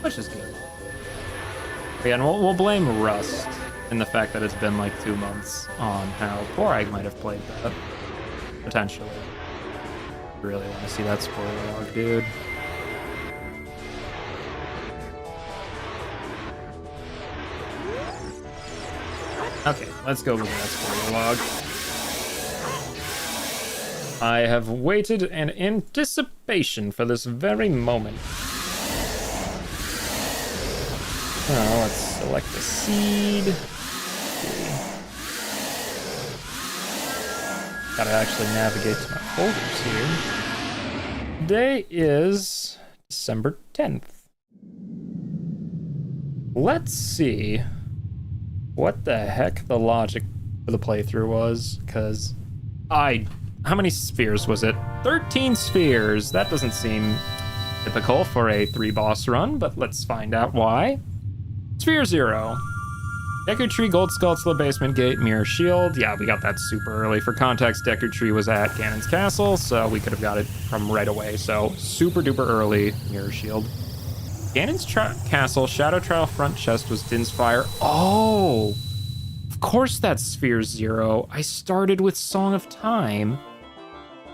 Speaker 1: which is good. Again, we'll blame Rust in the fact that it's been like 2 months on how poor I might have played that. Potentially. Really want to see that spoiler log, dude. Okay, let's go with that spoiler log. I have waited in anticipation for this very moment. Oh, let's select the seed. Gotta actually navigate to my folders here. Today is December 10th. Let's see what the heck the logic for the playthrough was, because how many spheres was it? 13 spheres. That doesn't seem typical for a 3-boss run, but let's find out why. Sphere 0. Deku Tree, Gold Skull, Slow Basement Gate, Mirror Shield. Yeah, we got that super early. For context, Deku Tree was at Ganon's castle, so we could have got it from right away. So super duper early, Mirror Shield. Ganon's castle, Shadow Trial front chest was Din's Fire. Oh, of course that's Sphere 0. I started with Song of Time.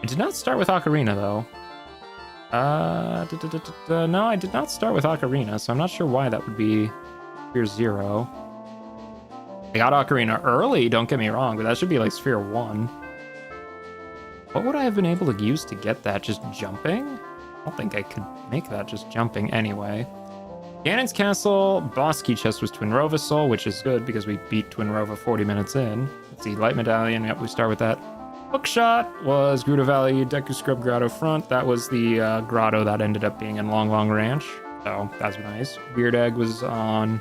Speaker 1: I did not start with Ocarina, though. No, I did not start with Ocarina, so I'm not sure why that would be Sphere 0. I got Ocarina early, don't get me wrong, but that should be like Sphere 1. What would I have been able to use to get that? Just jumping? I don't think I could make that just jumping anyway. Ganon's Castle, boss key chest was Twinrova Soul, which is good because we beat Twinrova 40 minutes in. Let's see, Light Medallion, yep, we start with that. Hookshot was Grotto Valley, Deku Scrub Grotto Front. That was the grotto that ended up being in Long Long Ranch. So that's nice. Weird Egg was on,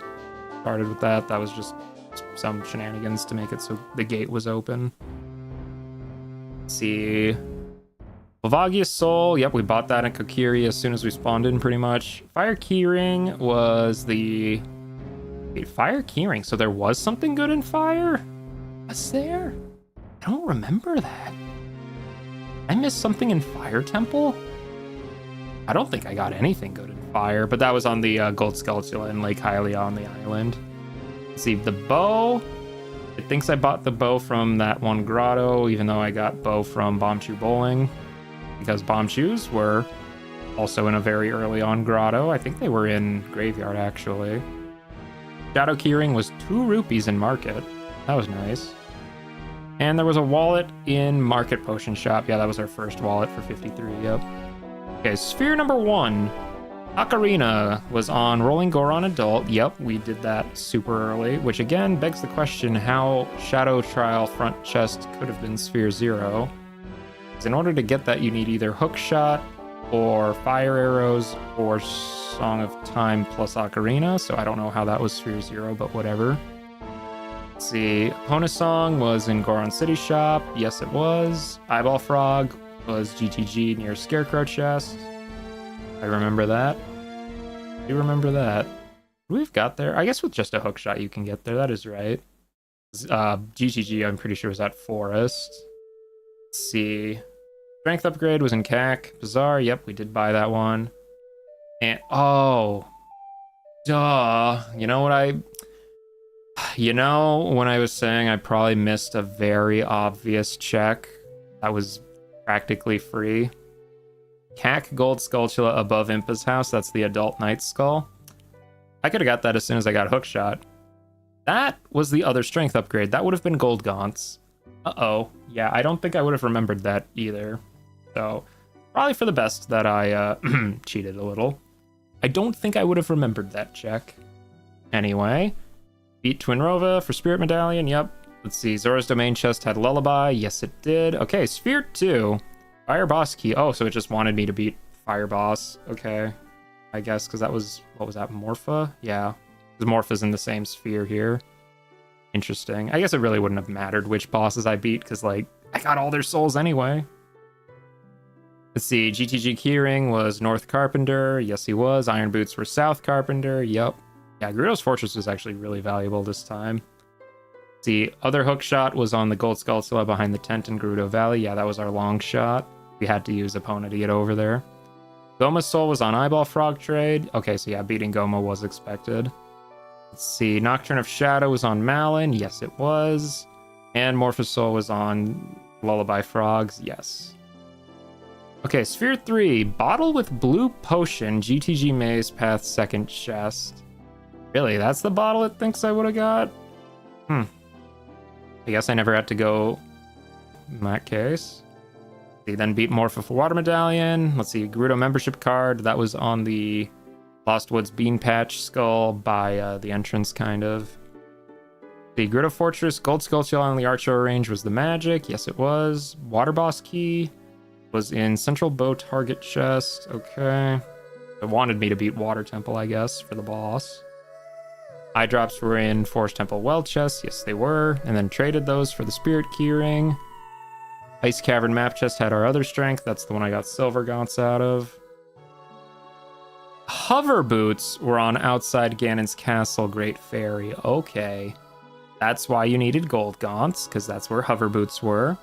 Speaker 1: started with that. That was just some shenanigans to make it so the gate was open. Let's see. Volvagia's Soul, yep, we bought that in Kokiri as soon as we spawned in, pretty much. Fire Keyring was the... Wait, Fire Keyring, so there was something good in Fire? Was there? I don't remember that. I missed something in Fire Temple? I don't think I got anything good in Fire, but that was on the Gold Skulltula in Lake Hylia on the island. Let's see, the bow. It thinks I bought the bow from that one grotto, even though I got bow from Bombchu Bowling. Because Bombchus were also in a very early on grotto. I think they were in Graveyard, actually. Shadow Keyring was 2 rupees in Market. That was nice. And there was a wallet in Market Potion Shop. Yeah, that was our first wallet for 53, yep. Okay, Sphere number 1. Ocarina was on Rolling Goron Adult. Yep, we did that super early, which again begs the question how Shadow Trial front chest could have been Sphere 0. In order to get that, you need either Hookshot or Fire Arrows or Song of Time plus Ocarina, so I don't know how that was Sphere 0, but whatever. Let's see, Epona Song was in Goron City Shop. Yes, it was. Eyeball Frog was GTG near Scarecrow Chest. I remember that. I do remember that. We've got there. I guess with just a Hookshot you can get there, that is right. GTG, I'm pretty sure, was at Forest. Let's see. Strength upgrade was in CAC. Bazaar, yep, we did buy that one. And, oh. Duh. You know, when I was saying I probably missed a very obvious check that was practically free? CAC Gold Skulltula above Impa's house, that's the Adult Knight Skull. I could have got that as soon as I got Hookshot. That was the other strength upgrade. That would have been Gold Gaunts. Uh-oh. Yeah, I don't think I would have remembered that either. So, probably for the best that I cheated a little. I don't think I would have remembered that check. Anyway, beat Twinrova for Spirit Medallion, yep. Let's see, Zora's Domain chest had Lullaby. Yes, it did. Okay, Sphere 2. Fire Boss Key. Oh, so it just wanted me to beat Fire Boss. Okay, I guess, because that was, what was that, Morpha? Yeah, because Morpha's in the same sphere here. Interesting. I guess it really wouldn't have mattered which bosses I beat, because, like, I got all their souls anyway. Let's see, GTG Keyring was North Carpenter. Yes, he was. Iron Boots were South Carpenter. Yep. Yeah, Grottos Fortress was actually really valuable this time. Let's see, other Hookshot was on the Gold Skulltula behind the tent in Gerudo Valley. Yeah, that was our long shot. We had to use Epona to get over there. Goma's Soul was on Eyeball Frog Trade. Okay, so yeah, beating Goma was expected. Let's see, Nocturne of Shadow was on Malin. Yes, it was. And Morpho's Soul was on Lullaby Frogs. Yes. Okay, Sphere 3. Bottle with Blue Potion. GTG Maze Path second chest. Really? That's the bottle it thinks I would have got? I guess I never had to go in that case. He then beat Morpha for Water Medallion. Let's see, Gerudo membership card. That was on the Lost Woods Bean Patch skull by the entrance, kind of. The Gerudo Fortress, Gold Skulltula on the Archer range was the magic. Yes, it was. Water Boss Key was in Central Bow Target chest. Okay. It wanted me to beat Water Temple, I guess, for the boss. Eye drops were in Forest Temple Well chest. Yes, they were. And then traded those for the Spirit Keyring. Ice Cavern map chest had our other strength. That's the one I got Silver Gaunts out of. Hover Boots were on outside Ganon's Castle Great Fairy. Okay. That's why you needed Gold Gaunts, because that's where Hover Boots were.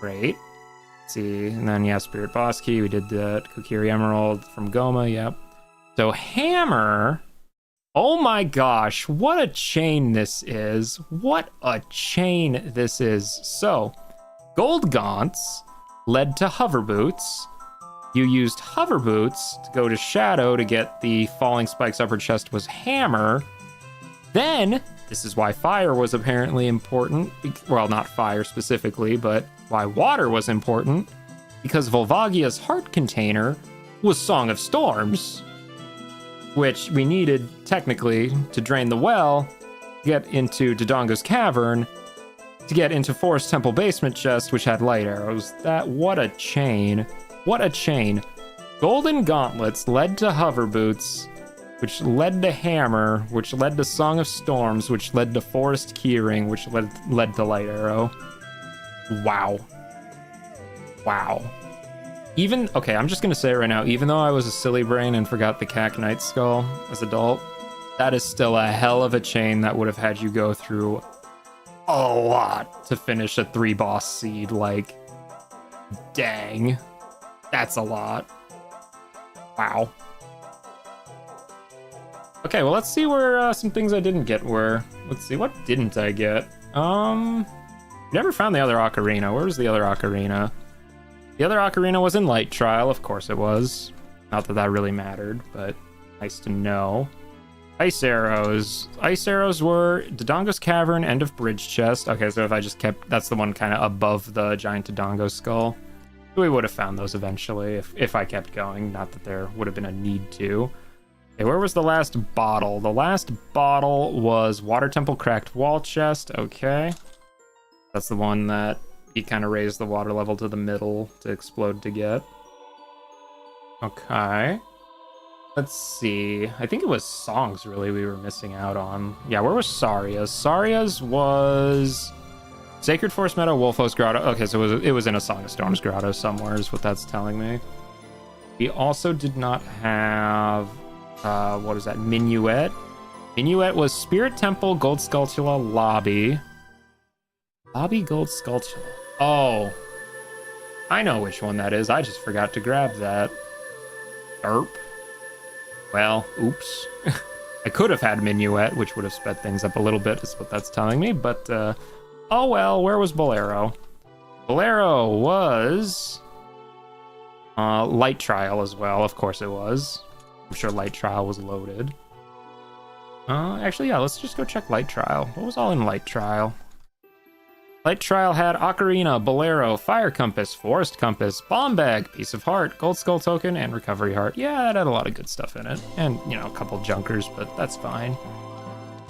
Speaker 1: Great. Let's see. And then, yeah, Spirit Boss Key. We did the Kokiri Emerald from Goma. Yep. So Hammer... Oh my gosh, what a chain this is. What a chain this is. So, Gold Gaunts led to Hover Boots. You used Hover Boots to go to Shadow to get the Falling Spikes upper chest was Hammer. Then, this is why Fire was apparently important. Well, not Fire specifically, but why Water was important. Because Volvagia's heart container was Song of Storms. which we needed, technically, to drain the well, get into Dodongo's cavern, to get into Forest Temple basement chest, which had light arrows. What a chain. What a chain. Golden gauntlets led to hover boots, which led to hammer, which led to Song of Storms, which led to Forest Keyring, which led to light arrow. Wow. Wow. Okay, I'm just gonna say it right now, even though I was a silly brain and forgot the Cack Knight skull as adult, that is still a hell of a chain that would have had you go through a lot to finish a 3-boss seed. Like, dang. That's a lot. Wow. Okay, well, let's see where some things I didn't get were. Let's see, what didn't I get? Never found the other ocarina. Where was the other ocarina? The other ocarina was in Light Trial, of course it was. Not that that really mattered, but nice to know. Ice arrows. Ice arrows were Dodongo's Cavern, end of bridge chest. Okay, so if I just kept... That's the one kind of above the giant Dodongo skull. We would have found those eventually if I kept going. Not that there would have been a need to. Okay, where was the last bottle? The last bottle was Water Temple Cracked Wall Chest. Okay. That's the one that he kind of raised the water level to the middle to explode to get. Okay. Let's see. I think it was songs, really, we were missing out on. Yeah, where was Saria's? Saria's was Sacred Forest Meadow, Wolfos Grotto. Okay, so it was in a Song of Storms grotto somewhere is what that's telling me. We also did not have... what is that? Minuet. Minuet was Spirit Temple, Gold Skulltula, Lobby. Lobby, Gold Skulltula. Oh. I know which one that is. I just forgot to grab that. Derp. Well, oops. I could have had Minuet, which would have sped things up a little bit, is what that's telling me. But, oh well, where was Bolero? Bolero was... Light Trial as well. Of course it was. I'm sure Light Trial was loaded. Actually, yeah, let's just go check Light Trial. What was all in Light Trial? Light Trial had Ocarina, Bolero, Fire Compass, Forest Compass, Bomb Bag, Piece of Heart, Gold Skull Token, and Recovery Heart. Yeah, it had a lot of good stuff in it. And, you know, a couple junkers, but that's fine.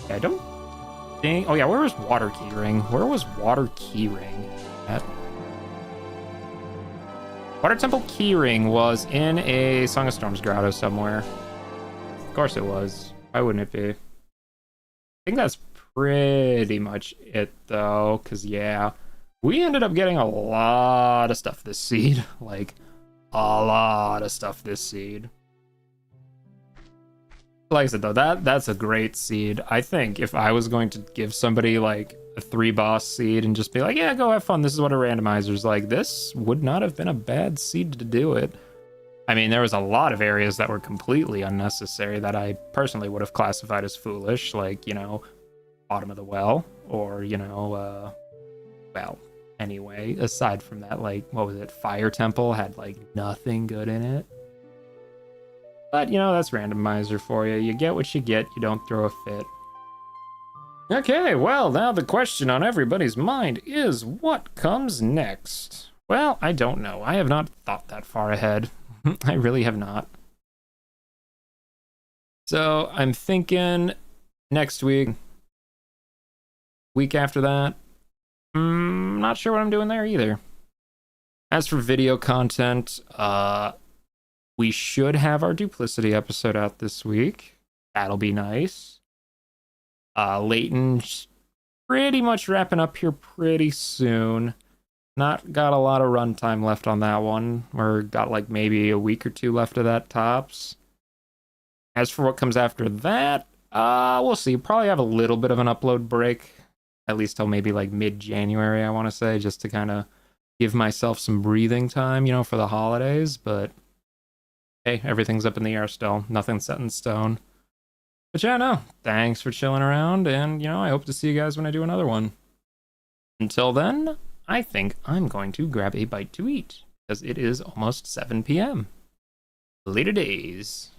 Speaker 1: Yeah, I don't think... Oh, yeah, where was Water Keyring? Where was Water Keyring at? Water Temple Keyring was in a Song of Storms grotto somewhere. Of course it was. Why wouldn't it be? I think that's pretty much it, though, because, yeah, we ended up getting a lot of stuff this seed. Like, a lot of stuff this seed. Like I said, though, that's a great seed. I think if I was going to give somebody, like, a 3-boss seed and just be like, yeah, go have fun, this is what a randomizer's like, this would not have been a bad seed to do it. I mean, there was a lot of areas that were completely unnecessary that I personally would have classified as foolish, like, you know, bottom of the well, or, you know, well, anyway, aside from that, like, what was it, Fire Temple had, like, nothing good in it. But, you know, that's randomizer for you. You get what you get, you don't throw a fit. Okay, well, now the question on everybody's mind is, what comes next? Well, I don't know. I have not thought that far ahead. I really have not. So, I'm thinking next week. Week after that, not sure what I'm doing there either. As for video content, we should have our Duplicity episode out this week. That'll be nice. Leighton's pretty much wrapping up here pretty soon. Not got a lot of runtime left on that one. We're got like maybe a week or two left of that tops. As for what comes after that, we'll see. Probably have a little bit of an upload break. At least till maybe like mid-January, I want to say, just to kind of give myself some breathing time, you know, for the holidays. But hey, everything's up in the air still. Nothing's set in stone. But yeah, no, thanks for chilling around, and, you know, I hope to see you guys when I do another one. Until then, I think I'm going to grab a bite to eat, because it is almost 7 p.m. Later days.